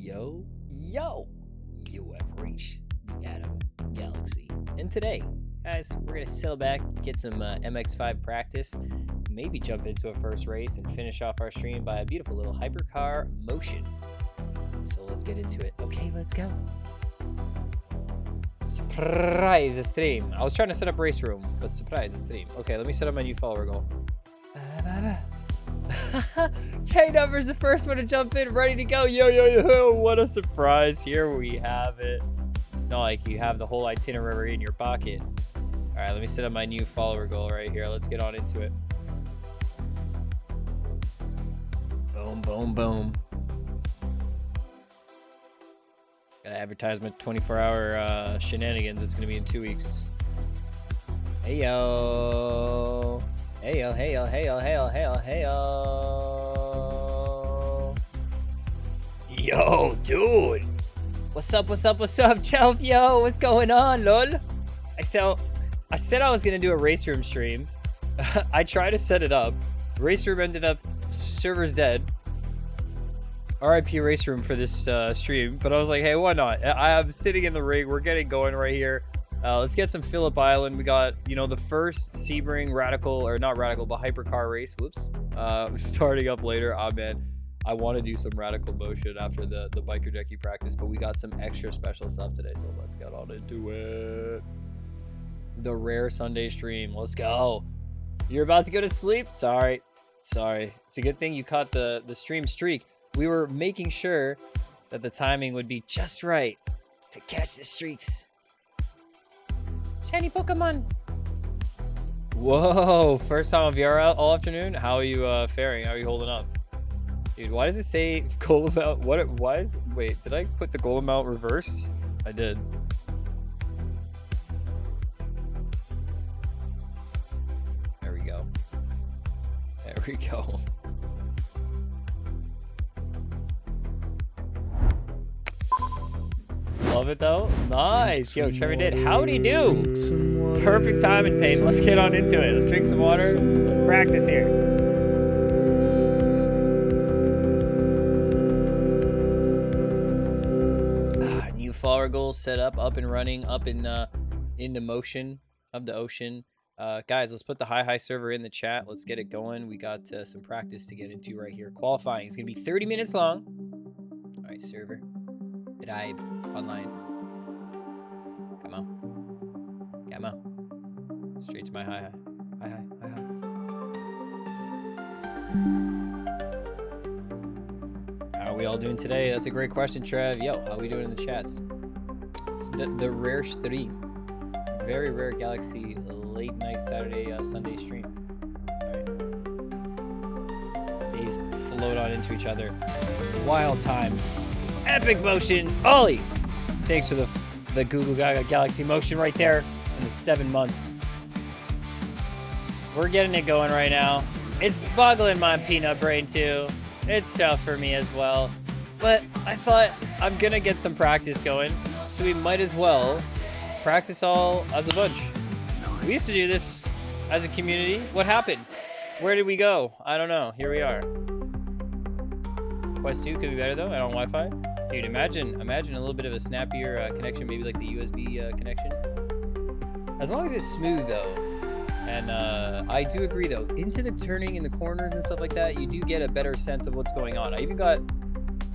Yo, you have reached the Atom Galaxy. And today, guys, we're going to sail back, get some MX5 practice, maybe jump into a first race, and finish off our stream by a beautiful little hypercar motion. So let's get into it. Okay, let's go. Surprise stream. I was trying to set up race room, but surprise stream. Okay, let me set up my new follower goal. K-Number's the first one to jump in, ready to go. Yo, what a surprise. Here we have it. It's not like you have the whole itinerary in your pocket. All right, let me set up my new follower goal right here. Let's get on into it. Boom, boom, boom. Gotta advertise my 24-hour shenanigans. It's gonna be in 2 weeks. Hey yo. Hey yo, hey yo, hey yo, hey yo, hey yo, hey yo. Yo, dude. What's up, Chelp? Yo, what's going on, lol? I said I was gonna do a race room stream. I tried to set it up. Race room ended up server's dead. RIP race room for this stream, but I was like, hey, why not? I'm sitting in the rig. We're getting going right here. Let's get some Phillip Island. We got, the first Sebring radical, or not radical, but hypercar race. Whoops. Starting up later. Oh, man. I want to do some radical motion after the biker decky practice, but we got some extra special stuff today, so let's get on into it. The rare Sunday stream. Let's go. You're about to go to sleep? Sorry. It's a good thing you caught the stream streak. We were making sure that the timing would be just right to catch the streaks. Shiny Pokemon. Whoa, first time on VR all afternoon. How are you faring? How are you holding up? Dude, why does it say goal amount? Wait, did I put the goal amount reversed? I did. There we go. Love it though. Nice. Yo, Trevor did. Howdy do. Perfect time and pace. Let's get on into it. Let's drink some water. Let's practice here. New follower goal set up and running, up in the motion of the ocean. Guys, let's put the hi server in the chat. Let's get it going. We got some practice to get into right here. Qualifying is gonna be 30 minutes long. All right, server. Drive online. Come on. Straight to my hi. How are we all doing today? That's a great question, Trev. Yo, how are we doing in the chats? It's the rare stream. Very rare Galaxy late night Saturday, Sunday stream. All right. These float on into each other. Wild times. Epic motion. Ollie. Thanks for the Google Gaga Galaxy motion right there in the 7 months. We're getting it going right now. It's boggling my peanut brain too. It's tough for me as well. But I thought I'm gonna get some practice going, so we might as well practice all as a bunch. We used to do this as a community. What happened? Where did we go? I don't know. Here we are. Quest 2 could be better though. I don't Wi-Fi. Dude, imagine a little bit of a snappier connection, maybe like the USB connection. As long as it's smooth though. And I do agree though, into the turning in the corners and stuff like that, you do get a better sense of what's going on. I even got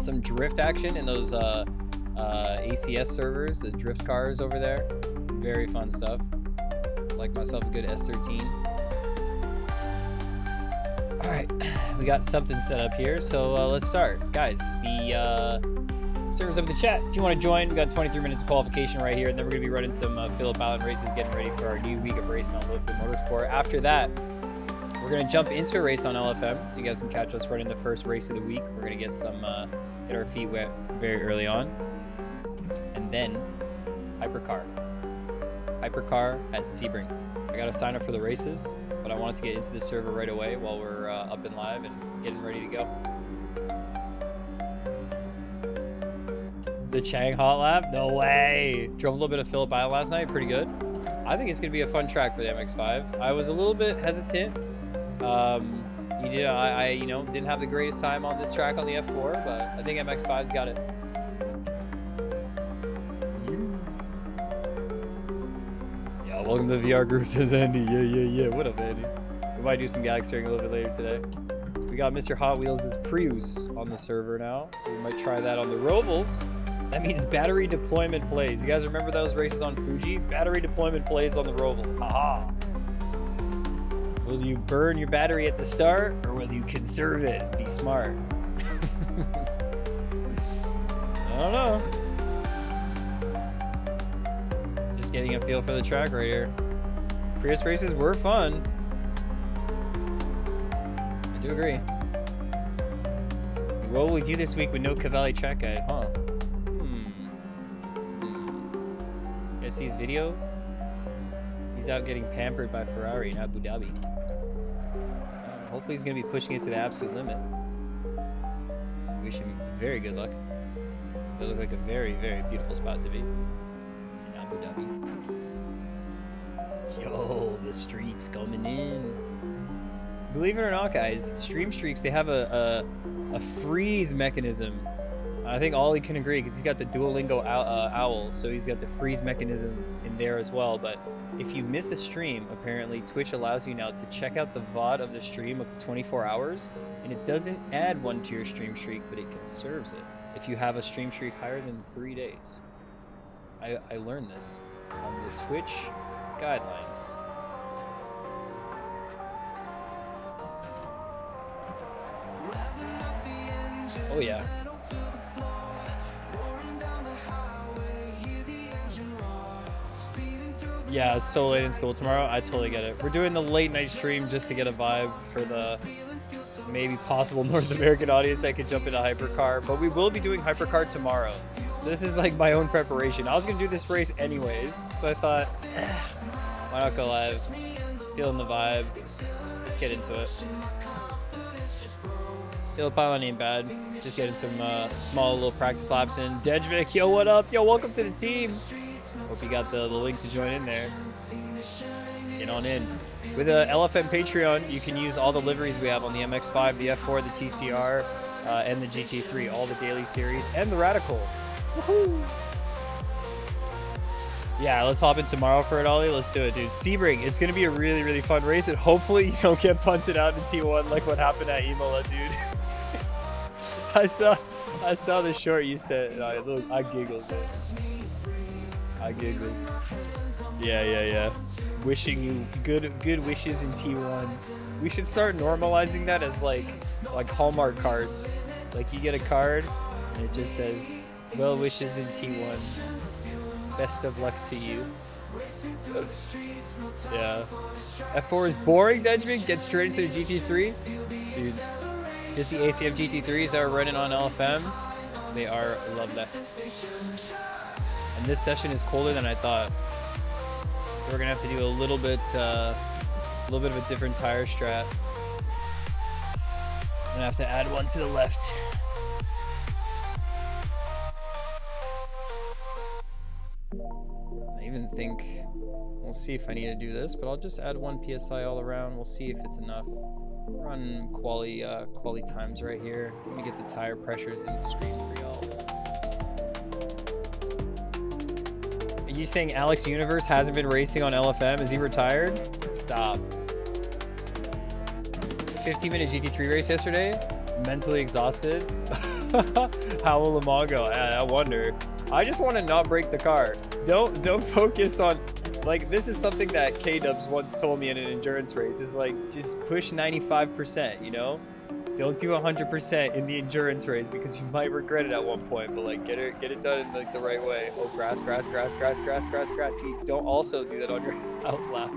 some drift action in those ACS servers, the drift cars over there. Very fun stuff. Like myself a good S13. All right, we got something set up here, so let's start. Guys, the server's up in the chat. If you want to join, we got 23 minutes of qualification right here, and then we're going to be running some Phillip Island races, getting ready for our new week of racing on Liftwood Motorsport. After that, we're going to jump into a race on LFM, so you guys can catch us running the first race of the week. We're going to get our feet wet very early on. And then, Hypercar at Sebring. I got to sign up for the races, but I wanted to get into the server right away while we're up and live and getting ready to go. The Chang Hot Lap? No way. Drove a little bit of Phillip Island last night. Pretty good. I think it's going to be a fun track for the MX5. I was a little bit hesitant. I didn't have the greatest time on this track on the F4, but I think MX5's got it. Welcome to the VR group, says Andy. Yeah. What up, Andy? We might do some gangstering a little bit later today. We got Mr. Hot Wheels' Prius on the server now, so we might try that on the Robles. That means battery deployment plays. You guys remember those races on Fuji? Battery deployment plays on the Roble. Haha. Will you burn your battery at the start, or will you conserve it? Be smart. I don't know. Just getting a feel for the track right here. Prius races were fun. I do agree. What will we do this week with no Cavalli track guide, huh? You guys see his video? He's out getting pampered by Ferrari in Abu Dhabi. Hopefully he's going to be pushing it to the absolute limit. Wish him very good luck. It'll look like a very, very beautiful spot to be in Abu Dhabi. Yo, the streaks coming in. Believe it or not, guys, stream streaks, they have a freeze mechanism. I think Ollie can agree because he's got the Duolingo owl, so he's got the freeze mechanism in there as well. But if you miss a stream, apparently Twitch allows you now to check out the VOD of the stream up to 24 hours, and it doesn't add one to your stream streak, but it conserves it if you have a stream streak higher than 3 days. I learned this on the Twitch guidelines. Oh yeah. Yeah, it's so late in school tomorrow. I totally get it. We're doing the late night stream just to get a vibe for the maybe possible North American audience that could jump into Hypercar. But we will be doing Hypercar tomorrow. So this is like my own preparation. I was going to do this race anyways. So I thought, why not go live? Feeling the vibe. Let's get into it. It'll probably ain't bad. Just getting some small little practice laps in. Dejvik, yo, what up? Yo, welcome to the team. Hope you got the link to join in there. Get on in. With the LFM Patreon, you can use all the liveries we have on the MX5, the F4, the TCR, and the GT3, all the daily series, and the Radical. Woohoo! Yeah, let's hop in tomorrow for it, Ollie. Let's do it, dude. Sebring, it's going to be a really, really fun race, and hopefully you don't get punted out in T1 like what happened at Imola, dude. I saw the short you said. I giggled, man. I giggled. Yeah. Wishing you good wishes in T1. We should start normalizing that as like Hallmark cards. Like you get a card and it just says well wishes in T1. Best of luck to you. Yeah. F4 is boring, Dejvik. Get straight into the GT3. Dude, just the ACF GT3s that are running on LFM. They are lovely. And this session is colder than I thought. So we're gonna have to do a little bit of a different tire strat. I'm gonna have to add one to the left. I even think, we'll see if I need to do this, but I'll just add 1 PSI all around. We'll see if it's enough. Run quali times right here. Let me get the tire pressures in the screen for y'all. Are you saying Alex Universe hasn't been racing on LFM? Is he retired? Stop. 15-minute GT3 race yesterday. Mentally exhausted. How will Lamar go? I wonder. I just want to not break the car. Don't focus on, like, this is something that K-Dubs once told me in an endurance race, is like, just push 95%, you know? Don't do 100% in the endurance race because you might regret it at one point, but like get it done in like the right way. Oh, grass. See, don't also do that on your out lap.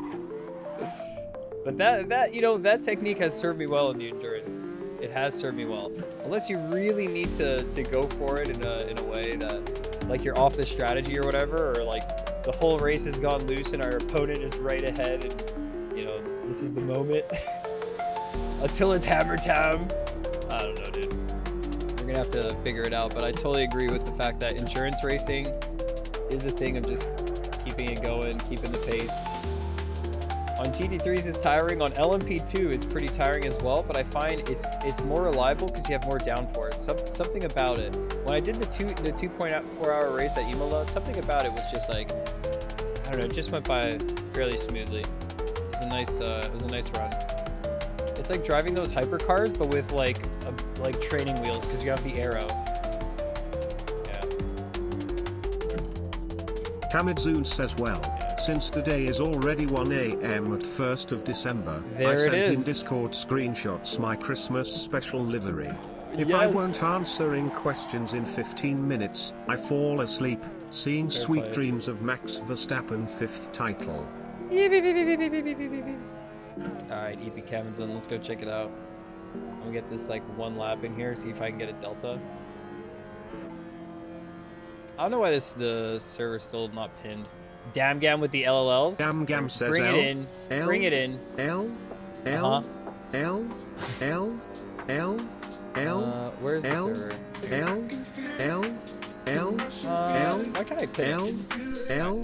But that you know, that technique has served me well in the endurance. It has served me well. Unless you really need to go for it in a way that, like, you're off the strategy or whatever, or like the whole race has gone loose and our opponent is right ahead and, you know, this is the moment. Until it's hammer time. I don't know, dude. We're gonna have to figure it out, but I totally agree with the fact that endurance racing is a thing of just keeping it going, keeping the pace. On GT3s it's tiring. On LMP2 it's pretty tiring as well, but I find it's more reliable because you have more downforce. Something about it. When I did the 2.4 hour race at Imola, something about it was just like, I don't know, it just went by fairly smoothly. It was a nice run. It's like driving those hypercars, but with like training wheels, because you have the arrow. Yeah. Kamidzoon says, well, since today is already 1 a.m. at 1st of December, There I it sent in is. Discord screenshots my Christmas special livery. If Yes. I won't answering questions in 15 minutes, I fall asleep, seeing Fair sweet play. dreams of Max Verstappen 5th title. Alright, EP Kamidzoon, let's go check it out. I'm gonna get this like one lap in here, see if I can get a delta. I don't know why the server's still not pinned. Damn Gam with the LLLs. Gam Gam says Bring L, it in. L, Bring it in. L, Uh-huh. L, L, L, L, Where's the L, server? L, L, L, Why can't I pin L, it? L,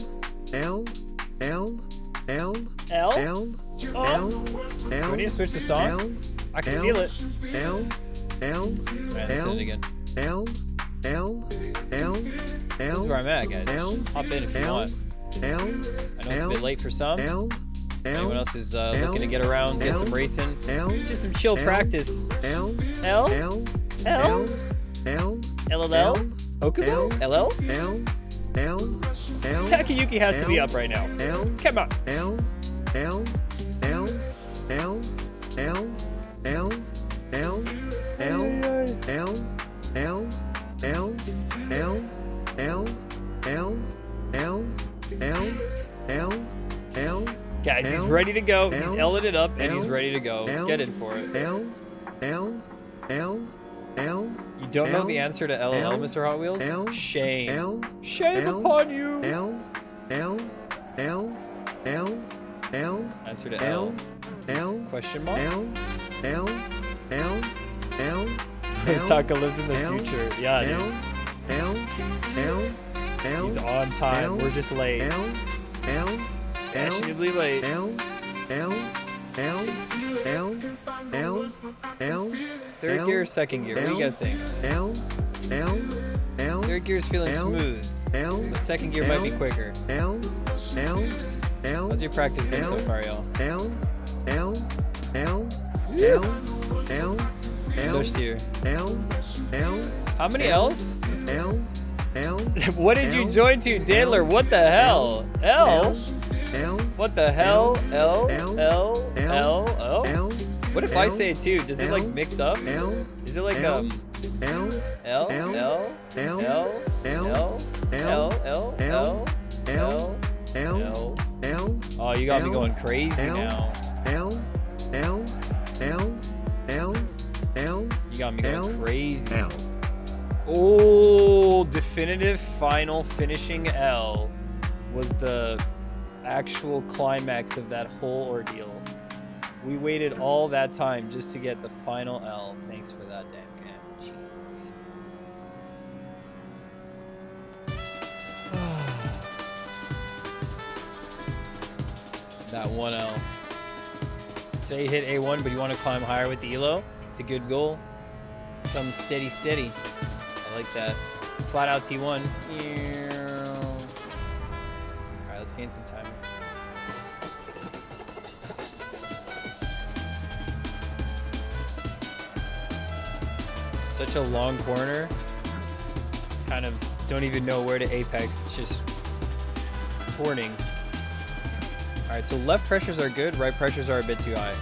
L, L, L, L? L, Oh. L, Do I need to L, switch the song? L, I can L, feel it. L, L, Alright, let's hit it again. L, L, L, This is where I'm at, guys. L, Hop in if you L, want. L, I know it's a bit late for some. L, Anyone else who's looking to get around, get some racing. L, It's just some chill practice. L, L? L, L? L, LLL? Okubo? LL? L, L, L, Takayuki has to be L, up right now. L, Come on. L, L, L, L, L, L, L, L, L, L, L, L, L, L, L, L, L, L. Guys, he's L, ready to go. He's L, L'ing it up, and he's L, ready to go. L, Get in for it. L, L, L, L. You don't know L, the answer to LLL, L, Mr. Hot Wheels? L, Shame. L, Shame L, upon you. L, L, L, L, L, Answer to L, L. L, Question mark? L, L, L, L, L, Taka lives in the L, future. Yeah, L, dude. L, L, L. He's on time. L, We're just late. L, L, Fashionably late. L, L, L, L, L, L, Third L, gear, second gear. What are you guys saying? L, L, L, Third gear's feeling L, smooth. L, The second gear might be L, quicker. L, L, L. How's your practice been so L, far, y'all? L, L, L, L, L, L, Thirstier. L, L, How many L's? L, L. What did you L, join to, Daedler? What the hell? L? L, What the hell? L? L, L? L? L? L. What if I say it too? Does it like mix up? L, Is it like L, L? L, L? L, L? L, L? L, L? L? L, L? L, L. Oh, you got me L, going crazy L, now. L, L, L, L, L. You got me going L, crazy. L. Oh, definitive final finishing L was the actual climax of that whole ordeal. We waited all that time just to get the final L. Thanks for that, damn game. Jeez. That one L. Say you hit A1, but you want to climb higher with the elo. It's a good goal. Come steady, steady. I like that. Flat out T1. Alright, let's gain some time. Such a long corner. Kind of don't even know where to apex. It's just turning. Alright, so left pressures are good, right pressures are a bit too high.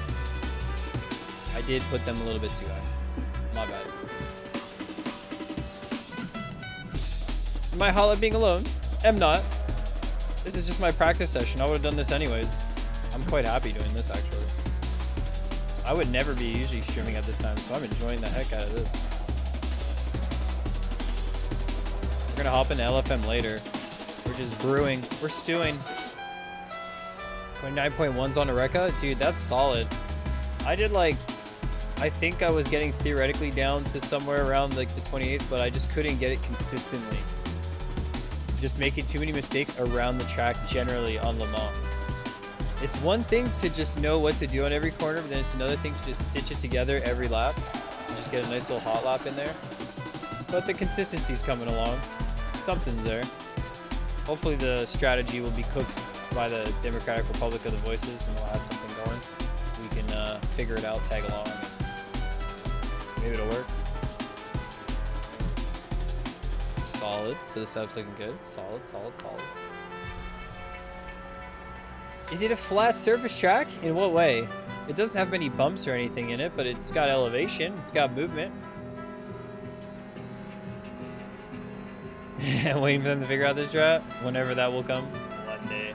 I did put them a little bit too high. My bad. Am I holla being alone? Am not. This is just my practice session. I would have done this anyways. I'm quite happy doing this actually. I would never be usually streaming at this time, so I'm enjoying the heck out of this. We're gonna hop into LFM later. We're just brewing. We're stewing. 29.1's on Eureka? Dude, that's solid. I did like, I think I was getting theoretically down to somewhere around like the 28s, but I just couldn't get it consistently. Just making too many mistakes around the track generally on Le Mans. It's one thing to just know what to do on every corner, but then it's another thing to just stitch it together every lap. And just get a nice little hot lap in there. But the consistency's coming along. Something's there. Hopefully the strategy will be cooked by the Democratic Republic of the Voices, and we'll have something going. We can figure it out, tag along, and maybe it'll work. Solid. So the setup's looking good. Solid, solid, solid. Is it a flat surface track? In what way? It doesn't have many bumps or anything in it, but it's got elevation. It's got movement. Waiting for them to figure out this drought. Whenever that will come. One day.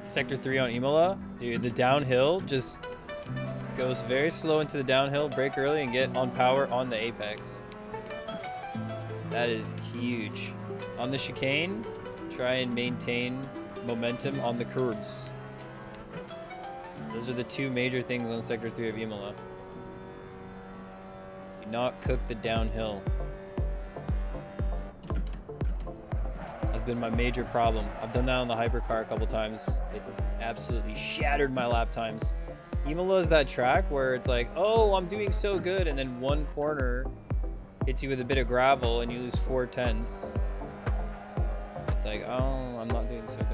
Sector 3 on Imola. Dude, the downhill just goes very slow into the downhill, brake early, and get on power on the apex. That is huge. On the chicane, try and maintain momentum on the curbs. Those are the two major things on Sector 3 of Imola. Do not cook the downhill. That's been my major problem. I've done that on the Hypercar a couple times. It absolutely shattered my lap times. Imola is that track where it's like, oh, I'm doing so good, and then one corner hits you with a bit of gravel and you lose 4/10. It's like, oh, I'm not doing so good.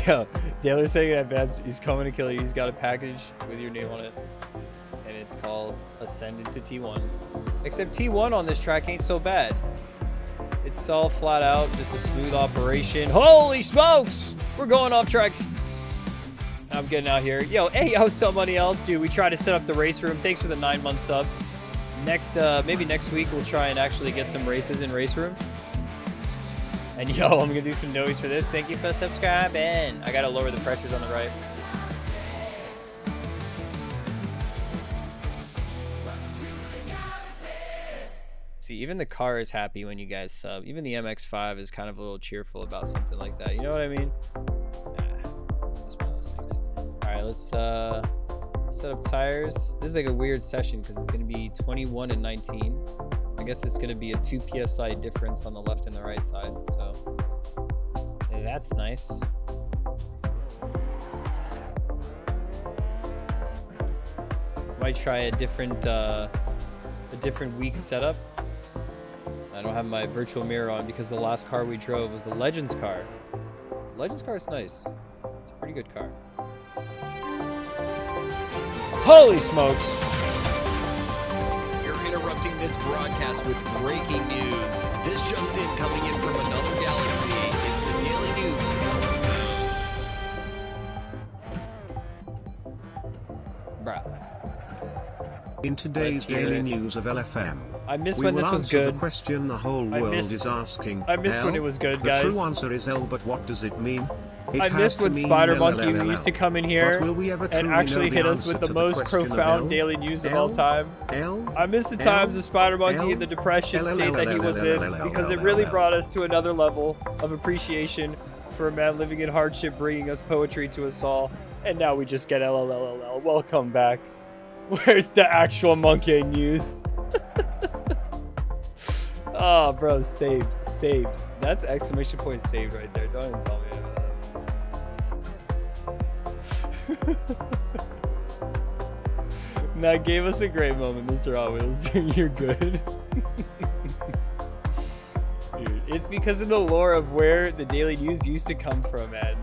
Yo, Taylor's saying in advance, he's coming to kill you. He's got a package with your name on it, and it's called Ascended to T1. Except T1 on this track ain't so bad. It's all flat out, just a smooth operation. Holy smokes! We're going off track. I'm getting out here. Yo, hey, yo, somebody else, dude. We tried to set up the race room. Thanks for the 9-month sub. Next, maybe next week we'll try and actually get some races in race room. And yo, I'm gonna do some noise for this. Thank you for subscribing. I gotta lower the pressures on the right. See, even the car is happy when you guys sub. Even the MX5 is kind of a little cheerful about something like that. You know what I mean? It's one of those things. All right, let's set up tires. This is like a weird session because it's going to be 21 and 19. I guess it's going to be a 2 psi difference on the left and the right side. So yeah, that's nice. Might try a different week setup. I don't have my virtual mirror on because the last car we drove was the Legends car. Legends car is nice. It's a pretty good car. Holy smokes! You're interrupting this broadcast with breaking news. This just in, coming in from another galaxy, is the Daily News. Bruh. In today's Daily News of LFM, I miss when this was good. The question the whole world is asking. I miss when it was good, guys. The true answer is L, but what does it mean? I miss when Spider Monkey used to come in here and actually hit us with the most profound daily news of all time. I miss the times of Spider Monkey in the depression state that he was in, because it really brought us to another level of appreciation for a man living in hardship, bringing us poetry to us all. And now we just get LLLL. Welcome back. Where's the actual monkey news? Oh, bro, saved. That's exclamation point saved right there. Don't even tell me about that. That gave us a great moment, Mr. Hot Wheels. You're good. Dude, it's because of the lore of where the Daily News used to come from, man.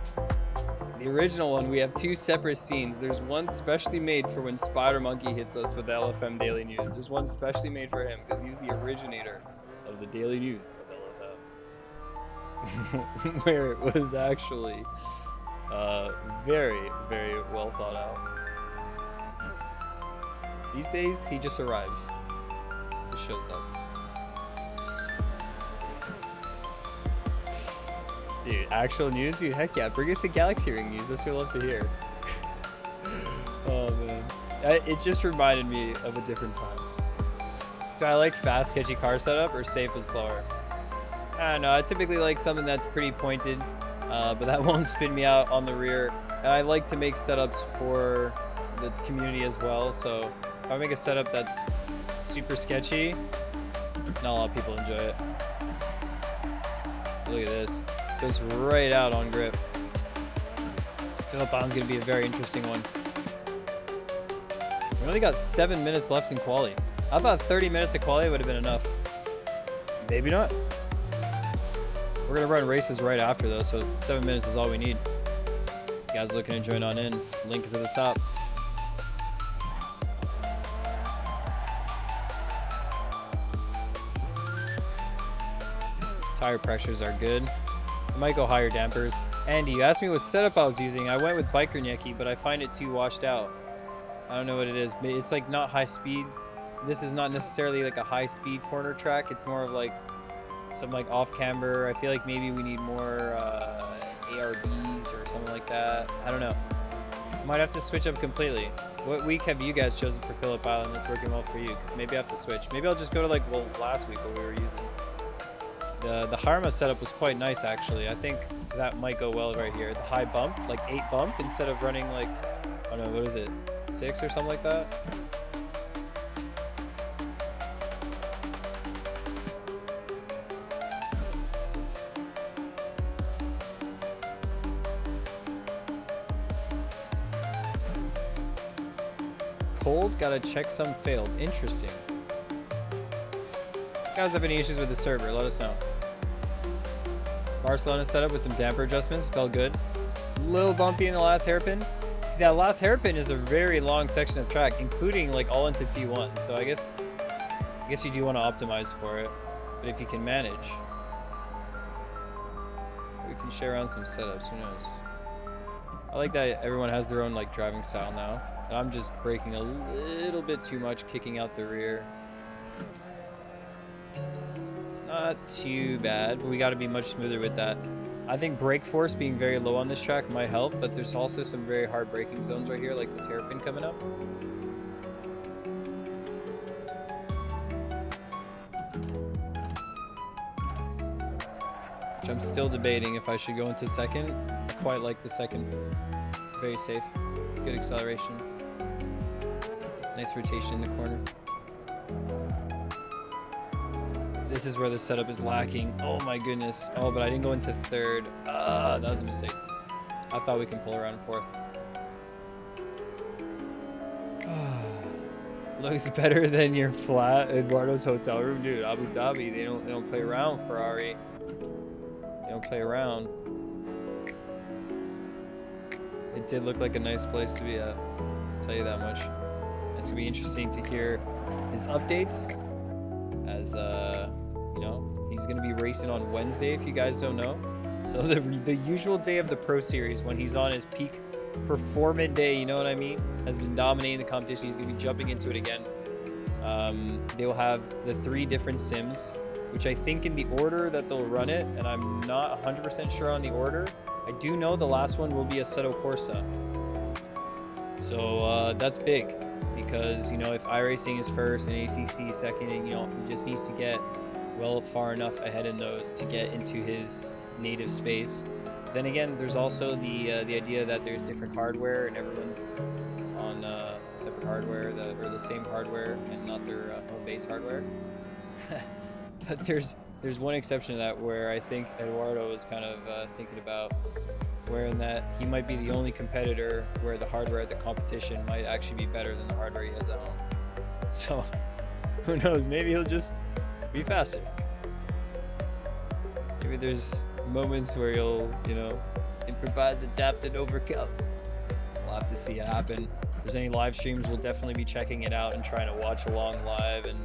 The original one, we have two separate scenes. There's one specially made for when Spider Monkey hits us with the LFM Daily News. There's one specially made for him because he was the originator of the Daily News of LFM. Where it was actually very, very well thought out. These days, he just arrives. Just shows up. Dude, actual news? Dude, heck yeah. Bring us the Galaxy Ring news. That's what we love to hear. Oh, man. It just reminded me of a different time. Do I like fast, sketchy car setup or safe and slower? I don't know. I typically like something that's pretty pointed, but that won't spin me out on the rear. And I like to make setups for the community as well. So if I make a setup that's super sketchy, not a lot of people enjoy it. Look at this. Goes right out on grip. Philip Bond's gonna be a very interesting one. We only got 7 minutes left in quali. I thought 30 minutes of quali would have been enough. Maybe not. We're gonna run races right after though, so 7 minutes is all we need. You guys looking to join on in? Link is at the top. Tire pressures are good. I might go higher dampers. Andy, you asked me what setup I was using. I went with Biker Nyeki, but I find it too washed out. I don't know what it is. It's like not high speed. This is not necessarily like a high speed corner track. It's more of like some like off camber. I feel like maybe we need more ARBs or something like that. I don't know. Might have to switch up completely. What week have you guys chosen for Phillip Island that's working well for you? Because maybe I have to switch. Maybe I'll just go to like, well, last week what we were using. The Harma setup was quite nice actually. I think that might go well right here. The high bump, like 8 bump instead of running like, I don't know, what is it? 6 or something like that. Cold, gotta check some failed. Interesting. If you guys have any issues with the server, let us know. Barcelona setup with some damper adjustments, felt good. Little bumpy in the last hairpin. See, that last hairpin is a very long section of track, including like all into T1. So I guess you do want to optimize for it, but if you can manage, we can share around some setups. Who knows? I like that everyone has their own like driving style now, and I'm just braking a little bit too much, kicking out the rear. It's not too bad, but we got to be much smoother with that. I think brake force being very low on this track might help, but there's also some very hard braking zones right here, like this hairpin coming up. Which I'm still debating if I should go into second. I quite like the second. Very safe. Good acceleration. Nice rotation in the corner. This is where the setup is lacking. Oh my goodness. Oh, but I didn't go into third. That was a mistake. I thought we can pull around in fourth. Looks better than your flat Eduardo's hotel room, dude. Abu Dhabi, they don't play around. Ferrari, they don't play around. It did look like a nice place to be at. I'll tell you that much. It's gonna be interesting to hear his updates as you know, he's gonna be racing on Wednesday if you guys don't know. So the usual day of the Pro Series when he's on his peak performance day, you know what I mean, has been dominating the competition. He's gonna be jumping into it again. They will have the 3 different sims, which I think in the order that they'll run it, and I'm not 100% sure on the order. I do know the last one will be Assetto Corsa. So that's big because, you know, if iRacing is first and ACC second, and, you know, he just needs to get well far enough ahead in those to get into his native space. Then again, there's also the idea that there's different hardware and everyone's on separate hardware or the same hardware and not their home base hardware. But there's one exception to that where I think Eduardo is kind of thinking about wherein that he might be the only competitor where the hardware at the competition might actually be better than the hardware he has at home. So who knows? Maybe he'll just be faster. Maybe there's moments where you'll, you know, improvise, adapt, and overcome. We'll have to see it happen. If there's any live streams, we'll definitely be checking it out and trying to watch along live and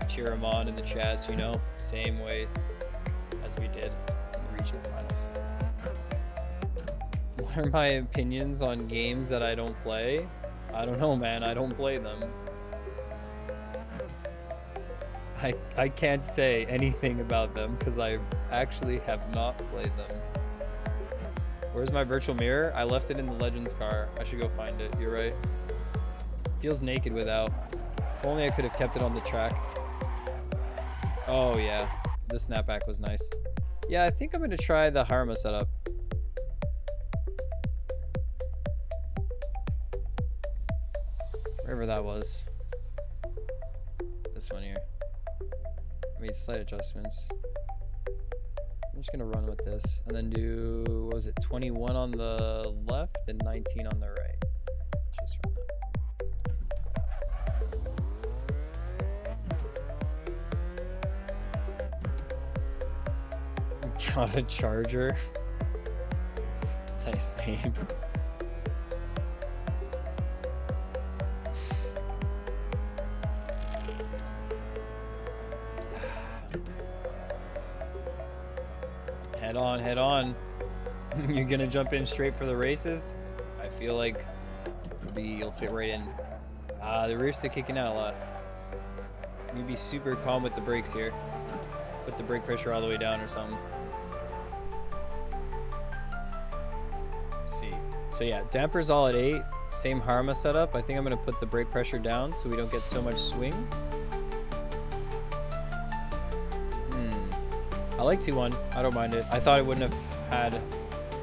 cheer him on in the chats, you know, same way as we did in the regional finals. What are my opinions on games that I don't play? I don't know, man. I don't play them. I can't say anything about them because I actually have not played them. Where's my virtual mirror? I left it in the Legends car. I should go find it. You're right. Feels naked without. If only I could have kept it on the track. Oh yeah, the snapback was nice. Yeah, I think I'm gonna try the Harma setup. Wherever that was. This one here. Made slight adjustments. I'm just gonna run with this and then do, what was it, 21 on the left and 19 on the right. Just run that. Got a charger. Nice name. Head on, head on. You're gonna jump in straight for the races? I feel like you'll fit right in. The rear stick kicking out a lot. You'd be super calm with the brakes here. Put the brake pressure all the way down or something. Let's see. So yeah, dampers all at 8. Same Harma setup. I think I'm gonna put the brake pressure down so we don't get so much swing. I like 2-1. I don't mind it. I thought I wouldn't have had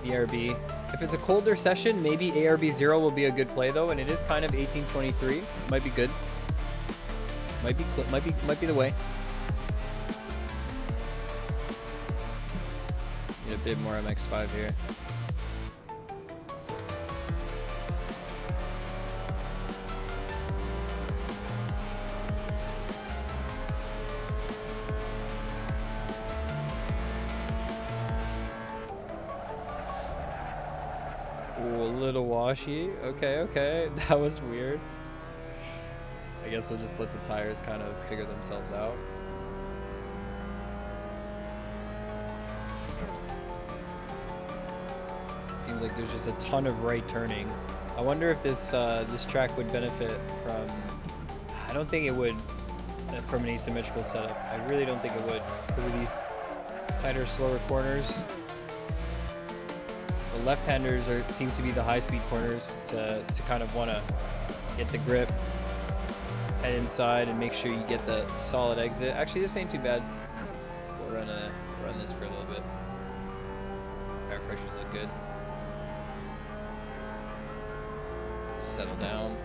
ARB. If it's a colder session, maybe ARB 0 will be a good play though, and it is kind of 1823. Might be good. Might be the way. Need a bit more MX5 here. Ooh, a little washy. Okay, okay. That was weird. I guess we'll just let the tires kind of figure themselves out. Seems like there's just a ton of right turning. I wonder if this this track would benefit from... I don't think it would from an asymmetrical setup. I really don't think it would because of these tighter, slower corners. The left-handers seem to be the high-speed corners to kind of want to get the grip, head inside, and make sure you get the solid exit. Actually, this ain't too bad. We'll run this for a little bit. Tire pressures look good. Settle down.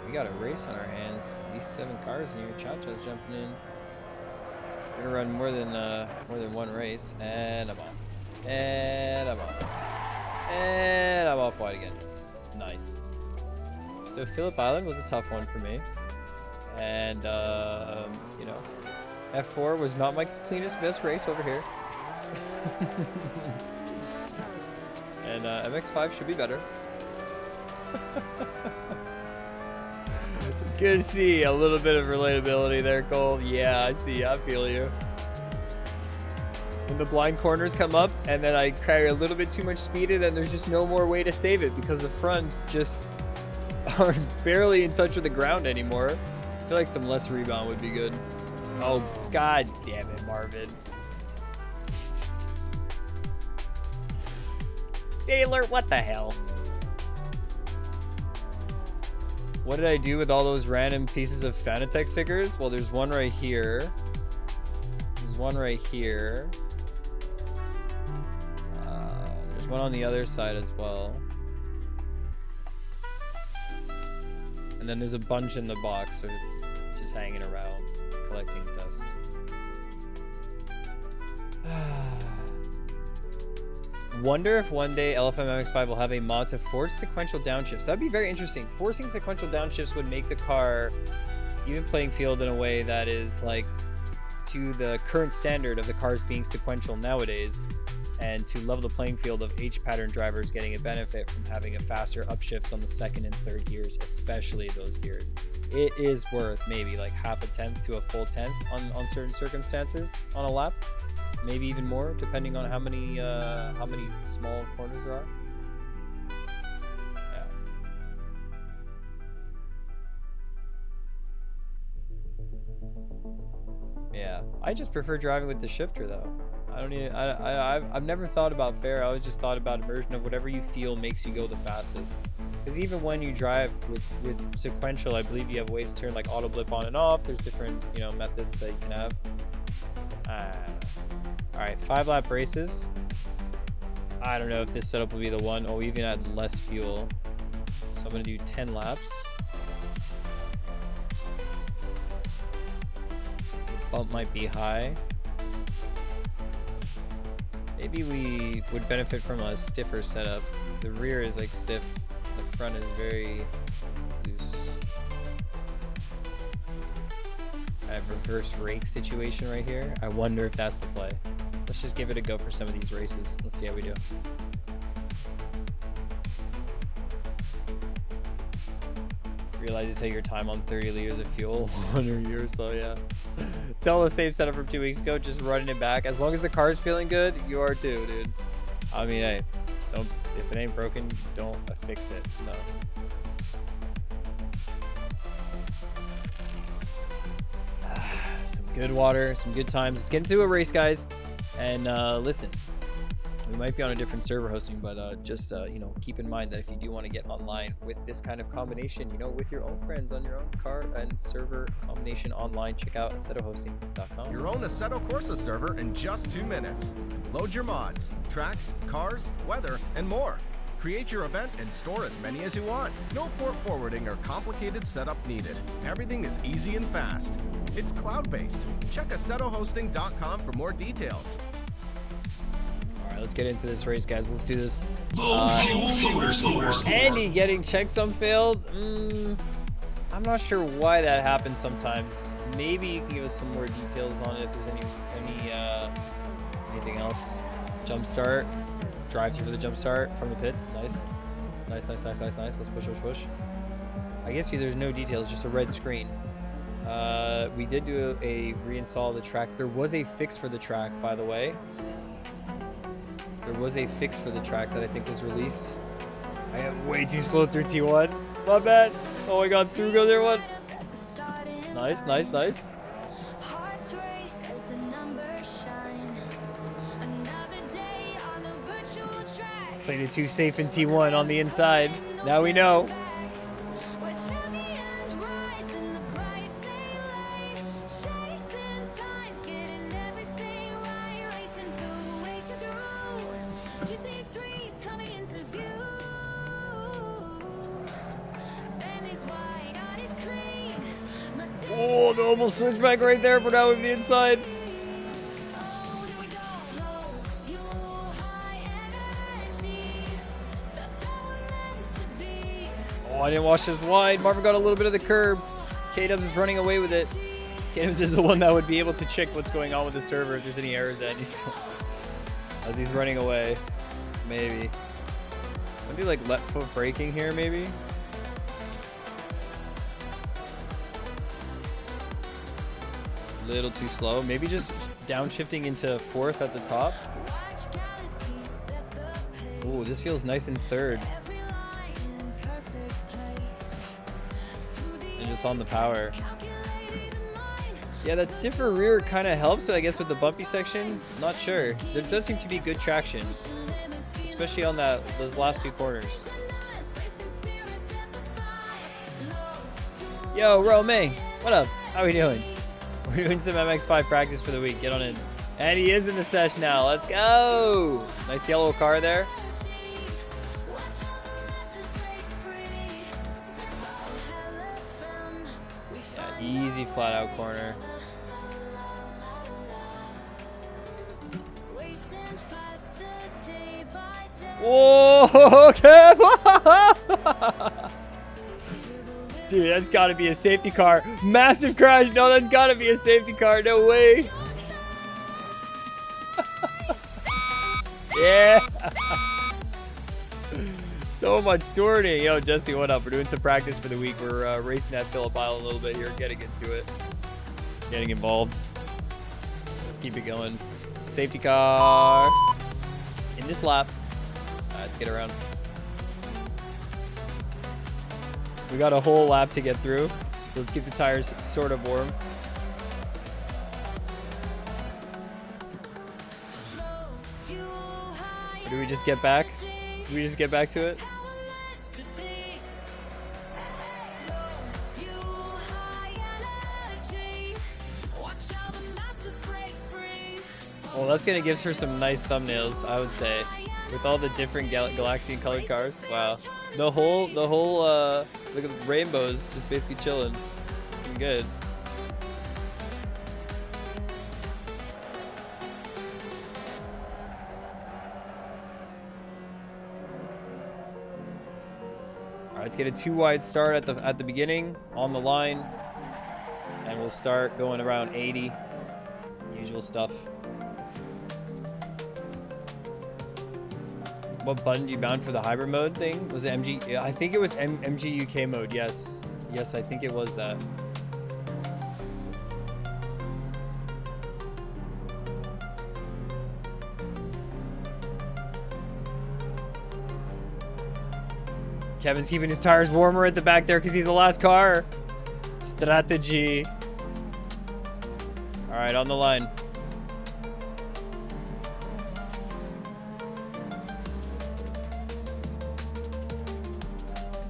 We got a race on our hands. At least 7 cars in here. Cha-Cha's jumping in. We're gonna run more than one race, and I'm off. And I'm off. And I'm off wide again. Nice. So Phillip Island was a tough one for me, and you know, F4 was not my cleanest best race over here. And MX5 should be better. Good to see a little bit of relatability there, Cole. Yeah, I see. I feel you. When the blind corners come up and then I carry a little bit too much speed and then there's just no more way to save it because the fronts just aren't barely in touch with the ground anymore. I feel like some less rebound would be good. Oh, god damn it, Marvin. Taylor, what the hell? What did I do with all those random pieces of Fanatec stickers? Well, there's one right here. There's one right here. There's one on the other side as well. And then there's a bunch in the box, so just hanging around, collecting dust. Wonder if one day LFM MX5 will have a mod to force sequential downshifts. That'd be very interesting. Forcing sequential downshifts would make the car even playing field in a way that is like to the current standard of the cars being sequential nowadays, and to level the playing field of H pattern drivers getting a benefit from having a faster upshift on the second and third gears, especially those gears. It is worth maybe like half a tenth to a full tenth on certain circumstances on a lap. Maybe even more, depending on how many small corners there are. Yeah, I just prefer driving with the shifter though. I've never thought about fair. I always just thought about immersion of whatever you feel makes you go the fastest. Because even when you drive with sequential, I believe you have ways to turn like auto blip on and off. There's different methods that you can have. All right, 5-lap races. I don't know if this setup will be the one. Oh, we even had less fuel. So I'm gonna do 10 laps. Bump might be high. Maybe we would benefit from a stiffer setup. The rear is like stiff. The front is very loose. Kind of reverse rake situation right here. I wonder if that's the play. Let's just give it a go for some of these races. Let's see how we do. Realizes how your time on 30 liters of fuel 100 years, so yeah. Still the same setup from 2 weeks ago, just running it back. As long as the car's feeling good, you are too, dude. I mean, hey, don't, if it ain't broken, don't fix it, so. Some good water, some good times. Let's get into a race, guys. And listen, we might be on a different server hosting, but just you know, keep in mind that if you do want to get online with this kind of combination, you know, with your own friends on your own car and server combination online, check out assetohosting.com. Your own Assetto Corsa server in just 2 minutes. Load your mods, tracks, cars, weather, and more. Create your event and store as many as you want. No port forwarding or complicated setup needed. Everything is easy and fast. It's cloud-based. Check assetohosting.com for more details. Let's get into this race, guys. Let's do this. Andy getting checksum failed. I'm not sure why that happens sometimes. Maybe you can give us some more details on it if there's anything else. Jump start. Drive through for the jump start from the pits. Nice. Nice. Let's push. I guess there's no details, just a red screen. We did do a reinstall of the track. There was a fix for the track, by the way. There was a fix for the track that I think was released. I am way too slow through T1. My bad. Oh my god, through go there one. Nice. Played it too safe in T1 on the inside. Now we know. Oh, the almost switchback right there, but now with the inside. Oh, I didn't watch this wide. Marvin got a little bit of the curb. K-Dubs is running away with it. K-Dubs is the one that would be able to check what's going on with the server if there's any errors at as he's running away. Maybe. Maybe like left foot braking here, maybe. A little too slow. Maybe just downshifting into fourth at the top. Ooh, this feels nice in third. And just on the power. Yeah, that stiffer rear kind of helps, I guess, with the bumpy section. Not sure. There does seem to be good traction, especially on those last 2 corners. Yo, Romay, what up? How we doing? We're doing some MX5 practice for the week. Get on in. And he is in the sesh now. Let's go. Nice yellow car there. Yeah, easy flat out corner. Whoa, okay. Dude, that's got to be a safety car. Massive crash. No, that's got to be a safety car. No way. Yeah. So much turning. Yo, Jesse, what up? We're doing some practice for the week. We're racing at Phillip Island a little bit here, getting into it. Getting involved. Let's keep it going. Safety car. In this lap. Let's get around. We got a whole lap to get through, so let's keep the tires sort of warm. Or do we just get back? Do we just get back to it? Well, that's gonna give her some nice thumbnails, I would say, with all the different Galaxy colored cars. Wow. The whole look at the rainbows, just basically chilling. Looking good. All right, let's get a 2 wide start at the beginning on the line, and we'll start going around 80. Usual stuff. What button do you bound for the hybrid mode thing? Was it MG? Yeah, I think it was MG UK mode. Yes. Yes, I think it was that. Kevin's keeping his tires warmer at the back there because he's the last car. Strategy. All right, on the line.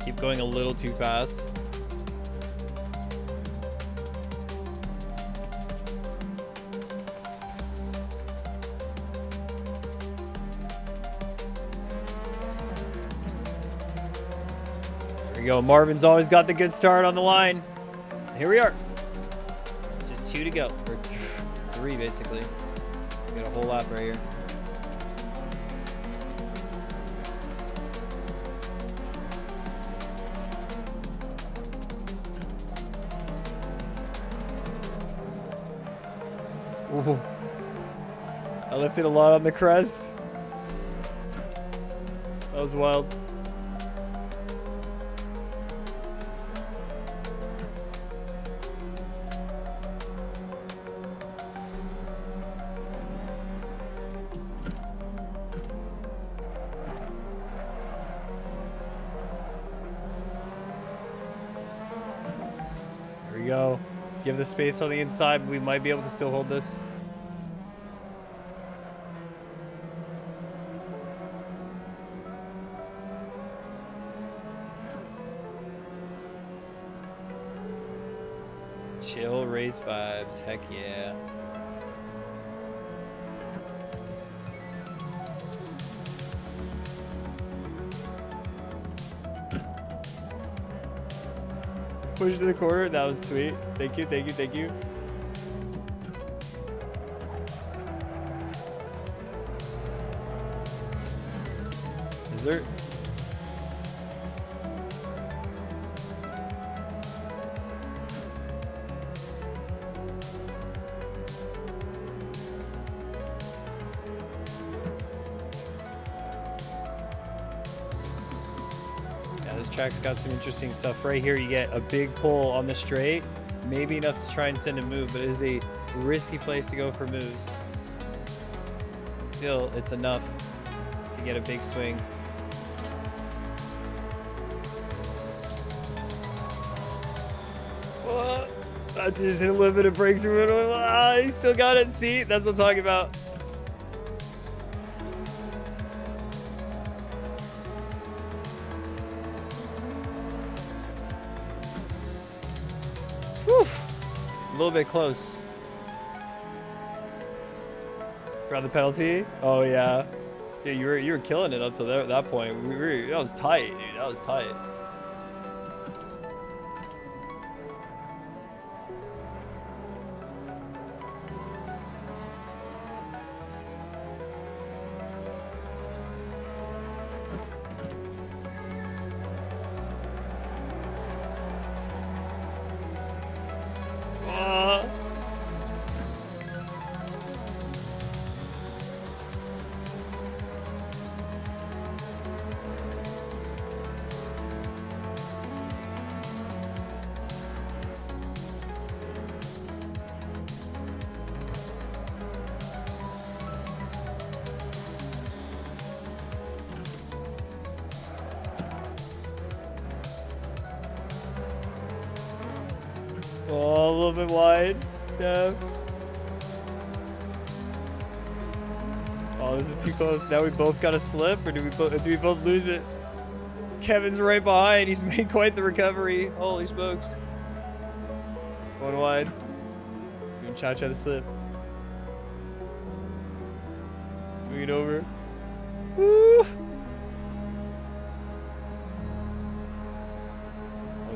Keep going a little too fast. There we go. Marvin's always got the good start on the line. Here we are. Just 2 to go. Or 3, basically. We got a whole lap right here. Ooh. I lifted a lot on the crest. That was wild. There we go. Give the space on the inside. We might be able to still hold this. Chill race vibes. Heck yeah. Push to the corner. That was sweet. Thank you, thank you, thank you. Dessert. This track's got some interesting stuff. Right here, you get a big pull on the straight. Maybe enough to try and send a move, but it is a risky place to go for moves. Still, it's enough to get a big swing. Oh, I just hit a little bit of brakes. Ah, he still got it. See, that's what I'm talking about. Whew. A little bit close. Grab the penalty. Oh yeah, dude, you were killing it up to that point. That was tight, dude. That was tight. Oh, a little bit wide. Yeah. Oh, this is too close. Now we both got a slip, or do we both lose it? Kevin's right behind. He's made quite the recovery. Holy smokes. One wide. Doing cha-cha the slip. Swing it over. Woo! Oh,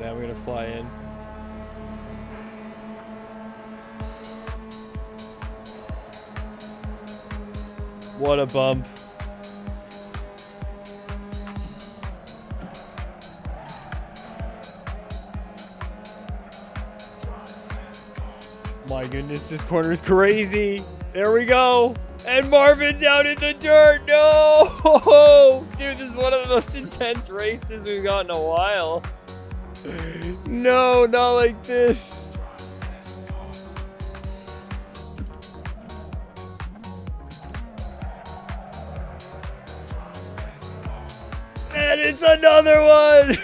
now we're gonna fly in. What a bump. My goodness, this corner is crazy. There we go. And Marvin's out in the dirt. No! Dude, this is one of the most intense races we've got in a while. No, not like this. And it's another one.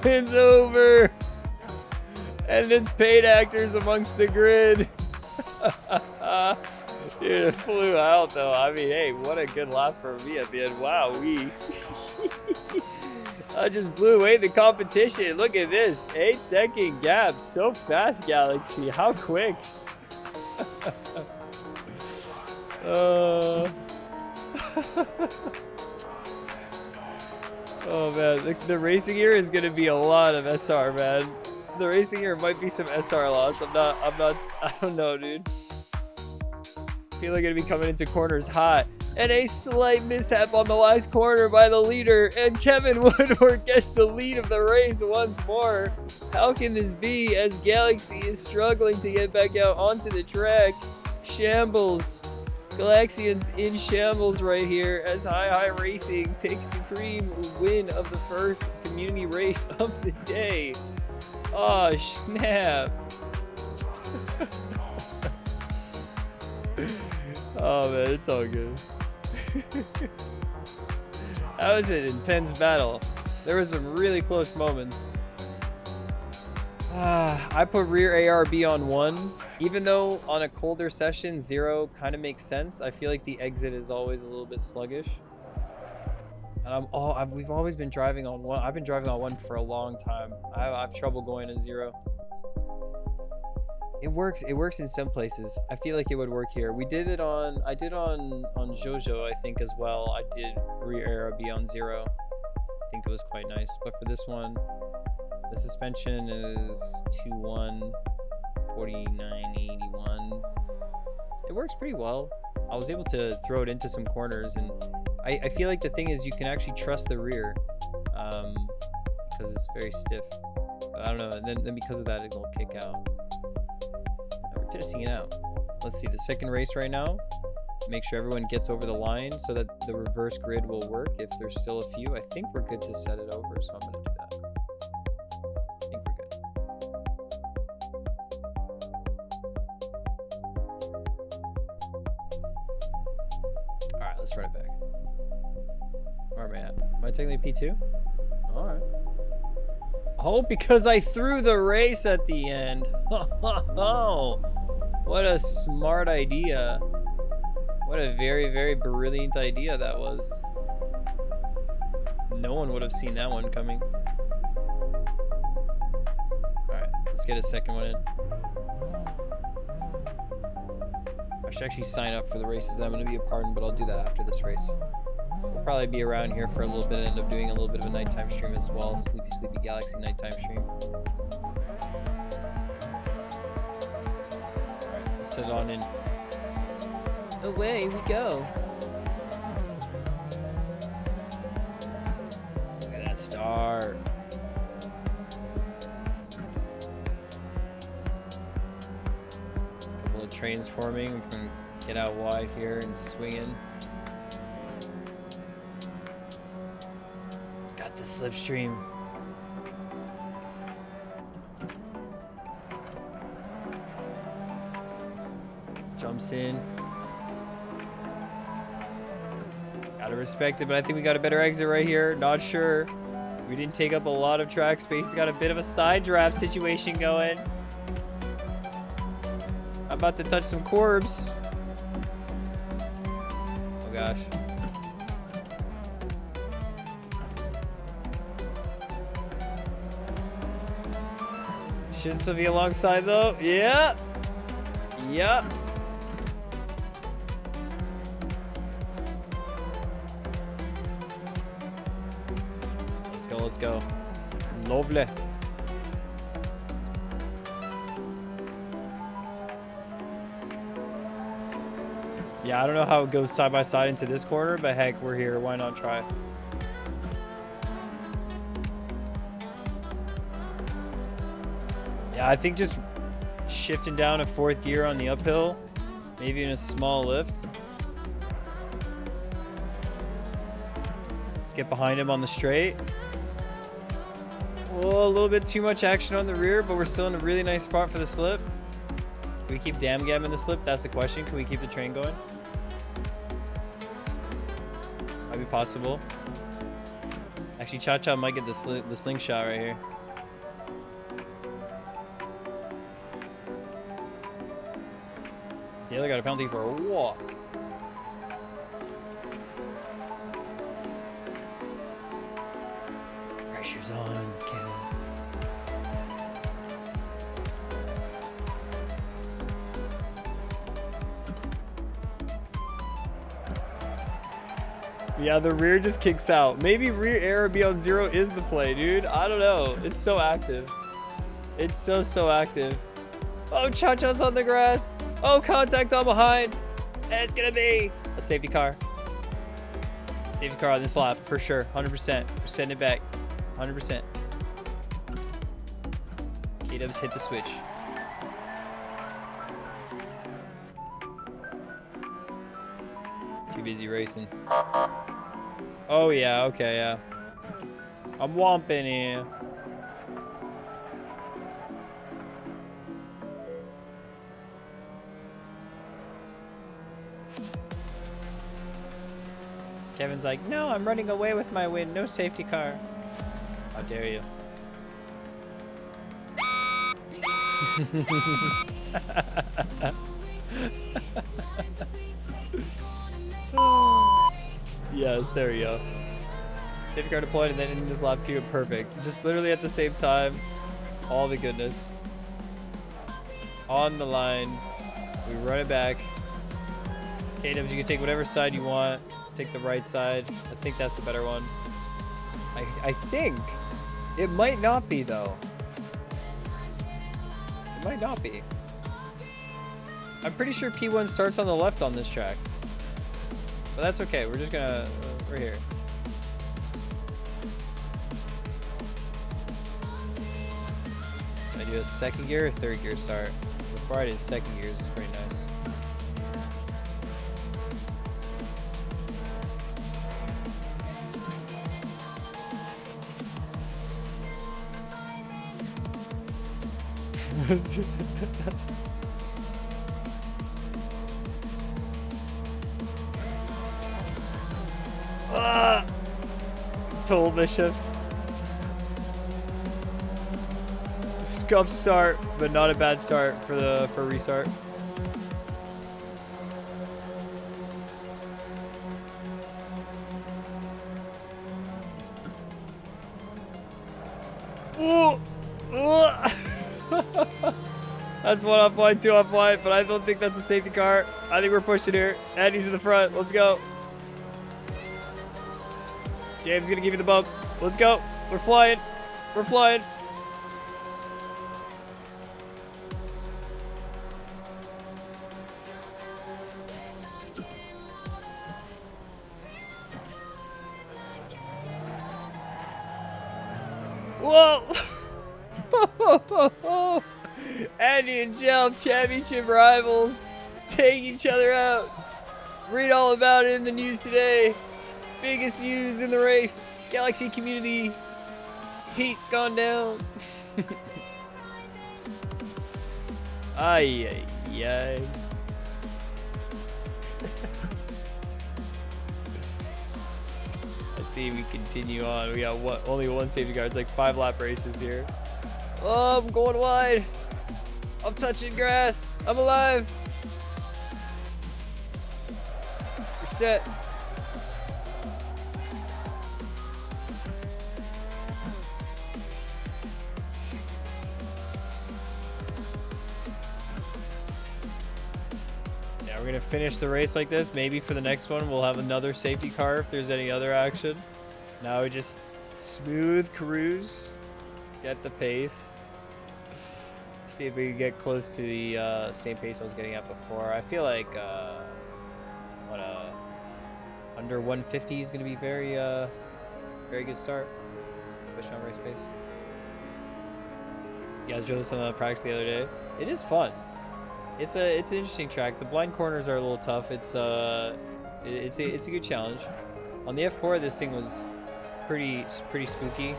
It's over. And it's paid actors amongst the grid. Dude, it flew out though. I mean, hey, what a good laugh for me at the end. Wow, I just blew away the competition. Look at this. 8-second gap. So fast, Galaxy. How quick. Oh man, the racing here is gonna be a lot of SR, man. The racing here might be some SR loss. I don't know, dude. I feel like I'm gonna be coming into corners hot. And a slight mishap on the last corner by the leader. And Kevin Woodward gets the lead of the race once more. How can this be as Galaxy is struggling to get back out onto the track? Shambles. Galaxians in shambles right here as Hi Racing takes supreme win of the first community race of the day. Oh, snap. Oh, man, it's all good. That was an intense battle. There were some really close moments. I put rear ARB on 1. Even though on a colder session, 0 kind of makes sense. I feel like the exit is always a little bit sluggish. And we've always been driving on 1. I've been driving on 1 for a long time. I have trouble going to 0. It works in some places. I feel like it would work here. I did on Jojo, I think, as well. I did rear ARB on 0. I think it was quite nice. But for this one, the suspension is 2.1, 49.81. It works pretty well. I was able to throw it into some corners, and I feel like the thing is you can actually trust the rear because it's very stiff. But I don't know, and then because of that, it will kick out. Now we're testing it out. Let's see the second race right now. Make sure everyone gets over the line so that the reverse grid will work. If there's still a few, I think we're good to set it over, so I'm going to do that. I think we're good. All right, let's run it back. Where am I at? Am I technically P2? All right. Oh, because I threw the race at the end. Oh, what a smart idea. What a very, very brilliant idea that was. No one would have seen that one coming. Alright, let's get a second one in. I should actually sign up for the races that I'm going to be a part in, but I'll do that after this race. We'll probably be around here for a little bit and end up doing a little bit of a nighttime stream as well. Sleepy Sleepy Galaxy nighttime stream. Alright, let's set it on in. Away we go. Look at that start. Couple of trains forming. We can get out wide here and swing in. It's got the slipstream. Jumps in. Gotta respect it, but I think we got a better exit right here. Not sure. We didn't take up a lot of track space. Got a bit of a side draft situation going. I'm about to touch some corbs. Oh gosh. Should still be alongside though. Yeah. Yeah. Let's go. Lovely. Yeah, I don't know how it goes side by side into this corner, but heck, we're here. Why not try? Yeah, I think just Shifting down to 4th gear on the uphill. Maybe in a small lift. Let's get behind him on the straight. Oh, a little bit too much action on the rear, but we're still in a really nice spot for the slip. Can we keep dam gamming the slip? That's the question. Can we keep the train going? Might be possible. Actually, Cha-Cha might get the slingshot right here. Taylor got a penalty for a walk. Pressure's on, Kevin. Yeah, the rear just kicks out. Maybe rear air be on 0 is the play, dude. I don't know. It's so active. It's so active. Oh, Cha-Cha's on the grass. Oh, contact on behind. And it's gonna be a safety car. Safety car on this lap, for sure. 100%. We're setting it back. 100%. K-Dubs hit the switch. Too busy racing. Oh, yeah. Okay, yeah. I'm womping here. Kevin's like, no, I'm running away with my win. No safety car. How dare you? Yes, there we go. Safety car deployed and then in this lap 2, perfect. Just literally at the same time. All the goodness. On the line. We run it back. K-Dubs, you can take whatever side you want. Take the right side. I think that's the better one. I think. It might not be, though. It might not be. I'm pretty sure P1 starts on the left on this track. But that's okay. We're just gonna... we're here. I do a 2nd gear or 3rd gear start? Before I did 2nd gears, it's pretty nice. Total mischief. Scuff start, but not a bad start for restart. Ooh. That's 1 off wide, 2 off wide, but I don't think that's a safety car. I think we're pushing here. Andy's in the front. Let's go. James is gonna give you the bump. Let's go. We're flying. We're flying. Whoa! Andy and Jeff, championship rivals, take each other out. Read all about it in the news today. Biggest news in the race. Galaxy community heat's gone down. Ay, ay, ay. Let's see, we continue on. We got only 1 safety car. It's like 5 lap races here. Oh, I'm going wide. I'm touching grass. I'm alive. We're set. Yeah, we're gonna finish the race like this. Maybe for the next one, we'll have another safety car if there's any other action. Now we just smooth cruise, get the pace. See if we can get close to the same pace I was getting at before. I feel like under 150 is going to be very very good start. Push on race pace. You guys drove this on the practice the other day. It is fun. It's an interesting track. The blind corners are a little tough. It's a good challenge. On the F4, this thing was pretty spooky.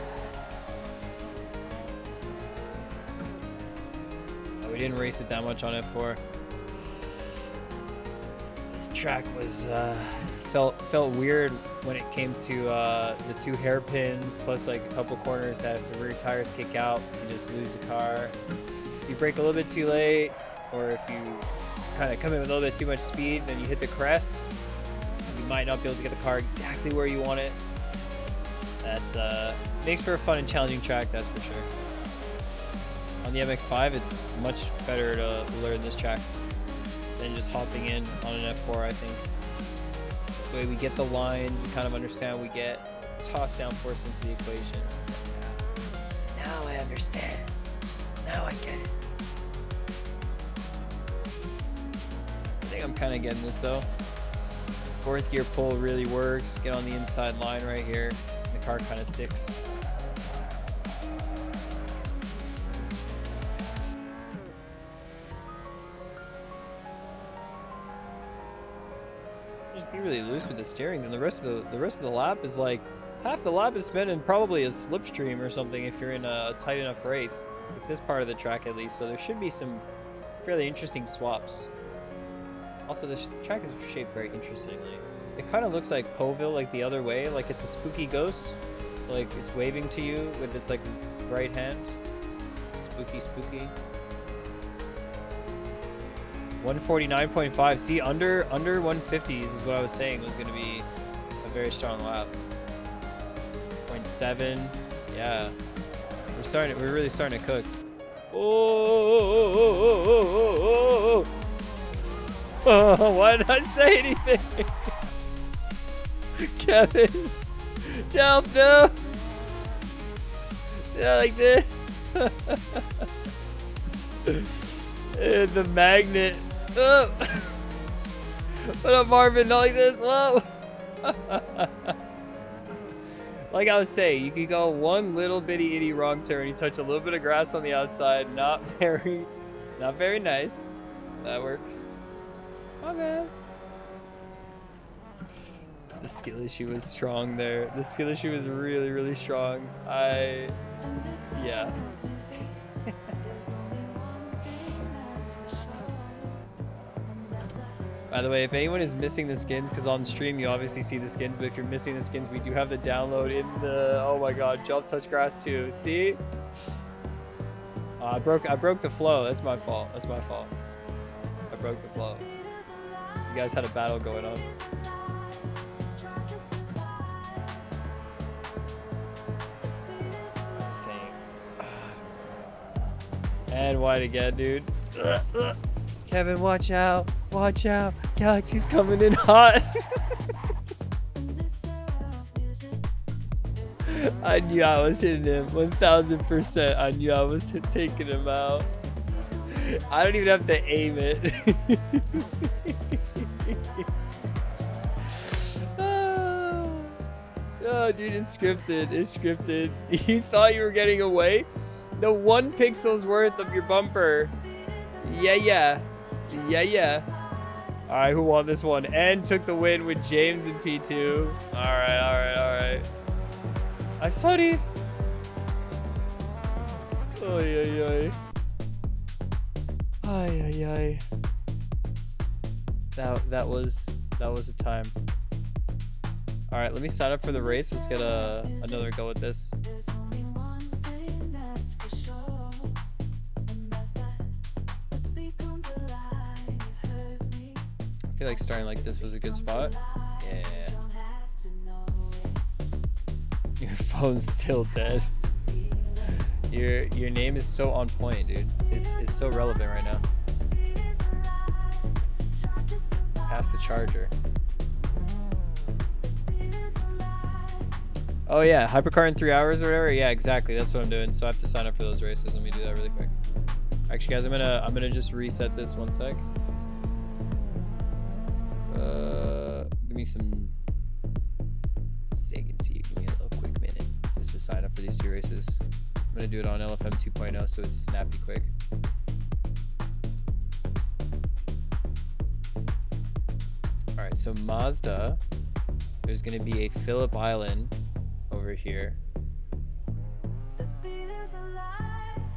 We didn't race it that much on F4. This track was felt weird when it came to the 2 hairpins plus like a couple corners that if the rear tires kick out, you just lose the car. If you brake a little bit too late, or if you kind of come in with a little bit too much speed, then you hit the crest, you might not be able to get the car exactly where you want it. That's makes for a fun and challenging track, that's for sure. On the MX5, it's much better to learn this track than just hopping in on an F4, I think. This way we get the lines, we kind of understand, we get tossed down force into the equation. It's like, now I understand. Now I get it. I think I'm kind of getting this though. 4th gear pull really works. Get on the inside line right here. The car kind of sticks. Just be really loose with the steering. Then the rest of the lap is like half the lap is spent in probably a slipstream or something if you're in a tight enough race. With this part of the track at least. So there should be some fairly interesting swaps. Also, this track is shaped very interestingly. It kind of looks like Poville, like the other way, like it's a spooky ghost, like it's waving to you with its like right hand. Spooky. 149.5. See, under 150s is what I was saying was going to be a very strong lap. 0.7. Yeah, we're really starting to cook. Oh, why did I say anything? Kevin, no, yeah, like this. The magnet. Oh. What up, Marvin? Not like this. Whoa. Like I was saying, you could go one little bitty itty wrong turn. You touch a little bit of grass on the outside. Not very nice. That works. My bad. The skill issue was strong there. The skill issue was really strong. Yeah. By the way, if anyone is missing the skins, because on stream you obviously see the skins, but if you're missing the skins, we do have the download in the, oh my god, Jump Touch Grass 2. See? I broke the flow. That's my fault. I broke the flow. You guys had a battle going on. Same. And white again, dude. Kevin, watch out. Watch out. Galaxy's coming in hot. I knew I was hitting him. 1000%. I knew I was taking him out. I don't even have to aim it. Oh, dude, it's scripted. It's scripted. You thought you were getting away? The 1 pixel's worth of your bumper. Yeah. All right, who won this one? And took the win with James in P2. All right. I sorry. Ay. That was a time. All right, let me sign up for the race. Let's get another go at this. I feel like starting like this was a good spot. Yeah. Your phone's still dead. Your name is so on point, dude. It's so relevant right now. Pass the charger. Oh yeah, Hypercar in 3 hours or whatever. Yeah, exactly. That's what I'm doing. So I have to sign up for those races. Let me do that really quick. Actually, guys, I'm gonna just reset this 1 sec. Give me some seconds here. Give me a little quick minute just to sign up for these 2 races. I'm gonna do it on LFM 2.0 so it's snappy quick. All right, so Mazda, there's gonna be a Phillip Island over here. I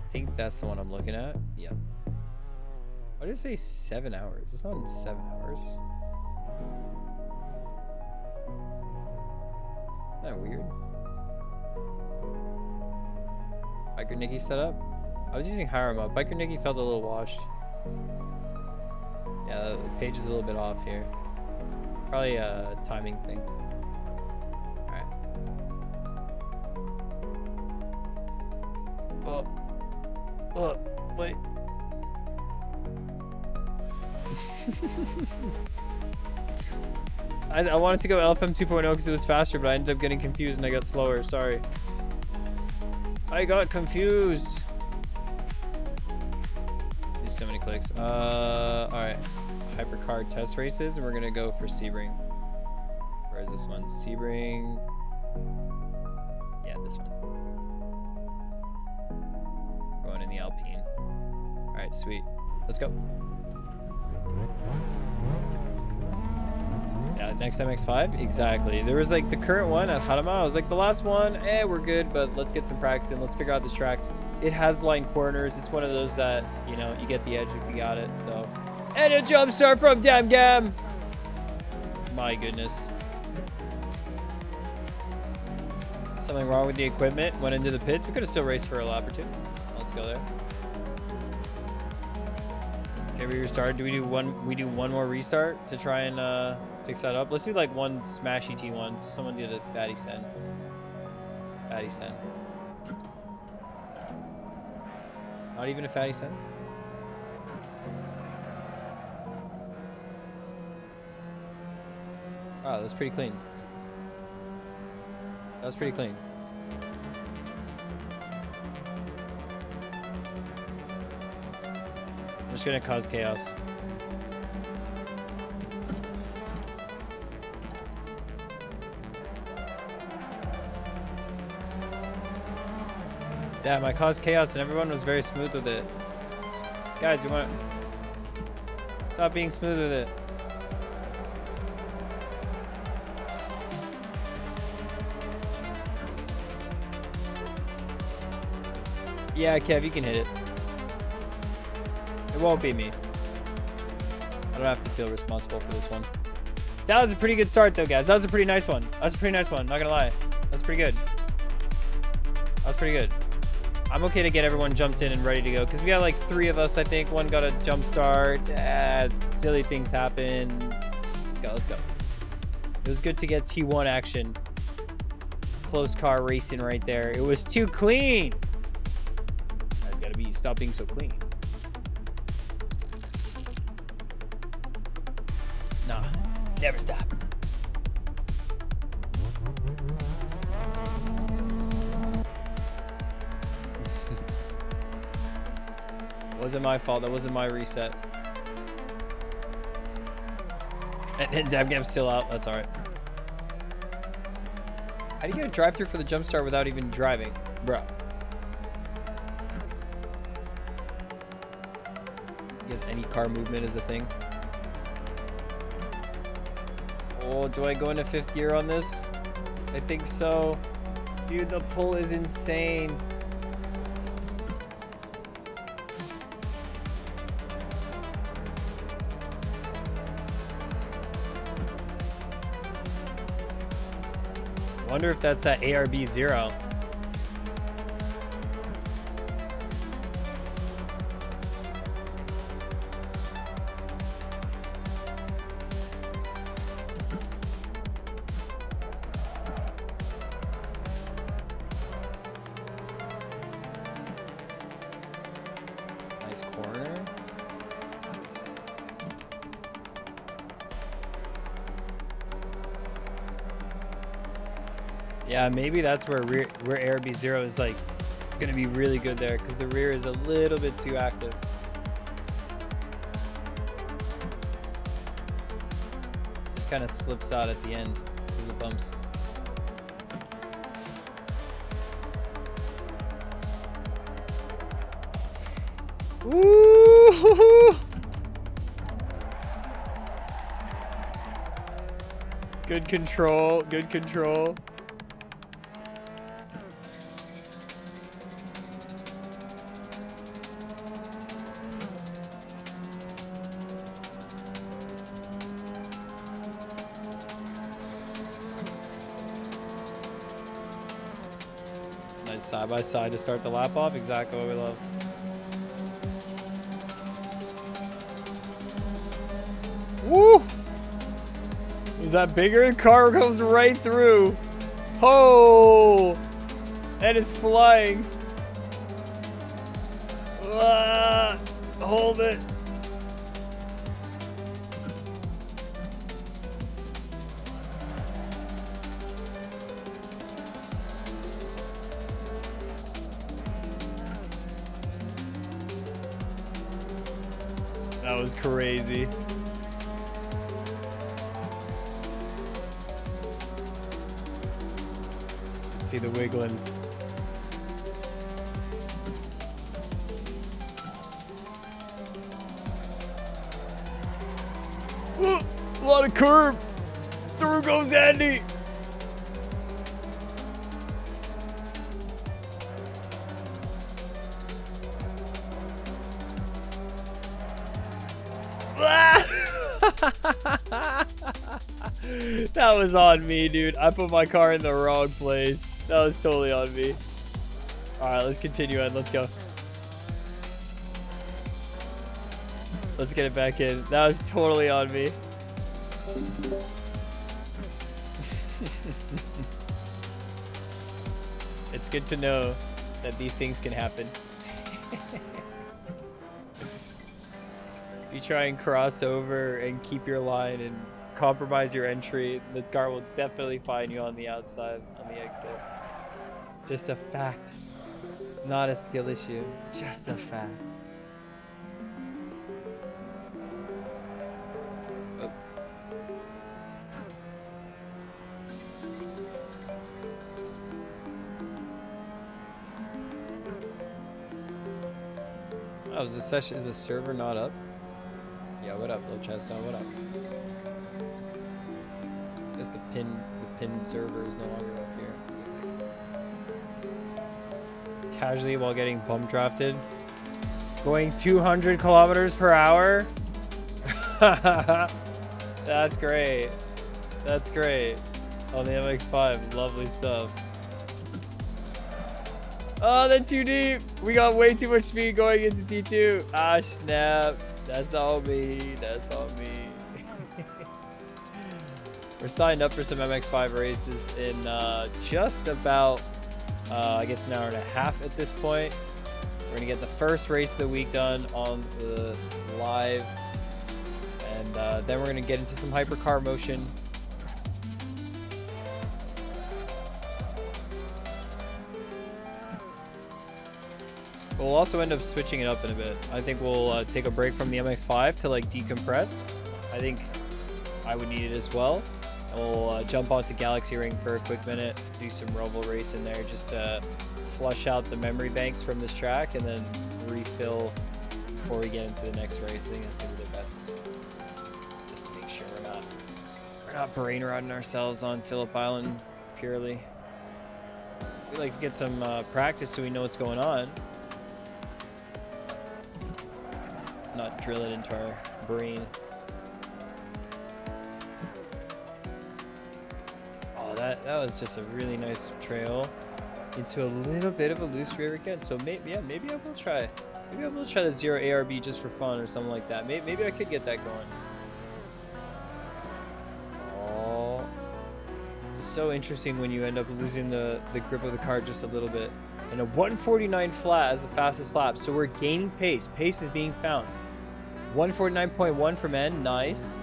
think that's the one I'm looking at. Yeah. Why did it say 7 hours? It's not in 7 hours. Isn't that weird? Biker Nikki set up? I was using Hirama. Biker Nikki felt a little washed. Yeah, the page is a little bit off here. Probably a timing thing. Alright. Wait. I wanted to go LFM 2.0 because it was faster, but I ended up getting confused and I got slower. Sorry. I got confused. There's so many clicks. Alright. Hypercar test races, and we're gonna go for Sebring. Where is this one? Sebring. Yeah, this one. Going in the Alpine. Alright, sweet. Let's go. Yeah, next MX5? Exactly. There was like the current one at Harama. I was like, the last one, we're good, but let's get some practice in. Let's figure out this track. It has blind corners. It's one of those that, you know, you get the edge if you got it, so. And a jump start from Dam Gam. My goodness. Something wrong with the equipment. Went into the pits. We could have still raced for a lap or two. Let's go there. Okay, we restarted. Do we do one more restart to try and fix that up? Let's do like one smashy T1. Someone did a fatty send. Fatty send. Not even a fatty send. Wow, that's pretty clean. That was pretty clean. I'm just gonna cause chaos. Damn, I caused chaos and everyone was very smooth with it. Guys, you want to stop being smooth with it. Yeah, Kev, you can hit it. It won't be me. I don't have to feel responsible for this one. That was a pretty good start, though, guys. That was a pretty nice one. That was a pretty nice one. Not gonna lie. That's pretty good. That was pretty good. I'm okay to get everyone jumped in and ready to go because we got like 3 of us, I think. One got a jump start. Silly things happen. Let's go. Let's go. It was good to get T1 action. Close car racing right there. It was too clean. Guys, gotta be stop being so clean. Nah, never stop. Wasn't my fault. That wasn't my reset. And Dabgam's still out. That's all right. How do you get a drive-through for the jump start without even driving, bro? I guess any car movement is a thing. Oh, do I go into 5th gear on this? I think so. Dude, the pull is insane. Wonder if that's that ARB 0. Nice corner. Yeah, maybe that's where ARB 0 is like gonna be really good there because the rear is a little bit too active. Just kind of slips out at the end because of the bumps. Woo! Good control, good control. Nice side by side to start the lap off. Exactly what we love. Woo! Is that bigger? The car goes right through. Oh! And it's flying. Ah, hold it. That was crazy. See the wiggling. A lot of curb. Through goes Andy. That was on me, dude. I put my car in the wrong place. That was totally on me. All right, let's continue on. Let's go. Let's get it back in. That was totally on me. It's good to know that these things can happen. You try and cross over and keep your line and compromise your entry, the car will definitely find you on the outside, on the exit. Just a fact. Not a skill issue. Just a fact. Oh. Oh, is the session, is the server not up? Yeah, what up, little chest? What up? Guess the pin server is no longer up here. Casually while getting bump drafted. Going 200 kilometers per hour? That's great. That's great. On the MX5, lovely stuff. Oh, that's too deep. We got way too much speed going into T2. Ah, snap. That's all me. That's all me. We're signed up for some MX5 races in just about, I guess, an hour and a half at this point. We're going to get the first race of the week done on the live. And then we're going to get into some hypercar motion. We'll also end up switching it up in a bit. I think we'll take a break from the MX5 to like decompress. I think I would need it as well. And we'll jump onto Galaxy Ring for a quick minute, do some Roval race in there just to flush out the memory banks from this track and then refill before we get into the next race. I think that's gonna be the best, just to make sure we're not brain rotting ourselves on Phillip Island purely. We like to get some practice so we know what's going on. Not drill it into our brain. Oh, that was just a really nice trail into a little bit of a loose rear again. So maybe I will try. Maybe I will try the 0 ARB just for fun or something like that. Maybe I could get that going. Oh, so interesting when you end up losing the grip of the car just a little bit. And a 149 flat as the fastest lap. So we're gaining pace. Pace is being found. 149.1 from N. Nice.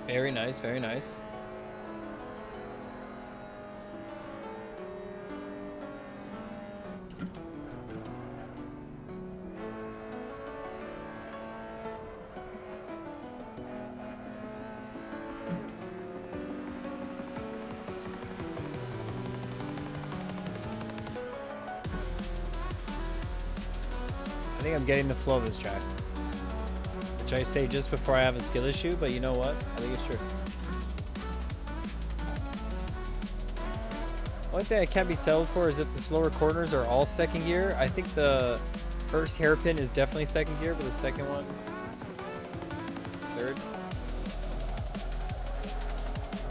Very nice, very nice. think I'm getting the flow of this track. Which I say just before I have a skill issue, but you know what? I think it's true. One thing I can't be settled for is if the slower corners are all second gear. I think the first hairpin is definitely second gear, but the second one, third.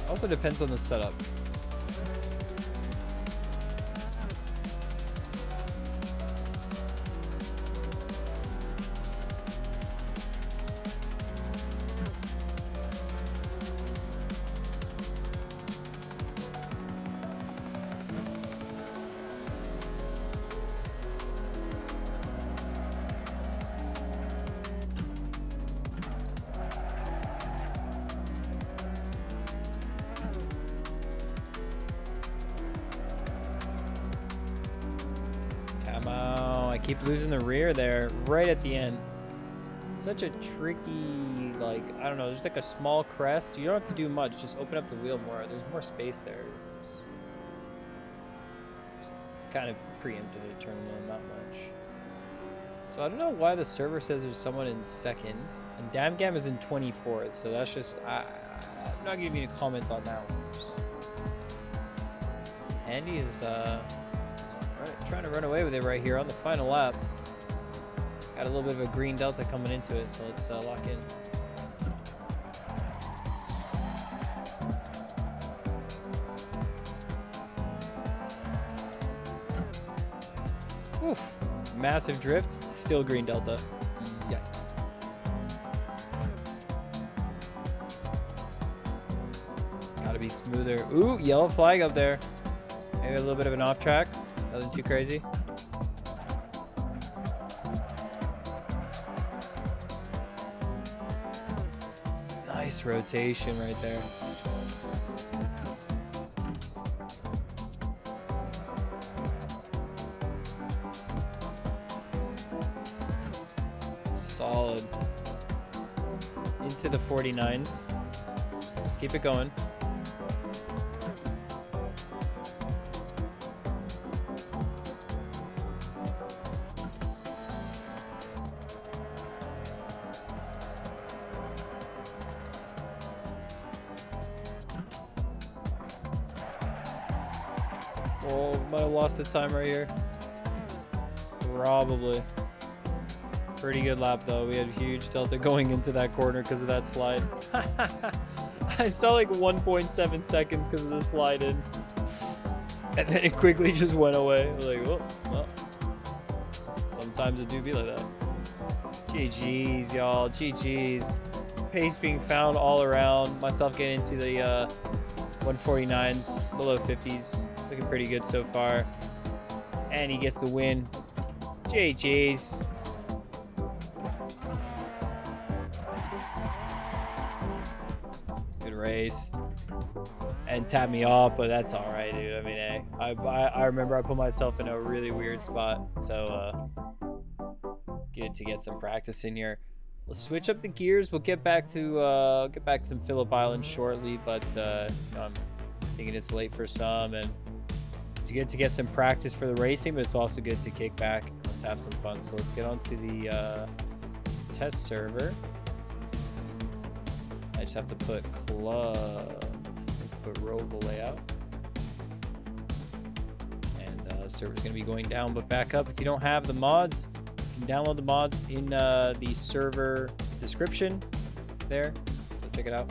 Also depends on the setup. Keep losing the rear there right at the end. Such a tricky, like, I don't know, there's like a small crest. You don't have to do much, just open up the wheel more. There's more space there. It's just kind of preemptive turn one, not much. So I don't know why the server says there's someone in second and Damgam is in 24th, so that's just I'm not giving you a comment on that one. Just, Andy is trying to run away with it right here on the final lap. Got a little bit of a green delta coming into it, so let's lock in. Oof. Massive drift, still green delta. Yikes. Gotta be smoother. Ooh, yellow flag up there. Maybe a little bit of an off track. Nothing too crazy. Nice rotation right there. Solid. Into the 49s. Let's keep it going. Oh, might have lost the time right here. Probably. Pretty good lap though. We had huge delta going into that corner because of that slide. I saw like 1.7 seconds because of the slide in. And then it quickly just went away. I was like, oh, well. Sometimes it do be like that. GG's, y'all. GG's. Pace being found all around. Myself getting into the 149s, below 50s. Looking pretty good so far. And he gets the win. GG's. Good race. And tapped me off, but that's all right, dude. I mean, hey, I remember I put myself in a really weird spot. So, good to get some practice in here. Let's switch up the gears. We'll get back to some Phillip Island shortly, but I'm thinking it's late for some, and it's good to get some practice for the racing, but it's also good to kick back. Let's have some fun. So let's get onto the test server. I just have to put club, put Roval layout, and the server's going to be going down, but back up. If you don't have the mods, you can download the mods in the server description there. So check it out.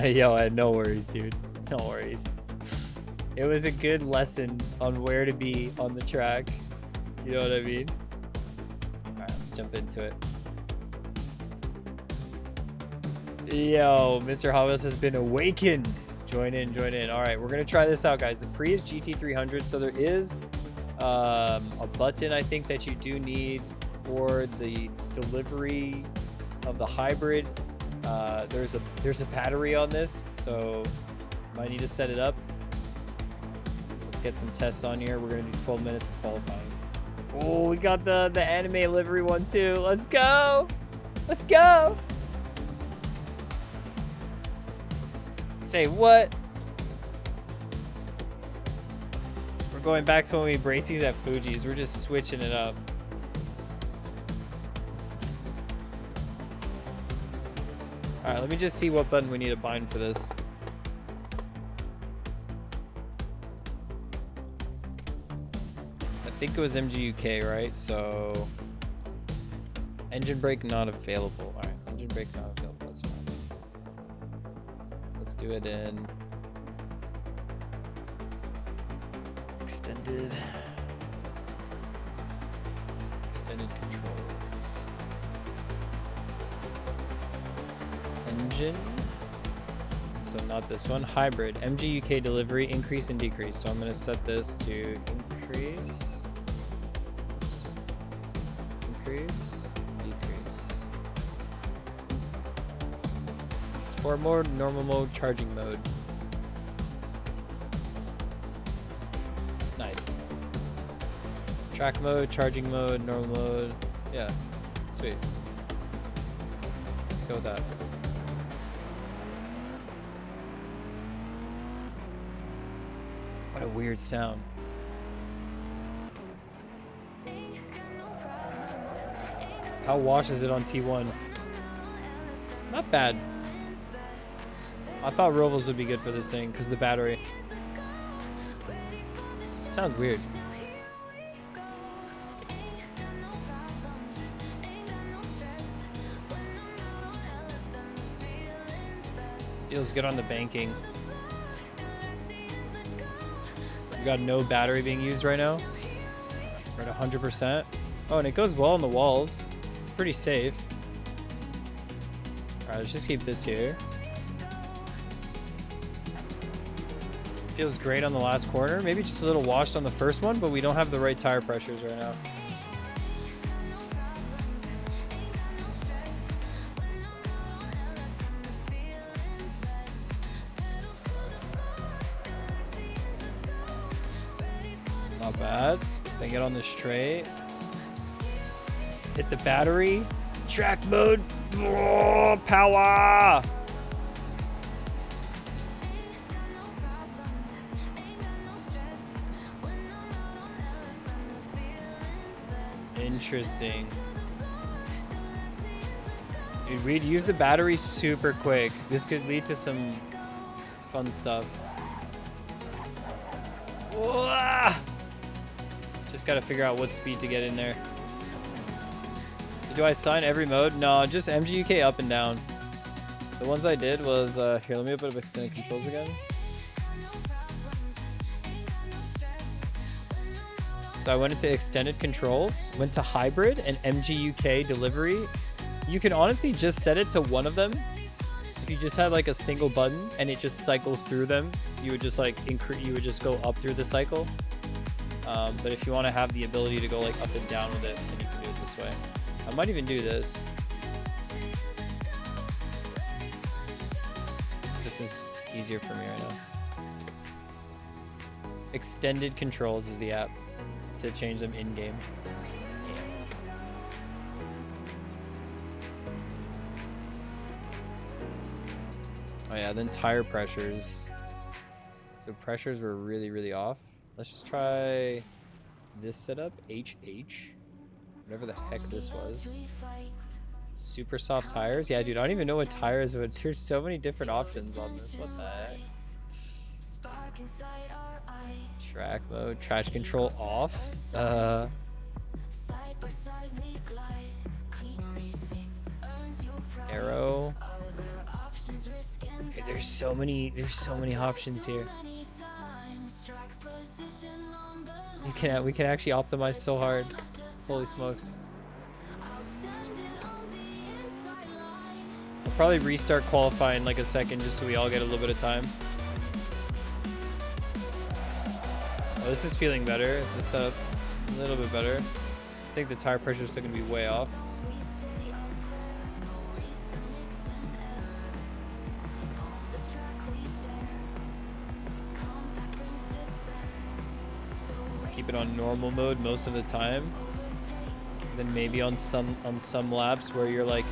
Yo, no worries, dude. No worries. It was a good lesson on where to be on the track. You know what I mean? All right, let's jump into it. Yo, Mr. Hobbs has been awakened. Join in, join in. All right, we're going to try this out, guys. The Prius GT300. So there is a button, I think, that you do need for the delivery of the hybrid. There's a battery on this, so might need to set it up. Let's get some tests on here. We're gonna do 12 minutes of qualifying. Oh, we got the anime livery one too. Let's go. Let's go. Say what? We're going back to when we braced these at Fuji's. We're just switching it up. All right, let me just see what button we need to bind for this. I think it was MGUK, right? So engine brake not available. All right, engine brake not available. That's fine. Let's do it in extended controls. Engine. So not this one. Hybrid. MGUK delivery increase and decrease. So I'm going to set this to increase. Oops. Increase. Decrease. Sport mode, normal mode, charging mode. Nice. Track mode, charging mode, normal mode. Yeah. Sweet. Let's go with that. What a weird sound. How wash is it on T1? Not bad. I thought Rovals would be good for this thing because the battery. Sounds weird. Feels good on the banking. We got no battery being used right now. We're at 100%. Oh, and it goes well on the walls. It's pretty safe. Alright, let's just keep this here. Feels great on the last corner. Maybe just a little washed on the first one, but we don't have the right tire pressures right now. Not bad. Then get on the straight. Hit the battery. Track mode. Oh, power. Interesting. Dude, we'd use the battery super quick. This could lead to some fun stuff. Whoa! Just gotta figure out what speed to get in there. Do I assign every mode? No, just MGUK up and down. The ones I did was, here, let me open up extended controls again. So I went into extended controls, went to hybrid and MGUK delivery. You can honestly just set it to one of them. If you just had like a single button and it just cycles through them, you would just like you would just go up through the cycle. But if you want to have the ability to go like up and down with it, then you can do it this way. I might even do this. This is easier for me right now. Extended controls is the app to change them in game. Oh yeah, then tire pressures. So pressures were really, really off. Let's just try this setup, HH. Whatever the heck this was. Super soft tires. Yeah, dude, I don't even know what tires would. There's so many different options on this. What the heck? Track mode, traction control off. Arrow. Okay, there's so many options here. We can actually optimize so hard. Holy smokes. I'll probably restart qualifying in like a second just so we all get a little bit of time. Oh, this is feeling better. This setup a little bit better. I think the tire pressure is still gonna be way off. Keep it on normal mode most of the time. Then maybe on some laps where you're like,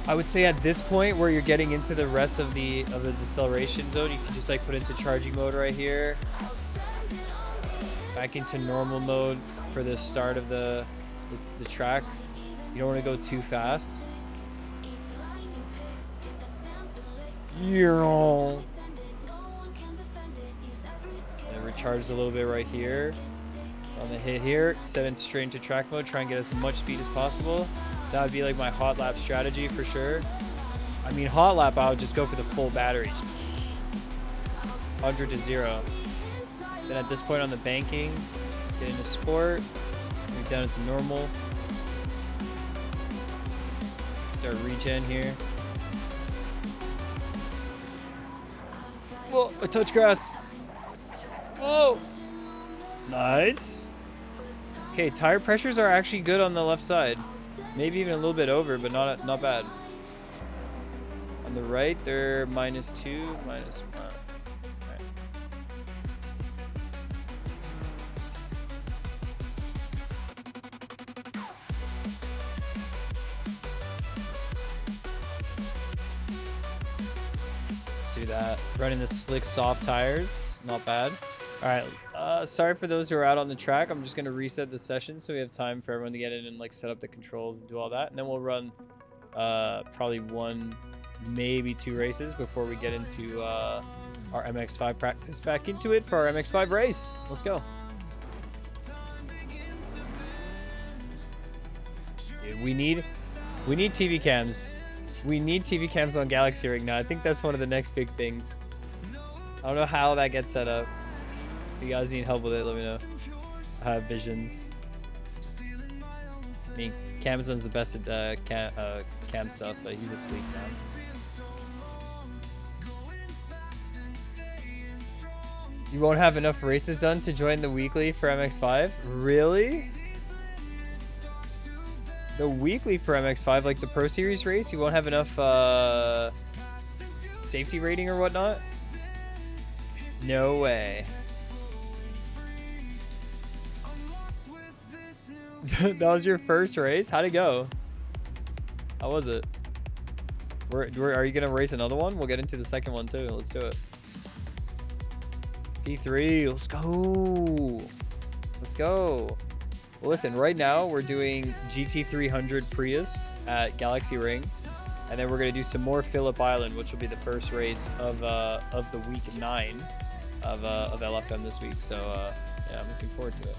I would say at this point where you're getting into the rest of the deceleration zone, you can just like put into charging mode right here. Back into normal mode for the start of the track. You don't want to go too fast. Yeah. And recharge a little bit right here. On the hit here, set it straight into track mode. Try and get as much speed as possible. That would be like my hot lap strategy for sure. I mean, hot lap, I would just go for the full battery. 100 to 0. Then at this point on the banking, get into sport. Move down into normal. Start regen here. Whoa, I touch grass. Whoa. Nice. Okay, tire pressures are actually good on the left side. Maybe even a little bit over, but not bad. On the right, they're -2, -1. Right. Let's do that. Running the slick soft tires, not bad. All right. Sorry for those who are out on the track. I'm just going to reset the session so we have time for everyone to get in and like set up the controls and do all that. And then we'll run probably 1, maybe 2 races before we get into our MX5 practice. Back into it for our MX5 race. Let's go. Dude, we need TV cams. We need TV cams on Galaxy Ring now. I think that's one of the next big things. I don't know how that gets set up. If you guys need help with it, let me know. I have visions. I mean, Camazon's the best at cam stuff, but he's asleep now. You won't have enough races done to join the weekly for MX5? Really? The weekly for MX5, like the Pro Series race, you won't have enough safety rating or whatnot? No way. That was your first race? How'd it go? How was it? Are you gonna race another one? We'll get into the second one too. Let's do it. P3, let's go. Let's go. Well, listen, right now we're doing GT300 Prius at Galaxy Ring. And then we're gonna do some more Phillip Island, which will be the first race of the week 9 of LFM this week. So yeah, I'm looking forward to it.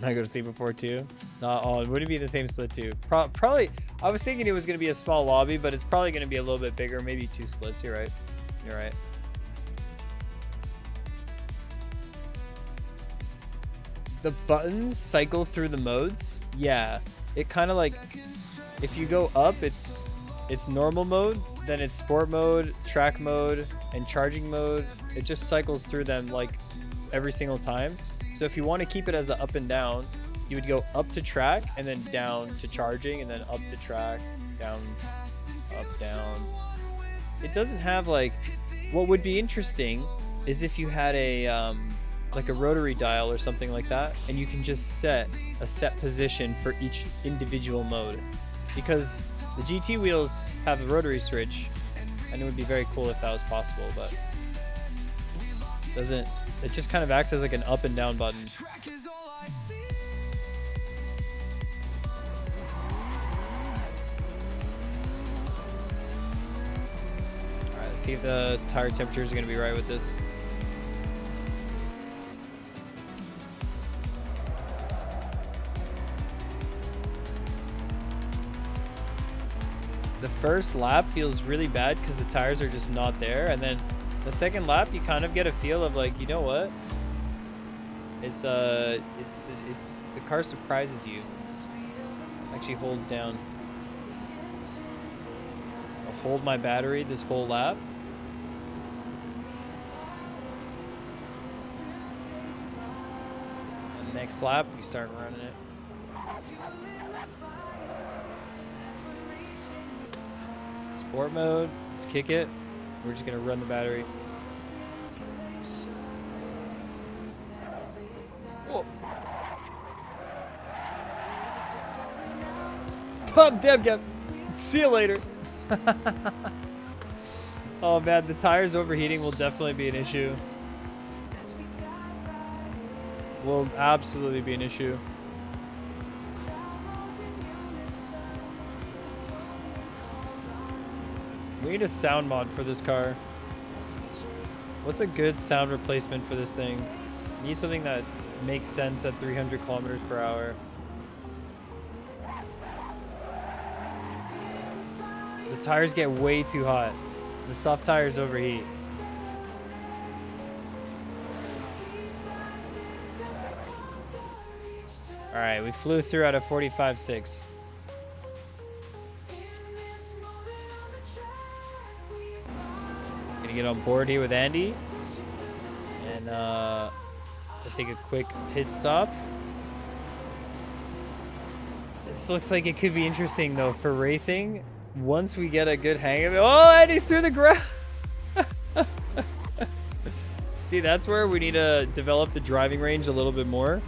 Not go to sleep before 2. Not on. Wouldn't it be the same split too? Probably. I was thinking it was going to be a small lobby, but it's probably going to be a little bit bigger. Maybe 2 splits. You're right. You're right. The buttons cycle through the modes. Yeah. It kind of like, if you go up, it's normal mode, then it's sport mode, track mode, and charging mode. It just cycles through them like every single time. So if you want to keep it as a up and down, you would go up to track and then down to charging and then up to track, down, up, down. It doesn't have like, what would be interesting is if you had a like a rotary dial or something like that, and you can just set a set position for each individual mode, because the GT wheels have a rotary switch, and it would be very cool if that was possible, but doesn't. It just kind of acts as like an up and down button. Alright, let's see if the tire temperatures are going to be right with this. The first lap feels really bad because the tires are just not there, and then the second lap, you kind of get a feel of like, you know what? It's the car surprises you. Actually holds down. I'll hold my battery this whole lap. And next lap, we start running it. Sport mode. Let's kick it. We're just gonna run the battery. Whoa. Pump, Deb. See you later. Oh man, the tires overheating will definitely be an issue. Will absolutely be an issue. We need a sound mod for this car. What's a good sound replacement for this thing? Need something that makes sense at 300 kilometers per hour. The tires get way too hot. The soft tires overheat. All right, we flew through at a 45.6. Gonna get on board here with Andy. And we'll take a quick pit stop. This looks like it could be interesting though for racing. Once we get a good hang of it. Oh, Andy's through the ground. See, that's where we need to develop the driving range a little bit more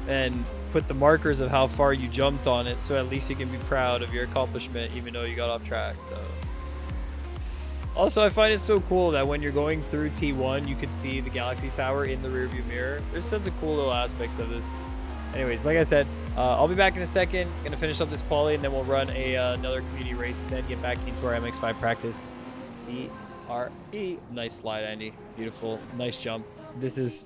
and put the markers of how far you jumped on it, so at least you can be proud of your accomplishment even though you got off track. So also, I find it so cool that when you're going through T1 you can see the Galaxy Tower in the rearview mirror. There's tons of cool little aspects of this. Anyways, like I said, I'll be back in a second. Gonna finish up this quali and then we'll run another community race and then get back into our MX5 practice. CRE. Nice slide, Andy. Beautiful. Nice jump. This is...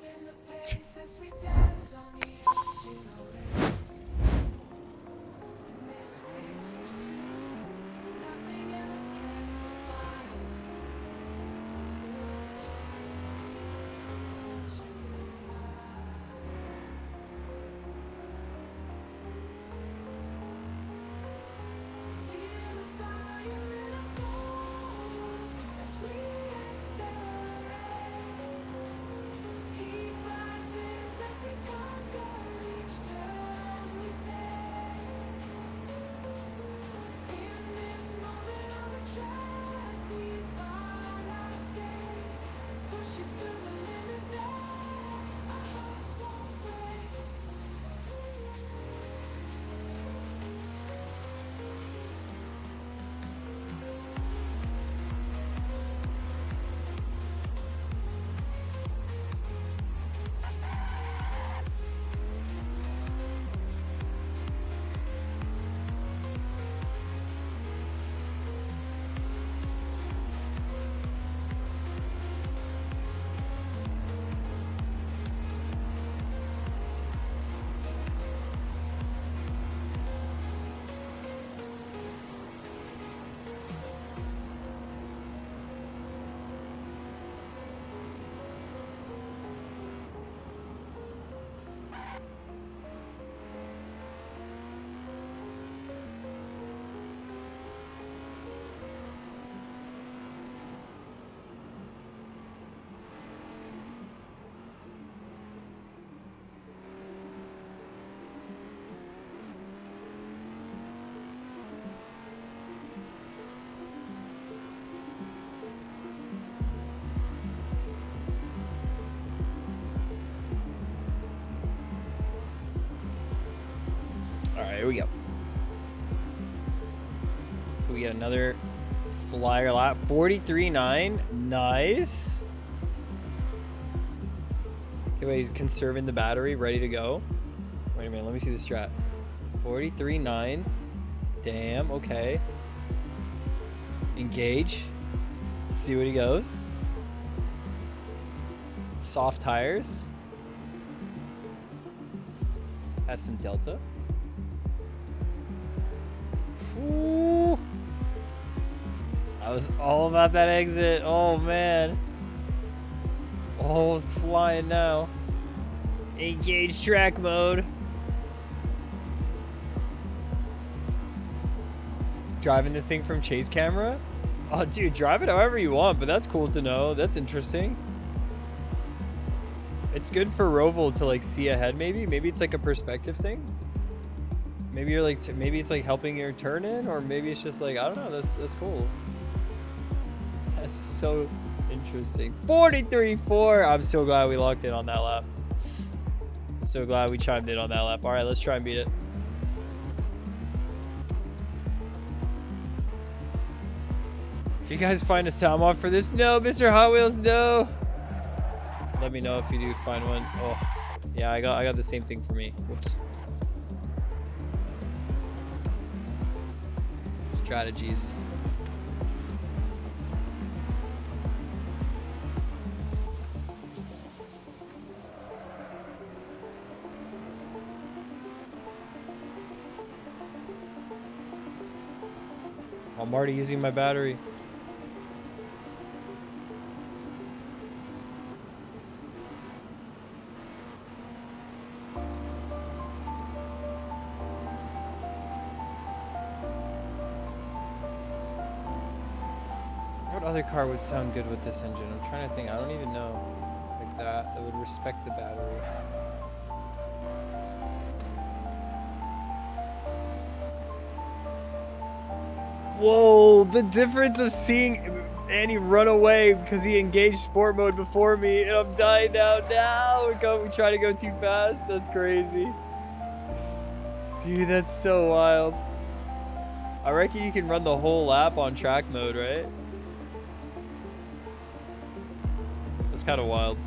Here we go. Can we get another flyer lap? 43.9. Nice. Okay, he's conserving the battery, ready to go. Wait a minute, let me see the strat. 43.9s. Damn, okay. Engage. Let's see what he goes. Soft tires. Has some delta. Ooh. I was all about that exit. Oh man. Oh, it's flying now. Engage track mode. Driving this thing from chase camera? Oh dude, drive it however you want, but that's cool to know. That's interesting. It's good for Roval to like see ahead maybe. Maybe it's like a perspective thing. Maybe you're like, maybe it's like helping your turn in, or maybe it's just like, I don't know. That's cool. That's so interesting. 43.4. I'm so glad we locked in on that lap. I'm so glad we chimed in on that lap. All right, let's try and beat it. Can you guys find a sound mod for this? No, Mr. Hot Wheels, no. Let me know if you do find one. Oh, yeah, I got the same thing for me. Whoops. Strategies. I'm already using my battery. What other car would sound good with this engine? I'm trying to think. I don't even know. Like that would respect the battery. Whoa, the difference of seeing Andy run away because he engaged sport mode before me and I'm dying now. We try to go too fast. That's crazy. Dude, that's so wild. I reckon you can run the whole lap on track mode, right? That's kind of wild.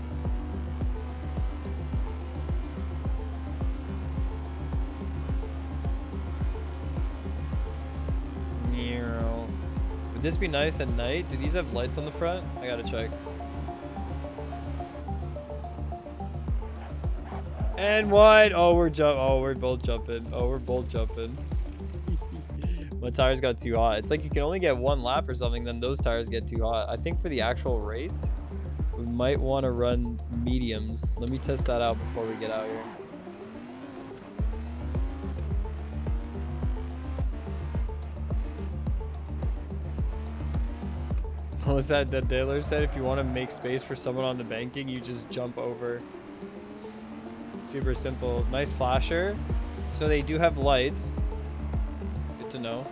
Would this be nice at night? Do these have lights on the front? I gotta check. And wide. Oh, we're both jumping. Oh, we're both jumping. My tires got too hot. It's like you can only get one lap or something, then those tires get too hot. I think for the actual race, we might want to run mediums. Let me test that out before we get out here. What was that Taylor said? If you want to make space for someone on the banking, you just jump over. Super simple. Nice flasher. So they do have lights. Good to know.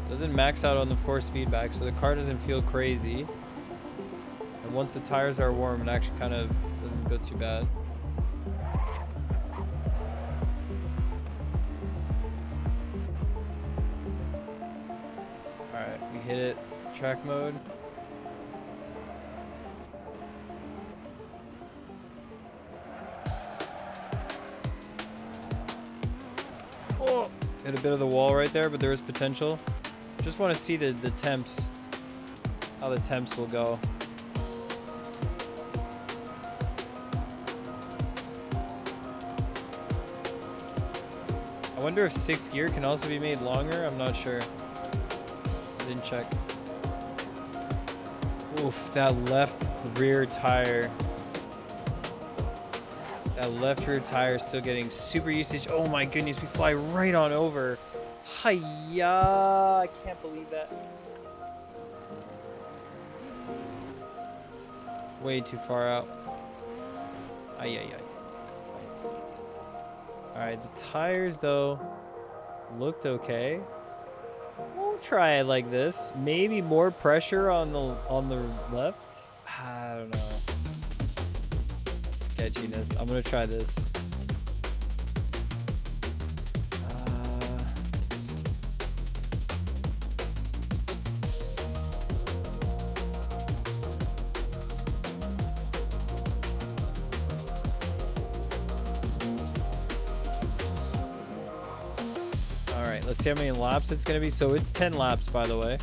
Doesn't max out on the force feedback, so the car doesn't feel crazy. And once the tires are warm, it actually kind of doesn't go too bad. Alright, we hit it. Track mode. Oh! Hit a bit of the wall right there, but there is potential. Just want to see the temps. How the temps will go. I wonder if 6th gear can also be made longer. I'm not sure. I didn't check. Oof, that left rear tire. That left rear tire is still getting super usage. Oh my goodness, we fly right on over. Hiya! I can't believe that. Way too far out. Ay, ay, ay. Alright, the tires though looked okay. We'll try it like this. Maybe more pressure on the left. I don't know. Sketchiness. I'm gonna try this. Let's see how many laps it's gonna be. So it's 10 laps, by the way.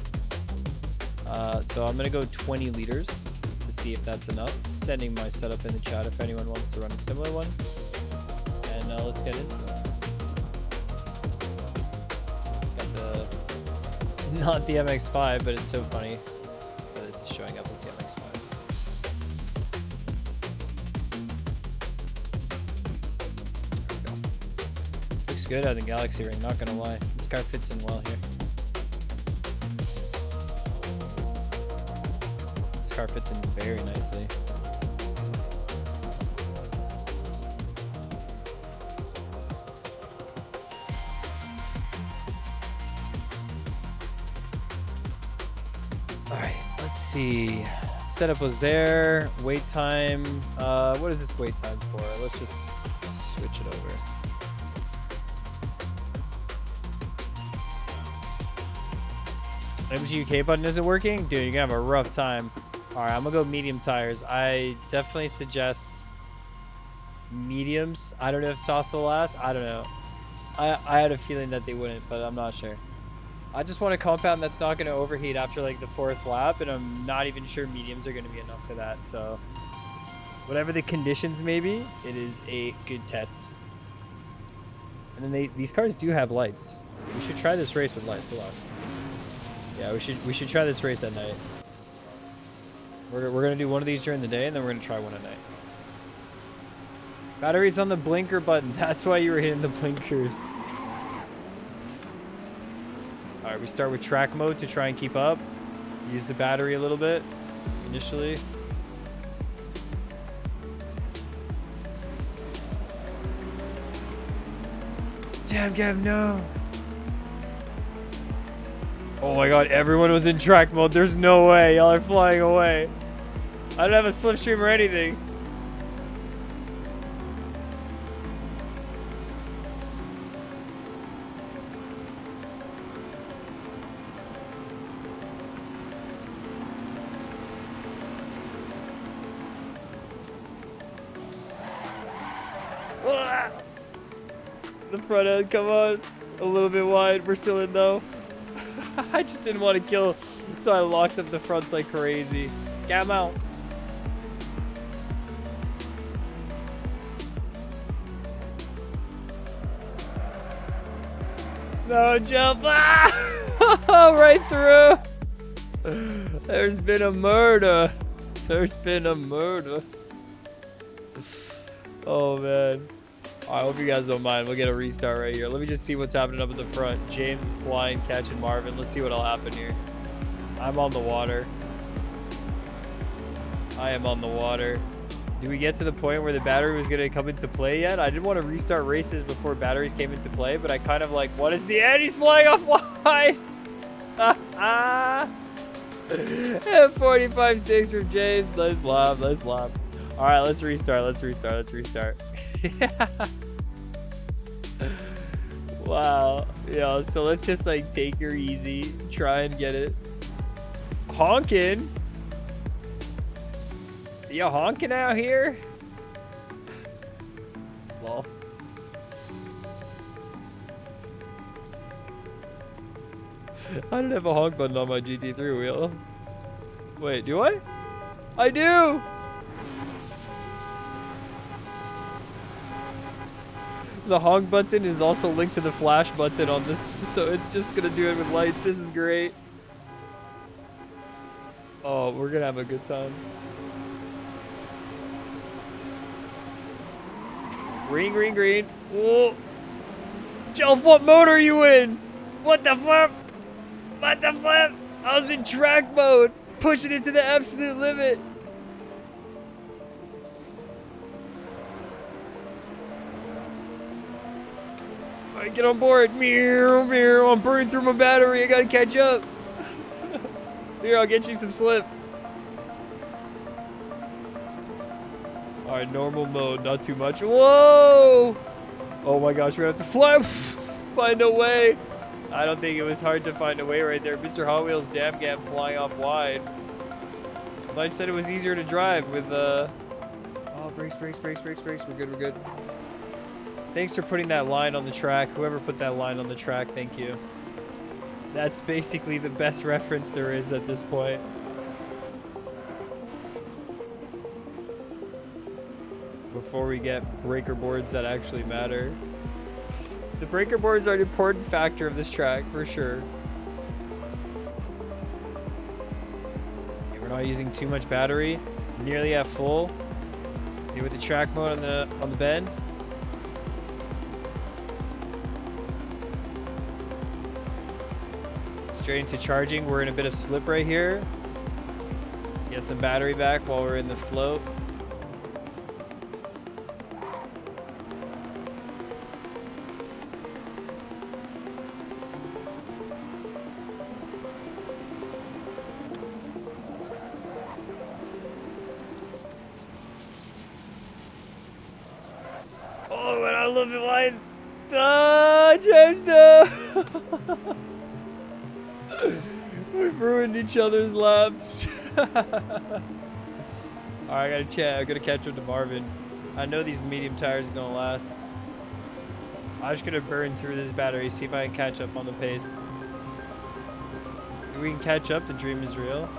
So I'm gonna go 20 liters to see if that's enough. Sending my setup in the chat if anyone wants to run a similar one. And let's get into it. Got the not the MX5, but it's so funny that this is showing up as the MX5. Looks good on the Galaxy Ring, not gonna lie. This car fits in well here. This car fits in very nicely. Alright, Let's see. Setup was there. Wait time. What is this wait time for? Let's just switch it over. MGUK button isn't working? Dude, you're gonna have a rough time. Alright, I'm gonna go medium tires. I definitely suggest mediums. I don't know if softs will last. I don't know. I had a feeling that they wouldn't, but I'm not sure. I just want a compound that's not going to overheat after like the 4th lap, and I'm not even sure mediums are going to be enough for that. So whatever the conditions may be, it is a good test. And then these cars do have lights. We should try this race with lights. Hold on. Yeah, we should try this race at night. We're going to do one of these during the day, and then we're going to try one at night. Batteries on the blinker button. That's why you were hitting the blinkers. All right, we start with track mode to try and keep up. Use the battery a little bit initially. Damn, Gav, no. Oh my God, everyone was in track mode. There's no way. Y'all are flying away. I don't have a slipstream or anything. The front end, come on. A little bit wide. We're still in though. I just didn't want to kill, so I locked up the fronts like crazy. Get him out. No, jump. Ah! Right through. There's been a murder. There's been a murder. Oh, man. I hope you guys don't mind. We'll get a restart right here. Let me just see what's happening up at the front. James is flying, catching Marvin. Let's see what'll happen here. I'm on the water. I am on the water. Do we get to the point where the battery was going to come into play yet? I didn't want to restart races before batteries came into play, but I kind of like want to see it. He's flying off wide. 45.6 from James. Nice lap. Nice lap. All right, let's restart. Let's restart. Let's restart. Wow. Yeah, so let's just like take her easy. Try and get it. Honking. You honking out here? Lol. I don't have a honk button on my GT3 wheel. Wait, do I? I do! The honk button is also linked to the flash button on this, so it's just gonna do it with lights. This is great. Oh, we're gonna have a good time. Green, green, green. Whoa. Jelf, what mode are you in? What the flip? What the flip? I was in track mode, pushing it to the absolute limit. All right, get on board. Meow, meow. I'm burning through my battery. I gotta catch up. Here, I'll get you some slip. All right, normal mode, not too much. Whoa! Oh my gosh, we have to fly. Find a way. I don't think it was hard to find a way right there. Mr. Hot Wheels Dam Gam flying off wide. Light said it was easier to drive with oh, brakes, brakes, brakes, brakes, brakes. We're good, we're good. Thanks for putting that line on the track. Whoever put that line on the track, thank you. That's basically the best reference there is at this point. Before we get breaker boards that actually matter. The breaker boards are an important factor of this track, for sure. Okay, we're not using too much battery. Nearly at full. Okay, with the track mode on the bend. Straight into charging. We're in a bit of slip right here. Get some battery back while we're in the float. Oh, man, I love it. Why? James, no. We've ruined each other's laps. Alright, I gotta catch up to Marvin. I know these medium tires are gonna last. I'm just gonna burn through this battery, see if I can catch up on the pace. If we can catch up, the dream is real.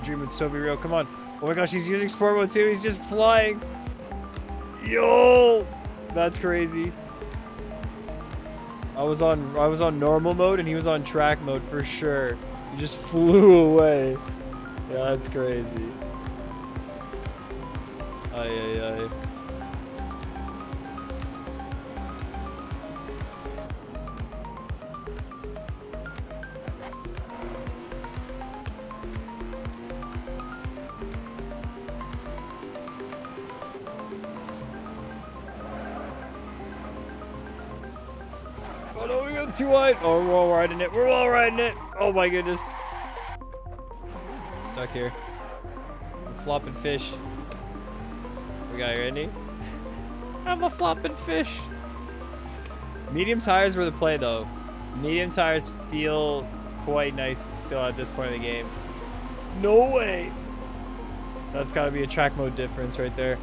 Dream would so be real. Come on. Oh my gosh, he's using sport mode too. He's just flying. Yo, that's crazy. I was on normal mode and he was on track mode for sure. He just flew away. Yeah, that's crazy. Ay, ay, ay. Oh no, we got too wide. Oh, we're all riding it. We're all riding it. Oh my goodness. Stuck here. I'm flopping fish. We got you, Randy. I'm a flopping fish. Medium tires were the play though. Medium tires feel quite nice still at this point of the game. No way. That's gotta be a track mode difference right there.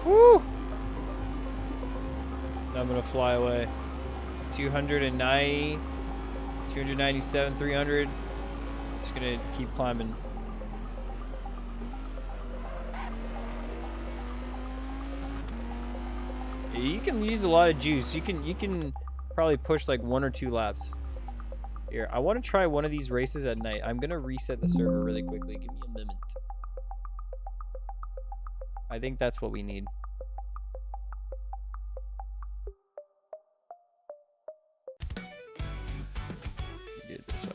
Whew. Now I'm gonna fly away. 290, 297, 300. Just gonna keep climbing. You can use a lot of juice. You can probably push like 1 or 2 laps. Here, I want to try one of these races at night. I'm gonna reset the server really quickly. Give me a moment. I think that's what we need. Do it this way.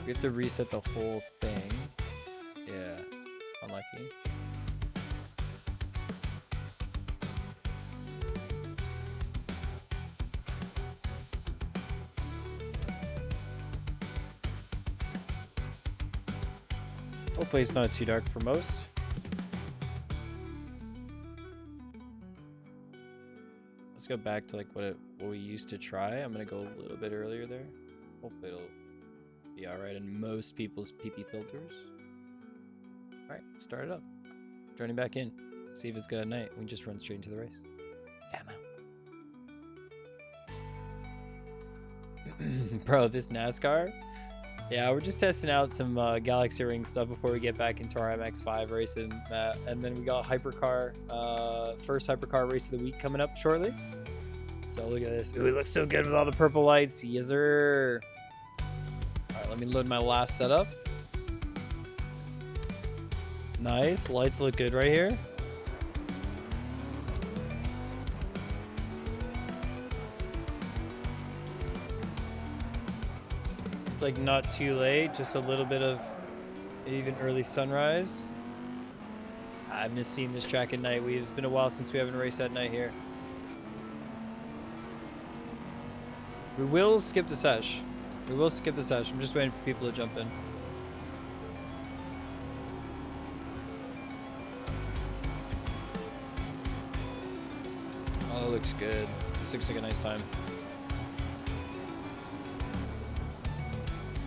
We have to reset the whole thing. Yeah, unlucky. Hopefully it's not too dark for most. Let's go back to like what we used to try. I'm gonna go a little bit earlier there. Hopefully it'll be alright in most people's PP filters. Alright, start it up. Joining back in. See if it's good at night. We just run straight into the race. Camo. Bro, this NASCAR? Yeah, we're just testing out some Galaxy Ring stuff before we get back into our MX5 racing. And then we got Hypercar, first Hypercar race of the week coming up shortly. So look at this. Ooh, it looks so good with all the purple lights. Yes, sir. Alright, let me load my last setup. Nice. Lights look good right here. It's like not too late, just a little bit of even early sunrise. I miss seeing this track at night. It's been a while since we haven't raced at night here. We will skip the sesh. We will skip the sesh. I'm just waiting for people to jump in. Oh, it looks good. This looks like a nice time.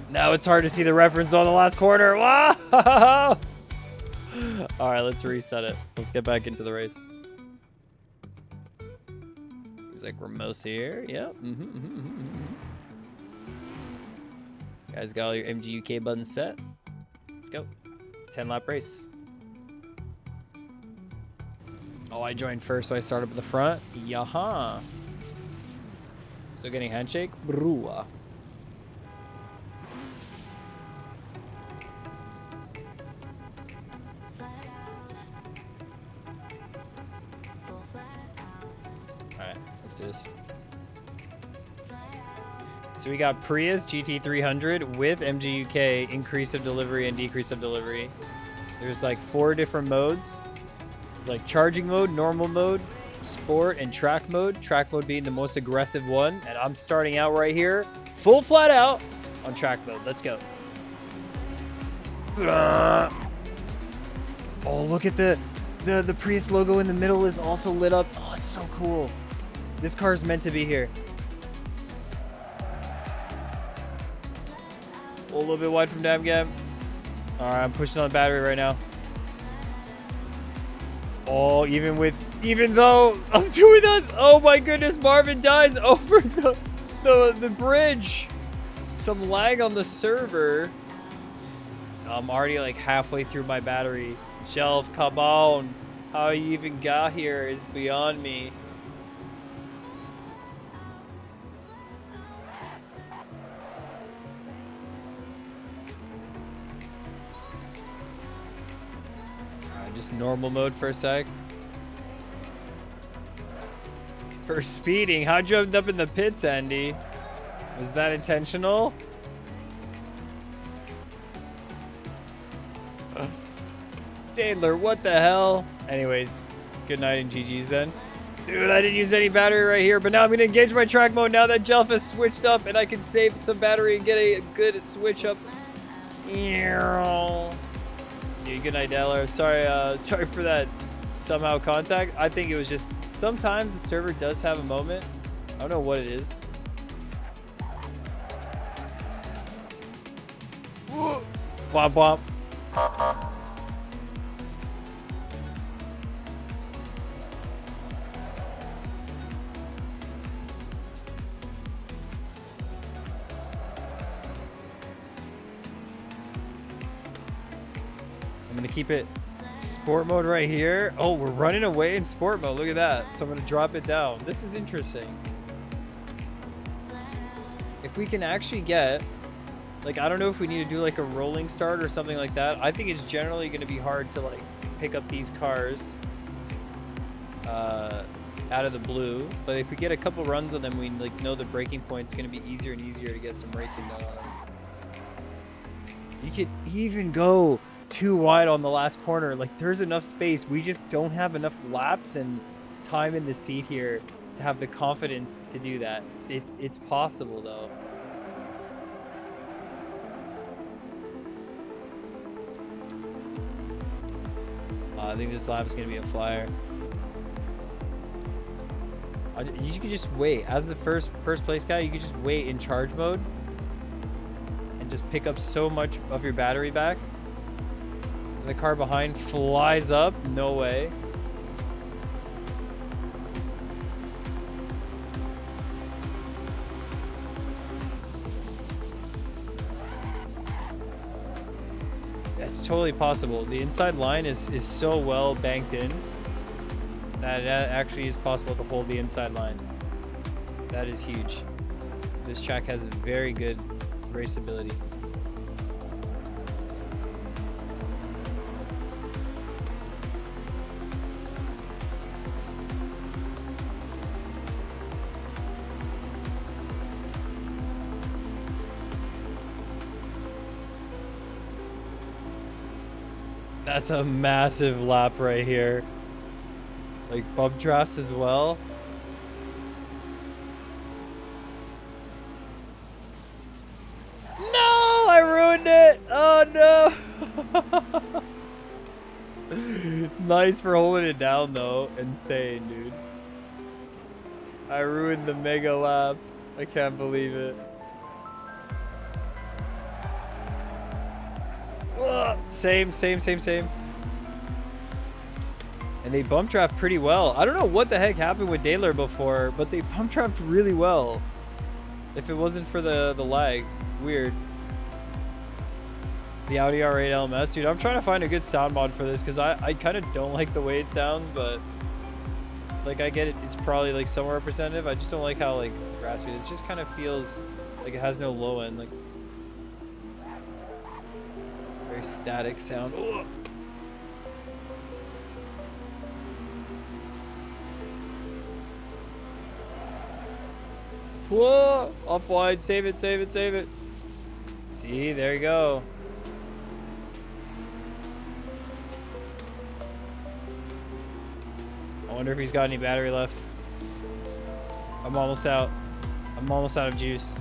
Now it's hard to see the reference on the last corner. Wow! All right, let's reset it. Let's get back into the race. Looks like Ramos here. Yep. Guys got all your MGUK buttons set. Let's go. 10-lap race. Oh, I joined first, so I started up at the front. Yaha. Still getting handshake. Brua. this. So we got Prius GT300 with MGUK, increase of delivery and decrease of delivery. There's like 4 different modes. It's like charging mode, normal mode, sport, and track mode. Track mode being the most aggressive one. And I'm starting out right here, full flat out on track mode. Let's go. Oh, look at the Prius logo in the middle is also lit up. Oh, it's so cool. This car is meant to be here. A little bit wide from Dam Gam. All right, I'm pushing on the battery right now. Oh, even though I'm doing that, oh my goodness, Marvin dies over the bridge. Some lag on the server. I'm already like halfway through my battery. Shelf, come on. How you even got here is beyond me. Just normal mode for a sec. For speeding, how'd you end up in the pits, Andy? Was that intentional? Daedler, what the hell? Anyways, good night and GG's then. Dude, I didn't use any battery right here, but now I'm gonna engage my track mode now that Jelf has switched up and I can save some battery and get a good switch up. Dude, good night, Daedler. Sorry for that somehow contact. I think it was just sometimes the server does have a moment. I don't know what it is. Womp womp. I'm gonna keep it sport mode right here. Oh, we're running away in sport mode. Look at that. So I'm gonna drop it down. This is interesting. If we can actually get, like, I don't know if we need to do like a rolling start or something like that. I think it's generally gonna be hard to like pick up these cars out of the blue. But if we get a couple runs on them, we like know the braking point's gonna be easier and easier to get some racing done on them. You could even go too wide on the last corner. Like, there's enough space. We just don't have enough laps and time in the seat here to have the confidence to do that. It's possible though. I think this lap is gonna be a flyer. You could just wait as the first place guy. You could just wait in charge mode and just pick up so much of your battery back. The car behind flies up. No way. That's totally possible. The inside line is so well banked in that it actually is possible to hold the inside line. That is huge. This track has very good raceability. That's a massive lap right here. Like bump drafts as well. No, I ruined it. Oh no. Nice for holding it down though. Insane, dude. I ruined the mega lap. I can't believe it. Same. And they bump draft pretty well. I don't know what the heck happened with Daedler before, but they bump draft really well. If it wasn't for the lag. Weird. The Audi R8 LMS. Dude, I'm trying to find a good sound mod for this because I kind of don't like the way it sounds, but like I get it. It's probably like somewhat representative. I just don't like how like raspy it is. It just kind of feels like it has no low end. Like very static sound. Ugh. Whoa! Off wide. Save it, save it, save it. See, there you go. I wonder if he's got any battery left. I'm almost out. I'm almost out of juice.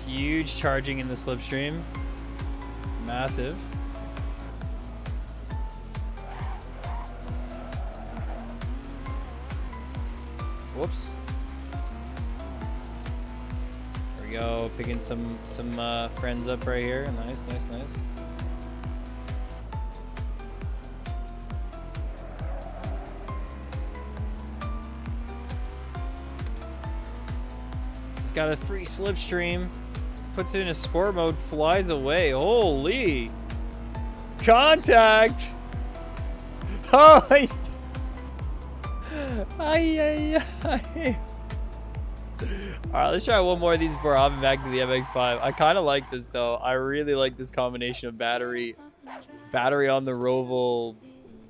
Huge charging in the slipstream. Massive. Whoops. There we go. Picking some friends up right here. Nice, nice, nice. He's got a free slipstream. Puts it in a sport mode, flies away. Holy contact! Oh, ay, ay, ay. All right, let's try one more of these before hopping back to the MX5. I kind of like this though. I really like this combination of battery on the Roval.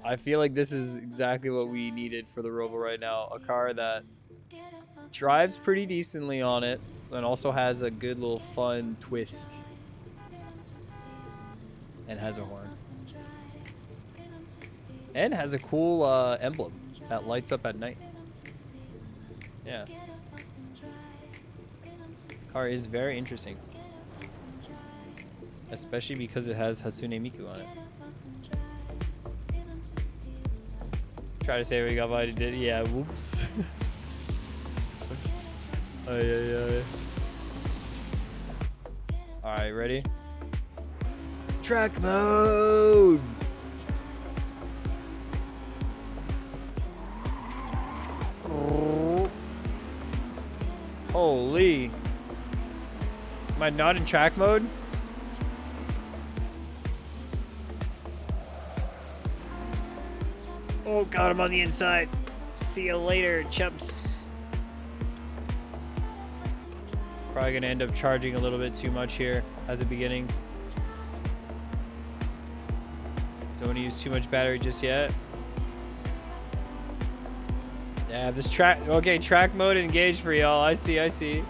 I feel like this is exactly what we needed for the Roval right now. A car that drives pretty decently on it, and also has a good little fun twist. And has a horn. And has a cool emblem that lights up at night. Yeah. Car is very interesting. Especially because it has Hatsune Miku on it. Try to say what you got, but I did. Yeah, whoops. Alright, ready? Track mode! Holy. Am I not in track mode? Oh god, I'm on the inside. See you later, chumps. Probably gonna end up charging a little bit too much here at the beginning. Don't want to use too much battery just yet. Yeah, this track. Okay, track mode engaged for y'all. I see, I see.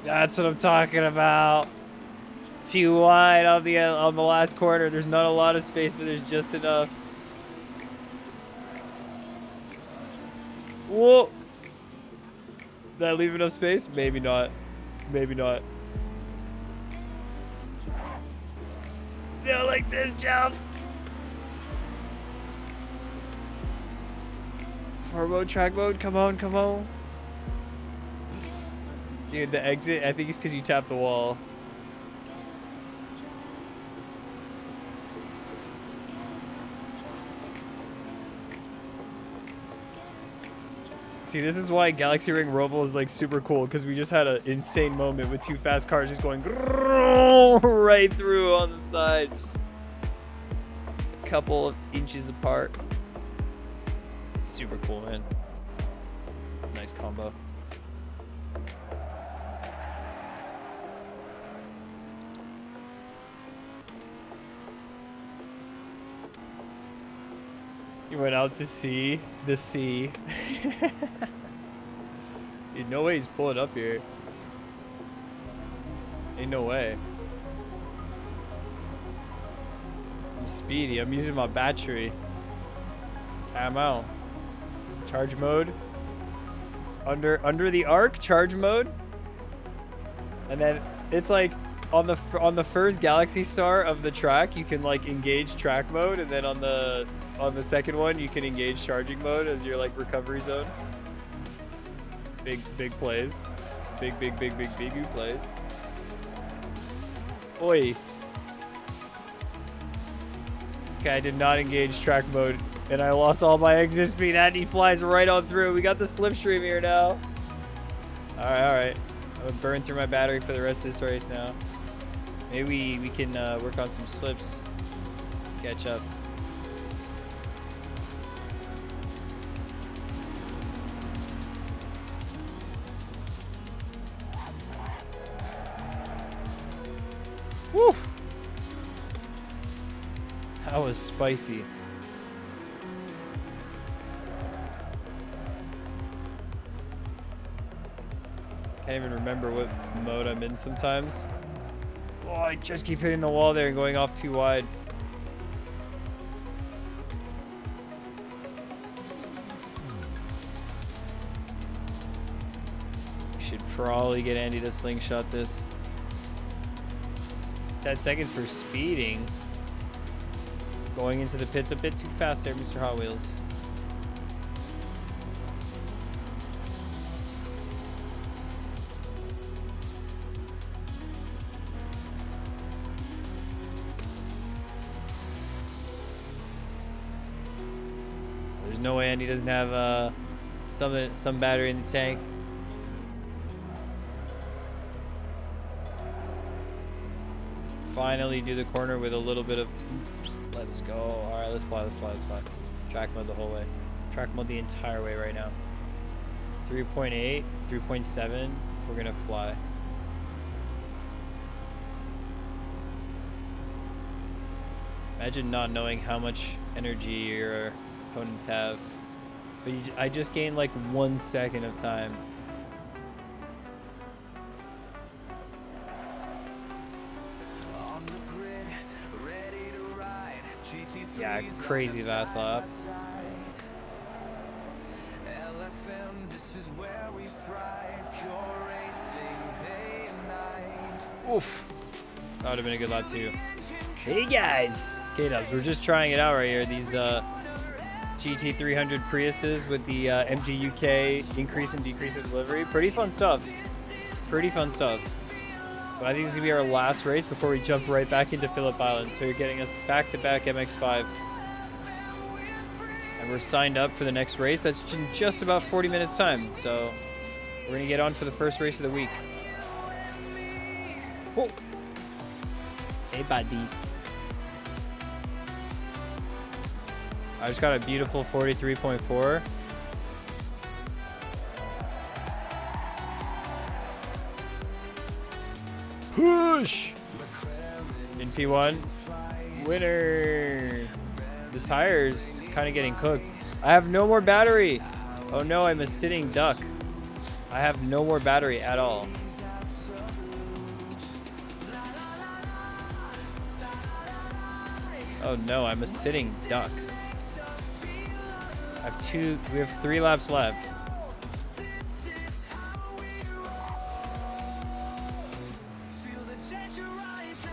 That's what I'm talking about. Too wide on the last corner. There's not a lot of space, but there's just enough. Whoa! Did I leave enough space? Maybe not. Maybe not. Yeah, like this jump. Sport mode, track mode. Come on, come on. Dude, the exit. I think it's because you tapped the wall. See, this is why Galaxy Ring Roval is like super cool, because we just had an insane moment with two fast cars just going right through on the side. A couple of inches apart. Super cool, man. Nice combo. You went out to see the sea. Dude, no way he's pulling up here. Ain't no way. I'm speedy. I'm using my battery. Ammo. Charge mode. Under the arc, charge mode. And then it's like on the first Galaxy Star of the track, you can like engage track mode, and then on the second one, you can engage charging mode as your like recovery zone. Big plays. Big plays. Oi. Okay, I did not engage track mode, and I lost all my exit speed, and he flies right on through. We got the slipstream here now. Alright. I'm gonna burn through my battery for the rest of this race now. Maybe we can work on some slips to catch up. Woo! That was spicy. Can't even remember what mode I'm in sometimes. Oh, I just keep hitting the wall there and going off too wide. Should probably get Andy to slingshot this. 10 seconds for speeding. Going into the pits a bit too fast there, Mr. Hot Wheels. There's no way Andy doesn't have some battery in the tank. Finally do the corner with a little bit of... Let's go. All right, let's fly, let's fly, let's fly. Track mode the whole way. Track mode the entire way right now. 3.8, 3.7, we're gonna fly. Imagine not knowing how much energy your opponents have. But I just gained like 1 second of time. Yeah, crazy fast lap. Oof. That would have been a good lap too. Hey guys! K-Dubs, we're just trying it out right here. These GT300 Priuses with the MG UK increase and decrease in delivery. Pretty fun stuff. Pretty fun stuff. But I think this is going to be our last race before we jump right back into Phillip Island. So you're getting us back-to-back MX5. And we're signed up for the next race. That's in just about 40 minutes time. So we're going to get on for the first race of the week. Whoa. Hey, buddy. I just got a beautiful 43.4. Push! In P1. Winner! The tires kind of getting cooked. I have no more battery. Oh no, I'm a sitting duck. I have no more battery at all. Oh no, I'm a sitting duck. We have 3 laps left.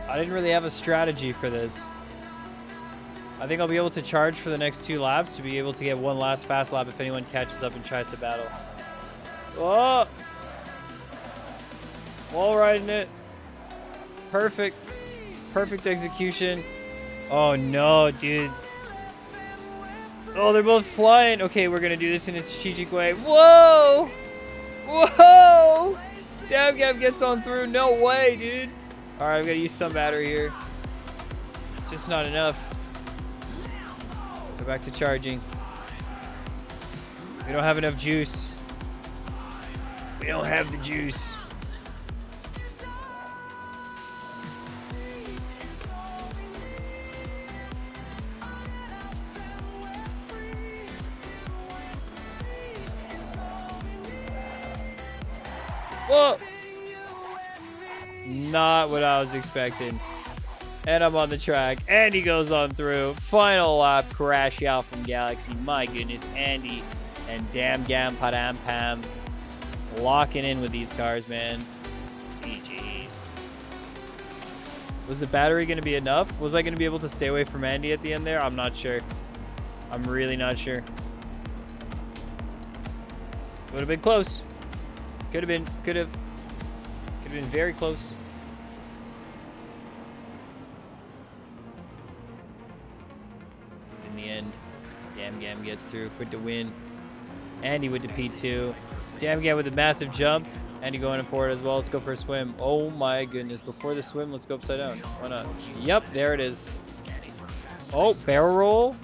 I didn't really have a strategy for this. I think I'll be able to charge for the next 2 laps to be able to get one last fast lap if anyone catches up and tries to battle. Oh! Wall riding it. Perfect. Perfect execution. Oh no, dude. Oh, they're both flying. Okay, we're gonna do this in a strategic way. Whoa! Whoa! Dab Gab gets on through. No way, dude. All right, I've got to use some battery here. It's just not enough. Go back to charging. We don't have enough juice. We don't have the juice. Whoa! Not what I was expecting. And I'm on the track. Andy goes on through. Final lap crash out from Galaxy. My goodness, Andy and Dam Gam Padam Pam locking in with these cars, man. GG's. Was the battery going to be enough? Was I going to be able to stay away from Andy at the end there? I'm not sure. I'm really not sure. Would have been close. Could have been. Could have been very close. In the end, Dam Gam gets through for the win. Andy with the P2. Dam Gam with a massive jump. Andy going for it as well. Let's go for a swim. Oh my goodness. Before the swim, let's go upside down. Why not? Yep, there it is. Oh, barrel roll.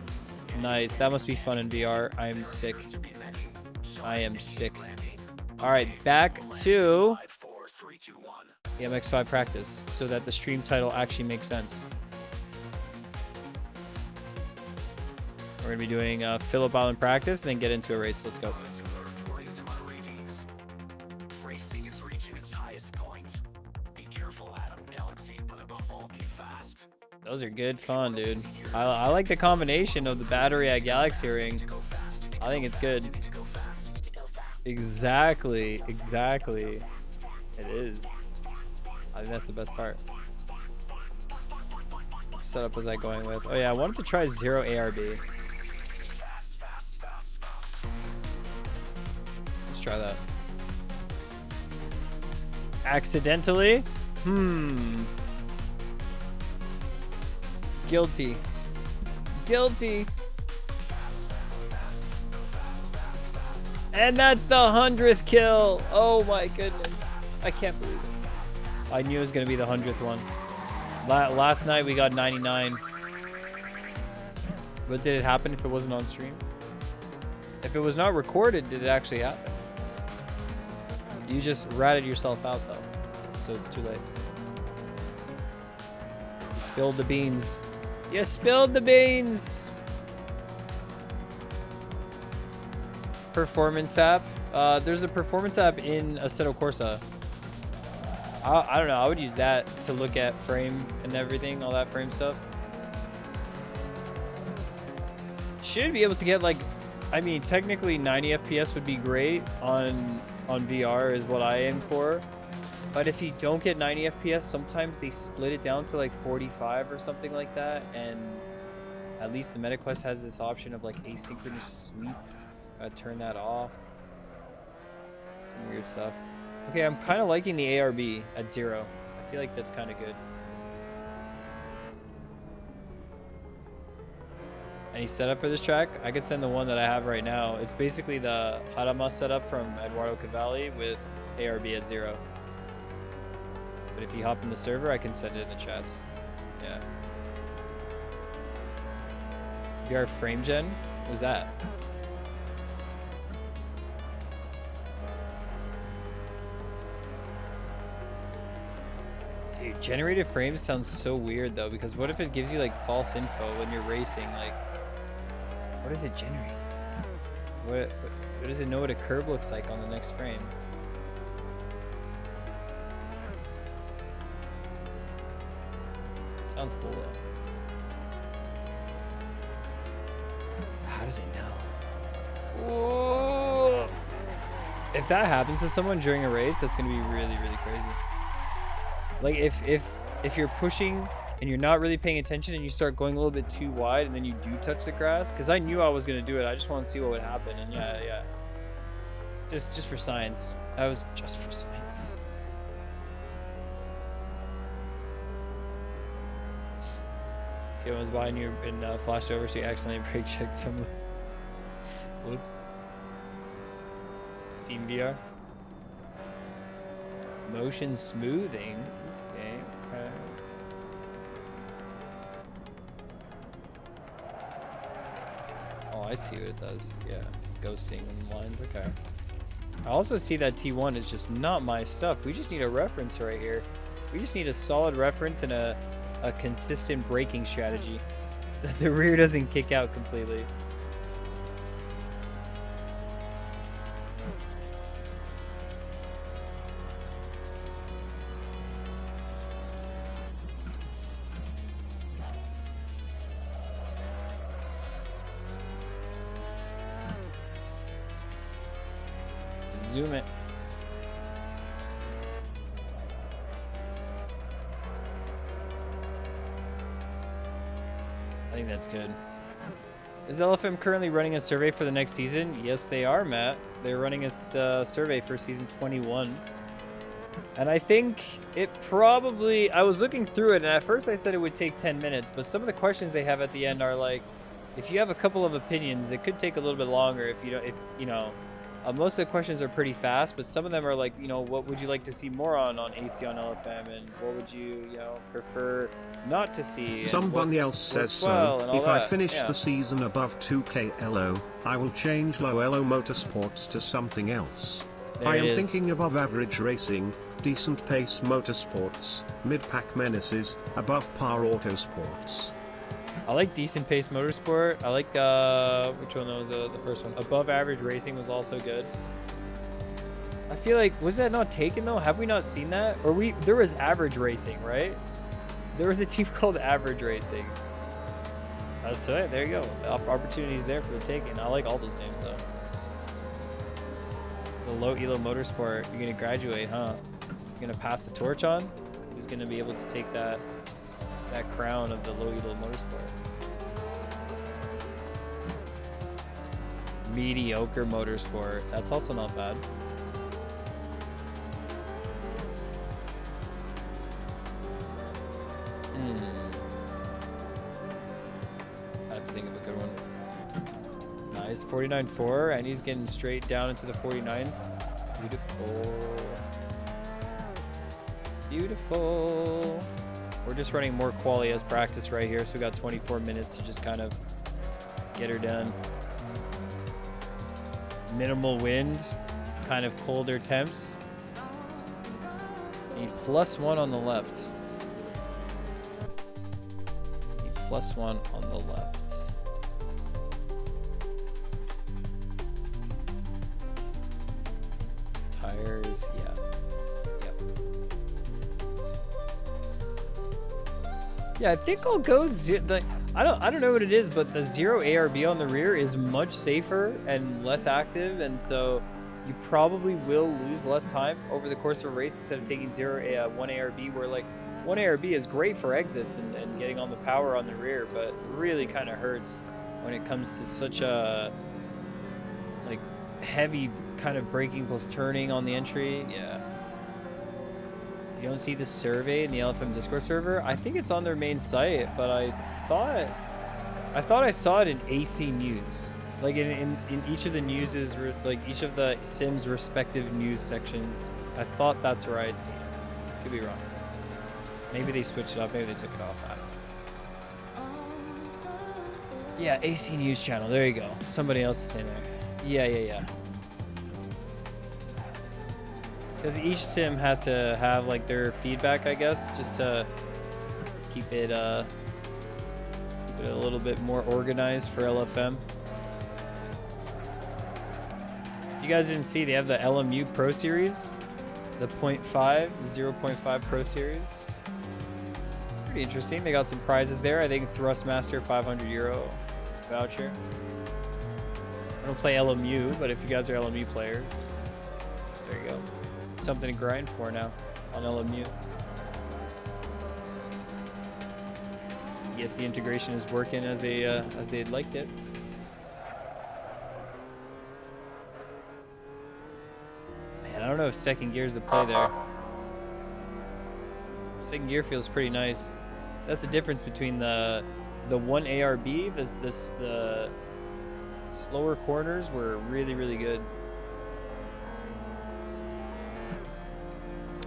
Nice. That must be fun in VR. I am sick. I am sick. All right, back to the MX5 practice so that the stream title actually makes sense. We're going to be doing Phillip Island practice and then get into a race. Let's go. Racing is reaching its highest point. Be careful, Adam Galaxy, but above all, be fast. Those are good fun, dude. I like the combination of the battery at Galaxy Ring. I think it's good. Exactly. It is. I think that's the best part. What setup was I going with? Oh yeah, I wanted to try 0 ARB. Let's try that. Accidentally? Guilty. And that's the 100th kill. Oh my goodness. I can't believe it. I knew it was going to be the 100th one. Last night we got 99. But did it happen if it wasn't on stream? If it was not recorded, did it actually happen? You just ratted yourself out though. So it's too late. You spilled the beans. You spilled the beans! Performance app. There's a performance app in Assetto Corsa. I don't know. I would use that to look at frame and everything, all that frame stuff. Should be able to get like, I mean, technically 90 FPS would be great on VR is what I aim for. But if you don't get 90 FPS, sometimes they split it down to like 45 or something like that. And at least the MetaQuest has this option of like asynchronous sweep. Turn that off. Some weird stuff. Okay, I'm kind of liking the ARB at 0. I feel like that's kind of good. Any setup for this track? I could send the one that I have right now. It's basically the Harama setup from Eduardo Cavalli with ARB at 0. But if you hop in the server, I can send it in the chats. Yeah. VR frame gen? What was that? Dude, generated frames sounds so weird though, because what if it gives you like false info when you're racing? Like, what does it generate? What does it know what a curb looks like on the next frame? Sounds cool though. How does it know? Ooh. If that happens to someone during a race, that's gonna be really, really crazy. Like if you're pushing and you're not really paying attention and you start going a little bit too wide and then you do touch the grass, because I knew I was gonna do it. I just want to see what would happen. And yeah. Just for science. That was just for science. If you was behind you and flashed over, so you accidentally brake checked someone. Whoops. Steam VR. Motion smoothing. Okay. Oh, I see what it does. Yeah, ghosting in lines. Okay. I also see that T1 is just not my stuff. We just need a reference right here. We just need a solid reference and a consistent braking strategy so that the rear doesn't kick out completely. Zoom it. I think that's good. Is LFM currently running a survey for the next season? Yes, they are, Matt. They're running a survey for season 21. And I think it probably... I was looking through it, and at first I said it would take 10 minutes, but some of the questions they have at the end are like, if you have a couple of opinions, it could take a little bit longer if you know... most of the questions are pretty fast, but some of them are like, what would you like to see more on AC on LFM, and what would you, prefer not to see? Someone else says so. If I finish the season above 2K LO, I will change low LO Motorsports to something else. I it am is. thinking above average racing, decent pace motorsports, mid-pack menaces, above par autosports. I like decent pace motorsport. I like which one was the first one? Above average racing was also good. I feel like, was that not taken though? Have we not seen that? Or there was average racing, right? There was a team called Average Racing. That's right. There you go. Opportunities there for the taking. I like all those names though. The low elo motorsport. You're gonna graduate, huh? You're gonna pass the torch on. Who's gonna be able to take that crown of the low elo motorsport? Mediocre motorsport. That's also not bad. I have to think of a good one. Nice. 49.4, and he's getting straight down into the 49s. Beautiful. Beautiful. We're just running more quali as practice right here, so we got 24 minutes to just kind of get her done. Minimal wind, kind of colder temps. Need +1 on the left. Need +1 on the left. Tires, yeah. Yep. Yeah, I think I'll go I don't know what it is, but the 0 ARB on the rear is much safer and less active, and so you probably will lose less time over the course of a race instead of taking 1 ARB, where like 1 ARB is great for exits and getting on the power on the rear, but really kind of hurts when it comes to such a like heavy kind of braking plus turning on the entry. Yeah. You don't see the survey in the LFM Discord server? I think it's on their main site, but I thought I saw it in AC News. Like in each of the newses, like each of the Sims respective news sections. I thought that's where I'd seen it. Could be wrong. Maybe they switched it up. Maybe they took it off. I don't know. Yeah, AC News channel. There you go. Somebody else is saying there. Yeah. Because each sim has to have like their feedback, I guess, just to keep it a little bit more organized for LFM. You guys didn't see, they have the LMU Pro Series, the 0.5, the 0.5 Pro Series. Pretty interesting. They got some prizes there. I think Thrustmaster €500 voucher. I don't play LMU, but if you guys are LMU players, there you go. Something to grind for now on LMU. Yes, the integration is working as they'd liked it. Man, I don't know if second gear is the play there. Second gear feels pretty nice. That's the difference between the 1 ARB. The slower corners were really good.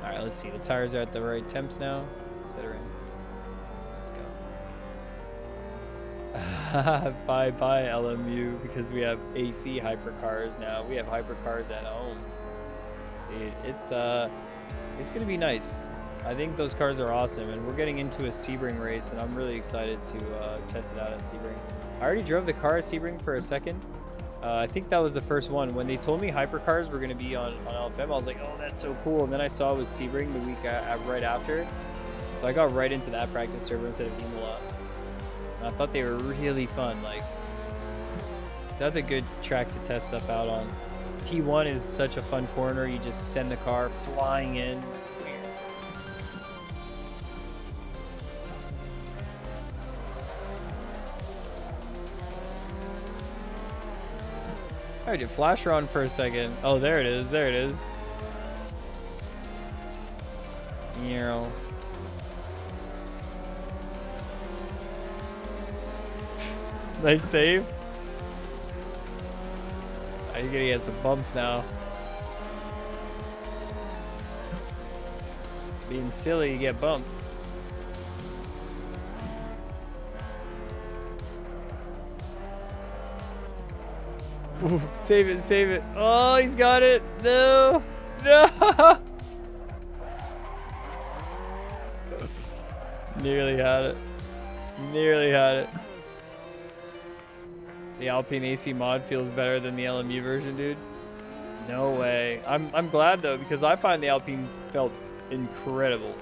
All right, let's see. The tires are at the right temps now. Let's set her in. Let's go. Bye LMU, because we have AC hypercars now. We have hypercars at home. Dude, it's gonna be nice. I think those cars are awesome, and we're getting into a Sebring race, and I'm really excited to test it out at Sebring. I already drove the car at Sebring for a second. I think that was the first one. When they told me hypercars were going to be on LFM, I was like, oh, that's so cool. And then I saw it was Sebring the week right after. So I got right into that practice server instead of Imola. And I thought they were really fun. Like, so that's a good track to test stuff out on. T1 is such a fun corner. You just send the car flying in. All right, dude, flash her on for a second. Oh, there it is. There it is. Yeah. Nice save. Oh, you're gonna get some bumps now. Being silly, you get bumped. Ooh, save it, save it. Oh, he's got it. No. No. Nearly had it. Nearly had it. The Alpine AC mod feels better than the LMU version, dude. No way. I'm glad though, because I find the Alpine felt incredible.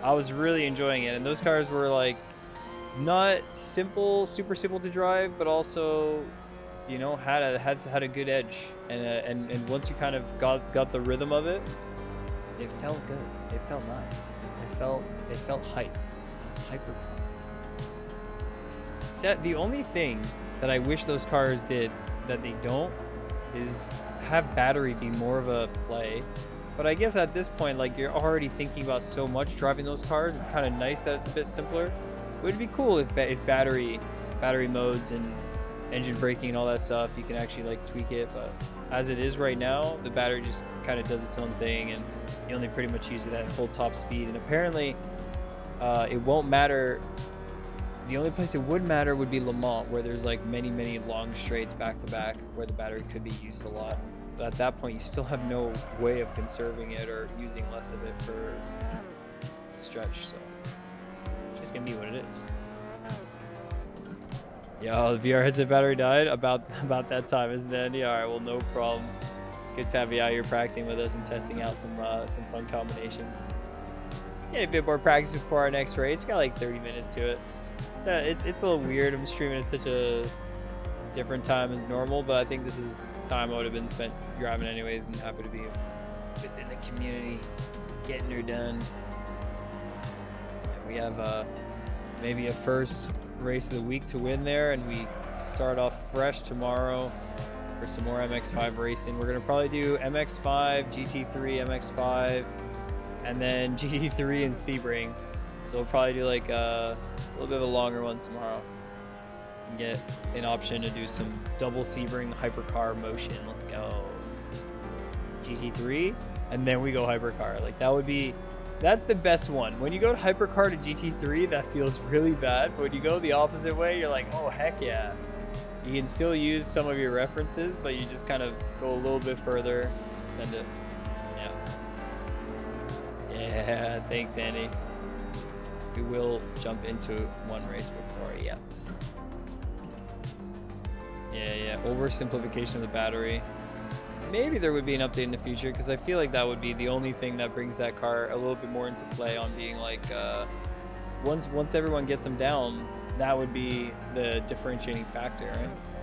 I was really enjoying it, and those cars were like not super simple to drive, but also, you know, had a good edge, and once you kind of got the rhythm of it, it felt good. It felt nice. It felt hype. Hypercar. The only thing that I wish those cars did that they don't is have battery be more of a play. But I guess at this point, like, you're already thinking about so much driving those cars, it's kind of nice that it's a bit simpler. It would be cool if battery modes and engine braking and all that stuff, you can actually like tweak it. But as it is right now, the battery just kind of does its own thing, and you only pretty much use it at full top speed. And apparently it won't matter. The only place it would matter would be Le Mans, where there's like many long straights back to back where the battery could be used a lot. But at that point, you still have no way of conserving it or using less of it for a stretch. So it's just gonna be what it is. Yo, the VR headset battery died about that time, isn't it, Andy? All right, well, no problem. Good to have you out here practicing with us and testing out some fun combinations. Get a bit more practice before our next race. We got like 30 minutes to it. It's a little weird. I'm streaming at such a different time as normal, but I think this is time I would have been spent driving anyways, and happy to be within the community, getting her done. And we have maybe a first race of the week to win there, and we start off fresh tomorrow for some more MX5 racing. We're gonna probably do MX5, GT3, MX5, and then GT3 and Sebring. So we'll probably do like a little bit of a longer one tomorrow and get an option to do some double Sebring Hypercar motion. Let's go. GT3, and then we go Hypercar. Like that's the best one. When you go to Hypercar to GT3, that feels really bad. But when you go the opposite way, you're like, oh, heck yeah. You can still use some of your references, but you just kind of go a little bit further and send it. Yeah. Yeah, thanks, Andy. We will jump into one race before, yeah. Yeah, oversimplification of the battery. Maybe there would be an update in the future, because I feel like that would be the only thing that brings that car a little bit more into play on being like, once everyone gets them down, that would be the differentiating factor, right? So,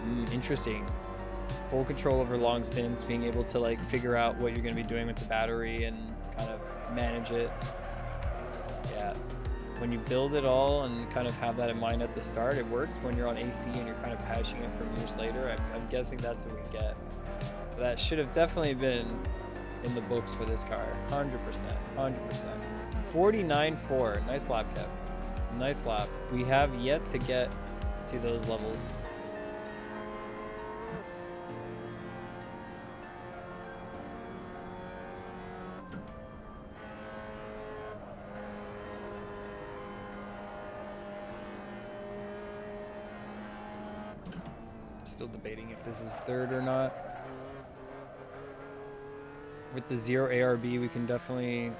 yeah. Interesting. Full control over long stints, being able to like figure out what you're going to be doing with the battery and kind of manage it. Yeah. When you build it all and kind of have that in mind at the start, it works. When you're on AC and you're kind of patching it from years later, I'm guessing that's what we get. But that should have definitely been in the books for this car. 100%. 100%. 49.4. Nice lap, Kev. Nice lap. We have yet to get to those levels. Still debating if this is third or not. With the 0 ARB, we can definitely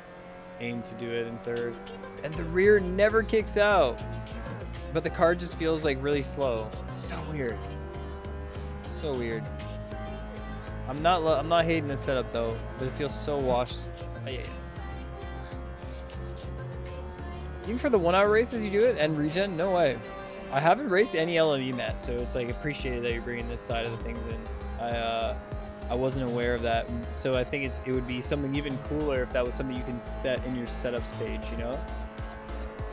aim to do it in third. And the rear never kicks out, but the car just feels like really slow. So weird. So weird. I'm not hating the setup though, but it feels so washed. Oh, yeah. Even for the 1 hour races you do it and regen, no way. I haven't raced any LME mats, so it's like appreciated that you're bringing this side of the things in. I wasn't aware of that, so I think it would be something even cooler if that was something you can set in your setups page, you know?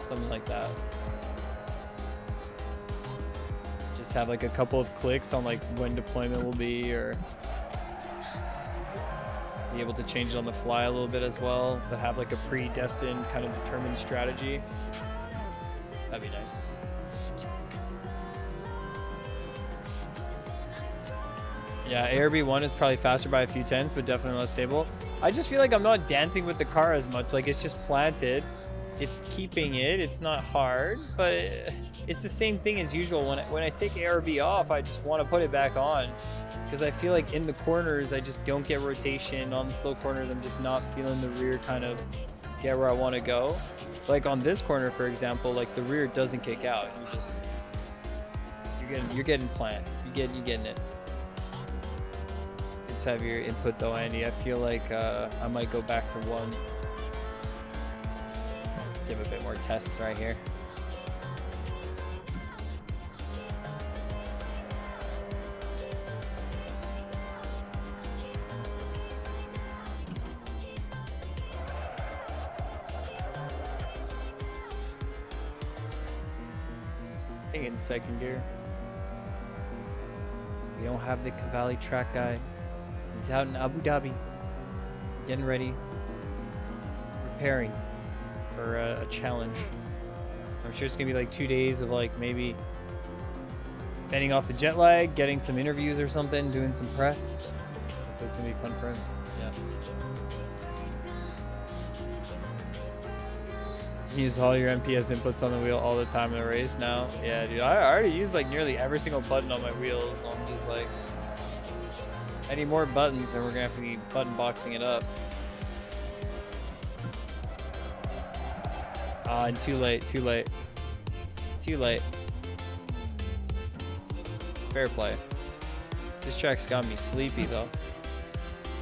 Something like that. Just have like a couple of clicks on like when deployment will be, or be able to change it on the fly a little bit as well, but have like a predestined kind of determined strategy. That'd be nice. Yeah, ARB1 is probably faster by a few tenths, but definitely less stable. I just feel like I'm not dancing with the car as much. Like, it's just planted, it's keeping it. It's not hard, but it's the same thing as usual. When I take ARB off, I just want to put it back on because I feel like in the corners I just don't get rotation. On the slow corners, I'm just not feeling the rear kind of get where I want to go. Like on this corner, for example, like the rear doesn't kick out. You're getting plant. You're getting it. It's heavier input though, Andy. I feel like I might go back to 1. Give a bit more tests right here. I think in second gear. We don't have the Cavalli track guy. He's out in Abu Dhabi, getting ready, preparing for a challenge. I'm sure it's gonna be like 2 days of like maybe fending off the jet lag, getting some interviews or something, doing some press. So it's gonna be fun for him. Yeah. You use all your MPS inputs on the wheel all the time in a race now. Yeah, dude. I already use like nearly every single button on my wheels. I'm just like, I need more buttons, and we're gonna have to be button boxing it up. And too late. Fair play. This track's got me sleepy though.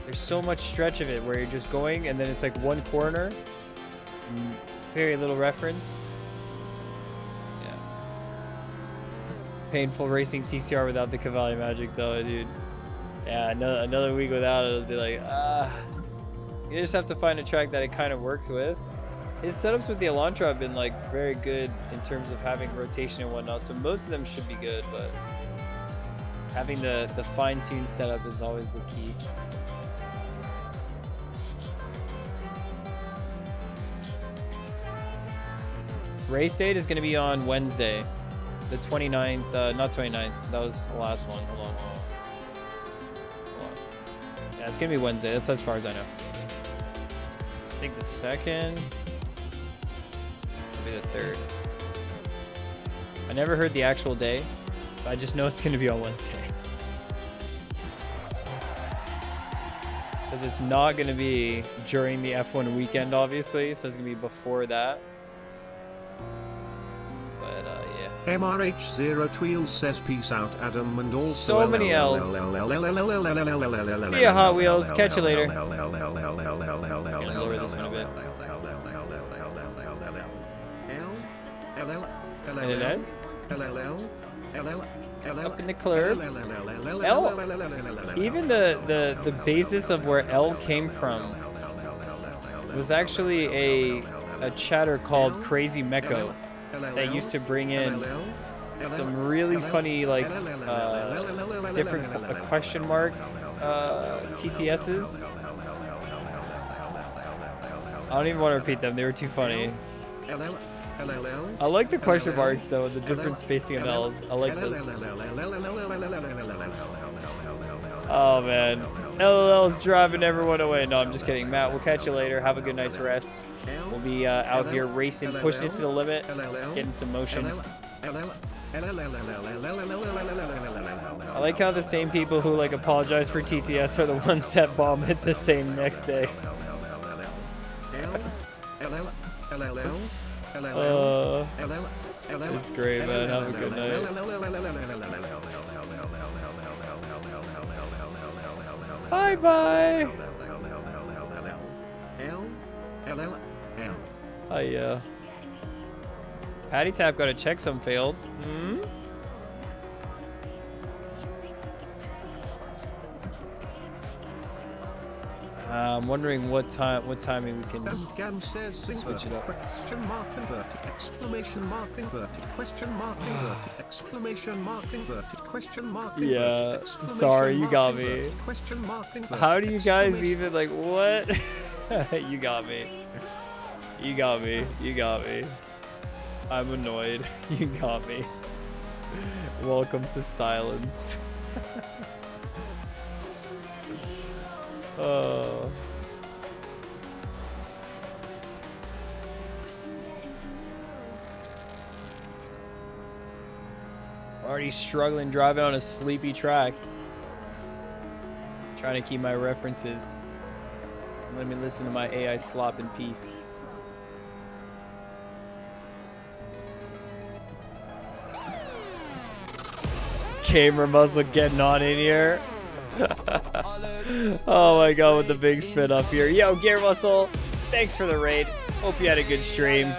There's so much stretch of it where you're just going, and then it's like one corner. Very little reference. Yeah. Painful racing TCR without the Cavalli magic though, dude. Yeah, another week without it, it'll be like, you just have to find a track that it kind of works with. His setups with the Elantra have been like very good in terms of having rotation and whatnot, so most of them should be good, but having the fine-tuned setup is always the key. Race date is going to be on Wednesday, the 29th, not 29th, that was the last one. Hold on. Yeah, it's going to be Wednesday, that's as far as I know. I think the 2nd, maybe the 3rd. I never heard the actual day, but I just know it's going to be on Wednesday. Because it's not going to be during the F1 weekend, obviously, so it's going to be before that. Yeah. MRH0 Tweels says peace out, Adam, and also so many L's. See ya, Hot Wheels. Catch you later. Gonna lower this one a bit. Up in the curb. L. Even the basis of where L came from was actually a chatter called Crazy Mecco that used to bring in some really funny, like, different question mark TTSs. I don't even want to repeat them, they were too funny. I like the question marks though, the different spacing of L's. I like this. Oh man, LLL's driving everyone away. No, I'm just kidding. Matt, we'll catch you later. Have a good night's rest. We'll be out here racing, pushing it to the limit, getting some motion. I like how the same people who like apologize for TTS are the ones that bomb it the same next day. It's great, man. Have a good night. Bye bye. Yeah. Patty Tap got a checksum failed. I'm wondering what timing we can switch it up. Question mark inverted, exclamation mark inverted, question mark inverted, exclamation mark inverted, question mark inverted. Yeah, sorry, you got me. Question mark inverted. How do you guys even like what? You got me. You got me. You got me. I'm annoyed. You got me. Welcome to silence. Oh. Already struggling driving on a sleepy track. Trying to keep my references. Let me listen to my AI slop in peace. Gamer muscle getting on in here. Oh my god, with the big spin up here. Yo, Gamer Muscle, thanks for the raid. Hope you had a good stream.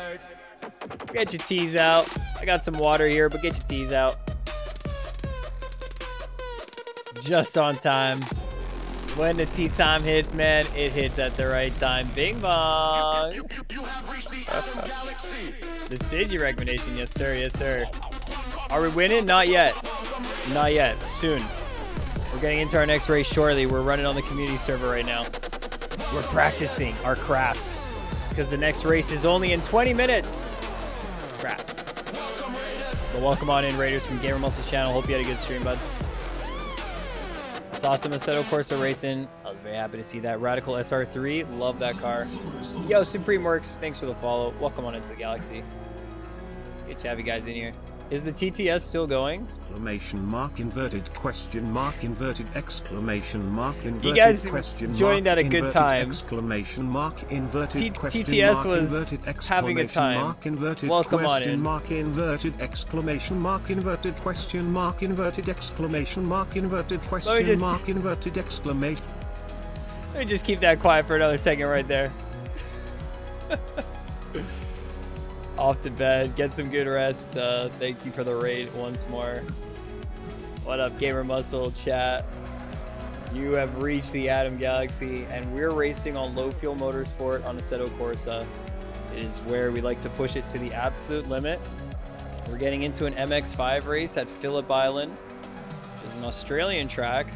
Get your teas out. I got some water here, but get your teas out. Just on time. When the tea time hits, man, it hits at the right time. Bing bong. The Seiji recommendation, yes sir, yes sir. Are we winning? Not yet. Not yet. Soon. We're getting into our next race shortly. We're running on the community server right now. We're practicing our craft because the next race is only in 20 minutes. Crap. So welcome on in, Raiders from Gamer Muscle's channel. Hope you had a good stream, bud. Saw some Assetto Corsa racing. I was very happy to see that. Radical SR3. Love that car. Yo, Supreme Works. Thanks for the follow. Welcome on into the galaxy. Good to have you guys in here. Is the TTS still going? Exclamation mark inverted question mark inverted exclamation mark inverted you guys question joined mark at a good inverted time. Exclamation mark inverted question TTS mark was inverted having a exclamation time. mark inverted Welcome on question in. mark inverted exclamation mark inverted question mark inverted exclamation mark inverted question mark inverted exclamation. Let me just keep that quiet for another second right there. Off to bed, get some good rest. Thank you for the raid once more. What up, Gamer Muscle chat? You have reached the Atom Galaxy, and we're racing on low fuel motorsport on Assetto Corsa. It is where we like to push it to the absolute limit. We're getting into an MX5 race at Phillip Island, which is an Australian track.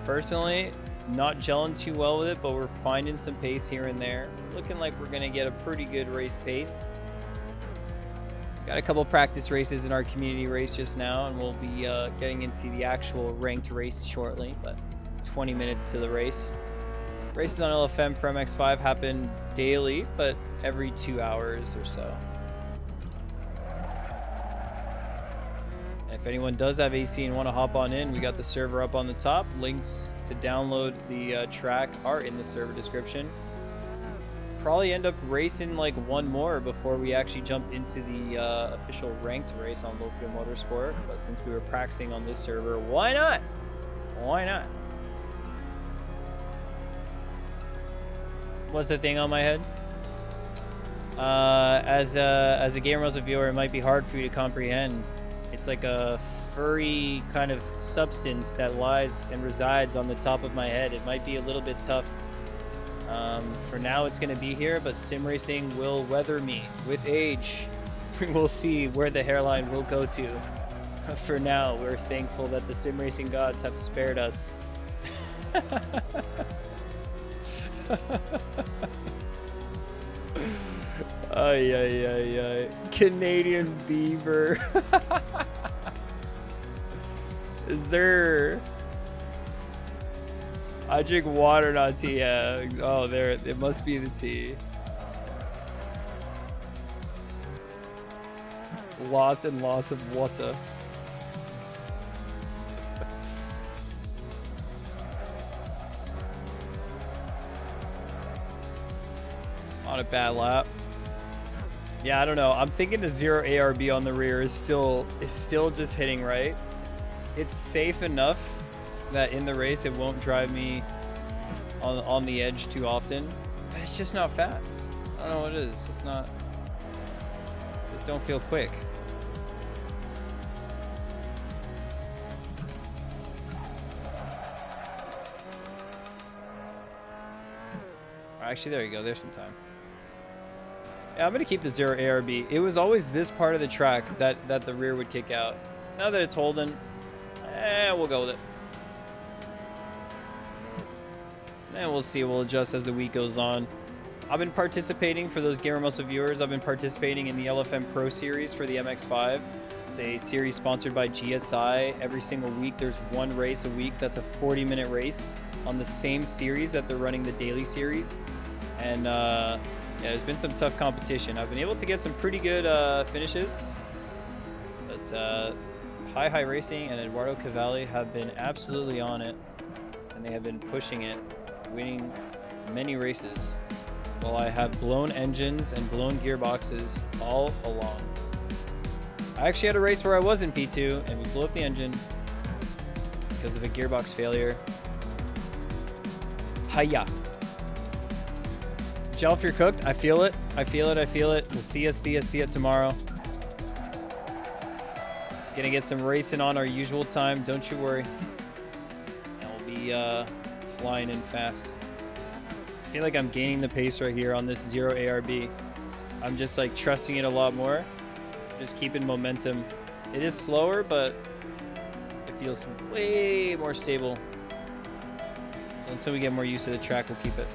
Personally, not gelling too well with it, but we're finding some pace here and there. Looking like we're gonna get a pretty good race pace. Got a couple practice races in our community race just now, and we'll be getting into the actual ranked race shortly, but 20 minutes to the race. Races on LFM for MX5 happen daily, but every 2 hours or so. And if anyone does have AC and want to hop on in, we got the server up on the top. Links to download the track are in the server description. Probably end up racing like one more before we actually jump into the official ranked race on low fuel motorsport, but since we were practicing on this server, why not? Why not? What's the thing on my head? As a Gamer Muscle viewer, it might be hard for you to comprehend. It's like a furry kind of substance that lies and resides on the top of my head. It might be a little bit tough. For now, it's going to be here, but sim racing will weather me. With age, we'll see where the hairline will go to. For now, we're thankful that the sim racing gods have spared us. Ay, ay, ay, ay. Canadian beaver. Is there... I drink water, not tea. Yeah. Oh, there. It must be the tea. Lots and lots of water. On a bad lap. Yeah, I don't know. I'm thinking the 0 ARB on the rear is still just hitting right. It's safe enough that in the race it won't drive me on the edge too often, but it's just not fast. I don't know what it is. Just not. Just don't feel quick. Actually, there you go. There's some time. Yeah, I'm gonna keep the 0 ARB. It was always this part of the track that the rear would kick out. Now that it's holding, we'll go with it. And we'll see. We'll adjust as the week goes on. I've been participating, for those Gamer Muscle viewers, I've been participating in the LFM Pro Series for the MX5. It's a series sponsored by GSI. Every single week, there's one race a week. That's a 40-minute race on the same series that they're running the daily series. And yeah, there's been some tough competition. I've been able to get some pretty good finishes. But Hi Racing and Eduardo Cavalli have been absolutely on it, and they have been pushing it, winning many races, while I have blown engines and blown gearboxes all along. I actually had a race where I was in P2 and we blew up the engine because of a gearbox failure. Hiya. Jelf, you're cooked. I feel it. I feel it. I feel it. We'll see you tomorrow. Gonna get some racing on our usual time. Don't you worry. And we'll be flying in fast. I feel like I'm gaining the pace right here on this 0 ARB. I'm just like trusting it a lot more. Just keeping momentum. It is slower, but it feels way more stable. So until we get more used to the track, we'll keep it.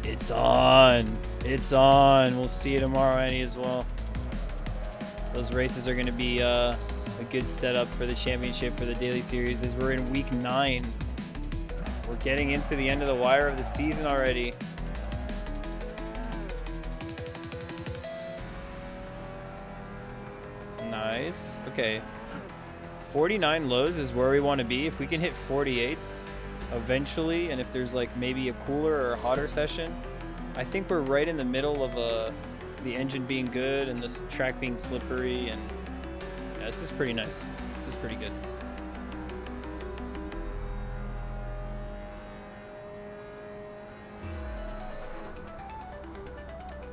It's on. It's on. We'll see you tomorrow, Annie, as well. Those races are going to be a good setup for the championship for the daily series as we're in week 9. We're getting into the end of the wire of the season already. Nice. Okay. 49 lows is where we want to be. If we can hit 48s eventually, and if there's like maybe a cooler or a hotter session, I think we're right in the middle of the engine being good and this track being slippery, and yeah, this is pretty nice. This is pretty good.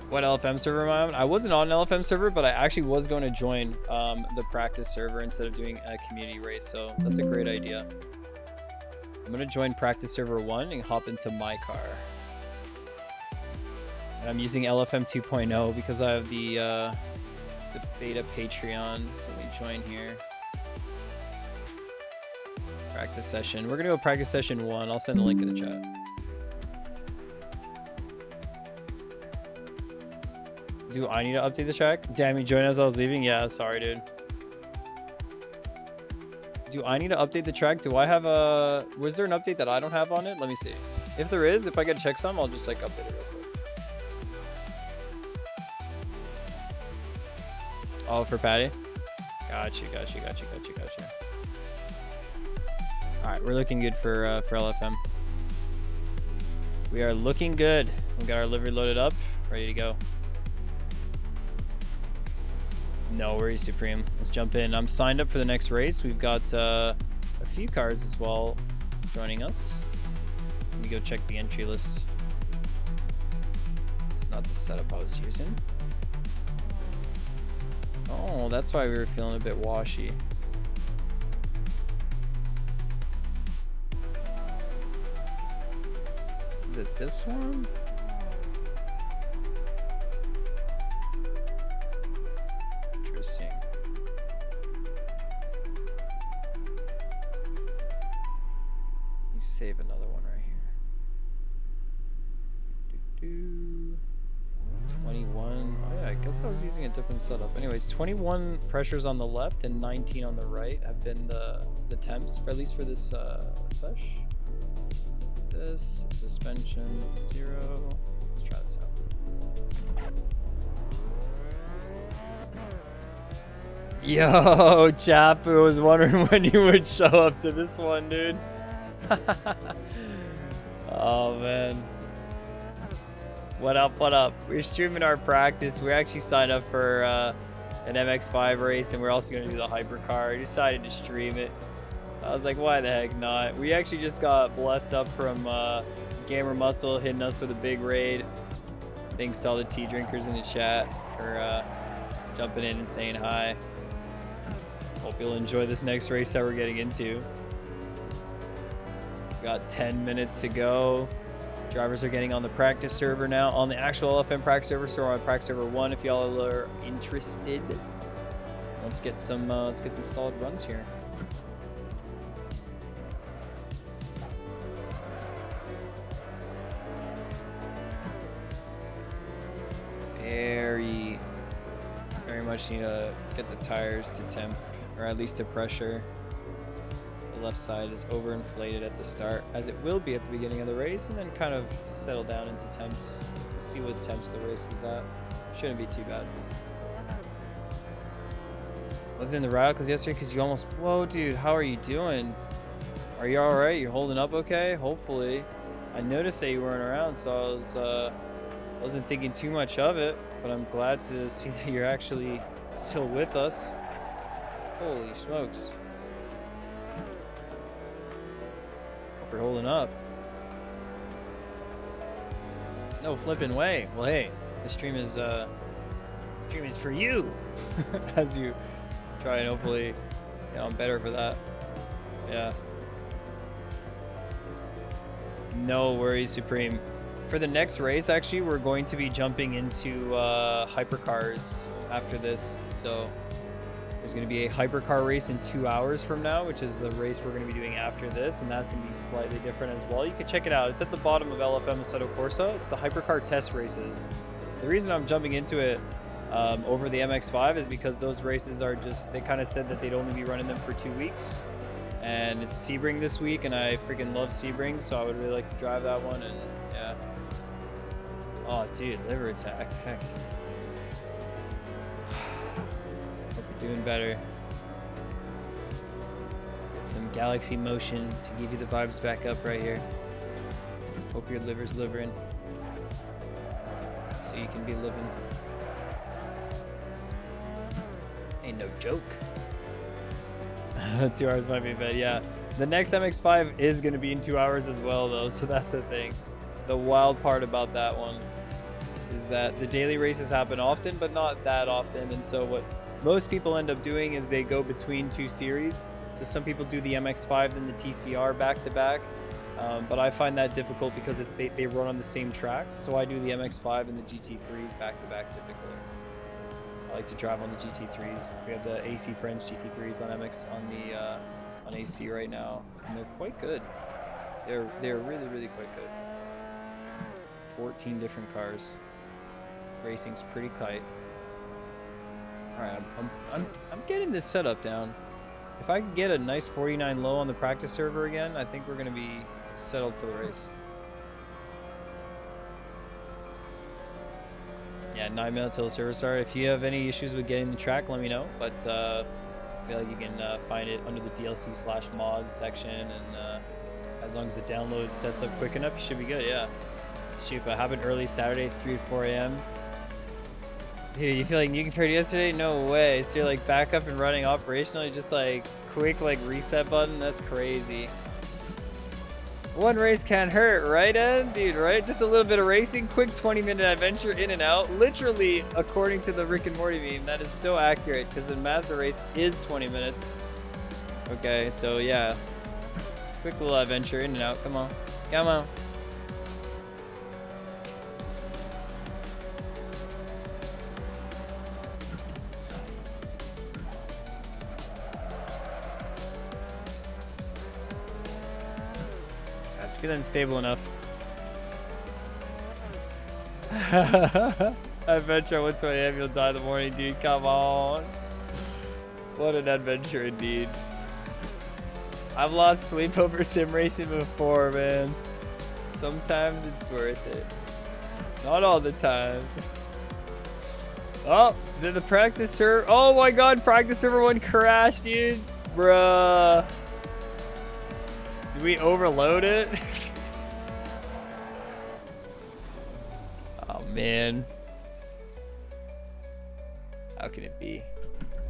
What LFM server am I on? I wasn't on an LFM server, but I actually was going to join the practice server instead of doing a community race, so that's a great idea. I'm going to join practice server 1 and hop into my car. And I'm using LFM 2.0 because I have the beta Patreon, so let me join here. Practice session. We're going to go practice session 1. I'll send the link in the chat. Do I need to update the track? Damn, you joined as I was leaving? Yeah, sorry, dude. Do I need to update the track? Do I have a... Was there an update that I don't have on it? Let me see. If there is, if I get checksum, I'll just like update it real quick. Oh, for Patty? Gotcha. Alright, we're looking good for LFM. We are looking good. We got our livery loaded up, ready to go. No worries, Supreme. Let's jump in. I'm signed up for the next race. We've got a few cars as well joining us. Let me go check the entry list. It's not the setup I was using. Oh, that's why we were feeling a bit washy. Is it this one? Interesting. Let me save another one right here. 21. Oh yeah, I guess I was using a different setup. Anyways, 21 pressures on the left and 19 on the right have been the temps, for at least for this sesh. This suspension 0. Let's try this out. Yo, Chapu, was wondering when you would show up to this one, dude. Oh man. What up, what up? We're streaming our practice. We actually signed up for an MX5 race, and we're also going to do the Hypercar. I decided to stream it. I was like, why the heck not? We actually just got blessed up from Gamer Muscle hitting us with a big raid. Thanks to all the tea drinkers in the chat for jumping in and saying hi. Hope you'll enjoy this next race that we're getting into. Got 10 minutes to go. Drivers are getting on the practice server now, on the actual LFM practice server. So we're on practice server 1 if y'all are interested. Let's get some solid runs here. Very much need to get the tires to temp, or at least to pressure. The left side is overinflated at the start, as it will be at the beginning of the race, and then kind of settle down into temps. We'll see what temps the race is at. Shouldn't be too bad. was in the radicals yesterday because you almost... Whoa, dude, how are you doing? Are you all right? You're holding up okay? Hopefully. I noticed that you weren't around, so wasn't thinking too much of it, but I'm glad to see that you're actually still with us. Holy smokes. Hope you're holding up. No flipping way. Well, hey, this stream is for you as you try and hopefully get on better for that. Yeah. No worries, Supreme. For the next race, actually, we're going to be jumping into Hypercars after this. So there's going to be a Hypercar race in 2 hours from now, which is the race we're going to be doing after this. And that's going to be slightly different as well. You can check it out. It's at the bottom of LFM Assetto Corsa. It's the Hypercar test races. The reason I'm jumping into it over the MX5 is because those races are just, they kind of said that they'd only be running them for 2 weeks. And it's Sebring this week, and I freaking love Sebring, so I would really like to drive that one, and yeah. Oh, dude, liver attack, heck. Hope you're doing better. Get some galaxy motion to give you the vibes back up right here. Hope your liver's livering, so you can be living. Ain't no joke. 2 hours might be bad, yeah. The next MX5 is going to be in 2 hours as well, though, so that's the thing. The wild part about that one is that the daily races happen often, but not that often, and so what most people end up doing is they go between 2 series. So some people do the MX5 and the TCR back-to-back, but I find that difficult because they run on the same tracks, so I do the MX5 and the GT3s back-to-back typically. I like to drive on the GT3s. We have the AC French GT3s on MX on AC right now, and they're quite good. They're really, really quite good. 14 different cars. Racing's pretty tight. All right, I'm getting this setup down. If I can get a nice 49 low on the practice server again, I think we're gonna be settled for the race. Yeah, 9 minutes till the server start. If you have any issues with getting the track, let me know. But I feel like you can find it under the DLC/mods section, and as long as the download sets up quick enough, you should be good. Yeah. Shoot, but happened early Saturday, 3 to 4 a.m. Dude, you feel like you compared to yesterday? No way. So you're like back up and running operational, just like quick like reset button. That's crazy. One race can't hurt, right, Ed? Dude, right? Just a little bit of racing, quick 20-minute adventure in and out. Literally, according to the Rick and Morty meme, that is so accurate because a Mazda race is 20 minutes. Okay, so yeah. Quick little adventure in and out. Come on. Come on. That's feeling stable enough. Adventure 120 AM, you'll die in the morning, dude. Come on. What an adventure indeed. I've lost sleep over sim racing before, man. Sometimes it's worth it. Not all the time. Oh, did the practice server? Oh my god, practice server 1 crashed, dude. Bruh. Did we overload it? Oh man. How can it be?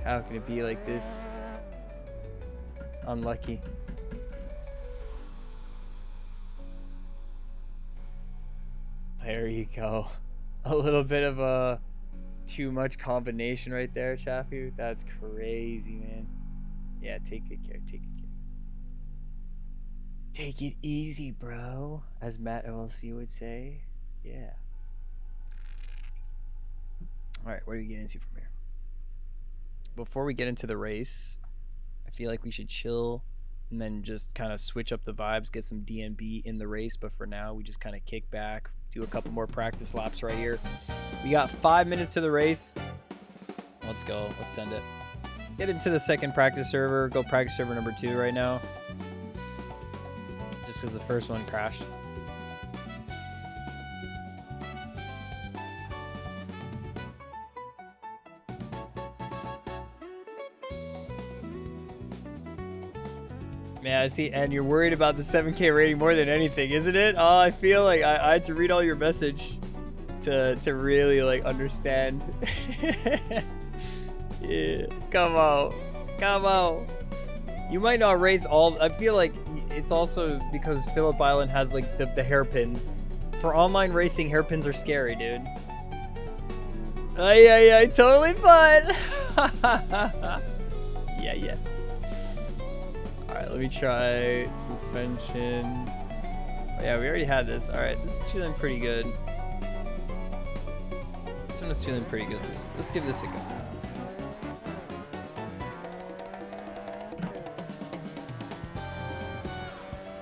How can it be like this? Unlucky. There you go. A little bit of a too much combination right there, Chaffee. That's crazy, man. Yeah, take good care. Take good care. Take it easy, bro. As Matt OLC would say. Yeah. Alright, what do we get into from here? Before we get into the race, I feel like we should chill and then just kind of switch up the vibes, get some DNB in the race. But for now, we just kind of kick back, do a couple more practice laps right here. We got 5 minutes to the race. Let's go. Let's send it. Get into the second practice server. Go practice server number 2 right now. Just because the first one crashed. Man, I see, and you're worried about the 7K rating more than anything, isn't it? Oh, I feel like I had to read all your message to really like understand. Yeah, come on, come on. You might not race all. I feel like it's also because Phillip Island has like the hairpins. For online racing, hairpins are scary, dude. Ay, totally fun. Yeah. Alright, let me try suspension. Oh, yeah, we already had this. Alright, this is feeling pretty good. This one is feeling pretty good. Let's give this a go.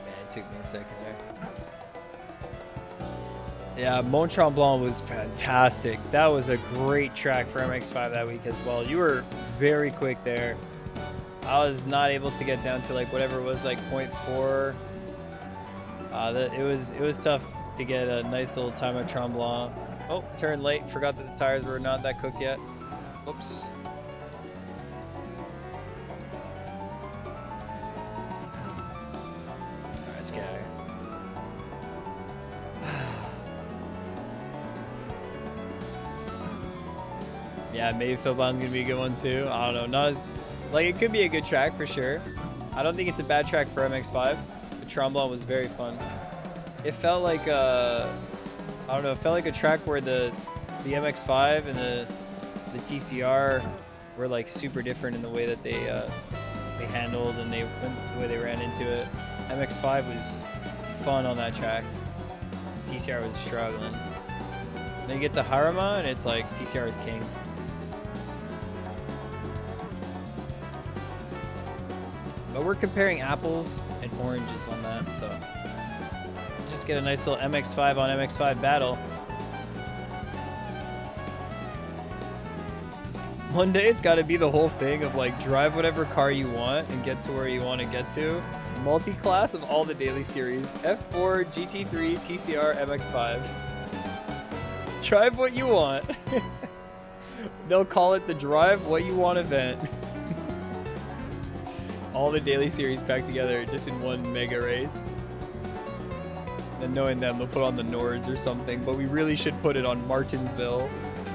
Yeah, it took me a second there. Yeah, Mont Tremblant was fantastic. That was a great track for MX5 that week as well. You were very quick there. I was not able to get down to like whatever it was, like 0.4. It was tough to get a nice little time at Tremblant. Oh, turned late. Forgot that the tires were not that cooked yet. Oops. Alright, let's get out of here. Yeah, maybe Philbon's gonna be a good one too. I don't know. Not as like it could be a good track for sure. I don't think it's a bad track for MX5. The Tremblant was very fun. It felt like I don't know. It felt like a track where the MX5 and the TCR were like super different in the way that they handled and the way they ran into it. MX5 was fun on that track. TCR was struggling. Then you get to Harima and it's like TCR is king. But we're comparing apples and oranges on that, so just get a nice little MX5 on MX5 battle. One day it's got to be the whole thing of like drive whatever car you want and get to where you want to get to. Multi-class of all the daily series. F4, GT3, TCR, MX5. Drive what you want. They'll call it the Drive What You Want event. All the daily series packed together just in one mega race. And knowing them, they'll put on the Nords or something, but we really should put it on Martinsville.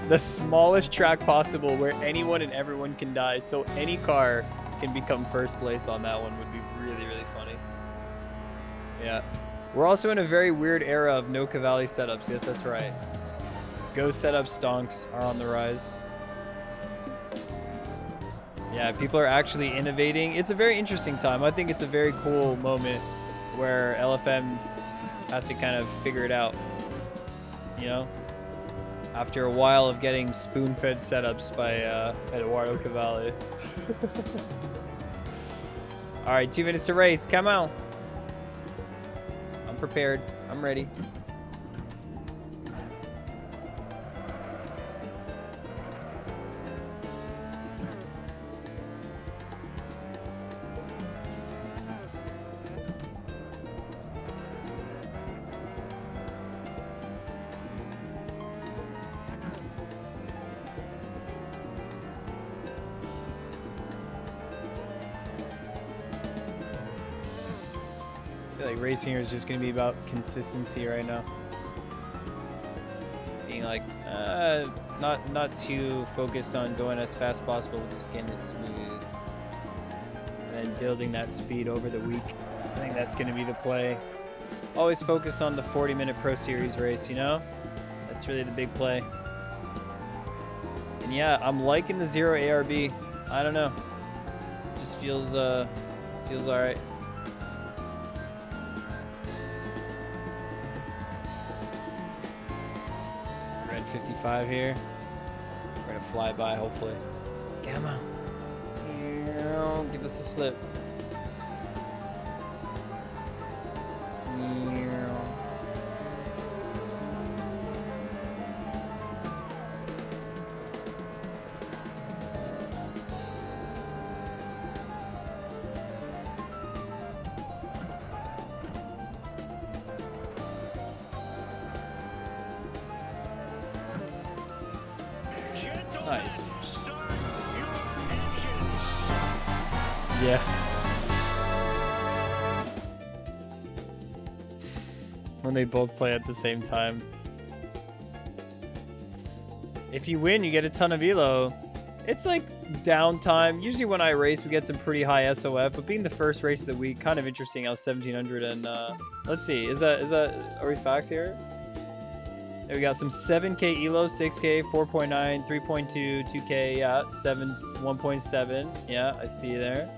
The smallest track possible where anyone and everyone can die, so any car can become first place on that one would be really, really funny. Yeah. We're also in a very weird era of no Cavalli setups. Yes, that's right. Go setup stonks are on the rise. Yeah, people are actually innovating. It's a very interesting time. I think it's a very cool moment where LFM has to kind of figure it out, you know? After a while of getting spoon-fed setups by Eduardo Cavalli. All right, 2 minutes to race. Come on. I'm prepared. I'm ready. I feel like racing here is just going to be about consistency right now. Being like, not too focused on going as fast as possible, just getting it smooth. And then building that speed over the week. I think that's going to be the play. Always focused on the 40-minute Pro Series race, you know? That's really the big play. And yeah, I'm liking the 0 ARB. I don't know. Just feels all right. Red 55 here. We're gonna fly by, hopefully. Come on. Give us a slip. Nice. Yeah. when they both play at the same time. If you win, you get a ton of elo. It's like downtime. Usually when I race, we get some pretty high SOF, but being the first race of the week, kind of interesting. I was 1700 and let's see, are we facts here? There we got some 7K elo, 6K, 4.9, 3.2, 2K, yeah, 7, 1.7. Yeah, I see you there.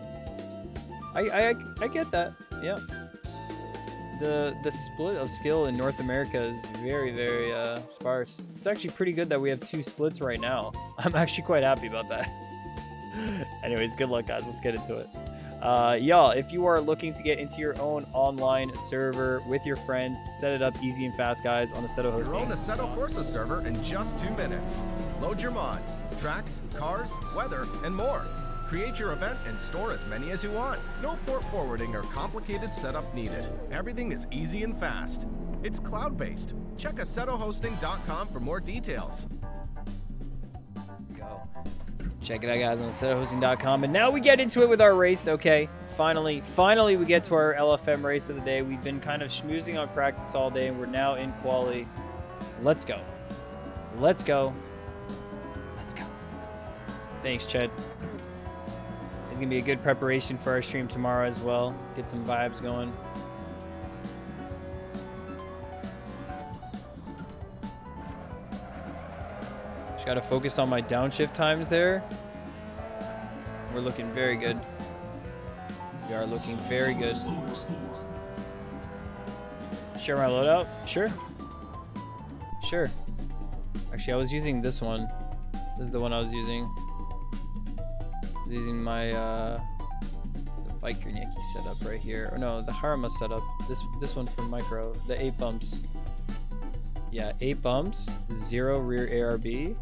I get that. Yeah. The split of skill in North America is very, very sparse. It's actually pretty good that we have 2 splits right now. I'm actually quite happy about that. Anyways, good luck, guys. Let's get into it. Y'all, if you are looking to get into your own online server with your friends, set it up easy and fast, guys, on Assetto Hosting. Your own Assetto Corsa server in just 2 minutes. Load your mods, tracks, cars, weather, and more. Create your event and store as many as you want. No port forwarding or complicated setup needed. Everything is easy and fast. It's cloud-based. Check AssettoHosting.com for more details. Go. Check it out, guys, on AssettoHosting.com. And now we get into it with our race, okay? Finally we get to our LFM race of the day. We've been kind of schmoozing on practice all day, and we're now in quali. Let's go. Let's go. Let's go. Thanks, Ched. It's gonna be a good preparation for our stream tomorrow as well. Get some vibes going. Just gotta focus on my downshift times there. We're looking very good. We are looking very good. Share my loadout? Sure. Sure. Actually, I was using this one. This is the one I was using. Using my the biker Yankee setup right here. Or no, the Harima setup. This one from Micro. The 8 bumps. Yeah, 8 bumps, 0 rear ARB.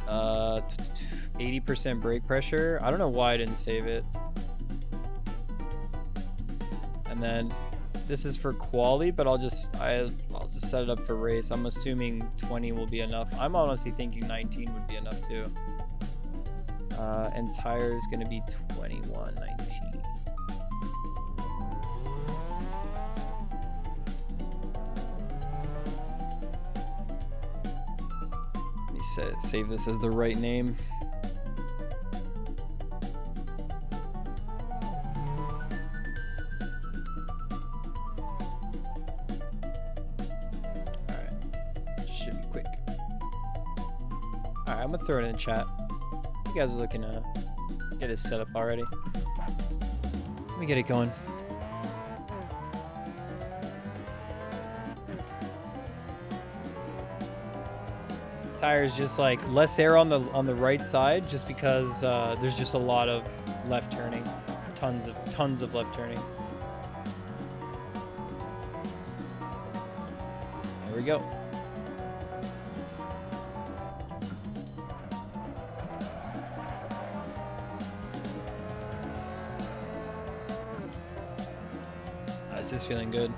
80% brake pressure. I don't know why I didn't save it. And then this is for quali, but I'll just set it up for race. I'm assuming 20 will be enough. I'm honestly thinking 19 would be enough too. And tire is going to be 21.19. Let me save this as the right name. Alright. Should be quick. Alright, I'm going to throw it in chat. You guys are looking to get it set up already. Let me get it going. Tires just like less air on the right side, just because there's just a lot of left turning, tons of left turning. There we go. This is feeling good.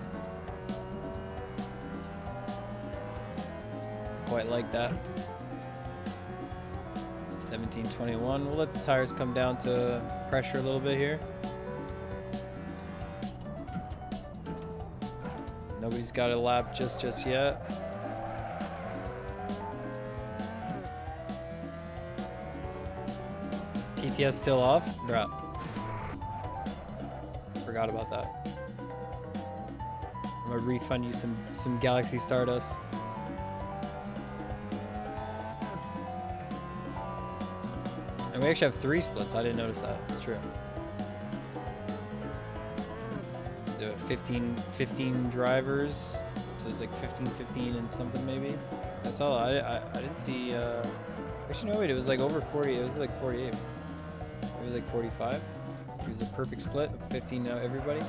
Quite like that. 1721. We'll let the tires come down to pressure a little bit here. Nobody's got a lap just yet. TTS still off? Bruh. Forgot about that. I'm gonna refund you some Galaxy Stardust. And we actually have 3 splits. I didn't notice that. It's true. There are 15 drivers. So it's like 15 and something maybe. I saw. I didn't see. Actually, no, wait. It was like over 40. It was like 48. It was like 45. It was a perfect split of 15 everybody.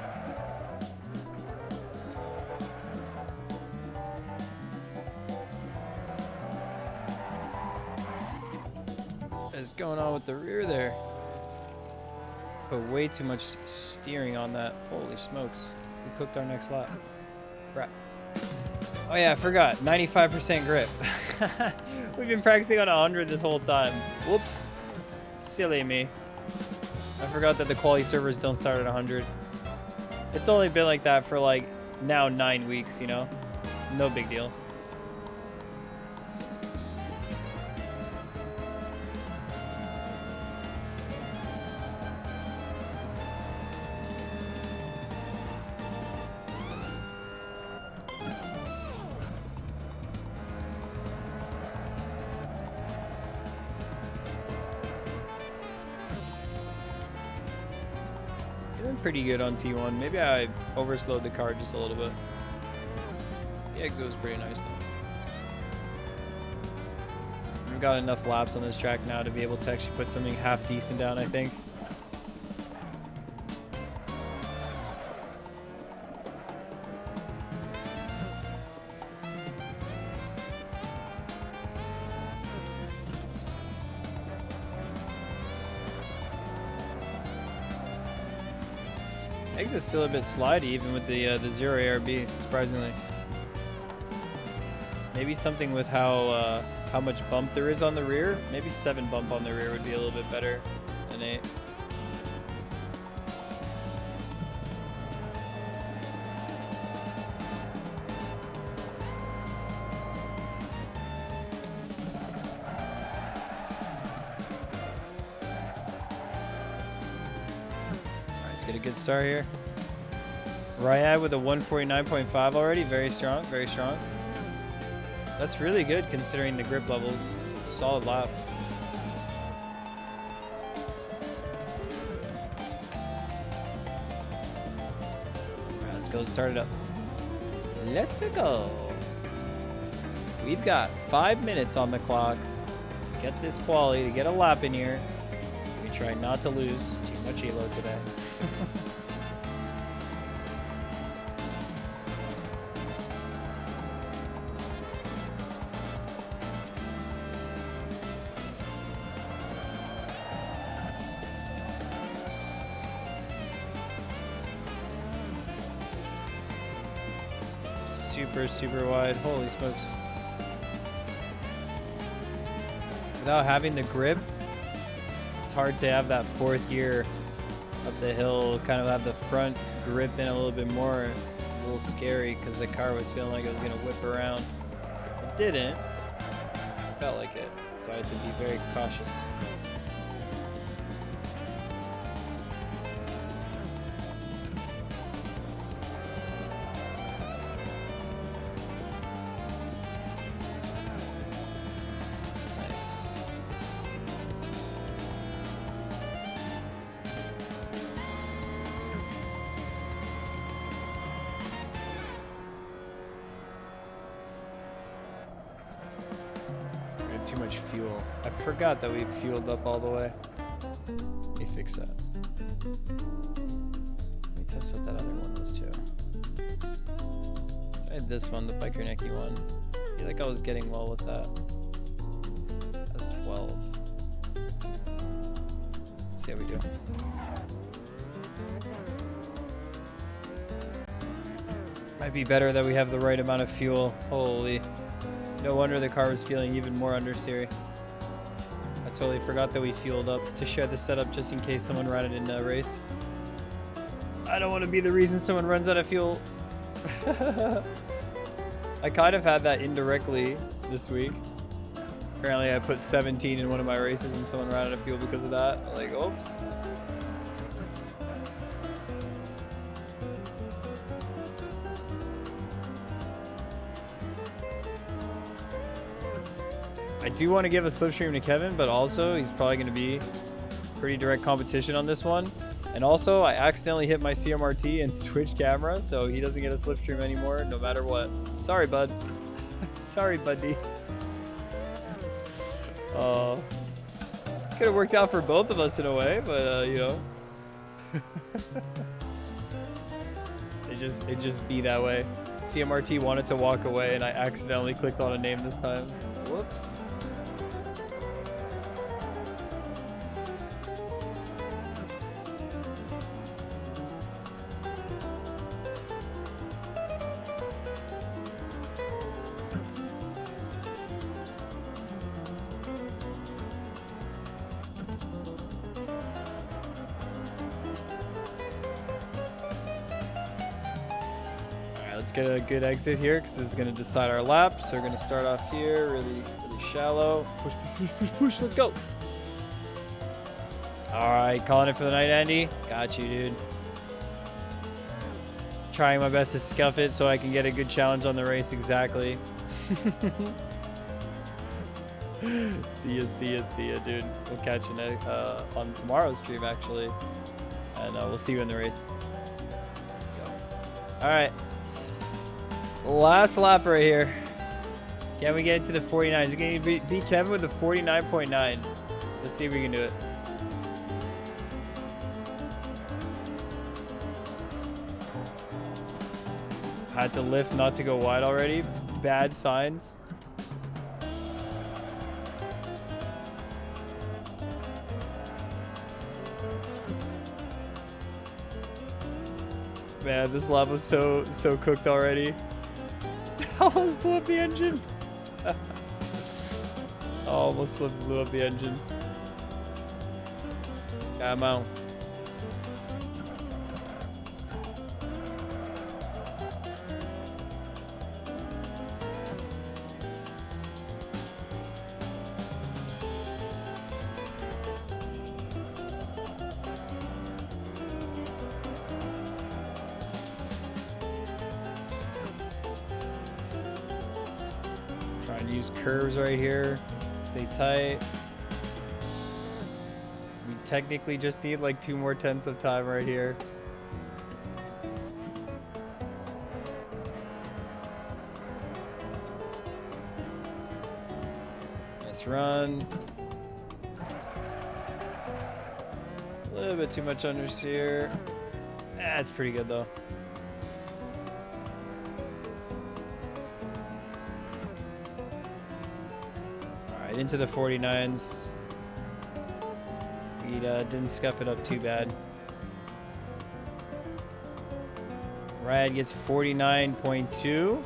What's going on with the rear there? Put way too much steering on that. Holy smokes. We cooked our next lap. Crap. Oh yeah, I forgot. 95% grip. We've been practicing on 100 this whole time. Whoops. Silly me. I forgot that the quality servers don't start at 100. It's only been like that for like now 9 weeks, you know? No big deal. Pretty good on T1. Maybe I overslowed the car just a little bit. The exit was pretty nice though. We've got enough laps on this track now to be able to actually put something half decent down, I think. Exit's still a bit slidey, even with the zero ARB, surprisingly. Maybe something with how much bump there is on the rear. Maybe 7 bump on the rear would be a little bit better than 8. Get a good start here. Ryad with a 149.5 already. Very strong, very strong. That's really good considering the grip levels. Solid lap. All right, let's go start it up. Let's go. We've got 5 minutes on the clock to get this quality, to get a lap in here. We try not to lose too much elo today. Super wide. Holy smokes. Without having the grip, it's hard to have that 4th gear up the hill, kind of have the front grip in a little bit more. It was a little scary because the car was feeling like it was going to whip around. It didn't. It felt like it. So I had to be very cautious. Too much fuel. I forgot that we fueled up all the way. Let me fix that. Let me test what that other one was too. So I had this one, the biker necky one. I feel like I was getting well with that. That's 12. Let's see how we do. Might be better that we have the right amount of fuel. Holy. No wonder the car was feeling even more understeery. I totally forgot that we fueled up to share the setup just in case someone ran it in a race. I don't want to be the reason someone runs out of fuel. I kind of had that indirectly this week. Apparently I put 17 in one of my races and someone ran out of fuel because of that. I'm like, oops. I do want to give a slipstream to Kevin, but also he's probably going to be pretty direct competition on this one. And also, I accidentally hit my CMRT and switched camera, so he doesn't get a slipstream anymore, no matter what. Sorry, bud. Sorry, buddy. Could have worked out for both of us in a way, but you know. it just be that way. CMRT wanted to walk away, and I accidentally clicked on a name this time. Whoops. let's get a good exit here because this is going to decide our lap. So we're going to start off here really shallow. Push, push, push, push, push. Let's go. All right, calling it for the night, Andy. Got you, dude. Trying my best to scuff it so I can get a good challenge on the race. Exactly. See ya, dude. We'll catch you on tomorrow's stream, actually. And we'll see you in the race. Let's go. All right. Last lap right here. Can we get into the 49? Is it going to beat Kevin with the 49.9? Let's see if we can do it. Had to lift not to go wide already. Bad signs. Man, this lap was so cooked already. Almost blew up the engine. Almost blew up the engine. Come on. Use curves right here. Stay tight. We technically just need like 2 more tenths of time right here. Nice run. A little bit too much understeer. That's pretty good though. Into the 49s. We didn't scuff it up too bad. Rad gets 49.2.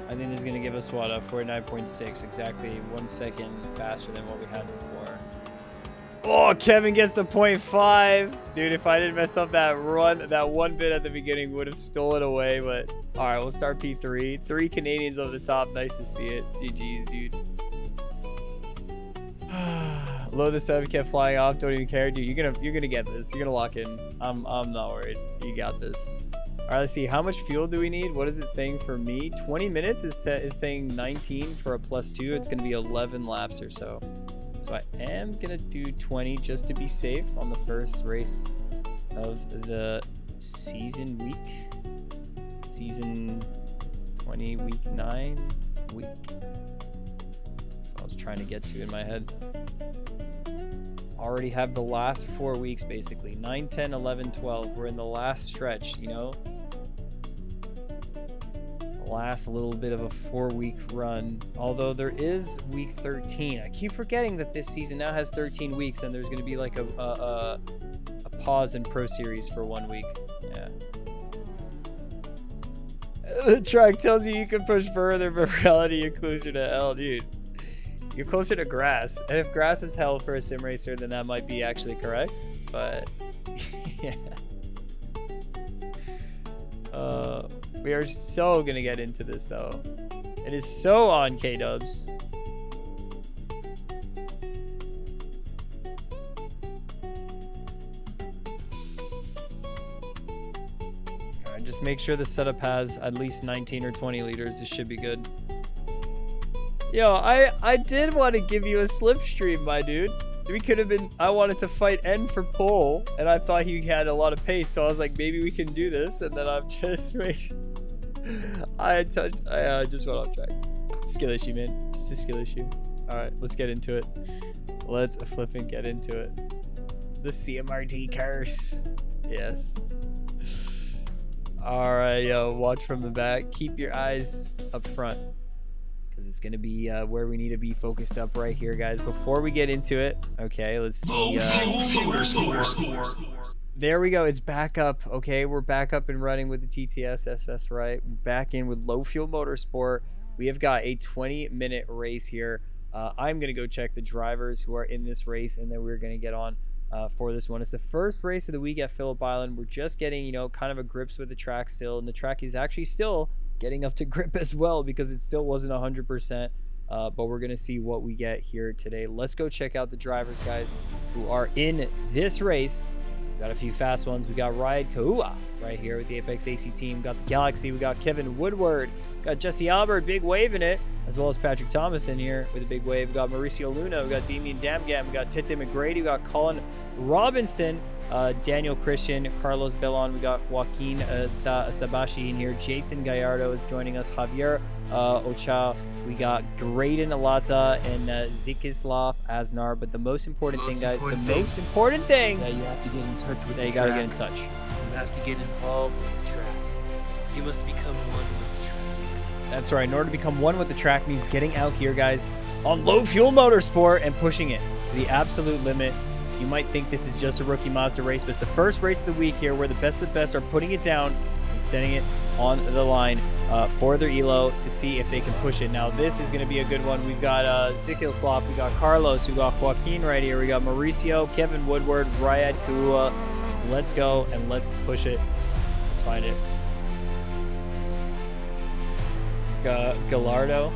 I think this is going to give us what, a 49.6, exactly 1 second faster than what we had before. Oh, Kevin gets the 0.5. Dude, if I didn't mess up that run, that one bit at the beginning would have stolen away, but all right, we'll start P3. 3 Canadians over the top. Nice to see it. GG's, dude. Low the 7 kept flying off. Don't even care, dude. You're gonna get this. You're gonna lock in. I'm not worried. You got this. All right, let's see. How much fuel do we need? What is it saying for me? 20 minutes is saying 19 for a +2. It's gonna be 11 laps or so. So I am gonna do 20 just to be safe on the first race of the season week. Season 20, week 9 week. That's what I was trying to get to in my head. Already have the last 4 weeks basically. 9, 10, 11, 12. We're in the last stretch, you know? Last little bit of a 4-week run. Although there is week 13. I keep forgetting that this season now has 13 weeks and there's going to be like a pause in Pro Series for 1 week. Yeah. The track tells you can push further, but reality you're closer to hell, dude. You're closer to grass, and if grass is hell for a sim racer, then that might be actually correct. But yeah, we are so gonna get into this though. It is so on K-dubs. All right, just make sure the setup has at least 19 or 20 liters. This should be good. Yo, I did want to give you a slipstream, my dude. We could have been, I wanted to fight N for pole, and I thought he had a lot of pace, so I was like, maybe we can do this, and then I'm just I just went off track. Skill issue, man. Just a skill issue. Alright, let's get into it. Let's flip and get into it. The CMRT curse. Yes. Alright, yo, watch from the back. Keep your eyes up front. It's going to be where we need to be focused up right here, guys. Before we get into it, okay, let's see. There we go. It's back up. Okay, we're back up and running with the TTS. That's right. We're back in with low fuel motorsport. We have got a 20-minute race here. I'm going to go check the drivers who are in this race, and then we're going to get on for this one. It's the first race of the week at Phillip Island. We're just getting, you know, kind of a grips with the track still, and the track is actually still getting up to grip as well because it still wasn't 100%. But we're going to see what we get here today. Let's go check out the drivers, guys, who are in this race. We got a few fast ones. We got Ryan Kaua right here with the Apex AC team. We got the Galaxy. We got Kevin Woodward. We got Jesse Albert, big wave in it, as well as Patrick Thomas in here with a big wave. We got Mauricio Luna. We got Damien Damgam. We got Tite McGrady. We got Colin Robinson. Daniel Christian, Carlos Bellon. We got Joaquin Sabashi in here. Jason Gallardo is joining us. Javier Ochoa. We got Graydon Alata and Zikislav Aznar. But the most important thing, guys, the most important thing is that you have to get in touch with the you track. gotta get in touch. You have to get involved with the track. You must become one with the track. That's right. In order to become one with the track means getting out here, guys, on low fuel motorsport and pushing it to the absolute limit. You might think this is just a rookie Mazda race, but it's the first race of the week here where the best of the best are putting it down and setting it on the line for their ELO to see if they can push it. Now, this is going to be a good one. We've got Zikislav, we got Carlos, we got Joaquin right here, we got Mauricio, Kevin Woodward, Ryan Kaua. Let's go and let's push it. Let's find it. Gallardo.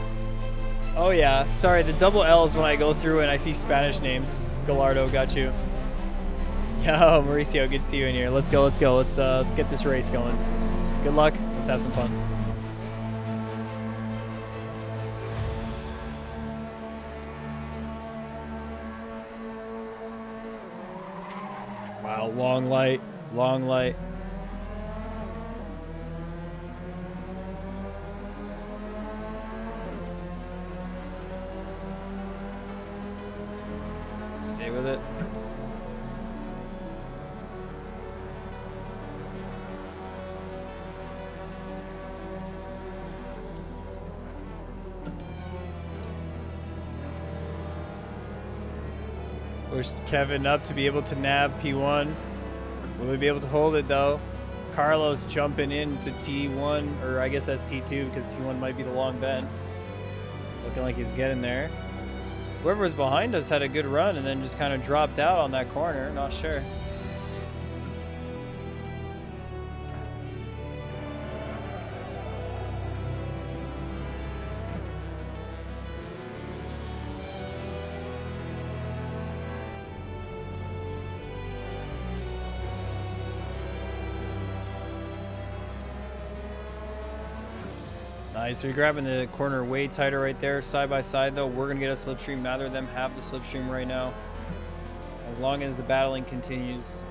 Oh yeah, sorry, the double L's when I go through and I see Spanish names. Gallardo, got you. Yo, Mauricio, good to see you in here. Let's go, let's go. Let's get this race going. Good luck. Let's have some fun. Wow, long light, long light. Stay with it. Pushed Kevin up to be able to nab P1. Will he be able to hold it though? Carlos jumping into T1, or I guess that's T2 because T1 might be the long bend. Looking like he's getting there. Whoever was behind us had a good run and then just kind of dropped out on that corner. Not sure. Nice, so you're grabbing the corner way tighter right there, side by side though. We're gonna get a slipstream. Neither of them have the slipstream right now. As long as the battling continues,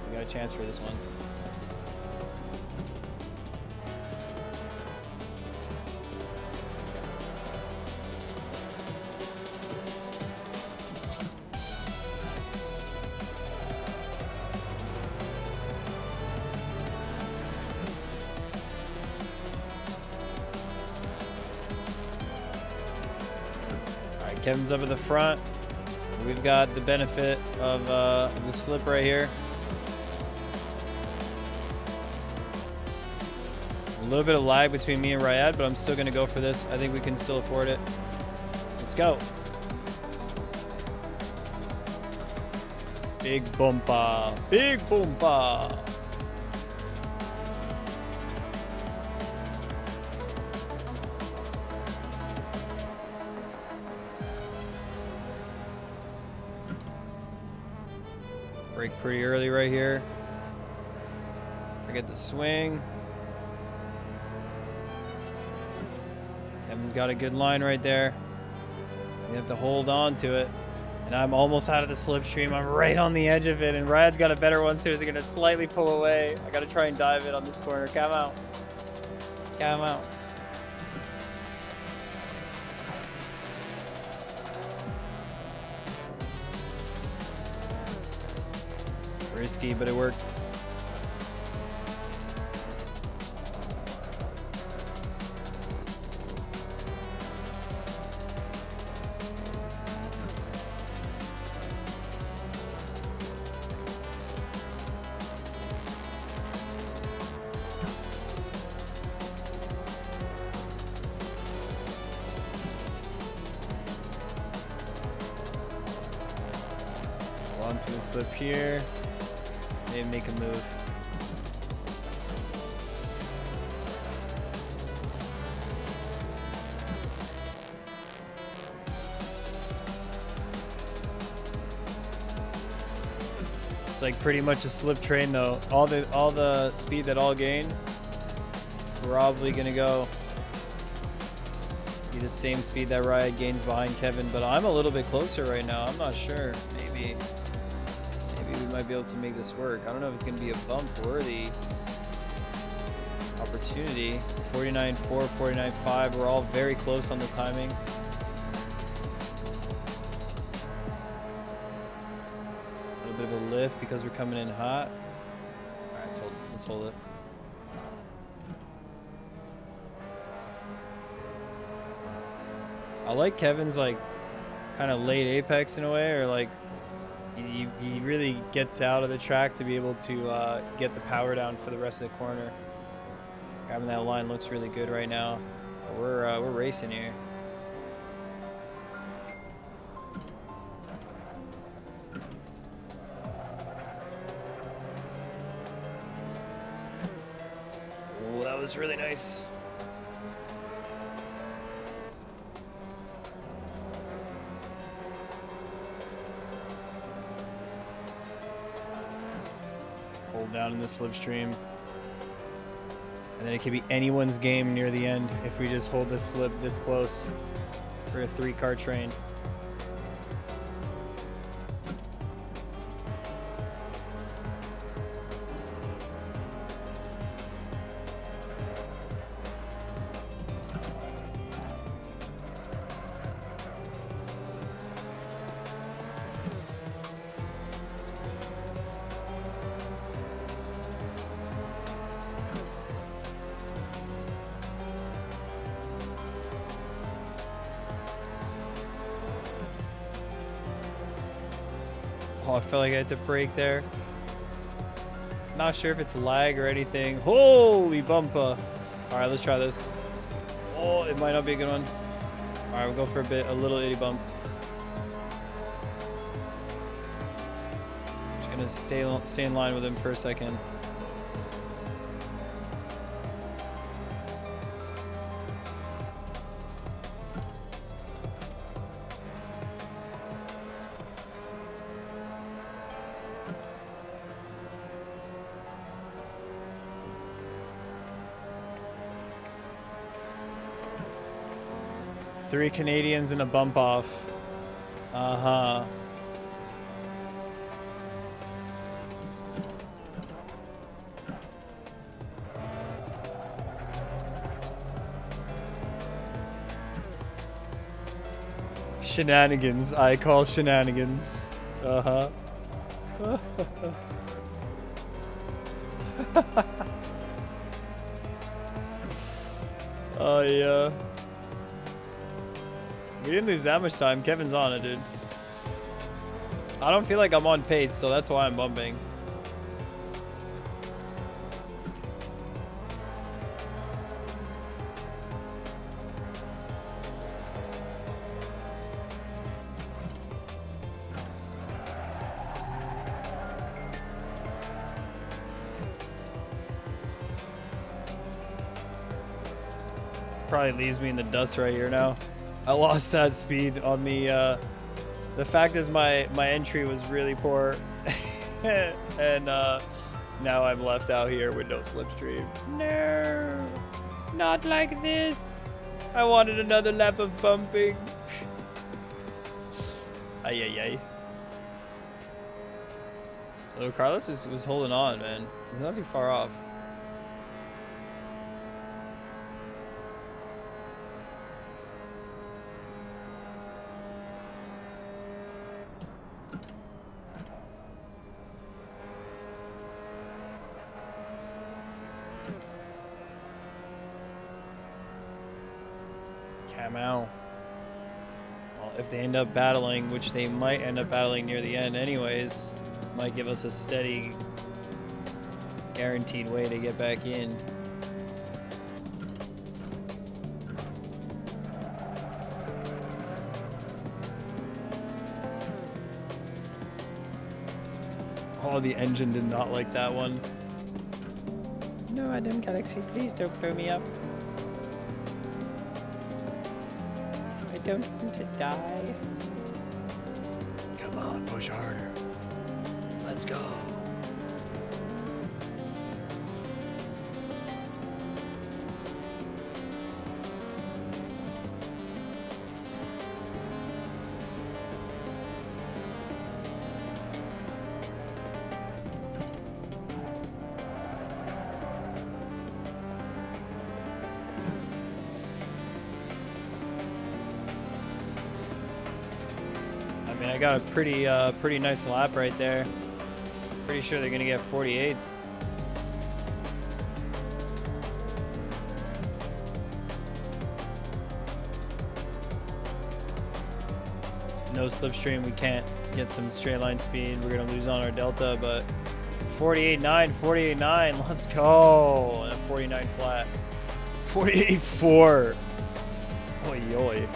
we got a chance for this one. Kevin's up at the front. We've got the benefit of the slip right here. A little bit of lag between me and Ryad, but I'm still going to go for this. I think we can still afford it. Let's go. Big bumper. Big bumper. Brake pretty early right here. Forget the swing. Kevin's got a good line right there. You have to hold on to it. And I'm almost out of the slipstream. I'm right on the edge of it. And Rad's got a better one, so he's going to slightly pull away. I got to try and dive it on this corner. Come out. Come out. Risky, but it worked. onto the slip here. Maybe make a move. It's like pretty much a slip train though. All the speed that I'll gain, probably gonna go be the same speed that Riot gains behind Kevin, but I'm a little bit closer right now. I'm not sure. Maybe we might be able to make this work. I don't know if it's gonna be a bump worthy opportunity. 49.4, 49.5. We're all very close on the timing. A bit of a lift because we're coming in hot. All right, let's hold it. I like Kevin's like kind of late apex in a way, or like he really gets out of the track to be able to get the power down for the rest of the corner. Grabbing that line looks really good right now. We're racing here. Oh, that was really nice. Hold down in the slipstream. And then it could be anyone's game near the end if we just hold this slip this close for a 3-car train. Oh, I felt like I had to brake there. Not sure if it's lag or anything. Holy bumper. All right, let's try this. Oh, it might not be a good one. All right, we'll go for a little itty bump. Just gonna stay in line with him for a second. Three Canadians and a bump off. Uh-huh. Shenanigans. I call shenanigans. Uh-huh. Oh, yeah. We didn't lose that much time. Kevin's on it, dude. I don't feel like I'm on pace, so that's why I'm bumping. Probably leaves me in the dust right here now. I lost that speed on the fact is my entry was really poor. And now I'm left out here with no slipstream. No, not like this. I wanted another lap of bumping. Ay, ay, ay. Oh, Carlos was holding on, man. He's not too far off. Well, if they end up battling, which they might end up battling near the end anyways, might give us a steady, guaranteed way to get back in. Oh, the engine did not like that one. No, Adam Galaxy, please don't blow me up. I don't want to die. Come on, push harder. Let's go. I got a pretty nice lap right there. Pretty sure they're gonna get 48s. No slipstream, we can't get some straight line speed. We're gonna lose on our delta, but 48.9, 48.9, let's go. And a 49 flat. 48.4. Oi, oi.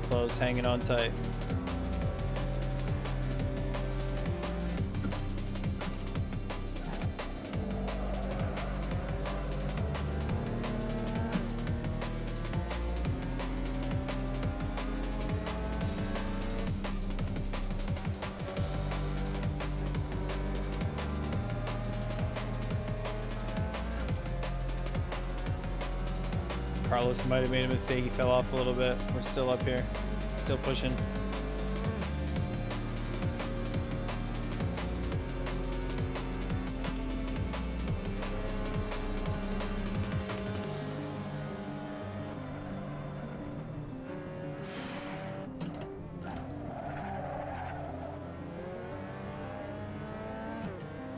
Close, hanging on tight. Carlos might have made a mistake. He fell off a little bit. We're still up here. Still pushing.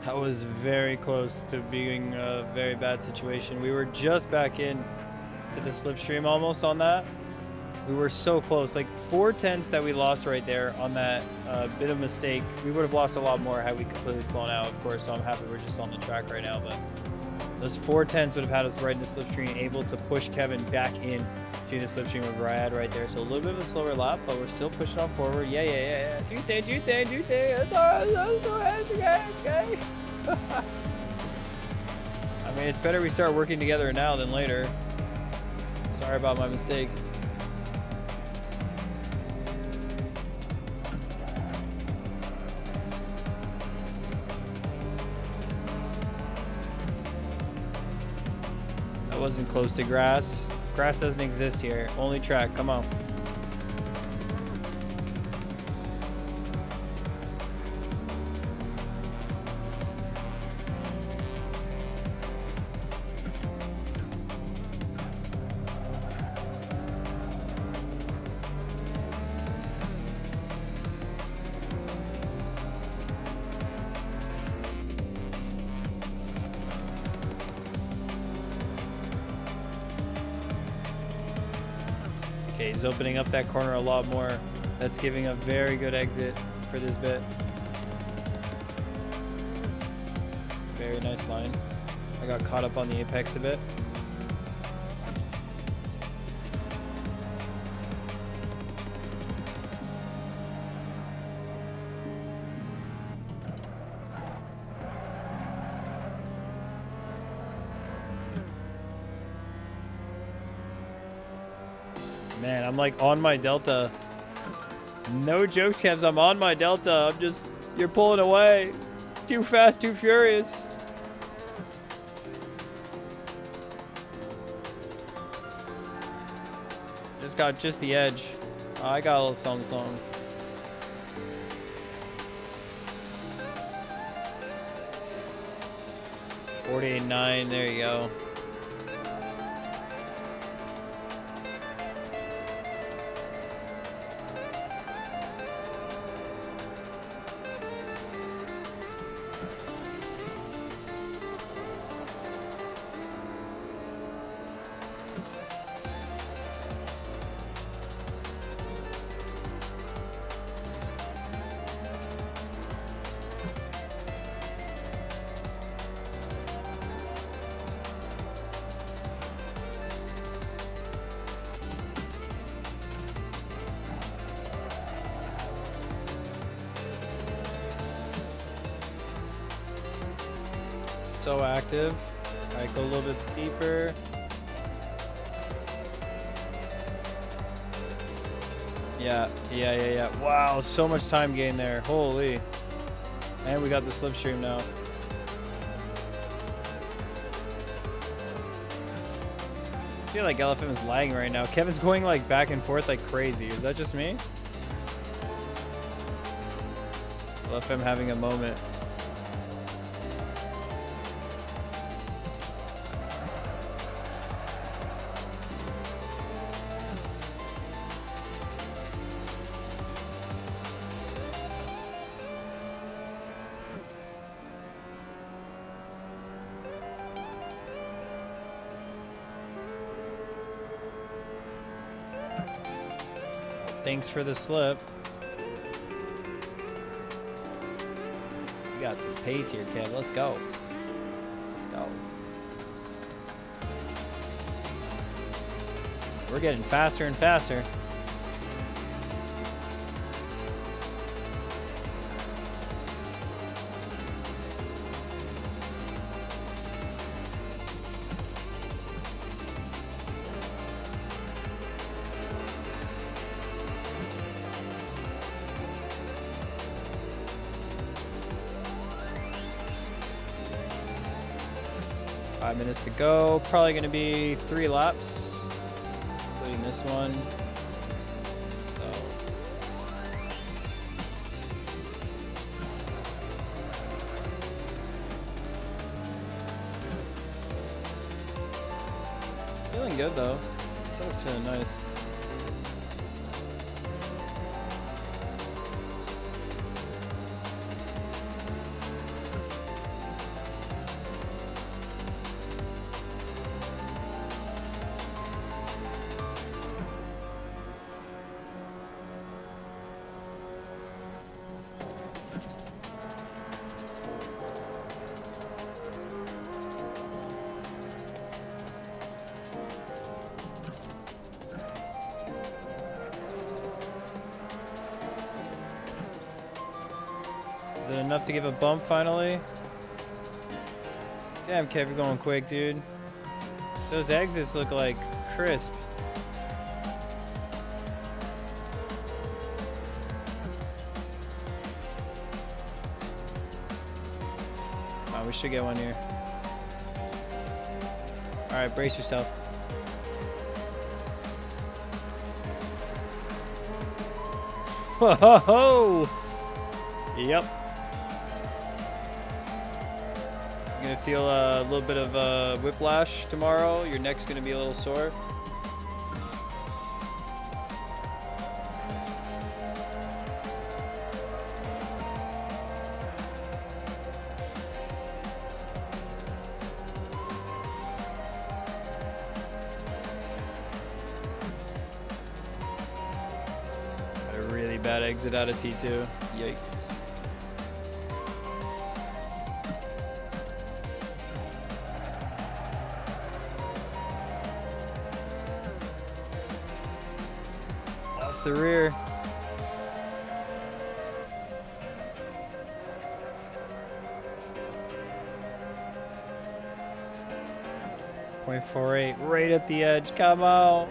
That was very close to being a very bad situation. We were just back in to the slipstream almost on that. We were so close, like 4 tenths that we lost right there on that bit of mistake. We would have lost a lot more had we completely flown out, of course, so I'm happy we're just on the track right now, but those 4 tenths would have had us right in the slipstream, able to push Kevin back in to the slipstream with Ryad right there. So a little bit of a slower lap, but we're still pushing on forward. Yeah. Do thing. That's all right, it's okay. I mean, it's better we start working together now than later. Sorry about my mistake. That wasn't close to grass. Grass doesn't exist here. Only track. Come on. Okay, he's opening up that corner a lot more. That's giving a very good exit for this bit. Very nice line. I got caught up on the apex a bit. Man, I'm like on my delta. No jokes, Kevs. I'm on my delta. I'm just, you're pulling away. Too fast, too furious. Just got just the edge. Oh, I got a little something. $48.9, there you go. so active. All right, go a little bit deeper. Yeah. Wow, so much time gain there. Holy. And we got the slipstream now. I feel like LFM is lagging right now. Kevin's going like back and forth like crazy. Is that just me? LFM having a moment. Thanks for the slip. We got some pace here, Kev. Let's go. Let's go. We're getting faster and faster. Minutes to go. Probably going to be 3 laps, including this one. So feeling good though. Setup's feeling nice. Is it enough to give a bump finally? Damn, Kev, you're going quick, dude. Those exits look like crisp. Oh, we should get one here. All right, brace yourself. Whoa! Yep. You're gonna feel a little bit of whiplash tomorrow. Your neck's gonna be a little sore. Got a really bad exit out of T2. Yikes. The rear. .48, right at the edge. Come on.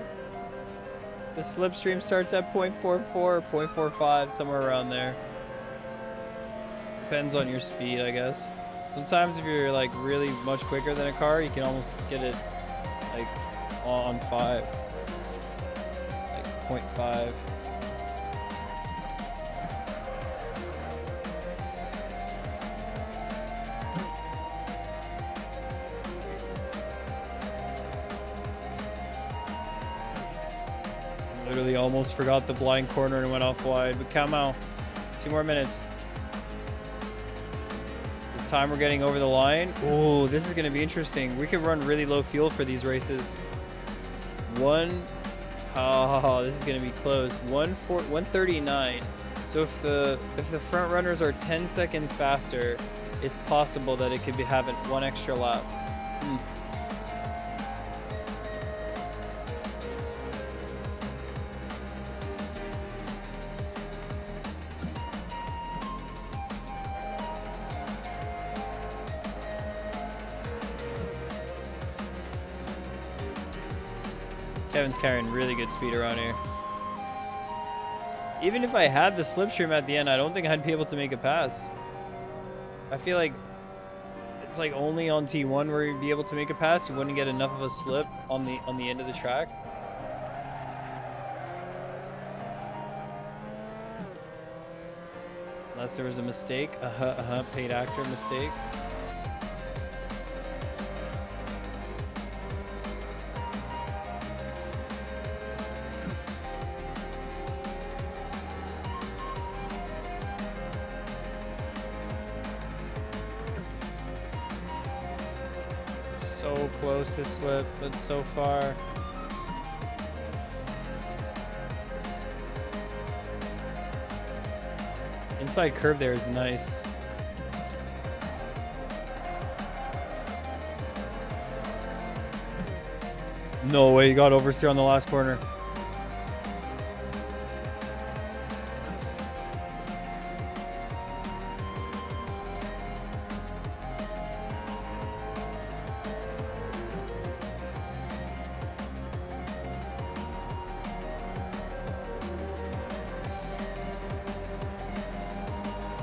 The slipstream starts at 0.44, 0.45, somewhere around there. Depends on your speed, I guess. Sometimes if you're like really much quicker than a car, you can almost get it like on 5. 0.5. Literally almost forgot the blind corner and went off wide, but come out. 2 more minutes. The time we're getting over the line. Oh, this is going to be interesting. We could run really low fuel for these races. Oh, this is gonna be close. 139. So if the front runners are 10 seconds faster, it's possible that it could be having 1 extra lap. Kevin's carrying really good speed around here. Even if I had the slipstream at the end, I don't think I'd be able to make a pass. I feel like it's like only on T1 where you'd be able to make a pass. You wouldn't get enough of a slip on the end of the track. Unless there was a mistake. Paid actor mistake. So close to slip, but so far. Inside curve there is nice. No way, you got oversteer on the last corner.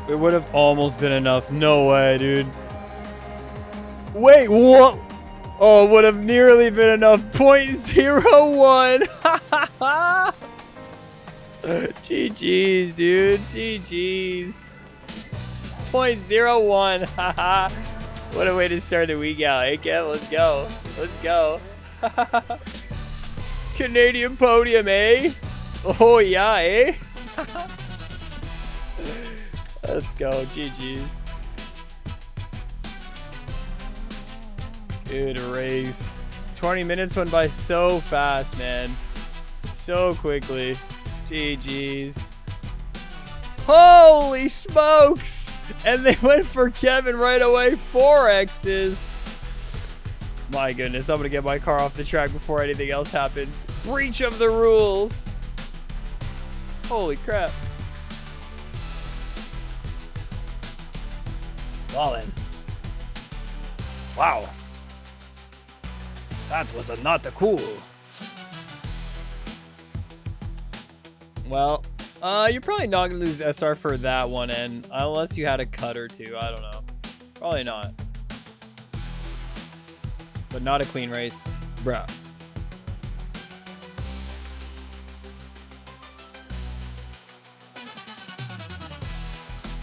It would have almost been enough. No way, dude. Wait, what? Oh, it would have nearly been enough. 0.01. GG's, dude. GG's. 0.01. What a way to start the week out. Hey, Kev, let's go. Let's go. Canadian podium, eh? Oh, yeah, eh? Let's go, GG's. Good race. 20 minutes went by so fast, man. So quickly. GG's. Holy smokes! And they went for Kevin right away. 4 X's. My goodness, I'm gonna get my car off the track before anything else happens. Breach of the rules. Holy crap. Well then. Wow. That was not cool. Well, you're probably not gonna lose SR for that one, and unless you had a cut or two, I don't know. Probably not. But not a clean race, bruh.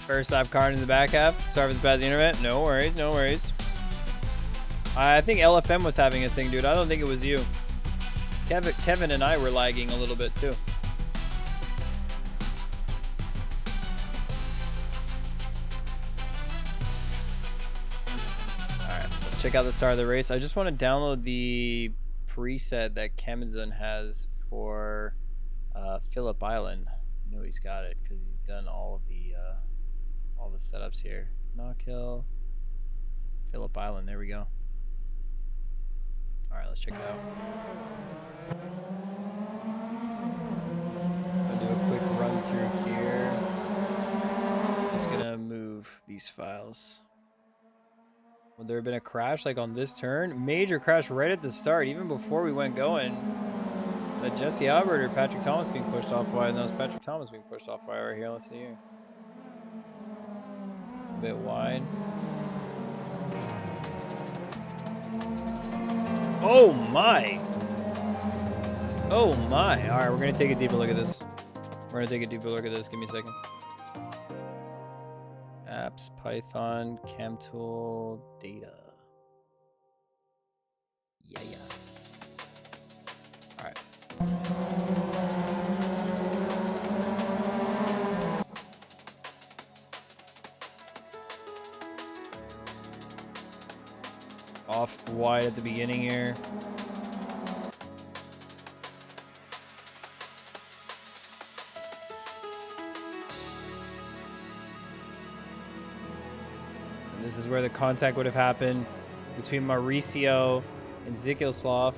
First lap car in the back half. Sorry for the bad internet. No worries, no worries. I think LFM was having a thing, dude. I don't think it was you. Kevin and I were lagging a little bit too. Alright, let's check out the start of the race. I just want to download the preset that Camden has for Phillip Island. I know he's got it because he's done all of the setups here. Knock Hill, Phillip Island. There we go. All right, let's check it out. I'll do a quick run through here. Just gonna move these files. Would there have been a crash like on this turn? Major crash right at the start, even before we went going. That Jesse Albert or Patrick Thomas being pushed off wide? No, it's Patrick Thomas being pushed off wide right here. Let's see here. A bit wide. Oh my! Oh my! All right, we're gonna take a deeper look at this. We're gonna take a deeper look at this. Give me a second. Apps, Python, CamTool, data. Yeah. All right. Off wide at the beginning here. And this is where the contact would have happened between Mauricio and Zikilslov.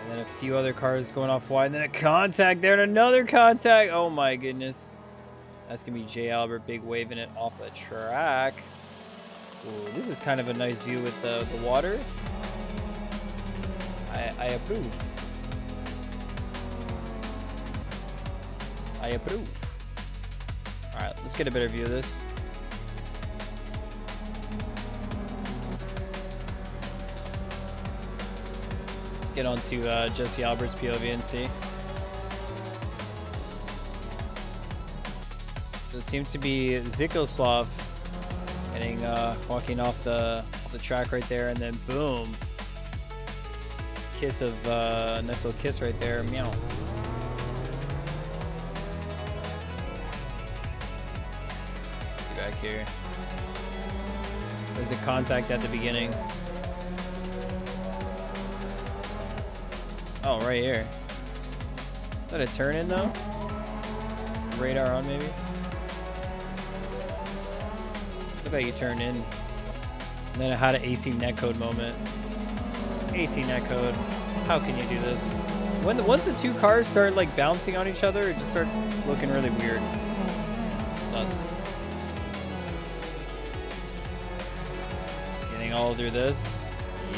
And then a few other cars going off wide. And then a contact there and another contact. Oh my goodness. That's going to be J. Albert big waving it off the track. Ooh, this is kind of a nice view with the water. I approve. I approve. All right, let's get a better view of this. Let's get on to Jesse Albert's POV and see. So it seems to be Zikoslav getting walking off the track right there, and then boom, kiss of nice little kiss right there. Meow. See back here. There's a contact at the beginning. Oh, right here. Is that a turn in though? Radar on maybe? I bet you turn in. And then I had an AC netcode moment. AC netcode. How can you do this? Once the two cars start like bouncing on each other, it just starts looking really weird. Sus. Getting all through this.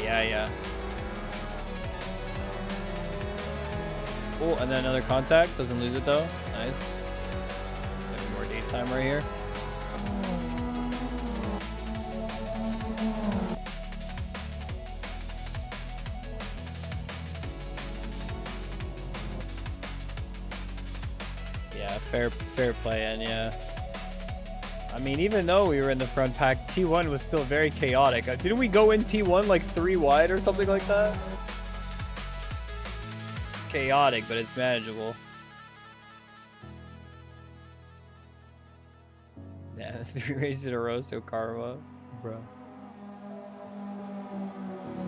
Yeah. Oh, and then another contact. Doesn't lose it though. Nice. More daytime right here. Fair play, and yeah. I mean, even though we were in the front pack, T1 was still very chaotic. Didn't we go in T1 like 3 wide or something like that? It's chaotic, but it's manageable. Yeah, 3 races in a row, so karma, bro.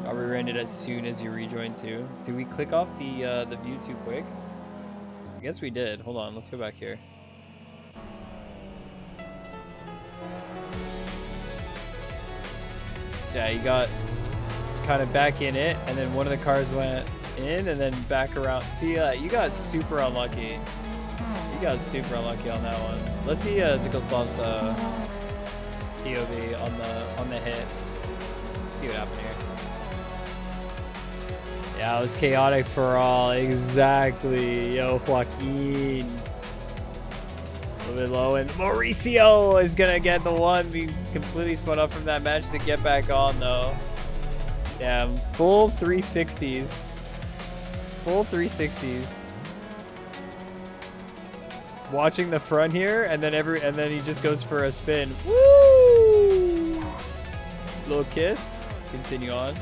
Are we rented as soon as you rejoin too? Did we click off the view too quick? I guess we did. Hold on, let's go back here. So yeah, you got kind of back in it, and then one of the cars went in, and then back around. See, you got super unlucky. You got super unlucky on that one. Let's see Zikoslav's POV on the hit. Let's see what happened here. Yeah, it was chaotic for all. Exactly. Yo, Joaquin. A little bit low. And Mauricio is going to get the one. He's completely spun up from that match to get back on, though. Damn. Full 360s. Full 360s. Watching the front here, and then he just goes for a spin. Woo! Little kiss. Continue on.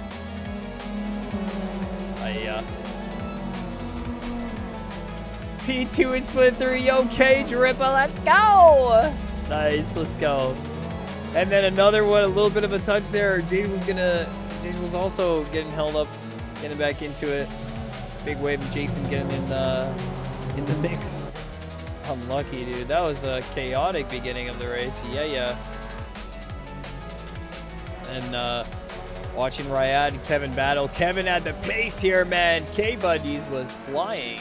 P2 is split through. Yo, Cage Ripper, let's go. Nice, let's go. And then another one, a little bit of a touch there. Jade was also getting held up, getting back into it. Big wave of Jason getting in the mix. Unlucky, dude. That was a chaotic beginning of the race. Yeah. And watching Ryad and Kevin battle. Kevin had the pace here, man. K-Buddies was flying.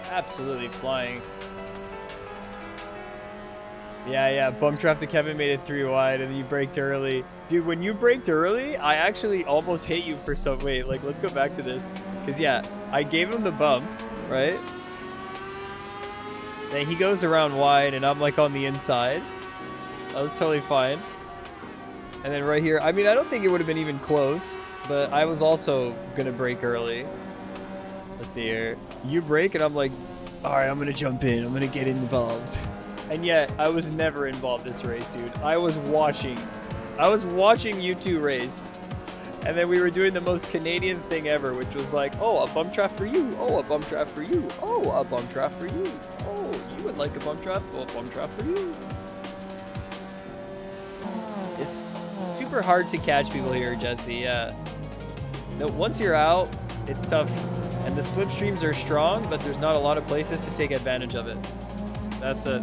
Absolutely flying. Yeah. Bump draft to Kevin made it 3 wide, and then you braked early. Dude, when you braked early, I actually almost hit you for some... Wait, like, let's go back to this. Because, yeah, I gave him the bump, right? Then he goes around wide, and I'm, like, on the inside. That was totally fine. And then right here, I mean, I don't think it would have been even close, but I was also going to brake early. Let's see here. You brake, and I'm like, all right, I'm going to jump in. I'm going to get involved. And yet, I was never involved this race, dude. I was watching you two race. And then we were doing the most Canadian thing ever, which was like, oh, a bump draft for you. Oh, a bump draft for you. Oh, a bump draft for you. Oh, you would like a bump draft? Oh, a bump draft for you. It's super hard to catch people here, Jesse. Yeah. No, once you're out, it's tough. And the slipstreams are strong, but there's not a lot of places to take advantage of it. That's a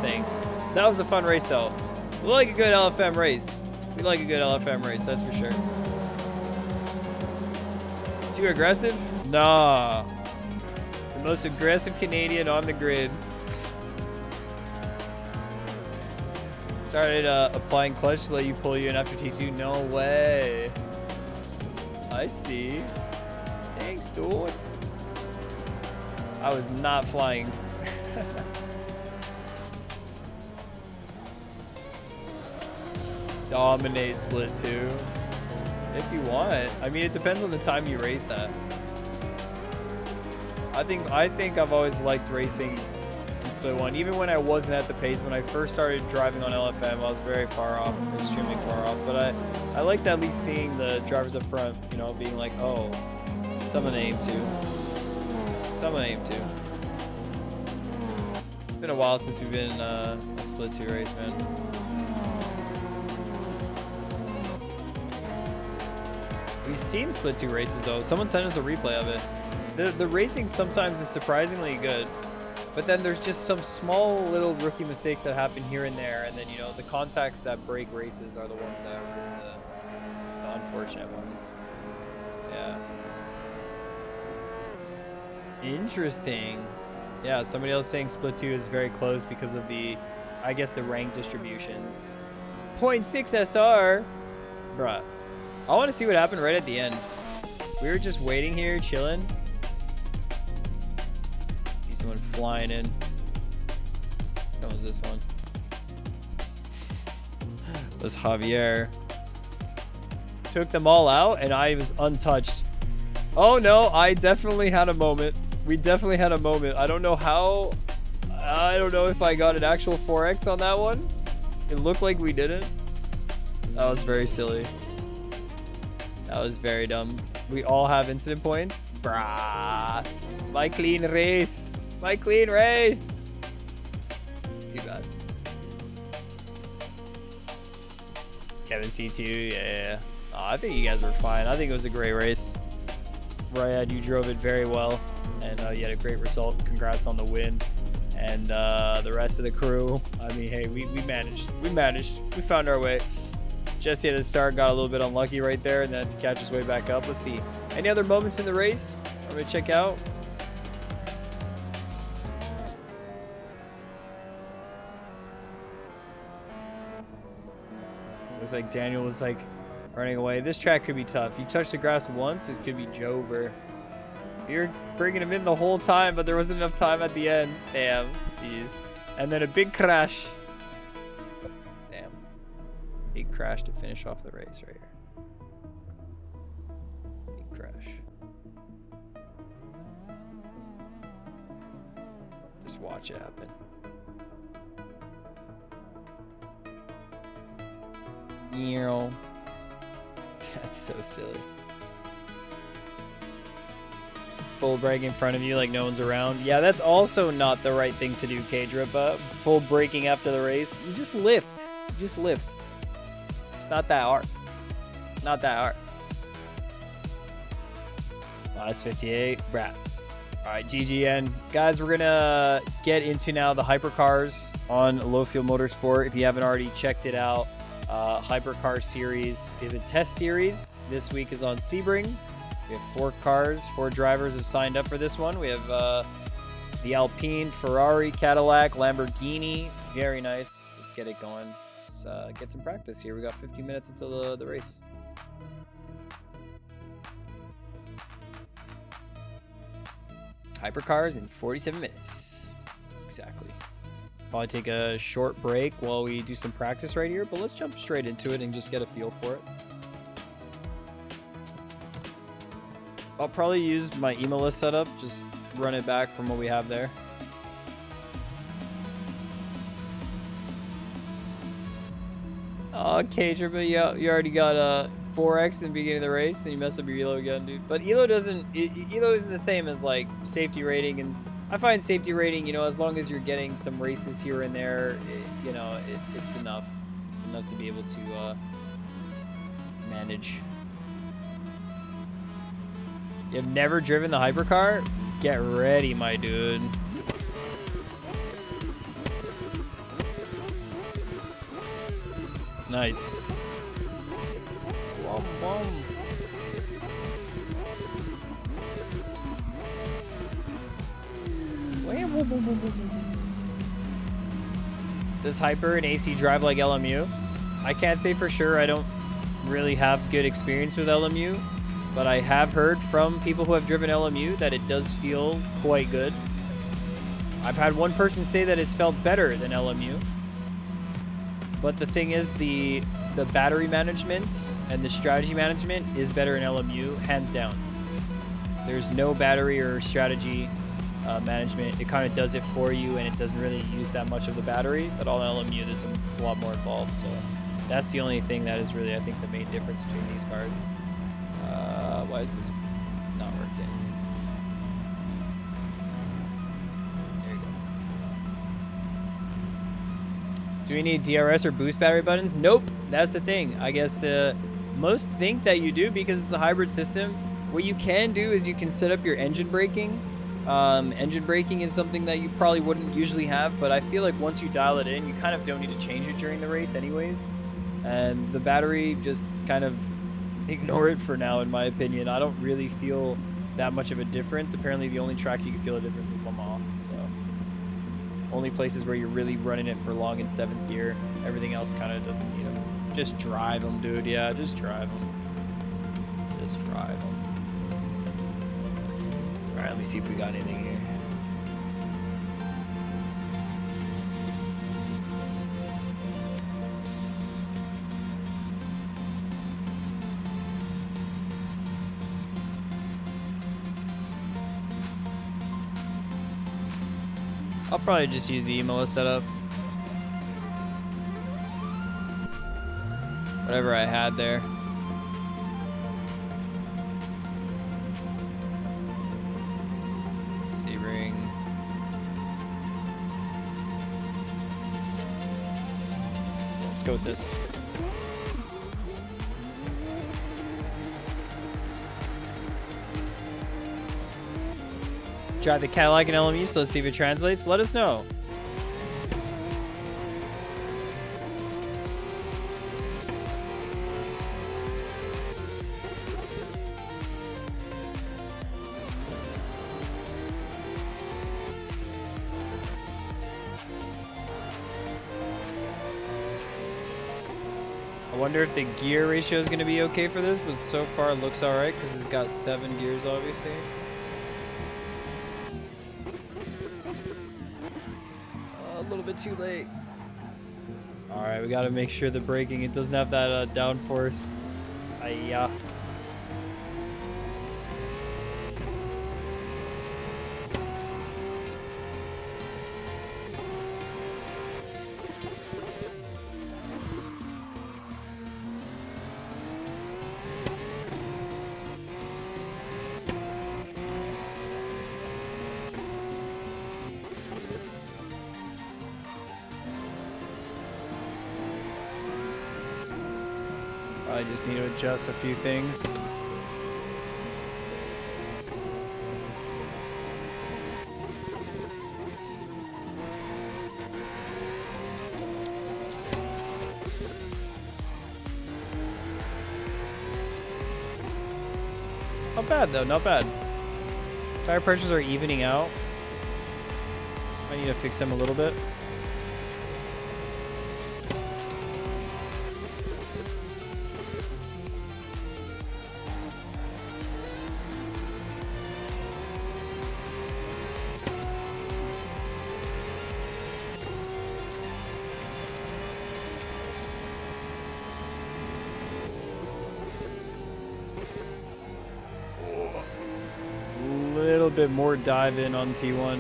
thing. That was a fun race, though. We like a good LFM race. We like a good LFM race, that's for sure. Too aggressive? Nah. The most aggressive Canadian on the grid. Started applying clutch to let you pull you in after T2. No way. I see. Thanks, dude. I was not flying. Dominate split 2. If you want. I mean, it depends on the time you race at. I think I've always liked racing in split 1. Even when I wasn't at the pace, when I first started driving on LFM, I was very far off, extremely far off. But I liked at least seeing the drivers up front, you know, being like, oh, someone to aim to. Someone to aim to. It's been a while since we've been in a split 2 race, man. We've seen split 2 races though. Someone sent us a replay of it. The racing sometimes is surprisingly good, but then there's just some small little rookie mistakes that happen here and there, and then, you know, the contacts that break races are the ones that are the unfortunate ones. Yeah. Interesting. Yeah, somebody else saying split 2 is very close because of the, I guess, the rank distributions. 0.6 SR. Bruh. I want to see what happened right at the end. We were just waiting here, chilling. See someone flying in. What was this one? It was Javier. Took them all out, and I was untouched. Oh no, I definitely had a moment. We definitely had a moment. I don't know how. I don't know if I got an actual 4X on that one. It looked like we didn't. That was very silly. That was very dumb. We all have incident points. Brah. My clean race. My clean race. Too bad. Kevin C2, yeah. Oh, I think you guys were fine. I think it was a great race. Ryad, you drove it very well. And you had a great result. Congrats on the win. And the rest of the crew, I mean, hey, we managed. We managed. We found our way. Jesse at the start got a little bit unlucky right there and then had to catch his way back up. Let's see. Any other moments in the race I'm going to check out? Looks like Daniel was like running away. This track could be tough. You touch the grass once, it could be Jover. You're bringing him in the whole time, but there wasn't enough time at the end. Damn. Jeez. And then a big crash. Damn. Big crash to finish off the race right here. Big crash. Just watch it happen. That's so silly. Full brake in front of you like no one's around. Yeah, that's also not the right thing to do, K-Drip. Full braking after the race. You just lift. You just lift. It's not that hard. Not that hard. That's 58. Brat. Alright, GGN. Guys, we're going to get into now the Hypercars on Low Fuel Motorsport. If you haven't already checked it out, Hypercar series is a test series. This week is on Sebring. We have 4 cars, 4 drivers have signed up for this one. We have the Alpine, Ferrari, Cadillac, Lamborghini. Very nice. Let's get it going. Let's get some practice here. We got 15 minutes until the race. Hypercars in 47 minutes. Exactly. Probably take a short break while we do some practice right here, but let's jump straight into it and just get a feel for it. I'll probably use my email list setup, just run it back from what we have there. Oh, Cager, but yeah, you already got a 4X in the beginning of the race, and you messed up your ELO again, dude. But ELO ELO isn't the same as like safety rating, and I find safety rating, you know, as long as you're getting some races here and there, you know, it's enough. It's enough to be able to manage. You have never driven the Hypercar? Get ready, my dude. It's nice. Wom, wom. Does Hyper and AC drive like LMU? I can't say for sure. I don't really have good experience with LMU. but I have heard from people who have driven LMU that it does feel quite good. I've had one person say that it's felt better than LMU. But the thing is, the battery management and the strategy management is better in LMU, hands down. There's no battery or strategy management. It kind of does it for you, and it doesn't really use that much of the battery. But all in LMU, it's a lot more involved. So that's the only thing that is really, I think, the main difference between these cars. Why is this not working? There you go. Do we need DRS or boost battery buttons? Nope. That's the thing. I guess most think that you do because it's a hybrid system. What you can do is you can set up your engine braking. Engine braking is something that you probably wouldn't usually have, but I feel like once you dial it in, you kind of don't need to change it during the race anyways. And the battery, just kind of ignore it for now, in my opinion. I don't really feel that much of a difference. Apparently the only track you can feel a difference is Le Mans. So only places where you're really running it for long in 7th gear. Everything else kind of doesn't need them. Just drive them, dude. Yeah, just drive them. Just drive them. All right, let me see if we got anything here. I'll probably just use the Imola setup. Whatever I had there. C-ring. Let's go with this. Drive the Cadillac and LMU, so let's see if it translates. Let us know. I wonder if the gear ratio is going to be okay for this, but so far it looks alright because it's got 7 gears, obviously. A little bit too late. Alright, we got to make sure the braking, it doesn't have that downforce. Ayya. I just need to adjust a few things. Not bad though, not bad. Tire pressures are evening out. I need to fix them a little bit. Bit more dive in on T1.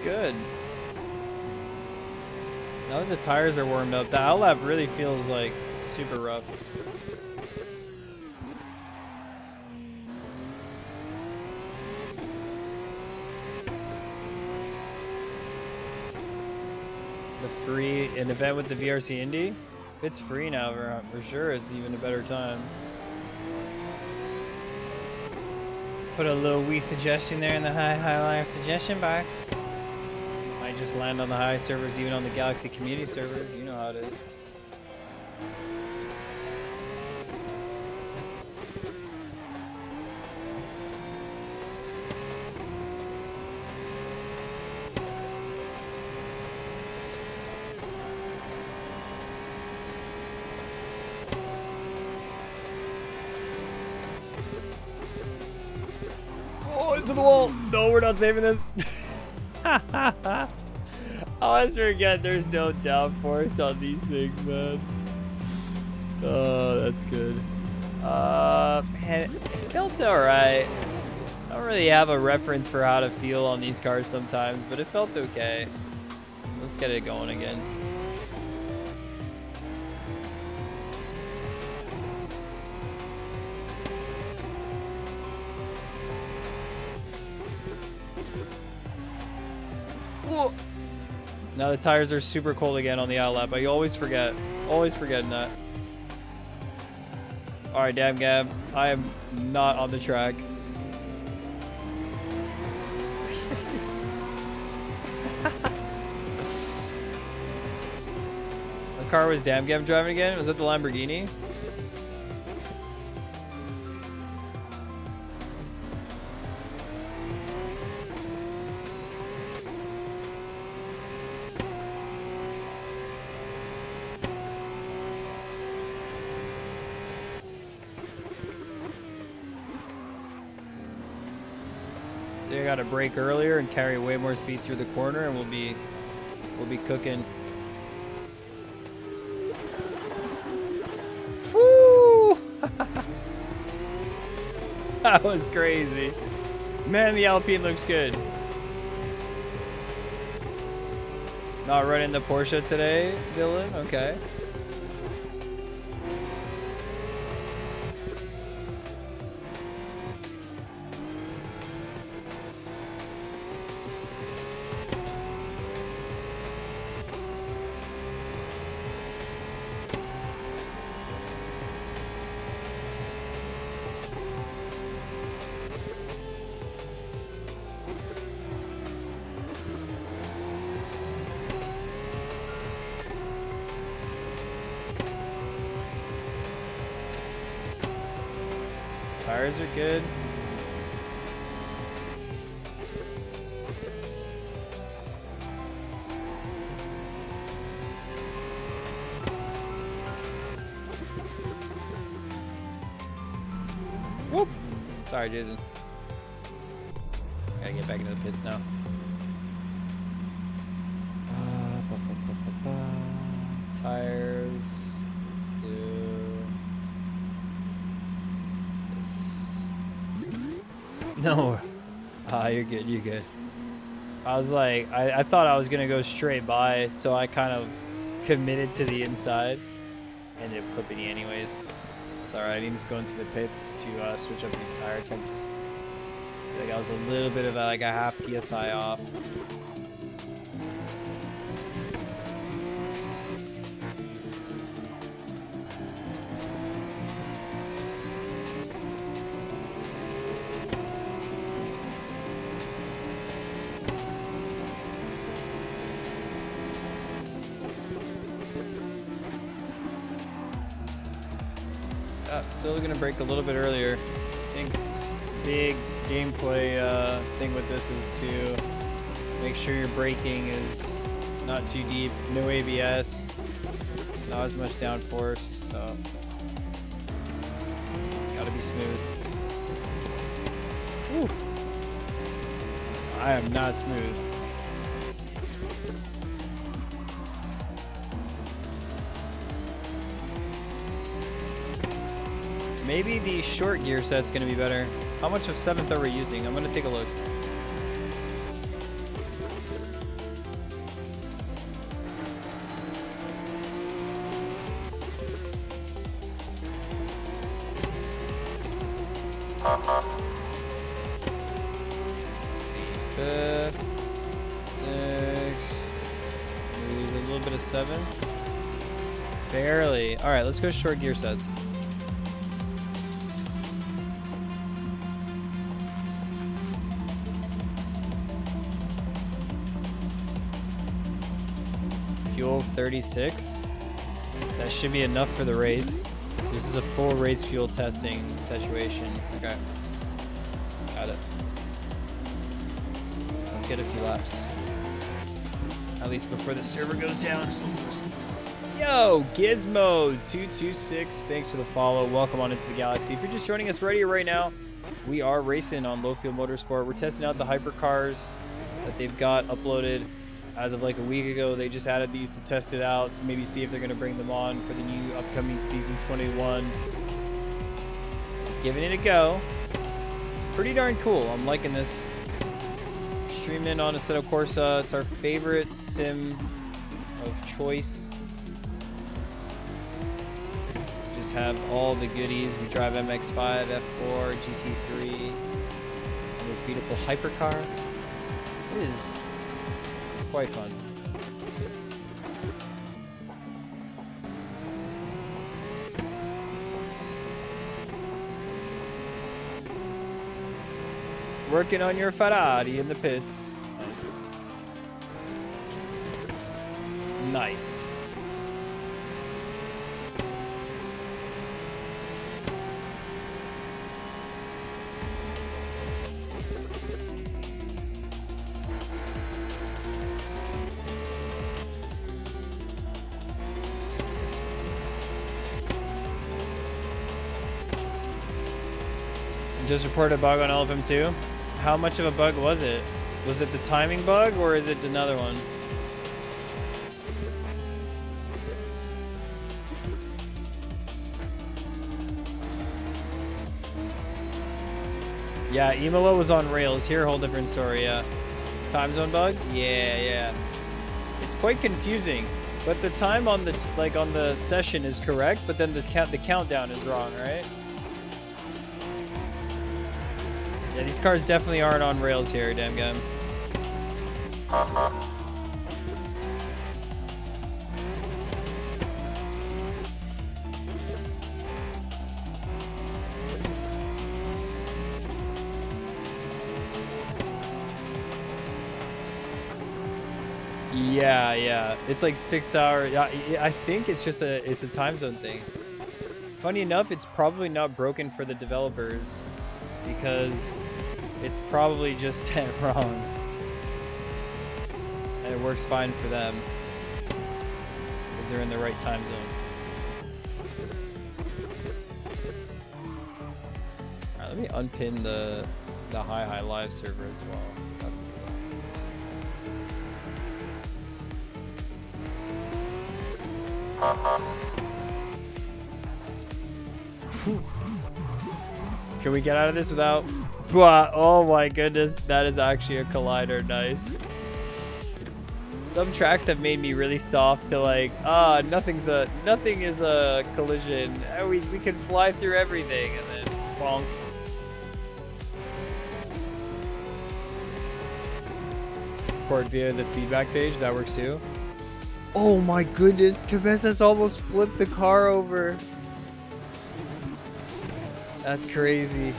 Good. Now that the tires are warmed up, the outlap really feels like super rough. The free, an event with the VRC Indy? If it's free now, for sure it's even a better time. Put a little wee suggestion there in the high life suggestion box. Might just land on the high servers, even on the Galaxy community servers. You know how it is. To the wall. No, we're not saving this. I always forget there's no downforce on these things, man. Oh, that's good. Man, it felt alright. I don't really have a reference for how to feel on these cars sometimes, but it felt okay. Let's get it going again. Now the tires are super cold again on the outlap. I always forget. Always forgetting that. Alright, damn Gab. I am not on the track. The car was damn Gab driving again? Was that the Lamborghini? They got to brake earlier and carry way more speed through the corner, and we'll be cooking. Woo! That was crazy. Man, the Alpine looks good. Not running the Porsche today, Dylan? Okay. Tires are good. Whoop! Sorry, Jason. Gotta get back into the pits now. Tires. Let's do this. No. Ah, you're good. You're good. I was like, I thought I was gonna go straight by, so I kind of committed to the inside. Ended up clipping you anyways. It's alright. I need to go into the pits to switch up these tire temps. I feel like I was a little bit of like a half PSI off. Still gonna brake a little bit earlier. I think big gameplay thing with this is to make sure your braking is not too deep, no ABS, not as much downforce, so it's gotta be smooth. Whew. I am not smooth. Maybe the short gear set's gonna be better. How much of 7th are we using? I'm gonna take a look. Let's see, 5th, 6th, maybe a little bit of 7th. Barely. All right, let's go short gear sets. Fuel 36. That should be enough for the race. So this is a full race fuel testing situation. Okay. Got it. Let's get a few laps. At least before the server goes down. Yo, Gizmo226. Thanks for the follow. Welcome on into the galaxy. If you're just joining us right here, right now, we are racing on Low Field Motorsport. We're testing out the Hypercars that they've got uploaded as of like a week ago. They just added these to test it out to maybe see if they're going to bring them on for the new upcoming season 21. Giving it a go. It's pretty darn cool. I'm liking this. Streaming in on Assetto Corsa. It's our favorite sim of choice. Just have all the goodies. We drive MX5, F4, GT3, and this beautiful Hypercar. It is quite fun. Working on your Ferrari in the pits. Nice. Nice. Just reported a bug on LFM2. How much of a bug was it? Was it the timing bug or is it another one? Yeah, Imola was on rails. Here, whole different story, yeah. Time zone bug? Yeah. It's quite confusing. But the time on the on the session is correct, but then the countdown is wrong, right? Yeah, these cars definitely aren't on rails here, damn gum. Yeah. It's like 6 hours. Yeah, I think it's just a time zone thing. Funny enough, it's probably not broken for the developers because it's probably just set wrong. And it works fine for them because they're in the right time zone. Alright, let me unpin the Hi Live server as well. That's Can we get out of this without... Oh my goodness, that is actually a collider. Nice. Some tracks have made me really soft to like, nothing is a collision. We can fly through everything, and then bonk. Record via the feedback page, that works too. Oh my goodness, Cabezas almost flipped the car over. That's crazy.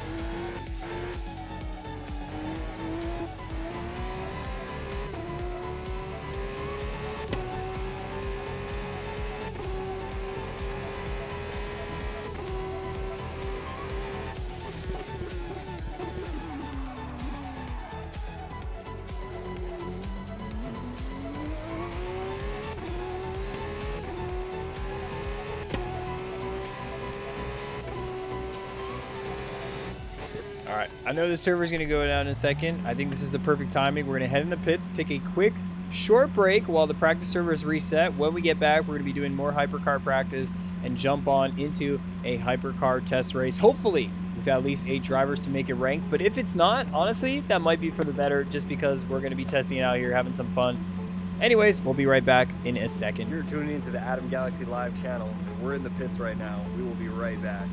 Alright, I know the server's going to go down in a second. I think this is the perfect timing. We're going to head in the pits, take a quick, short break while the practice server is reset. When we get back, we're going to be doing more Hypercar practice and jump on into a Hypercar test race, hopefully with at least 8 drivers to make it rank. But if it's not, honestly, that might be for the better just because we're going to be testing it out here, having some fun. Anyways, we'll be right back in a second. You're tuning into the Adam Galaxy Live channel. We're in the pits right now. We will be right back.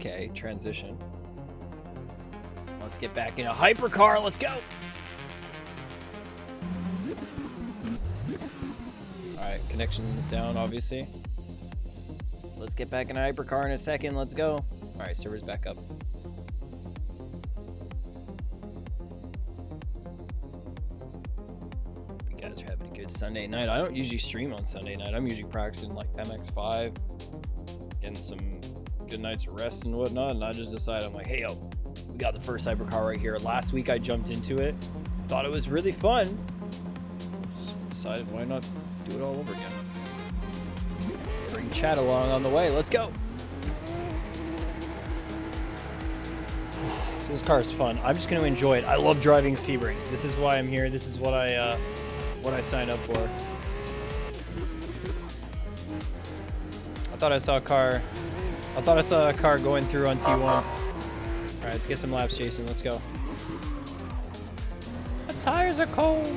Okay, transition. Let's get back in a hypercar. Let's go. Alright, connection's down, obviously. Let's get back in a hypercar in a second. Let's go. Alright, server's back up. You guys are having a good Sunday night. I don't usually stream on Sunday night. I'm usually practicing like MX5, getting some good nights of rest and whatnot, and I just decided, I'm like, hey, yo, we got the first hypercar right here. Last week I jumped into it. Thought it was really fun. Just decided, why not do it all over again? Bring chat along on the way. Let's go. This car is fun. I'm just going to enjoy it. I love driving Sebring. This is why I'm here. This is what I signed up for. I thought I saw a car. I thought I saw a car going through on T1. All right, let's get some laps, Jason. Let's go. The tires are cold.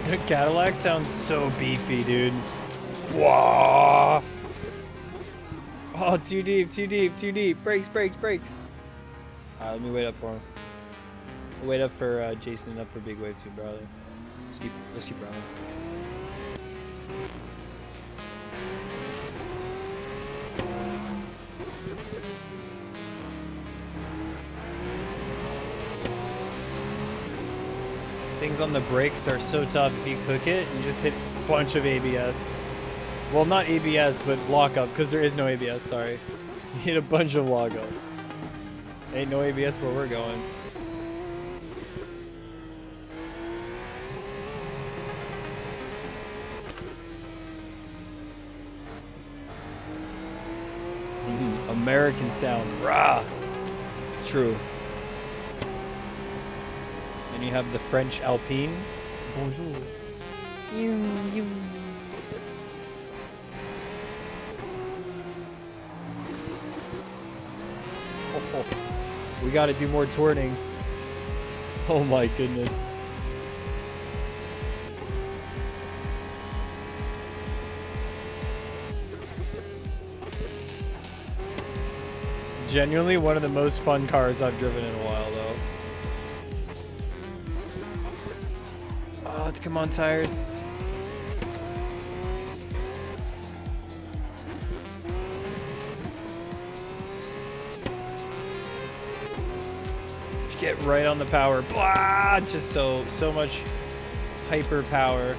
The Cadillac sounds so beefy, dude. Whoa! Oh, too deep, too deep, too deep. Brakes, brakes, brakes. Alright, let me wait up for him. We'll wait up for Jason and up for Big Wave too, brother. Let's keep running. Things on the brakes are so tough. If you cook it, you just hit a bunch of ABS. Well, not ABS, but lockup, because there is no ABS, sorry. You hit a bunch of lockup. Ain't no ABS where we're going. American sound, rah! It's true. And you have the French Alpine. Bonjour. Oh, we gotta do more turning. Oh my goodness. Genuinely one of the most fun cars I've driven in a while, though. Oh, let's come on, tires. Just get right on the power. Blah! Just so much hyper power.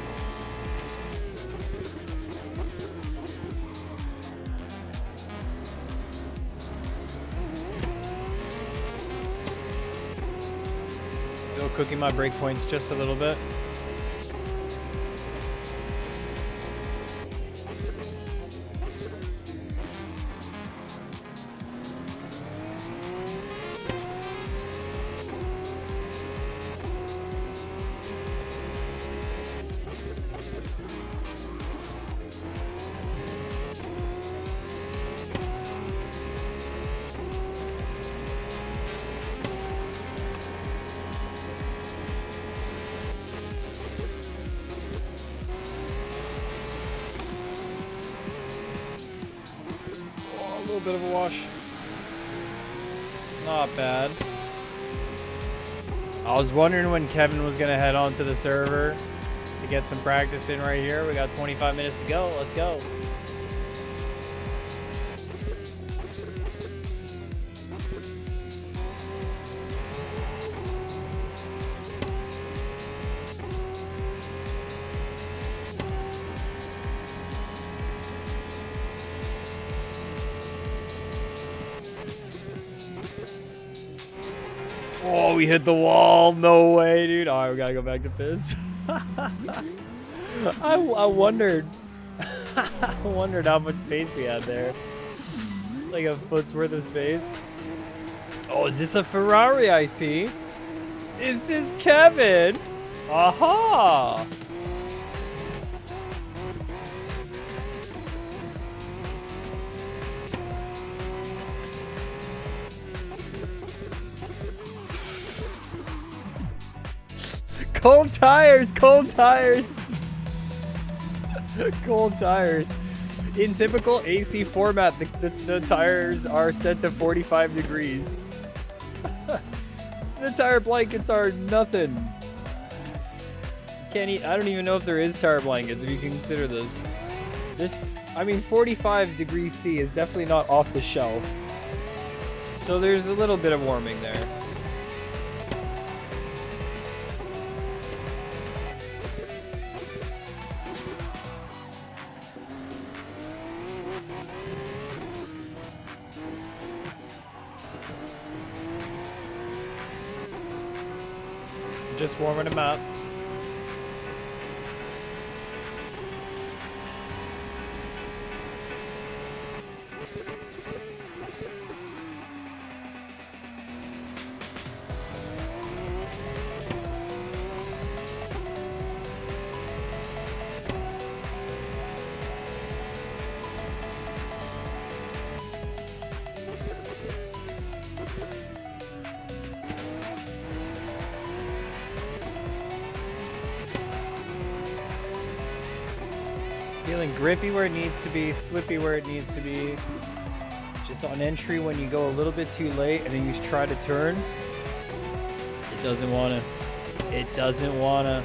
Still cooking my brake points just a little bit. Bit of a wash. Not bad. I was wondering when Kevin was gonna head on to the server to get some practice in right here. We got 25 minutes to go. Let's go. Oh, we hit the wall. No way, dude. All right, we gotta go back to Fizz. I wondered. I wondered how much space we had there. Like a foot's worth of space. Oh, is this a Ferrari I see? Is this Kevin? Aha! Cold tires, cold tires. Cold tires. In typical AC format, the tires are set to 45 degrees. The tire blankets are nothing. I don't even know if there is tire blankets, if you can consider this. I mean, 45 degrees C is definitely not off the shelf. So there's a little bit of warming there. Just warming them up. Feeling grippy where it needs to be, slippy where it needs to be. Just on entry when you go a little bit too late and then you try to turn. It doesn't wanna. It doesn't wanna.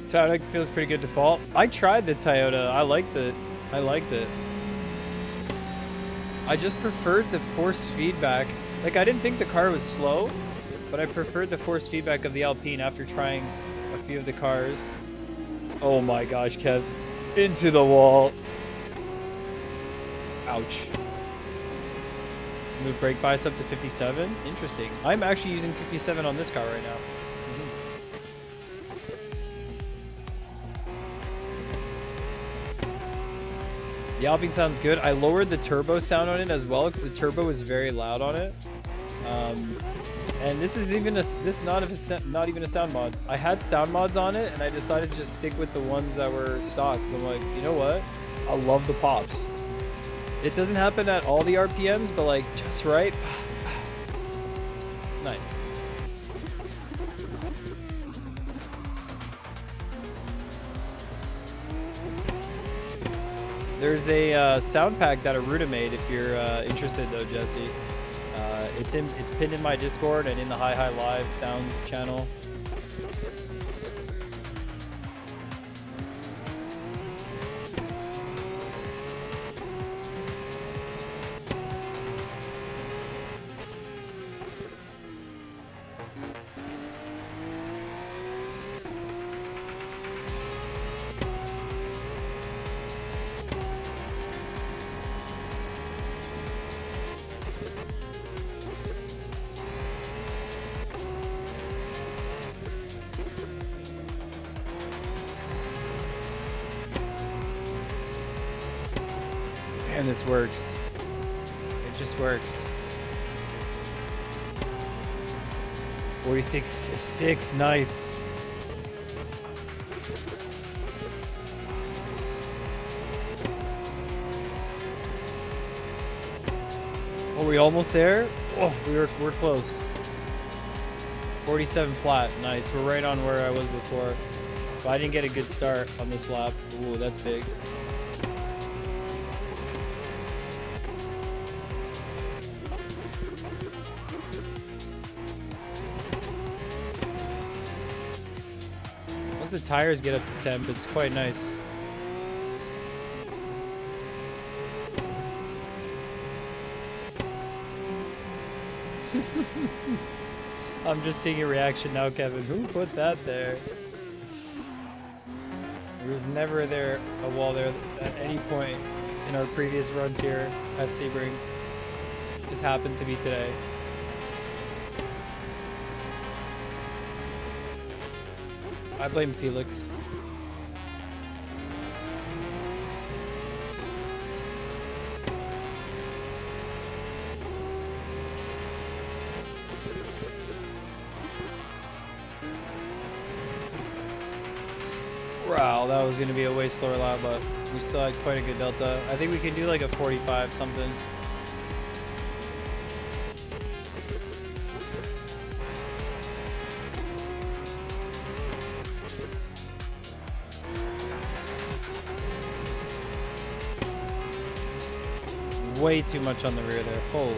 Toyota feels pretty good default. I tried the Toyota. I liked it. I liked it. I just preferred the force feedback. Like, I didn't think the car was slow, but I preferred the force feedback of the Alpine after trying a few of the cars. Oh my gosh, Kev. Into the wall. Ouch. Move brake bias up to 57. Interesting. I'm actually using 57 on this car right now. The Alpine sounds good. I lowered the turbo sound on it as well because the turbo is very loud on it. And this is even not even a sound mod. I had sound mods on it and I decided to just stick with the ones that were stock. So I'm like, you know what? I love the pops. It doesn't happen at all the RPMs, but like just right. It's nice. There's a sound pack that Aruda made if you're interested though, Jesse. It's pinned in my Discord and in the Hi Live Sounds channel. And this works. It just works. 46.6, nice. Are we almost there? Oh, we're close. 47 flat, nice. We're right on where I was before. But I didn't get a good start on this lap. Ooh, that's big. Once the tires get up to temp, it's quite nice. I'm just seeing your reaction now, Kevin. Who put that there? There was never a wall there at any point in our previous runs here at Sebring. Just happened to be today. I blame Felix. Wow, that was going to be a way slower lap, but we still had quite a good delta. I think we can do like a 45 something. Way too much on the rear there. Holy.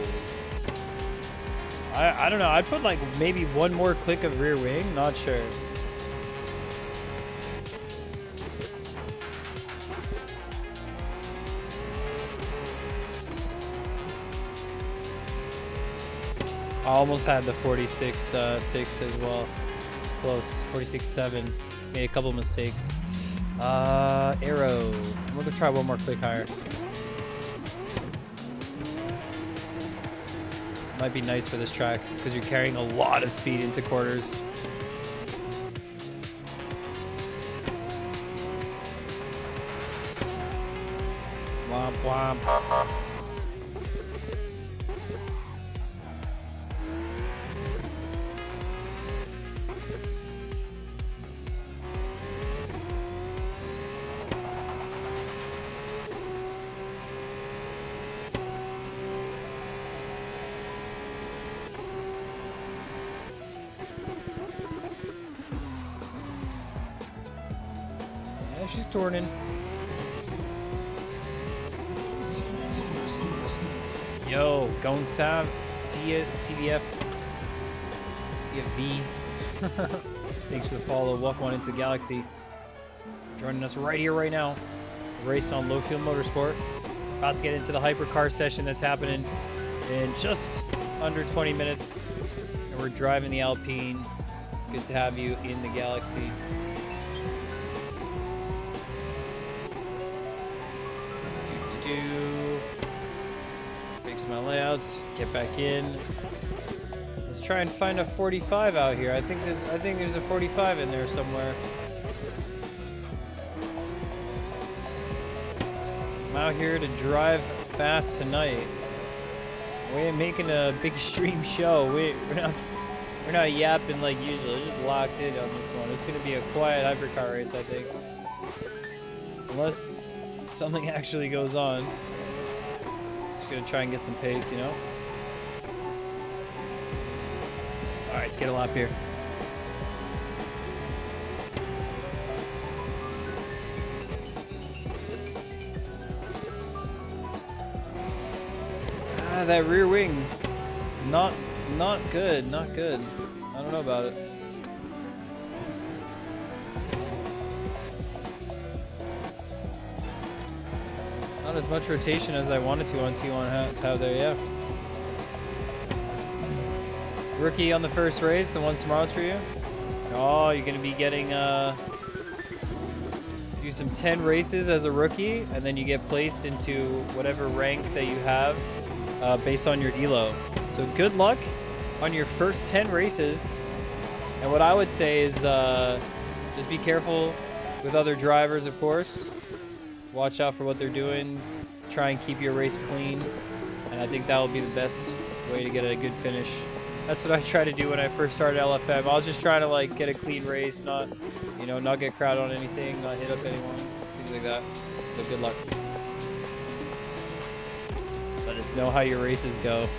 I don't know. I'd put like maybe one more click of rear wing. Not sure. I almost had the 46.6 as well. Close. 46.7. Made a couple mistakes. Arrow. I'm gonna try one more click higher. Might be nice for this track because you're carrying a lot of speed into corners. Womp womp. She's turning. Yo, going Sav, CVF, CFV. Thanks for the follow. Welcome on into the Galaxy. Joining us right here, right now. Racing on Low Field Motorsport. About to get into the Hypercar session that's happening in just under 20 minutes. And we're driving the Alpine. Good to have you in the Galaxy. Fix my layouts, get back in. Let's try and find a 45 out here. I think there's a 45 in there somewhere. I'm out here to drive fast tonight. We ain't making a big stream show. We're not yapping like usual. We're just locked in on this one. It's gonna be a quiet hypercar race, I think. Unless something actually goes on. Just gonna try and get some pace, you know? Alright, let's get a lap here. That rear wing. Not good, not good. I don't know about it. Not as much rotation as I wanted to on T1 to have there, yeah. Rookie on the first race, the one tomorrow's for you. Oh, you're gonna be getting do some 10 races as a rookie, and then you get placed into whatever rank that you have based on your elo. So good luck on your first 10 races. And what I would say is just be careful with other drivers, of course. Watch out for what they're doing. Try and keep your race clean. And I think that will be the best way to get a good finish. That's what I try to do when I first started LFM. I was just trying to like get a clean race, not get crowded on anything, not hit up anyone, things like that. So good luck. Let us know how your races go.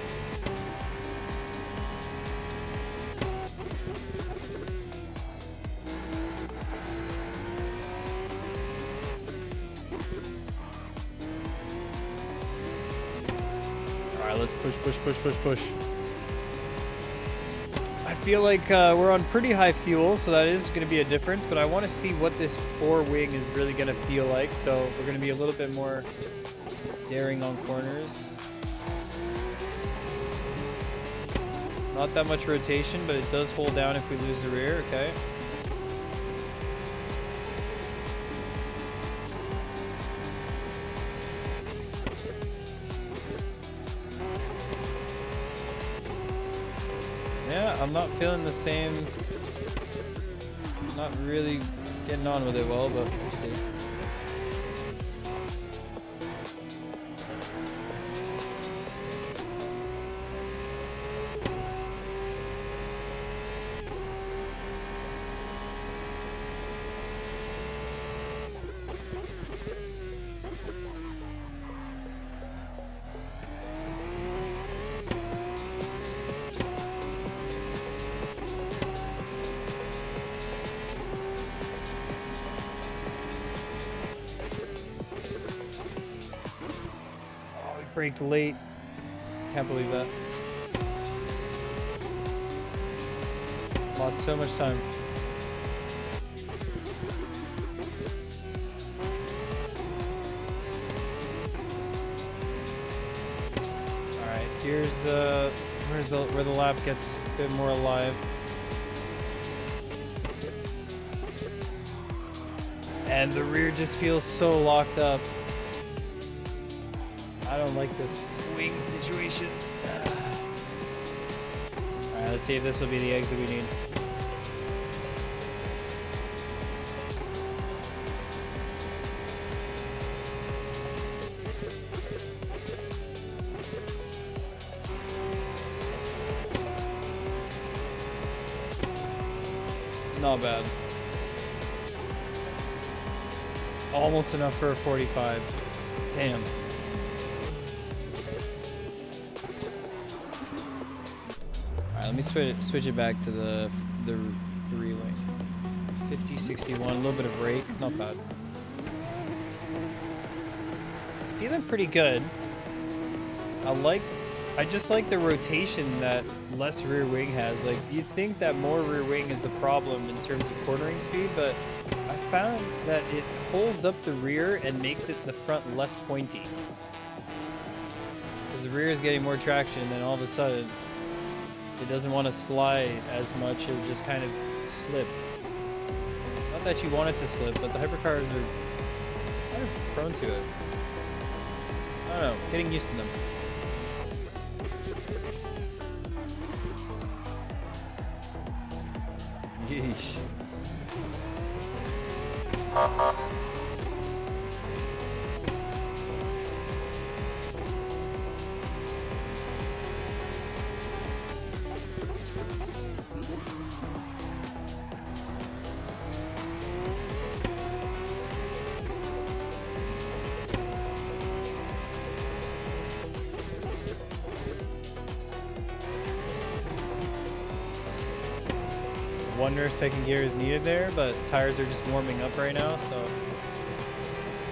Let's push. I feel like we're on pretty high fuel, so that is going to be a difference, but I want to see what this four-wing is really going to feel like, so we're going to be a little bit more daring on corners. Not that much rotation, but it does hold down if we lose the rear, okay? I'm not feeling the same. Not really getting on with it well, but we'll see. Braked late. Can't believe that. Lost so much time. Alright, here's where the lap gets a bit more alive. And the rear just feels so locked up. I don't like this wing situation. Alright, let's see if this will be the exit we need. Not bad. Almost enough for a 45. Damn. Let me switch it back to the three-wing. 50, 61, a little bit of brake, not bad. It's feeling pretty good. I just like the rotation that less rear wing has. Like, you'd think that more rear wing is the problem in terms of cornering speed, but I found that it holds up the rear and makes the front less pointy. Because the rear is getting more traction, and then all of a sudden, it doesn't want to slide as much, it'll just kind of slip. Not that you want it to slip, but the hypercars are kind of prone to it. I don't know, getting used to them. Yeesh. Wonder if second gear is needed there, but tires are just warming up right now, so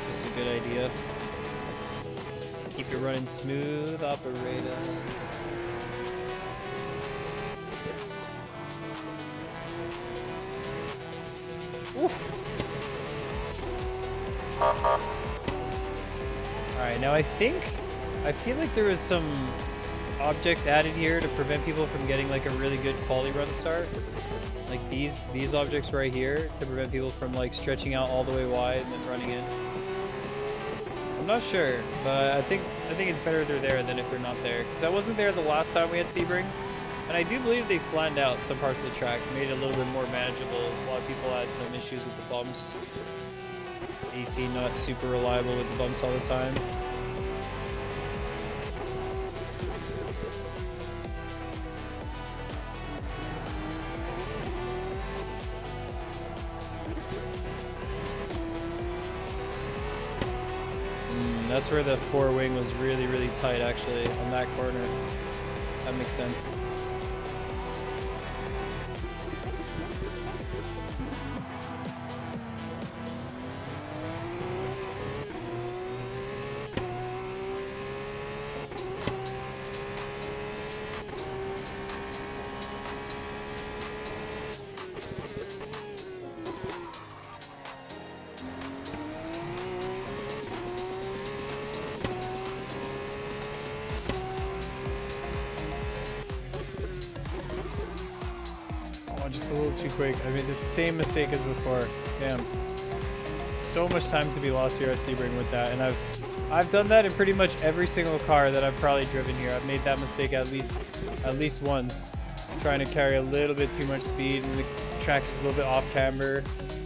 just a good idea to keep it running smooth, operator. Oof. Alright, now I feel like there was some objects added here to prevent people from getting like a really good quality run start. Like these objects right here to prevent people from like stretching out all the way wide and then running in. I'm not sure, but I think it's better they're there than if they're not there, because I wasn't there the last time we had Sebring, and I do believe they flattened out some parts of the track, made it a little bit more manageable. A lot of people had some issues with the bumps. AC not super reliable with the bumps all the time. That's where the four-wing was really, really tight, actually, on that corner. That makes sense. Just a little too quick. I made the same mistake as before. Damn. So much time to be lost here at Sebring with that, and I've done that in pretty much every single car that I've probably driven here. I've made that mistake at least once, Trying to carry a little bit too much speed, and the track is a little bit off camber.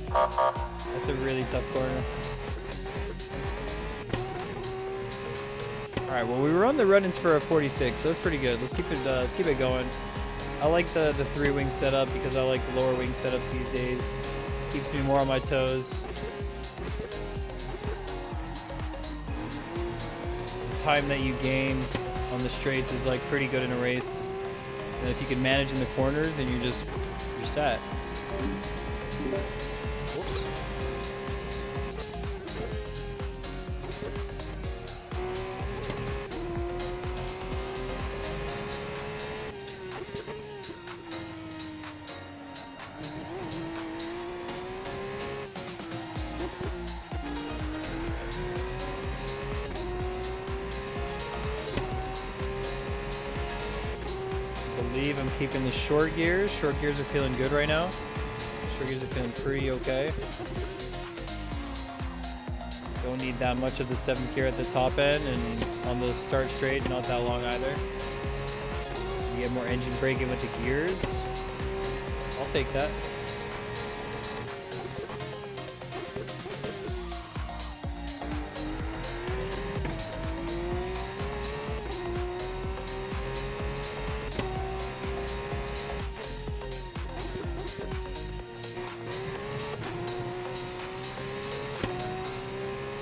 That's a really tough corner. All right, well, we were on the run-ins for a 46, so that's pretty good. Let's keep it going. I like the 3-wing setup because I like the lower wing setups these days. Keeps me more on my toes. The time that you gain on the straights is like pretty good in a race. And if you can manage in the corners, then you're set. Whoops. I'm keeping the short gears. Short gears are feeling good right now. Short gears are feeling pretty okay. Don't need that much of the 7th gear at the top end, and on the start straight, not that long either. You get more engine braking with the gears. I'll take that.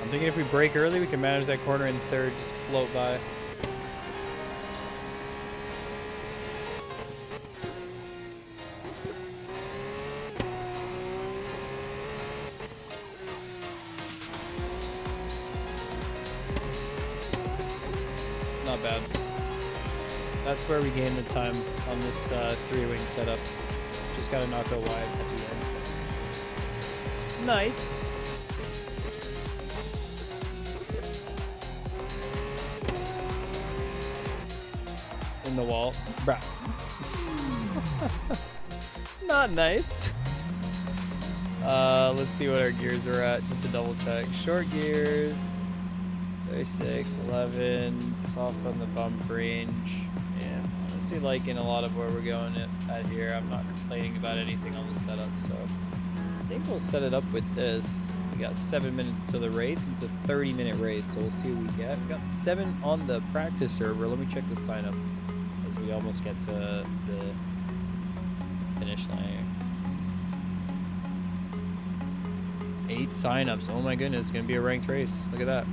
I'm thinking if we brake early, we can manage that corner in 3rd, just float by. Not bad. That's where we gain the time on this 3-wing setup. Just gotta not go wide at the end. Nice. In the wall. Bruh. Not nice. Let's see what our gears are at. Just to double check. Short gears. 36, 11. Soft on the bump range. Yeah, honestly liking a lot of where we're going at here. I'm not complaining about anything on the setup, so I think we'll set it up with this. We got 7 minutes till the race. It's a 30-minute race, so we'll see what we get. We got 7 on the practice server. Let me check the sign up as we almost get to the finish line. 8 signups. Oh my goodness, it's gonna be a ranked race. Look at that.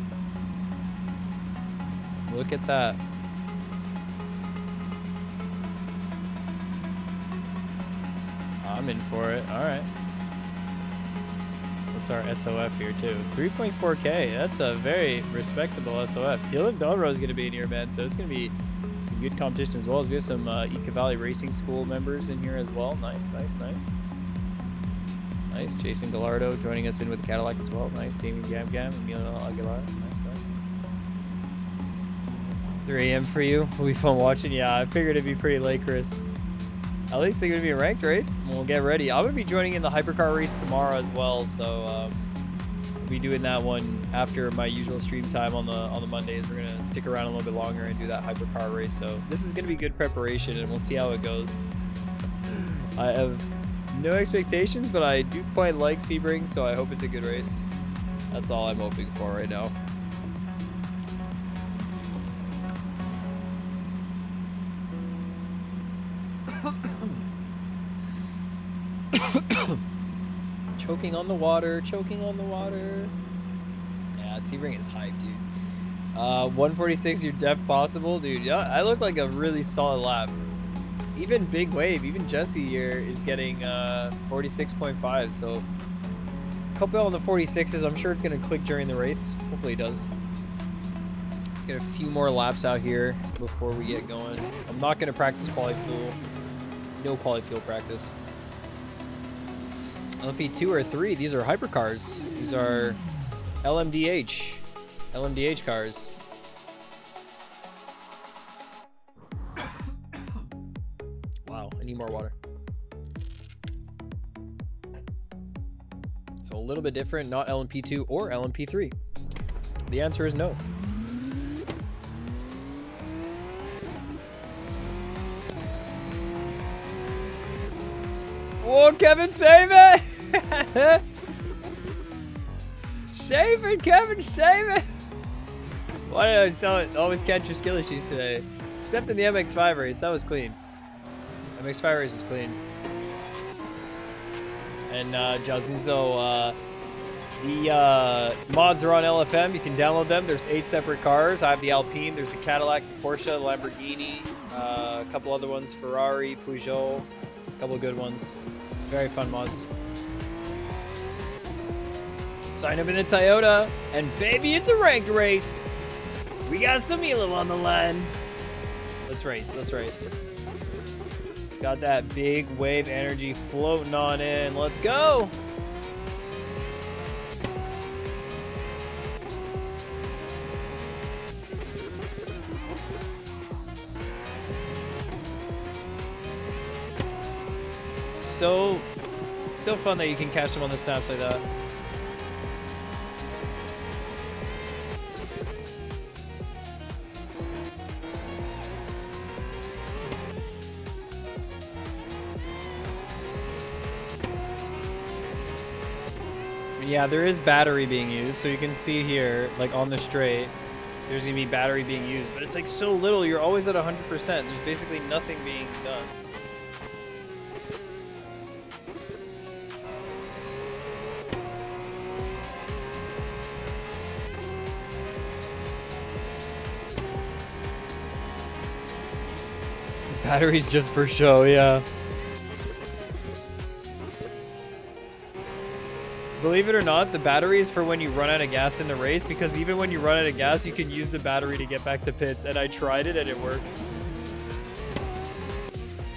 Look at that. I'm in for it. All right. What's our SOF here too? 3.4K. That's a very respectable SOF. Dylan Belrose is going to be in here, man. So it's going to be some good competition as well. As we have some Eka Valley Racing School members in here as well. Nice, nice, nice. Nice. Jason Gallardo joining us in with the Cadillac as well. Nice. Damien Gam, Emilio Aguilar. Nice, nice. 3 a.m. for you. Will be fun watching. Yeah, I figured it'd be pretty late, Chris. At least it's going to be a ranked race. We'll get ready. I'm going to be joining in the Hypercar race tomorrow as well. So we'll be doing that one after my usual stream time on the Mondays. We're going to stick around a little bit longer and do that Hypercar race. So this is going to be good preparation, and we'll see how it goes. I have no expectations, but I do quite like Sebring, so I hope it's a good race. That's all I'm hoping for right now. Choking on the water, choking on the water. Yeah, Sebring is hype, dude. 146, your depth possible, dude. Yeah, I look like a really solid lap. Even Big Wave, even Jesse here is getting 46.5. So a couple on the 46s. I'm sure it's gonna click during the race. Hopefully it does. Let's get a few more laps out here before we get going. I'm not gonna practice quali fuel. No quali fuel practice. LMP2 or 3, these are hypercars. These are LMDH cars. Wow, I need more water. So a little bit different, not LMP2 or LMP3. The answer is no. Whoa, Kevin, save it! Save it, Kevin, save it! Why did I always catch your skill issues today? Except in the MX5 race, that was clean. MX5 race was clean. And Jazinzo, the mods are on LFM. You can download them. There's 8 separate cars. I have the Alpine. There's the Cadillac, the Porsche, the Lamborghini, a couple other ones, Ferrari, Peugeot, a couple good ones. Very fun mods. Sign up in the Toyota, and baby, it's a ranked race. We got some Elo on the line. Let's race. Let's race. Got that big wave energy floating on in. Let's go. So fun that you can catch them on the snaps like that. Yeah, there is battery being used, so you can see here, like on the straight, there's gonna be battery being used, but it's like so little, you're always at 100%. There's basically nothing being done. Batteries just for show, yeah. Believe it or not, the battery is for when you run out of gas in the race, because even when you run out of gas, you can use the battery to get back to pits, and I tried it and it works.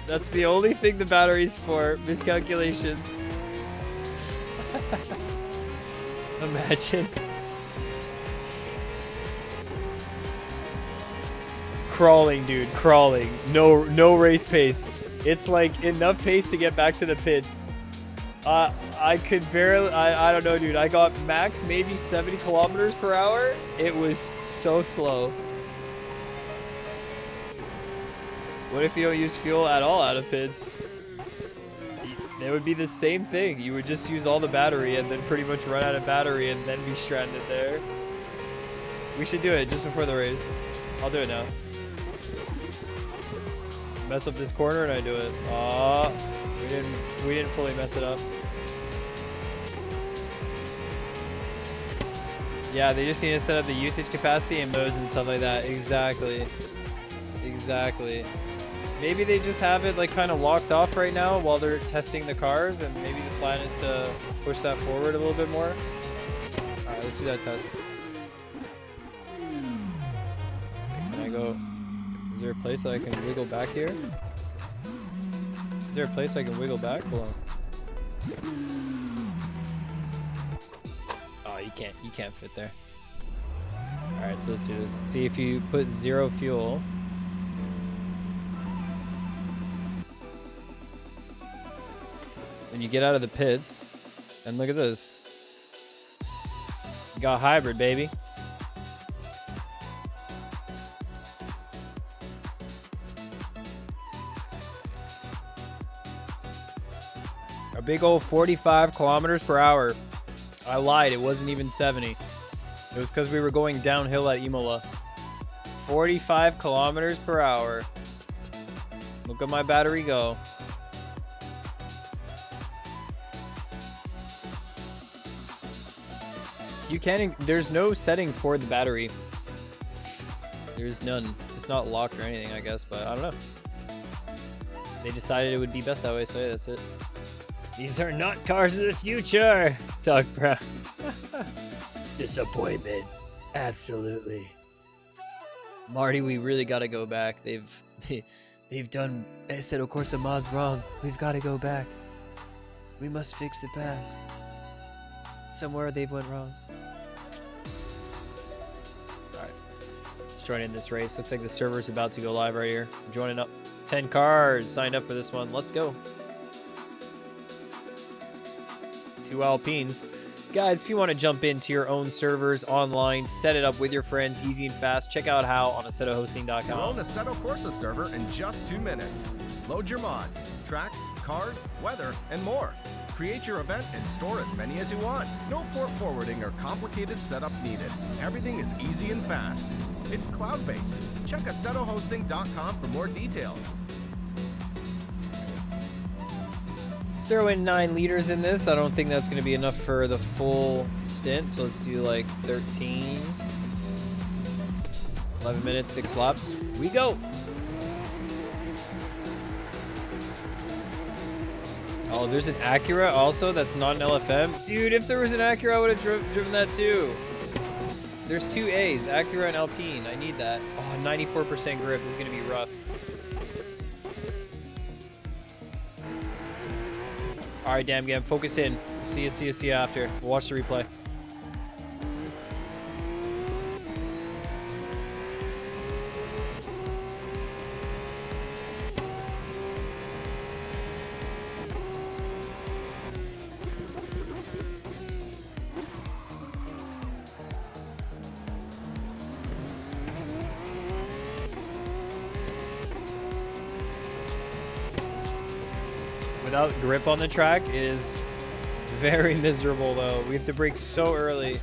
That's the only thing the battery's for. Miscalculations. Imagine. Crawling, dude, crawling. No race pace. It's like enough pace to get back to the pits. I could barely, I don't know, dude. I got max maybe 70 kilometers per hour. It was so slow. What if you don't use fuel at all out of pits? It would be the same thing. You would just use all the battery and then pretty much run out of battery and then be stranded there. We should do it just before the race. I'll do it now. Mess up this corner and I do it. Aw, we didn't fully mess it up. Yeah, they just need to set up the usage capacity and modes and stuff like that. Exactly. Exactly. Maybe they just have it like kind of locked off right now while they're testing the cars, and maybe the plan is to push that forward a little bit more. Alright, let's do that test. Can I go? Is there a place that I can wiggle back here? Is there a place I can wiggle back? Hold on. Oh, you can't fit there. Alright, so let's do this. See, if you put 0 fuel. When you get out of the pits, and look at this. You got hybrid, baby. A big old 45 kilometers per hour. I lied, it wasn't even 70. It was because we were going downhill at Imola. 45 kilometers per hour. Look at my battery go. You can't, there's no setting for the battery. There's none. It's not locked or anything, I guess, but I don't know. They decided it would be best that way, so yeah, that's it. These are not cars of the future, Doug Brown. Disappointment. Absolutely. Marty, we really gotta go back. They've done Assetto Corsa mods wrong. We've gotta go back. We must fix the past. Somewhere they went wrong. Alright. Let's join in this race. Looks like the server's about to go live right here. I'm joining up. 10 cars signed up for this one. Let's go. 2 Alpines. Guys, if you want to jump into your own servers online, set it up with your friends, easy and fast, check out how on AssettoHosting.com. You'll own a Assetto Corsa server in just 2 minutes. Load your mods, tracks, cars, weather, and more. Create your event and store as many as you want. No port forwarding or complicated setup needed. Everything is easy and fast. It's cloud-based. Check AssetoHosting.com for more details. Let's throw in 9 liters in this. I don't think that's going to be enough for the full stint, so let's do like 13. 11 minutes, 6 laps. We go. Oh, there's an Acura also that's not an LFM. Dude, if there was an Acura, I would have driven that too. There's 2 A's, Acura and Alpine. I need that. Oh, 94% grip. This is going to be rough. All right, damn game. Focus in. See you after. We'll watch the replay. Without grip on the track is very miserable though. We have to brake so early.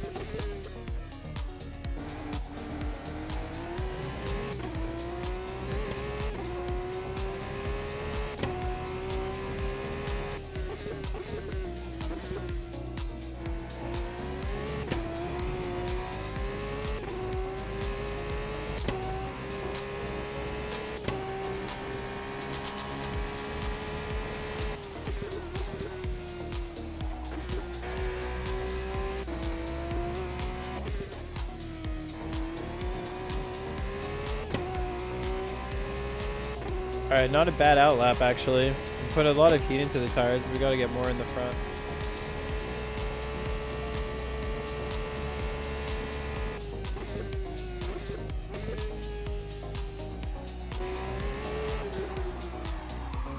All right, not a bad outlap actually. We put a lot of heat into the tires, but we got to get more in the front.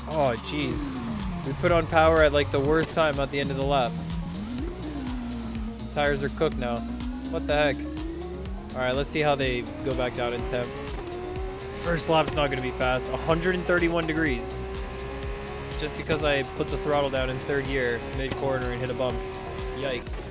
Oh, jeez. We put on power at like the worst time at the end of the lap. Tires are cooked now. What the heck? All right, let's see how they go back down in temp. First lap's not going to be fast. 131 degrees. Just because I put the throttle down in third gear, mid-corner, and hit a bump. Yikes.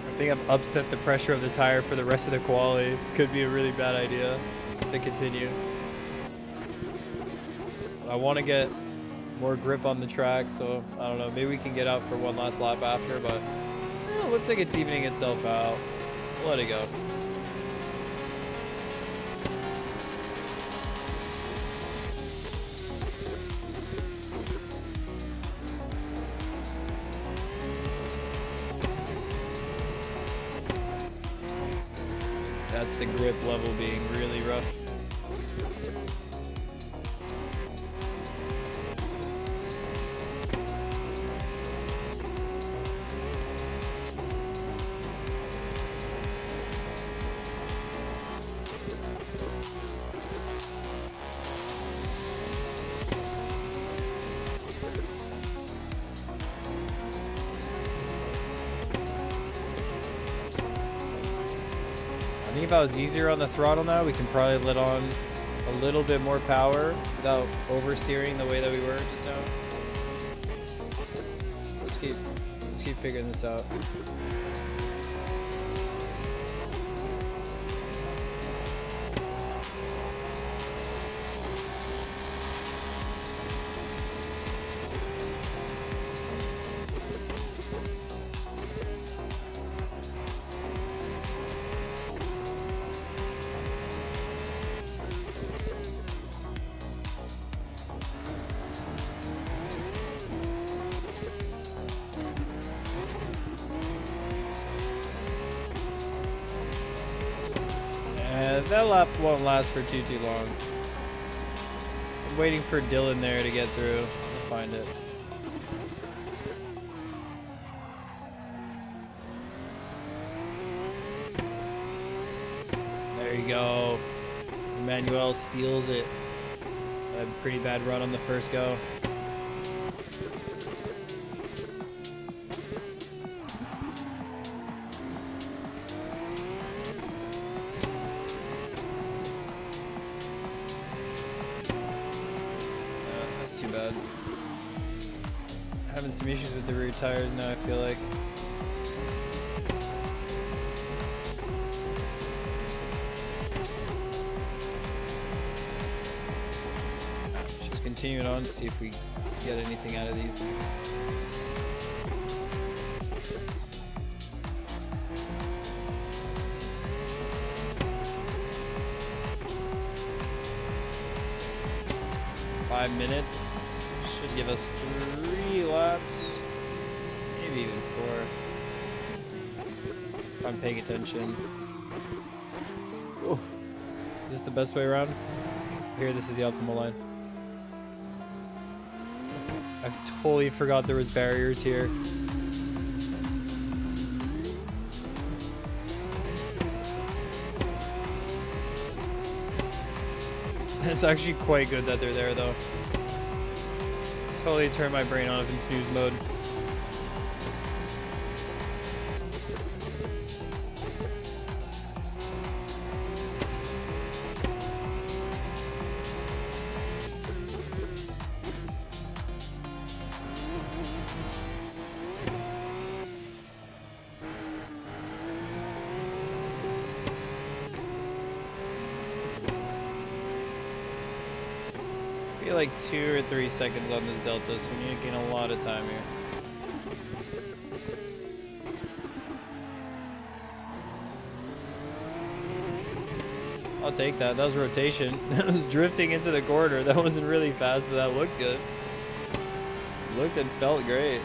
I think I've upset the pressure of the tire for the rest of the quali. Could be a really bad idea to continue. I want to get more grip on the track, so I don't know. Maybe we can get out for one last lap after, but it looks like it's evening itself out. We'll let it go. That's the grip level being really rough. I think if I was easier on the throttle now, we can probably let on a little bit more power without oversteering the way that we were just now. Let's keep figuring this out. That lap won't last for too long. I'm waiting for Dylan there to get through. We'll find it. There you go. Manuel steals it. A pretty bad run on the first go. That's too bad. Having some issues with the rear tires now, I feel like. Just continuing on to see if we get anything out of these. Minutes should give us 3 laps, maybe even 4 if I'm paying attention. Oof. Is this the best way around? Here, this is the optimal line. I've totally forgot there was barriers here. It's actually quite good that they're there though. Totally turn my brain on in snooze mode. Like 2 or 3 seconds on this delta, so we need to gain a lot of time here. I'll take that. That was rotation. That was drifting into the corner. That wasn't really fast, but that looked good. Looked and felt great.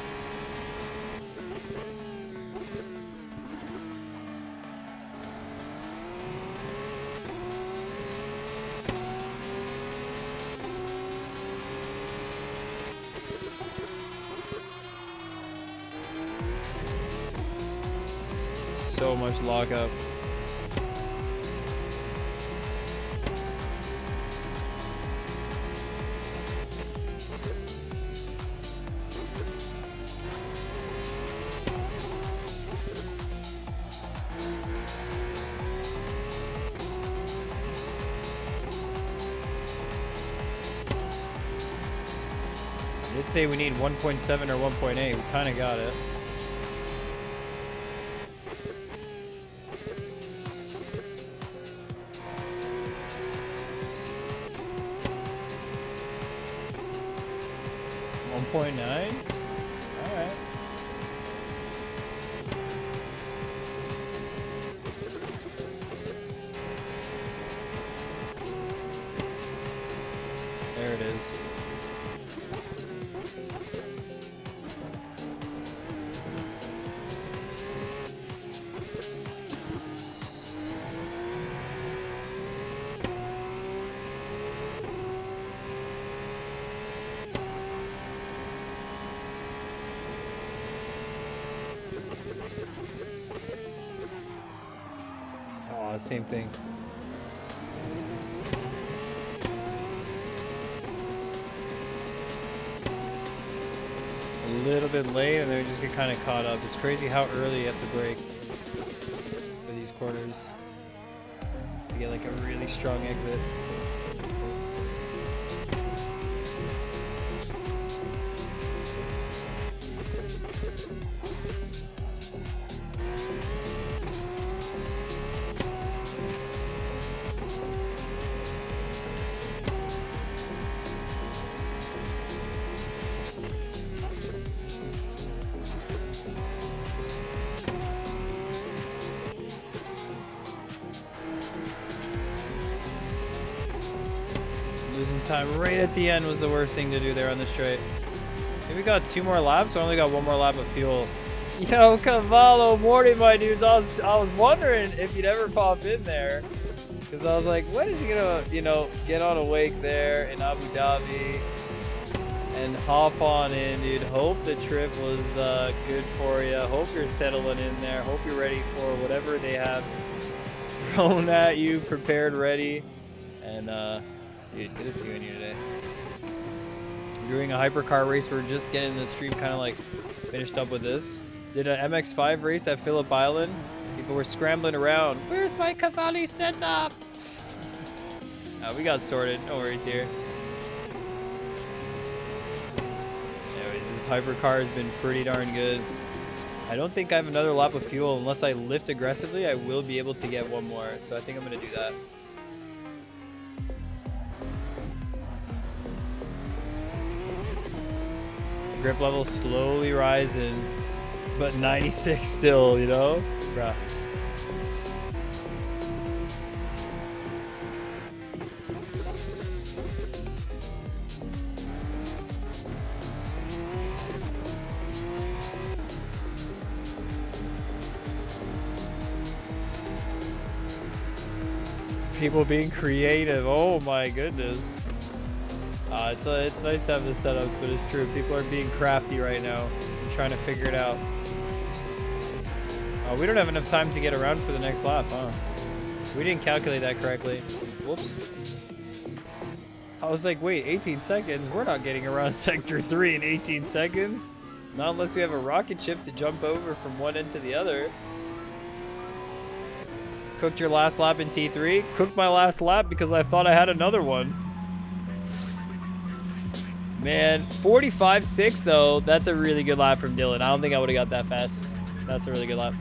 So much lockup. I did say we need 1.7 or 1.8. We kind of got it. .9. All right. There it is. Same thing. A little bit late and then we just get kind of caught up. It's crazy how early you have to brake for these corners to get like a really strong exit. Losing time right at the end was the worst thing to do there on the straight. Maybe we got 2 more laps, but I only got 1 more lap of fuel. Yo, Cavallo, morning, my dudes. I was wondering if you'd ever pop in there, because I was like, when is he gonna, get on a wake there in Abu Dhabi and hop on in, dude? Hope the trip was good for you. Hope you're settling in there. Hope you're ready for whatever they have thrown at you, prepared, ready. And dude, good to see you in here today. We're doing a hypercar race. We're just getting the stream kind of like finished up with this. Did an MX5 race at Phillip Island. People were scrambling around. Where's my Cavalli setup? We got sorted. No worries here. Anyways, this hypercar has been pretty darn good. I don't think I have another lap of fuel. Unless I lift aggressively, I will be able to get one more. So I think I'm going to do that. Grip level slowly rising, but 96 still, you know? Bruh. People being creative. Oh my goodness. It's nice to have the setups, but it's true. People are being crafty right now and trying to figure it out. We don't have enough time to get around for the next lap, huh? We didn't calculate that correctly. Whoops. I was like, wait, 18 seconds? We're not getting around Sector 3 in 18 seconds. Not unless we have a rocket ship to jump over from one end to the other. Cooked your last lap in T3? Cooked my last lap because I thought I had another one. Man, 45.6 though, that's a really good lap from Dylan. I don't think I would have got that fast. That's a really good lap.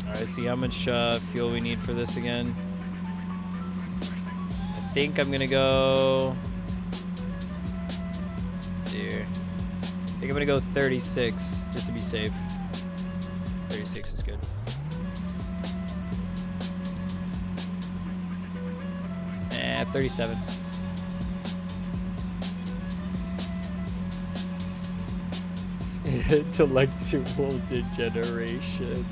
All right, see how much fuel we need for this again. I think I'm gonna go, let's see here. I think I'm gonna go 36 just to be safe. 36 is good. 37. Intellectual degeneration.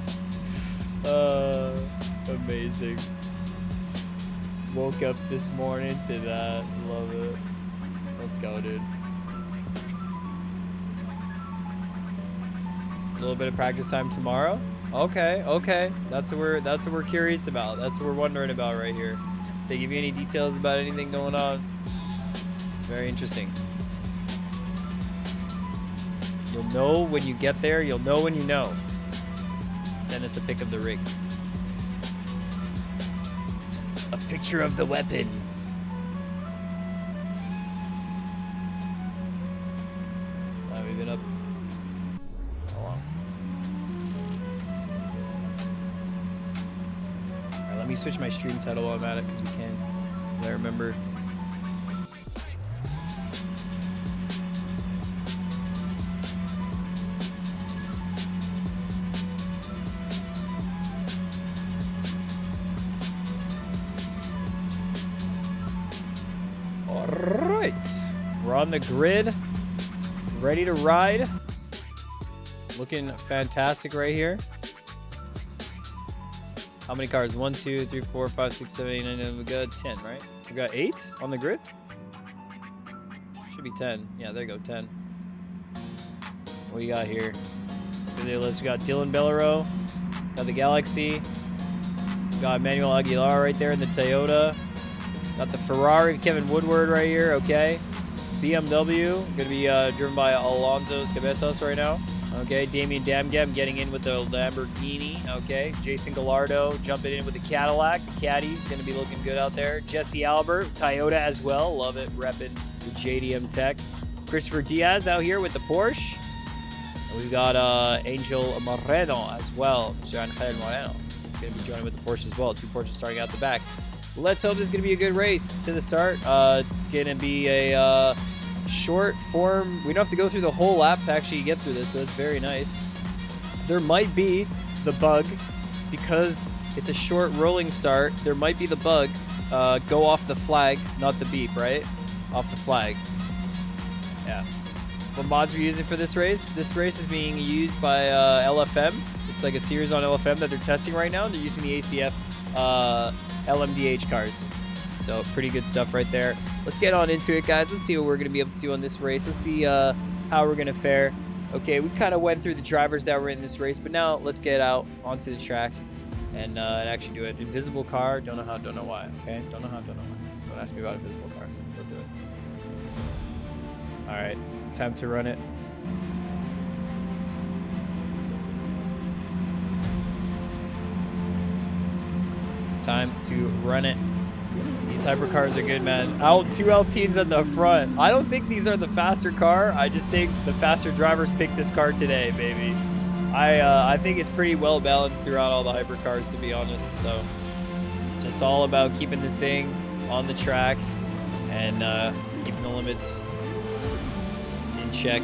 Amazing. Woke up this morning to that. Love it. Let's go, dude. A little bit of practice time tomorrow. Okay, okay. That's what we're curious about. That's what we're wondering about right here. They give you any details about anything going on? Very interesting. You'll know when you get there. You'll know when you know. Send us a pic of the rig. A picture of the weapon. We've been up. How long? Alright, let me switch my stream title while I'm at it because we can. As I remember. Alright. We're on the grid. Ready to ride. Looking fantastic right here. How many cars? 1, 2, 3, 4, 5, 6, 7, 8, 9, 10. We got 10, right? We got 8 on the grid? Should be 10. Yeah, there you go, 10. What you got here? So the list. We got Dylan Bellero. Got the Galaxy. We got Emmanuel Aguilar right there in the Toyota. Got the Ferrari, Kevin Woodward right here, okay. BMW, gonna be driven by Alonso Cabezas right now. Okay, Damien Damgam getting in with the Lamborghini, okay. Jason Gallardo jumping in with the Cadillac. The Caddy's gonna be looking good out there. Jesse Albert, Toyota as well, love it, repping the JDM Tech. Christopher Diaz out here with the Porsche. And we've got Angel Moreno as well, Mr. Angel Moreno. He's gonna be joining with the Porsche as well. 2 Porsches starting out the back. Let's hope this is going to be a good race to the start. It's going to be a short form. We don't have to go through the whole lap to actually get through this, so it's very nice. There might be the bug, because it's a short rolling start, there might be the bug. Go off the flag, not the beep, right? Off the flag. Yeah. What mods are you using for this race? This race is being used by LFM. It's like a series on LFM that they're testing right now. They're using the ACF LMDH cars. So pretty good stuff right there. Let's get on into it, guys. Let's see what we're going to be able to do on this race. Let's see how we're going to fare. Okay, we kind of went through the drivers that were in this race, but now let's get out onto the track and actually do it. Invisible car, don't know how, don't know why. Okay, don't know how, don't know why. Don't ask me about invisible car. Don't do it. All right, time to run it. Time to run it. These hypercars are good, man. Out 2 Alpines at the front. I don't think these are the faster car. I just think the faster drivers picked this car today, baby. I think it's pretty well balanced throughout all the hypercars, to be honest. So it's just all about keeping this thing on the track and keeping the limits in check.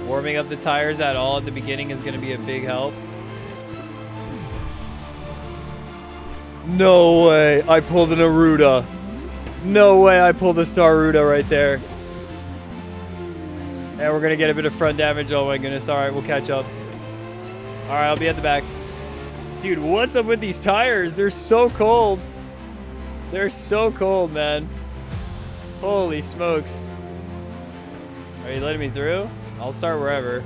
Warming up the tires at all at the beginning is going to be a big help. No way I pulled an Aruda. No way I pulled a Staruda right there. And we're going to get a bit of front damage. Oh my goodness. All right, we'll catch up. All right, I'll be at the back. Dude, what's up with these tires? They're so cold. They're so cold, man. Holy smokes. Are you letting me through? I'll start wherever.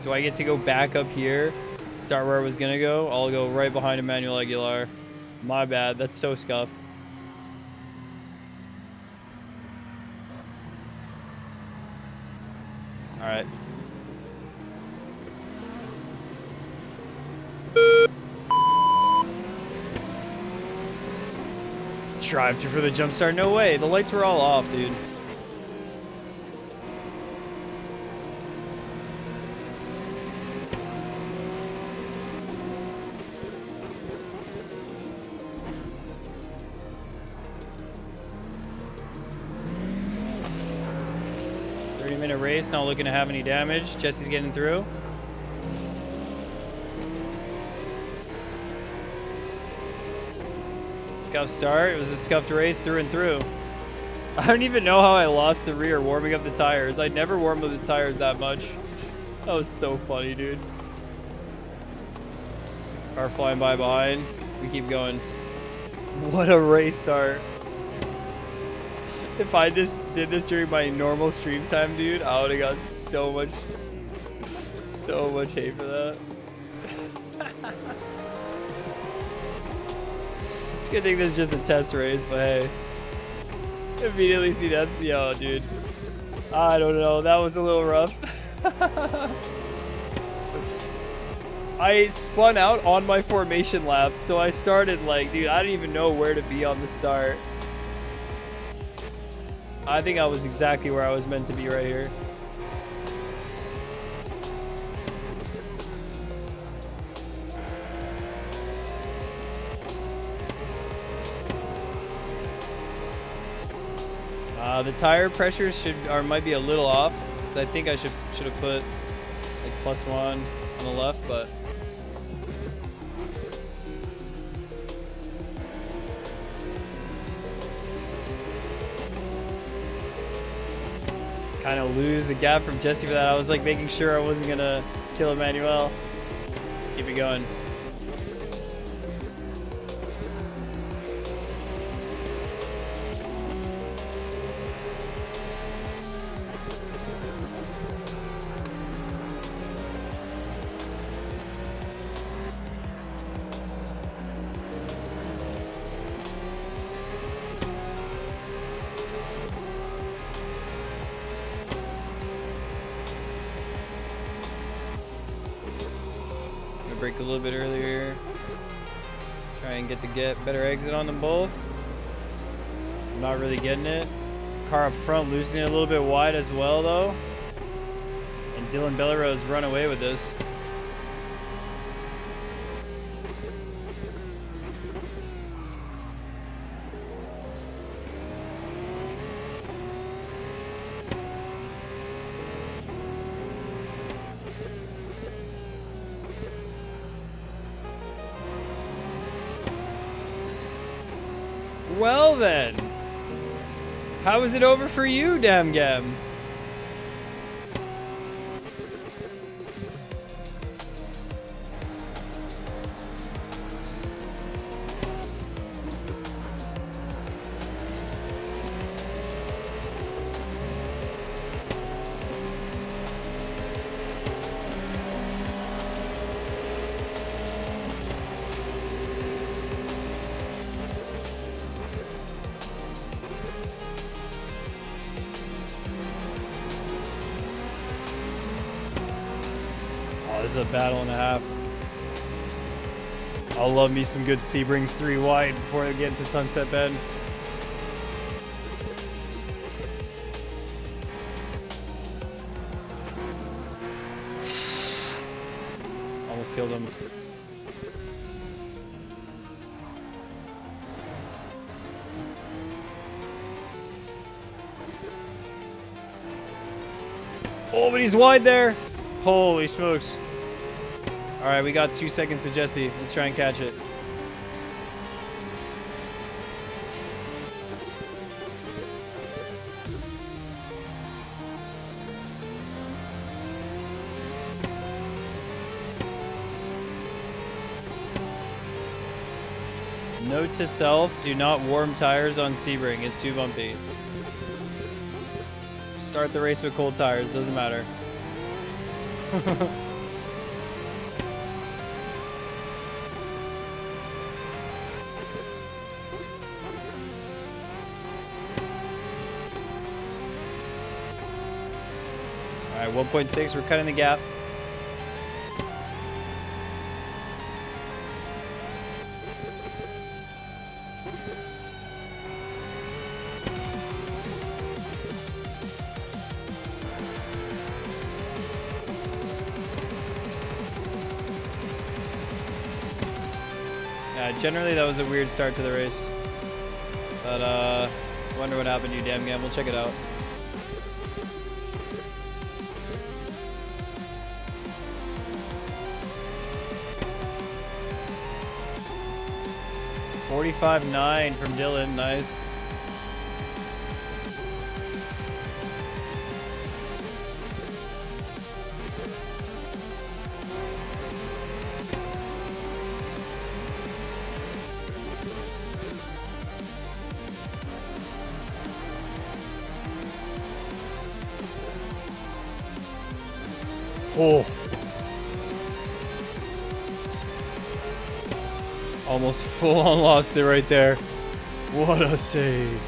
Do I get to go back up here? Start where I was gonna go? I'll go right behind Emmanuel Aguilar. My bad, that's so scuffed. All right. Drive through for the jump start? No way. The lights were all off, dude. Minute race, not looking to have any damage. Jesse's getting through. Scuffed start. It was a scuffed race through and through. I don't even know how I lost the rear warming up the tires. I never warmed up the tires that much. That was so funny, dude. Car flying by behind. We keep going. What a race start. If I just did this during my normal stream time, dude, I would have got so much hate for that. It's a good thing this is just a test race, but hey. Immediately see that. Yo, dude. I don't know. That was a little rough. I spun out on my formation lap, so I started like, dude, I didn't even know where to be on the start. I think I was exactly where I was meant to be right here. The tire pressures might be a little off, so I think I should have put like +1 on the left, but kind of lose a gap from Jesse for that. I was like making sure I wasn't gonna kill Emmanuel. Let's keep it going. Brake a little bit earlier. Try and get better exit on them both. I'm not really getting it. Car up front loosening a little bit wide as well though. And Dylan Bellerose run away with this. Well then, how is it over for you, Damn Gam? was a battle and a half. I'll love me some good Sebrings 3 wide before I get into Sunset Bend. Almost killed him. Oh, but he's wide there. Holy smokes. All right, we got 2 seconds to Jesse. Let's try and catch it. Note to self, do not warm tires on Sebring. It's too bumpy. Start the race with cold tires, doesn't matter. Alright, 1.6, we're cutting the gap. Generally, that was a weird start to the race. But, wonder what happened to you, damn gamble. Check it out. $45.9 from Dylan. Nice. Oh. Almost full on lost it right there. What a save.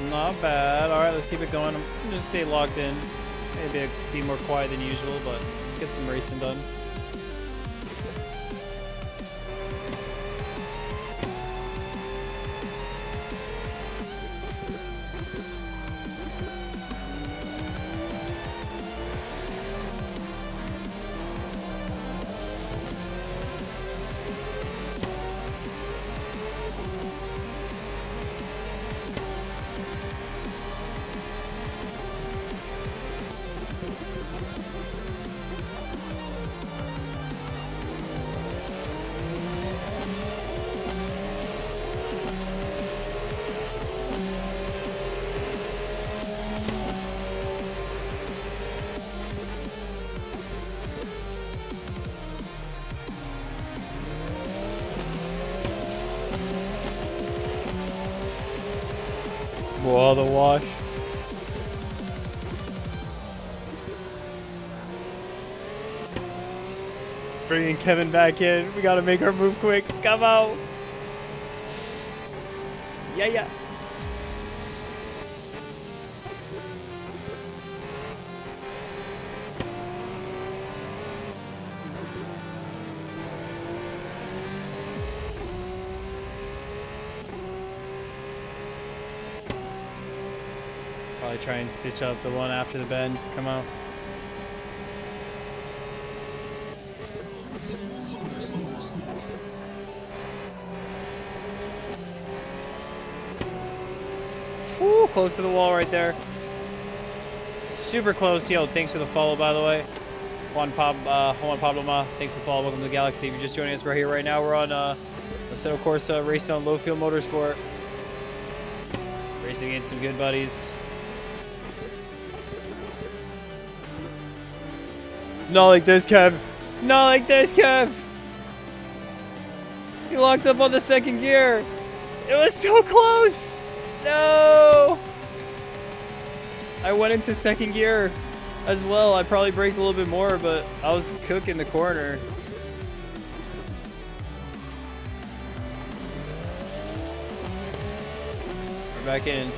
Not bad. All right, let's keep it going. I'm gonna just stay locked in. Maybe I'd be more quiet than usual, but let's get some racing done. Whoa, the wash. Let's bring Kevin back in. We gotta make her move quick. Come out. Yeah. Probably try and stitch up the one after the bend. Come on. Whew, close to the wall right there. Super close. Yo, thanks for the follow, by the way. Juan Pablo Ma, thanks for the follow. Welcome to the Galaxy. If you're just joining us right here, right now, we're on, let's say, of course, racing on Low Field Motorsport. Racing against some good buddies. Not like this, Kev. Not like this, Kev. He locked up on the second gear. It was so close. No. I went into second gear as well. I probably braked a little bit more, but I was cooking the corner. We're back in.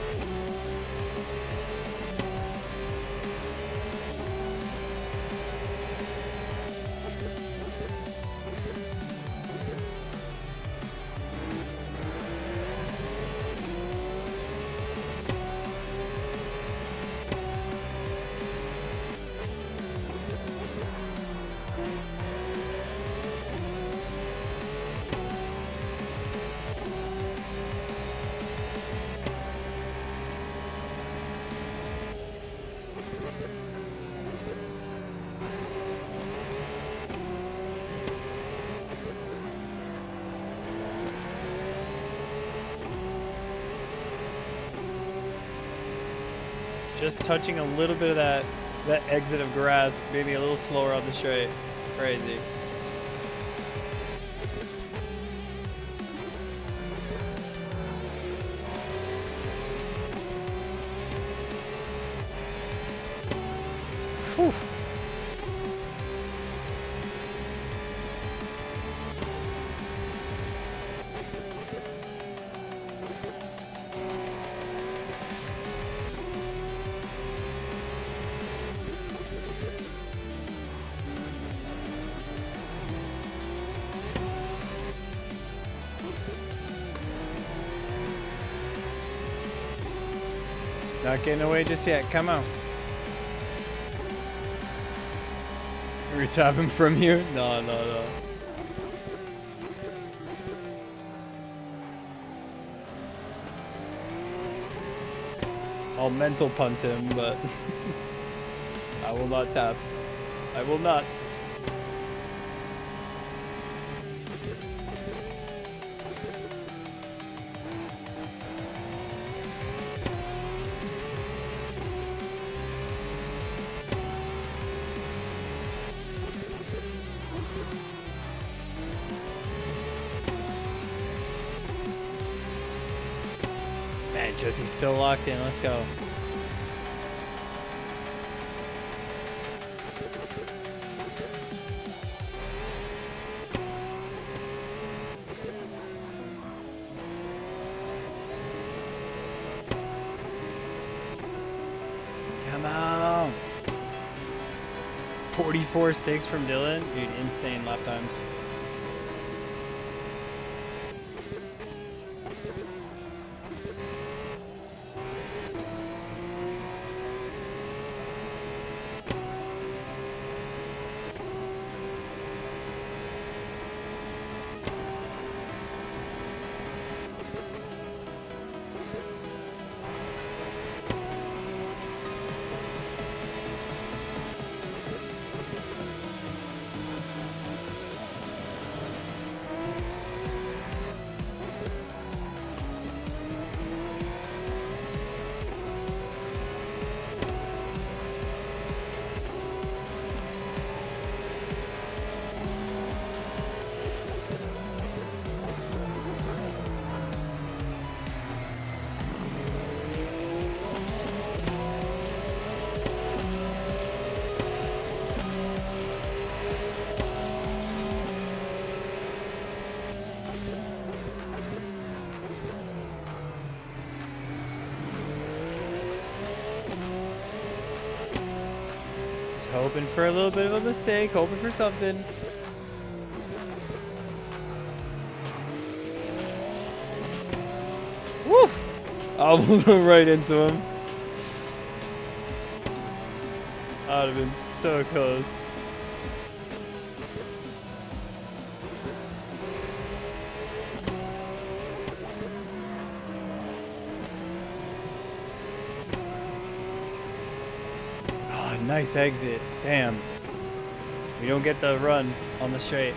Just touching a little bit of that exit of grass, maybe a little slower on the straight. Crazy. Whew. Not getting away just yet. Come on. Are you tapping from here? No, no, no. I'll mental punt him, but I will not tap. I will not. Man, Josie's so locked in. Let's go. Come on. 44.6 from Dylan. Dude, insane lap times. Hoping for a little bit of a mistake, hoping for something. Woo! I blew right into him. That would have been so close. Oh, nice exit. Damn. We don't get the run on the straight.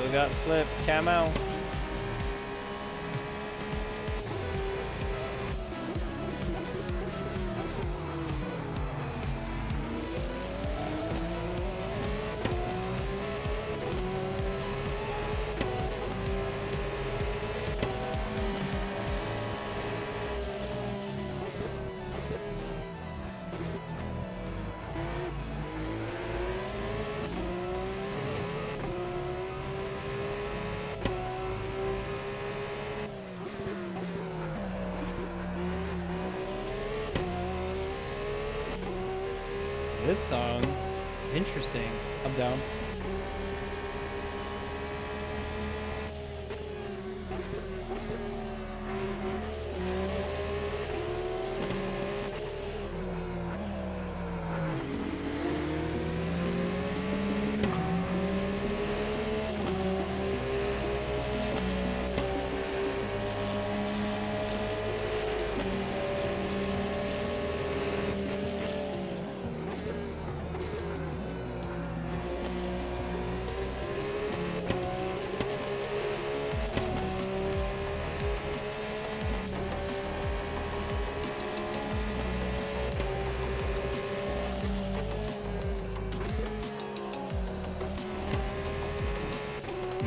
Still got slip, camo. This song, interesting. I'm down.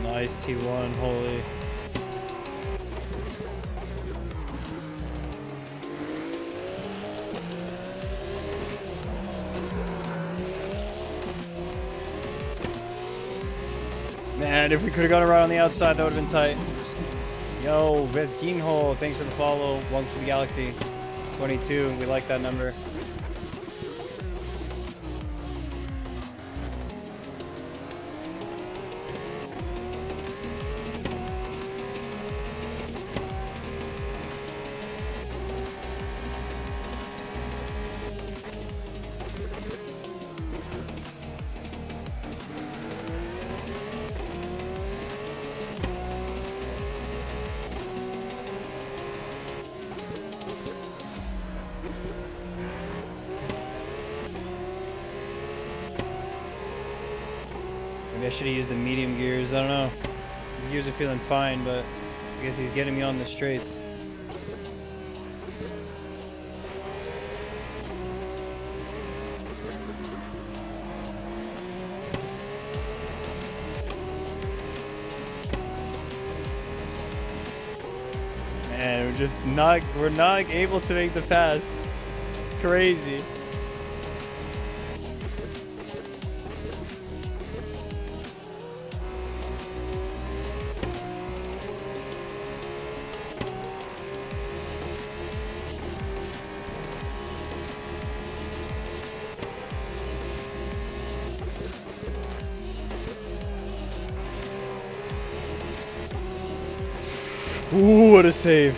Nice T1, holy. Man, if we could have got it right on the outside, that would have been tight. Yo, Vesginho, thanks for the follow. Welcome to the Galaxy. 22, we like that number. Maybe I should have used the medium gears. I don't know. These gears are feeling fine, but I guess he's getting me on the straights. Man, we're not able to make the pass. Crazy. Ooh, what a save.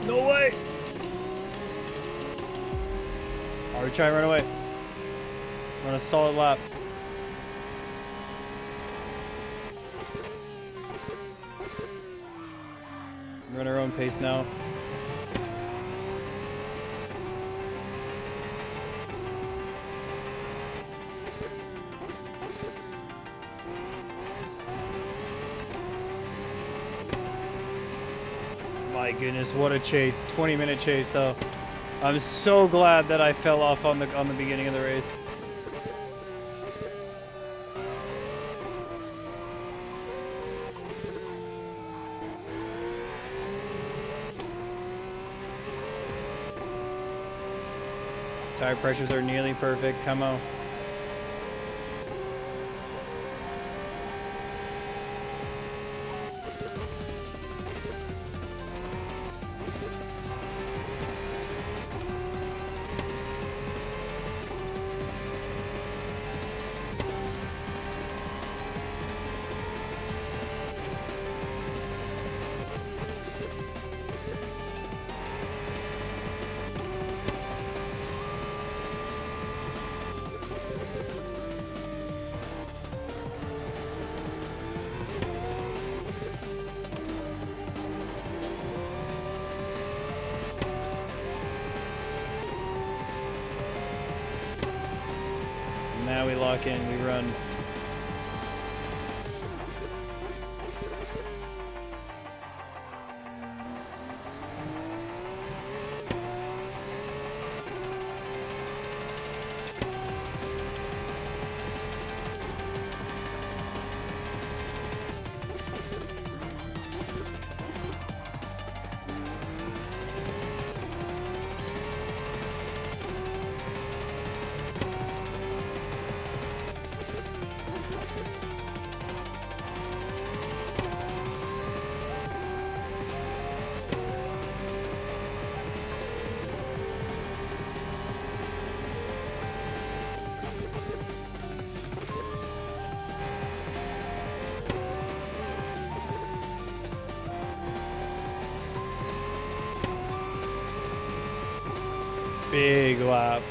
No way. Are we trying to run away? Run a solid lap. own pace now. My goodness, what a chase. 20-minute chase though. I'm so glad that I fell off on the beginning of the race. Tire pressures are nearly perfect. Come on. Now we lock in, we run. Big lap.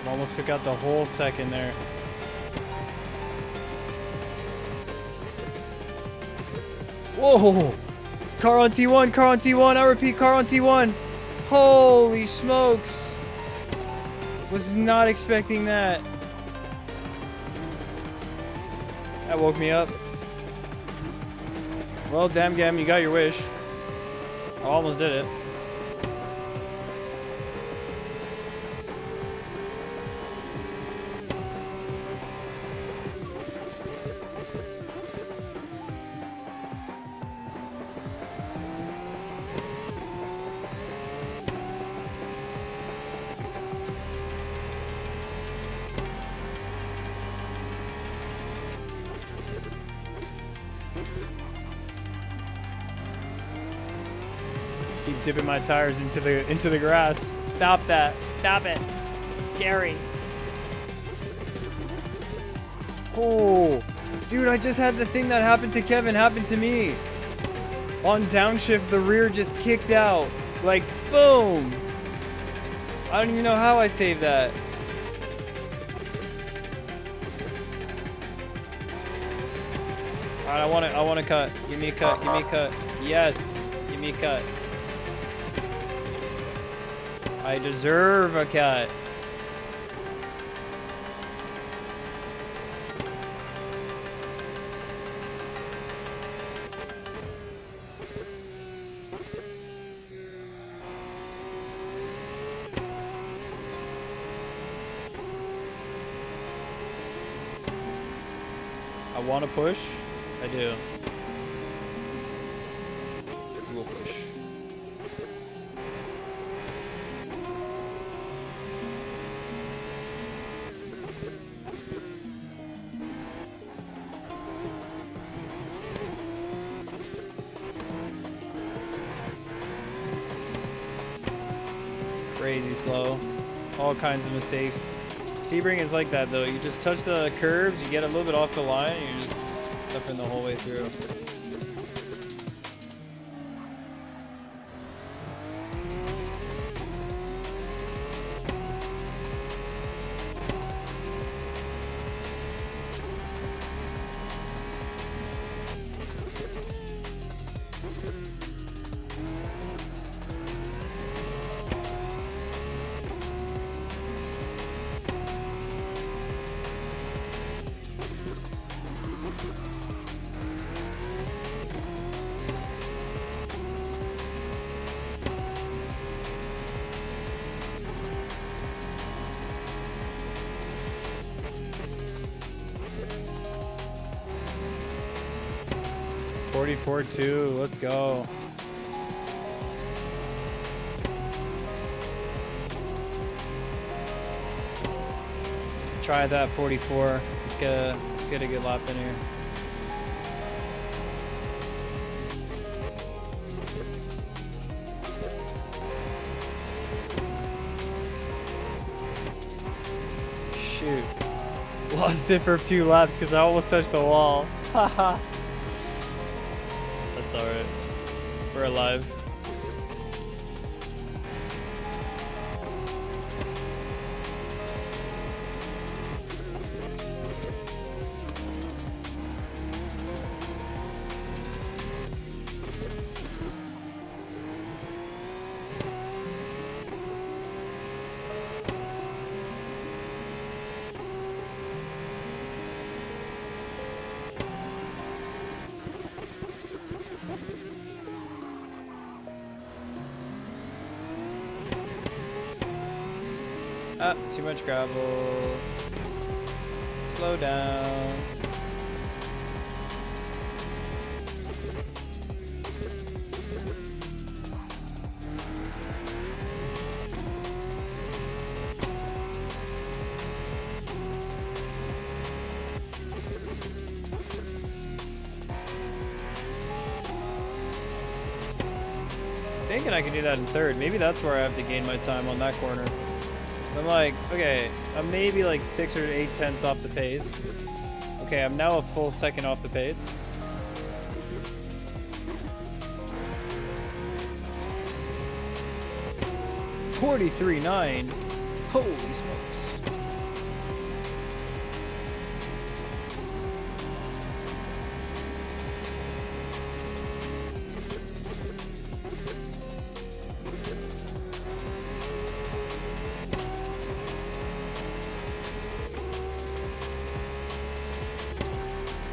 Almost took out the whole second there. Whoa! Car on T1, car on T1, I repeat, car on T1. Holy smokes. Was not expecting that. That woke me up. Well, damn gam, you got your wish. I almost did it. Keep dipping my tires into the grass. Stop that. Stop it. It's scary. Oh, dude, I just had the thing that happened to Kevin happen to me. On downshift, the rear just kicked out. Like, boom. I don't even know how I saved that. All right, I want to cut. Give me a cut. Give me a cut. Yes. Give me a cut. I deserve a cut. I want to push. I do. We'll push. Crazy slow. All kinds of mistakes. Sebring is like that though. You just touch the curbs, you get a little bit off the line, and you're just Suffering the whole way through. .44.2, let's go. Try that 44. Let's get a good lap in here. Shoot. Lost it for 2 laps because I almost touched the wall. Haha. That's alright. We're alive. Ah, too much gravel. Slow down. Thinking I can do that in third. Maybe that's where I have to gain my time on that corner. I'm like, okay, I'm maybe like 6 or 8 tenths off the pace. Okay, I'm now a full second off the pace. .43.9. Holy smokes.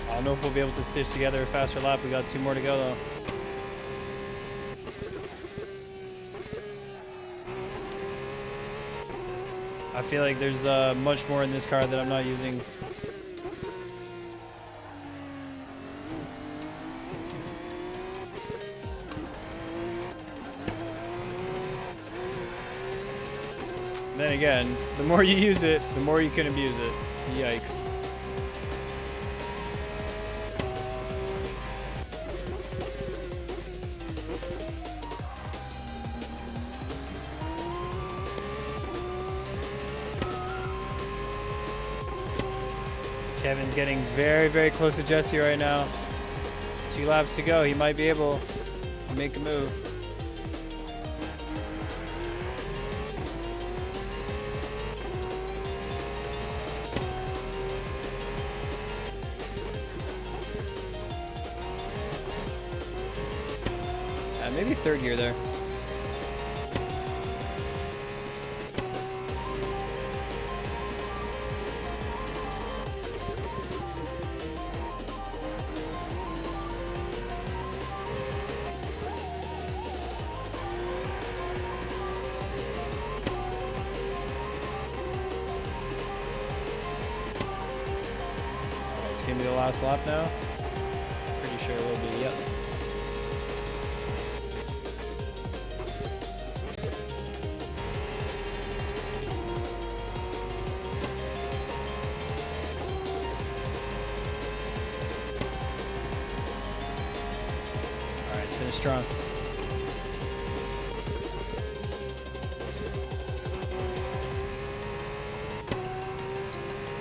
I don't know if we'll be able to stitch together a faster lap. We got 2 more to go though. I feel like there's much more in this car that I'm not using. Then again, the more you use it, the more you can abuse it. Yikes. Kevin's getting very, very close to Jesse right now. 2 laps to go. He might be able to make a move. Maybe 3rd gear there. It's gonna be the last lap now. Pretty sure it will be, yep. Alright, let's finish strong.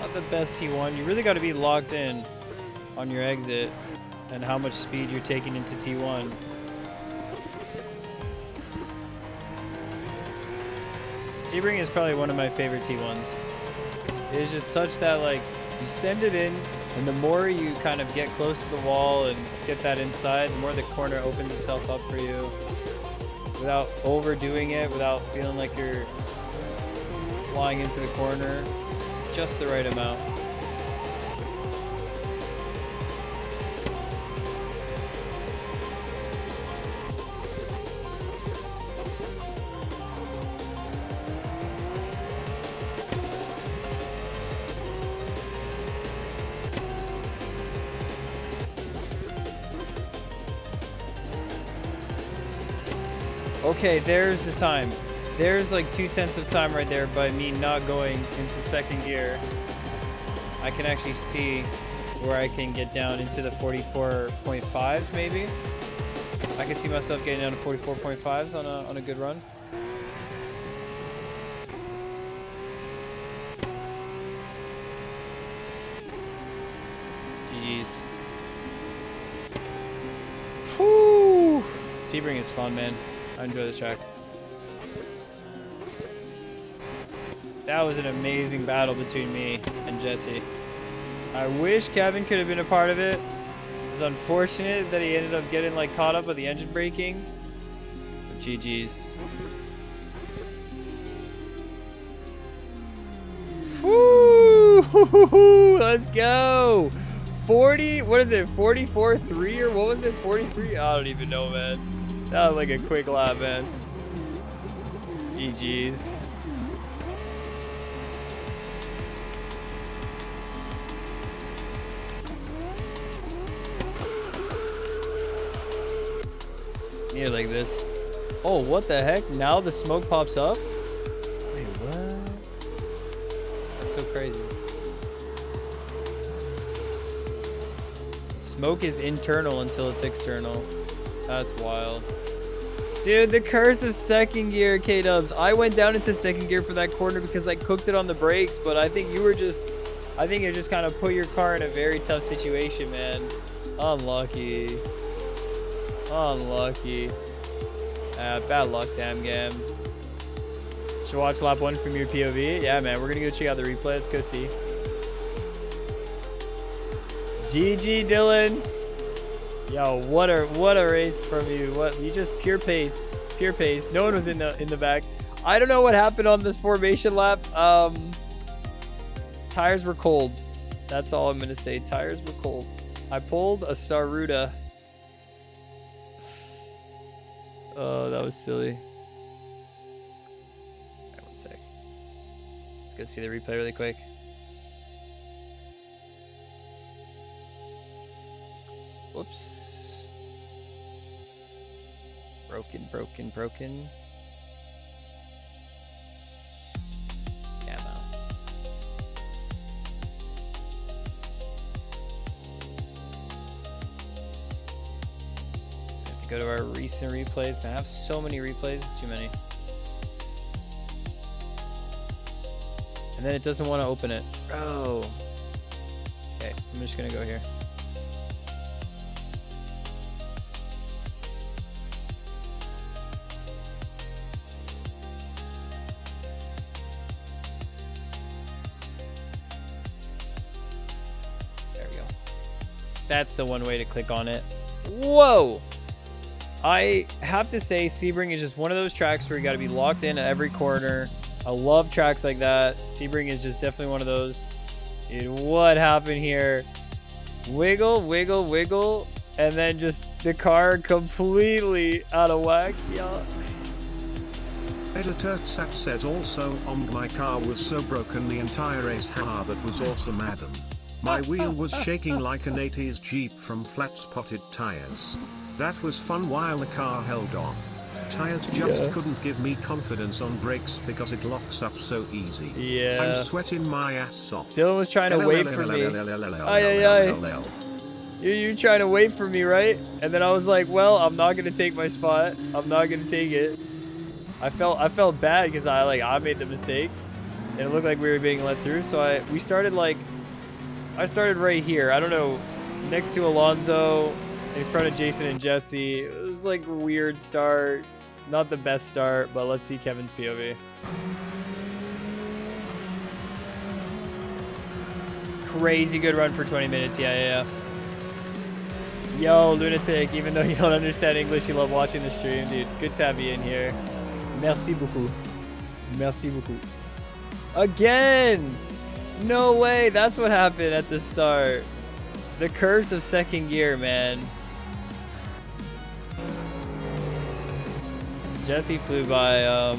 Not the best T1. You really got to be locked in on your exit and how much speed you're taking into T1. Sebring is probably one of my favorite T1s. It is just such that, like, you send it in, and the more you kind of get close to the wall and get that inside, the more the corner opens itself up for you without overdoing it, without feeling like you're flying into the corner. Just the right amount. Okay, there's the time. There's like 2/10 of time right there by me not going into second gear. I can actually see where I can get down into the 44.5s maybe. I can see myself getting down to 44.5s on a good run. GG's. Whew! Sebring is fun, man. I enjoy this track. That was an amazing battle between me and Jesse. I wish Kevin could have been a part of it. It's unfortunate that he ended up getting like caught up with the engine braking. But GG's. Woo! Let's go. 40, what is it? 44.3 or what was it? 43? I don't even know, man. That was like a quick lap, man. GG's. Need it like this. Oh, what the heck? Now the smoke pops up? Wait, what? That's so crazy. Smoke is internal until it's external. That's wild. Dude, the curse of second gear, K-dubs. I went down into second gear for that corner because I cooked it on the brakes, but I think you just kind of put your car in a very tough situation, man. Unlucky. Unlucky. Bad luck, damn game. Should watch lap 1 from your POV? Yeah, man, we're gonna go check out the replay. Let's go see. GG, Dylan. Yo, what a race from you. What, you just pure pace. Pure pace. No one was in the back. I don't know what happened on this formation lap. Tires were cold. That's all I'm gonna say. Tires were cold. I pulled a Saruda. Oh, that was silly. Alright, 1 sec. Let's go see the replay really quick. Whoops. Broken. Camo. Have to go to our recent replays. Man, I have so many replays, it's too many. And then it doesn't want to open it. Oh. Okay, I'm just gonna go here. That's the one way to click on it. Whoa! I have to say, Sebring is just one of those tracks where you got to be locked in at every corner. I love tracks like that. Sebring is just definitely one of those. Dude, what happened here? Wiggle, and then just the car completely out of whack. Yeah. Editor Sat says also, my car was so broken the entire race. Haha, that was awesome, Adam. My wheel was shaking like an 80s Jeep from flat-spotted tires. That was fun while the car held on. Tires just couldn't give me confidence on brakes because it locks up so easy. Yeah. I'm sweating my ass off. Dylan was trying to wait for me. You're trying to wait for me, right? And then I was like, well, I'm not gonna take my spot. I'm not gonna take it. I felt bad because I made the mistake. And it looked like we were being let through. So I started right here. I don't know next to Alonso, in front of Jason and Jesse. It was like a weird start. Not the best start, but let's see Kevin's POV. Crazy good run for 20 minutes. Yeah. Yo, Lunatic, even though you don't understand English, you love watching the stream, dude. Good to have you in here. Merci beaucoup. Merci beaucoup. Again! No way, that's what happened at the start. The curse of second gear, man. Jesse flew by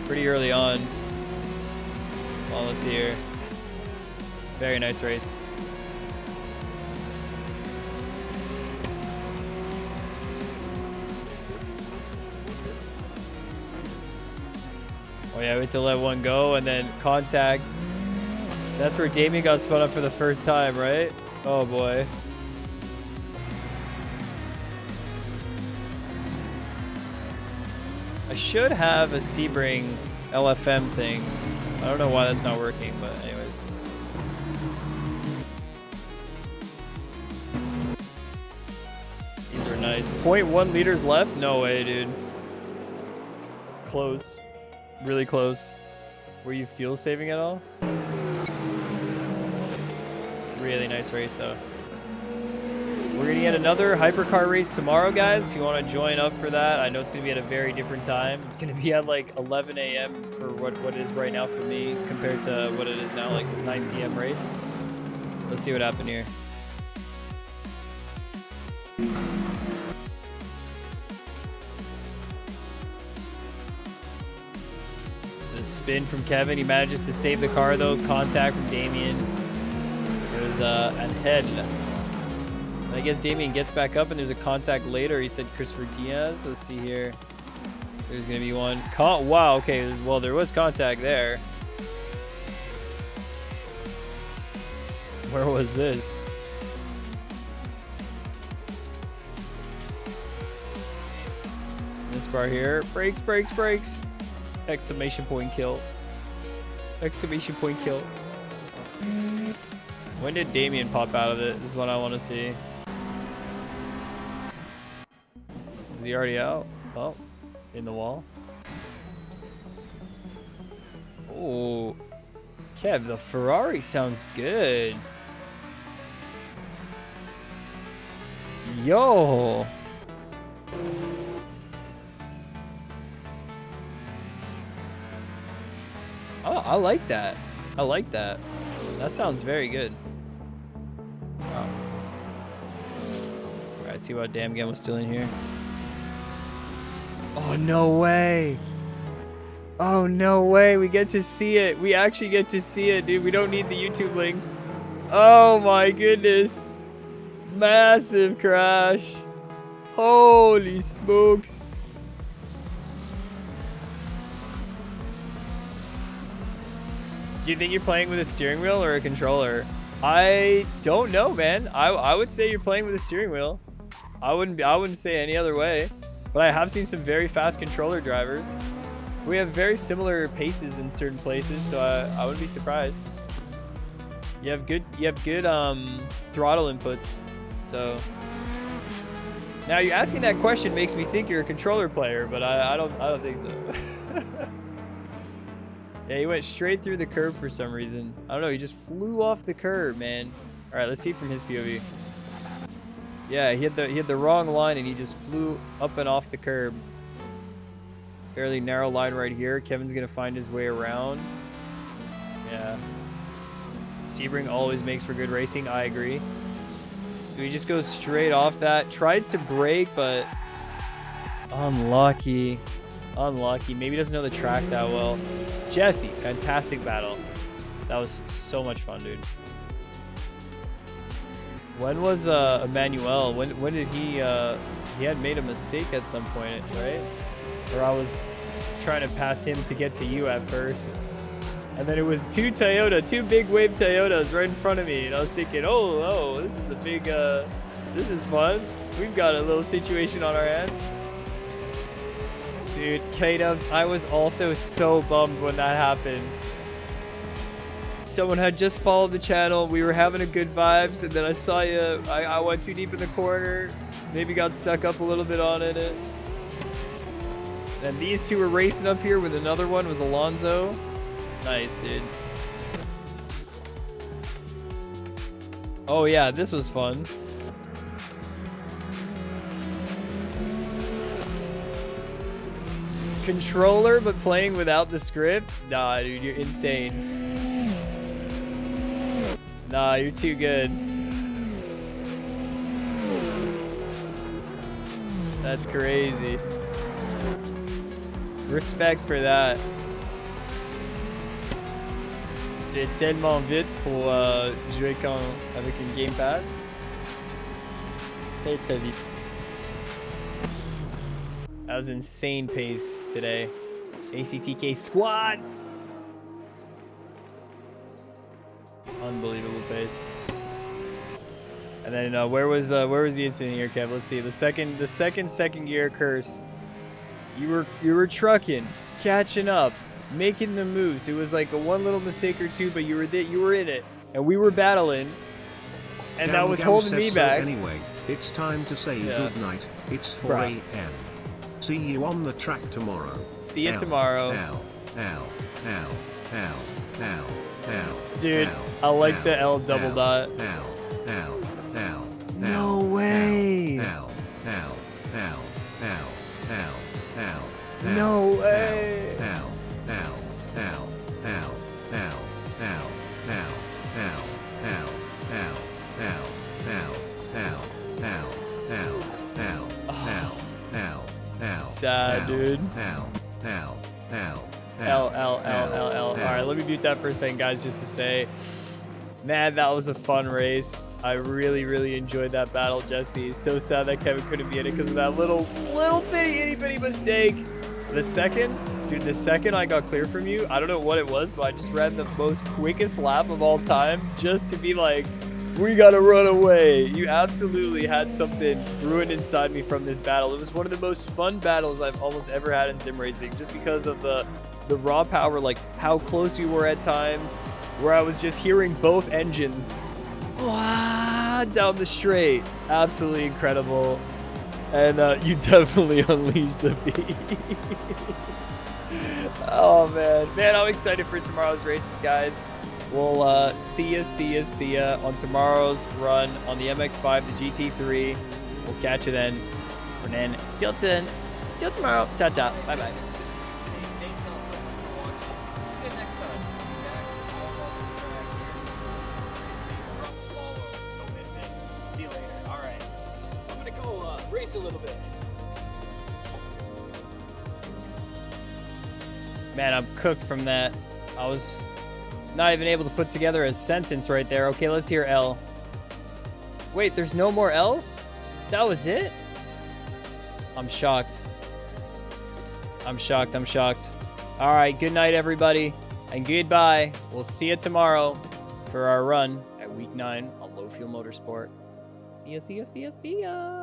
pretty early on. Well, let's see here. Very nice race. Oh yeah, we had to let one go and then contact. That's where Damien got spun up for the first time, right? Oh boy. I should have a Sebring LFM thing. I don't know why that's not working, but anyways. These are nice. 0.1 liters left? No way, dude. Close. Really close. Were you fuel saving at all? Really nice race though. We're gonna get another hypercar race tomorrow, guys. If you want to join up for that, I know it's gonna be at a very different time. It's gonna be at like 11 a.m. for what it is right now for me compared to what it is now, like 9 p.m. race. Let's see what happened here. The spin from Kevin. He manages to save the car though. Contact from Damien. It was ahead. I guess Damien gets back up and there's a contact later. He said Christopher Diaz. Let's see here. There's going to be one. Wow, okay. Well, there was contact there. Where was this? This bar here. Brakes, brakes, brakes. Exclamation point kill. Exclamation point kill. When did Damien pop out of it? This is what I want to see. Is he already out? Oh, in the wall. Oh, Kev, the Ferrari sounds good. Yo. Oh, I like that. I like that. That sounds very good. Wow. Alright, see what damn game was still in here. Oh, no way. Oh, no way. We get to see it. We actually get to see it, dude. We don't need the YouTube links. Oh, my goodness. Massive crash. Holy smokes. Do you think you're playing with a steering wheel or a controller? I don't know, man. I would say you're playing with a steering wheel. I wouldn't say any other way. But I have seen some very fast controller drivers. We have very similar paces in certain places, so I wouldn't be surprised. You have good throttle inputs. So now you asking that question makes me think you're a controller player, but I don't think so. Yeah, he went straight through the curb for some reason. I don't know, he just flew off the curb, man. All right, let's see from his POV. Yeah, he had the wrong line and he just flew up and off the curb. Fairly narrow line right here. Kevin's gonna find his way around. Yeah. Sebring always makes for good racing. I agree. So he just goes straight off that. Tries to brake, but unlucky. Unlucky. Maybe doesn't know the track that well. Jesse, fantastic battle. That was so much fun, dude. When was Emmanuel? When did he had made a mistake at some point, right? Or I was trying to pass him to get to you at first. And then it was two big wave Toyotas right in front of me. And I was thinking, oh, this is a big, this is fun. We've got a little situation on our hands. Dude, K-Dubs, I was also so bummed when that happened. Someone had just followed the channel. We were having a good vibes, and then I saw you. I went too deep in the corner. Maybe got stuck up a little bit on it. And these two were racing up here with another one was Alonso. Nice, dude. Oh yeah, this was fun. Controller, but playing without the script? Nah, dude, you're insane. Nah, you're too good. That's crazy. Respect for that. Tu es tellement vite pour jouer avec une gamepad. Très très vite. That was insane pace today. ACTK squad. Unbelievable pace. And then where was the incident here, Kev? Let's see. The second gear curse. You were trucking, catching up, making the moves. It was like a one little mistake or two, but you were in it, and we were battling, and that was holding me back. Anyway, it's time to say good night. It's 4 a.m. See you on the track tomorrow. See you tomorrow. Dude, I like the L double dot. No way. No way. Sad, dude. L. Alright, let me mute that for a second, guys, just to say, man, that was a fun race. I really enjoyed that battle, Jesse. It's so sad that Kevin couldn't be in it because of that little itty bitty mistake. The second I got clear from you, I don't know what it was, but I just ran the most quickest lap of all time just to be like, we gotta run away. You absolutely had something ruined inside me from this battle. It was one of the most fun battles I've almost ever had in sim racing, just because of the raw power, like how close you were at times, where I was just hearing both engines down the straight. Absolutely incredible. And you definitely unleashed the beast. Oh man, I'm excited for tomorrow's races, guys. We'll see ya on tomorrow's run on the MX5, the GT3. We'll catch you then. And then till tomorrow. Ta-ta. Bye-bye. See you later. All right. I'm gonna go race a little bit. Man, I'm cooked from that. I was not even able to put together a sentence right there. Okay, let's hear L. Wait, there's no more L's? That was it? I'm shocked. I'm shocked. All right, good night, everybody, and goodbye. We'll see you tomorrow for our run at week 9 on Low Fuel Motorsport. See ya.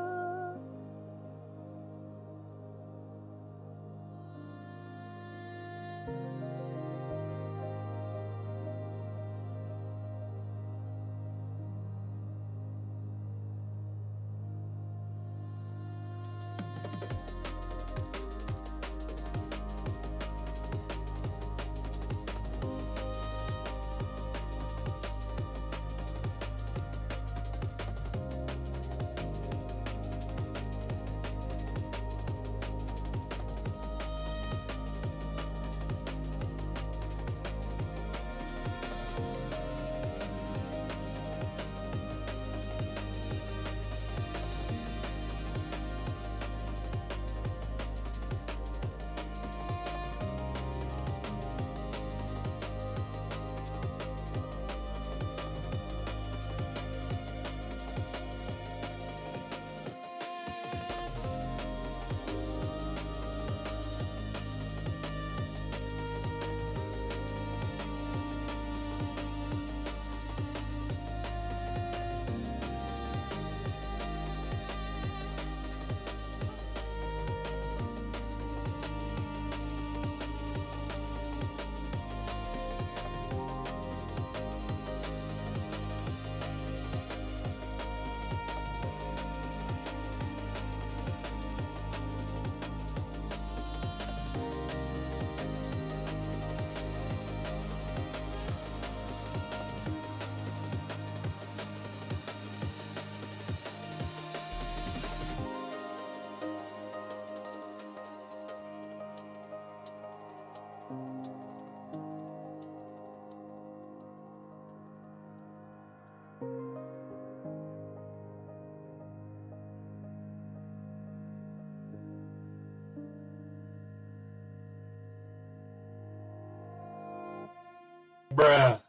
Bruh.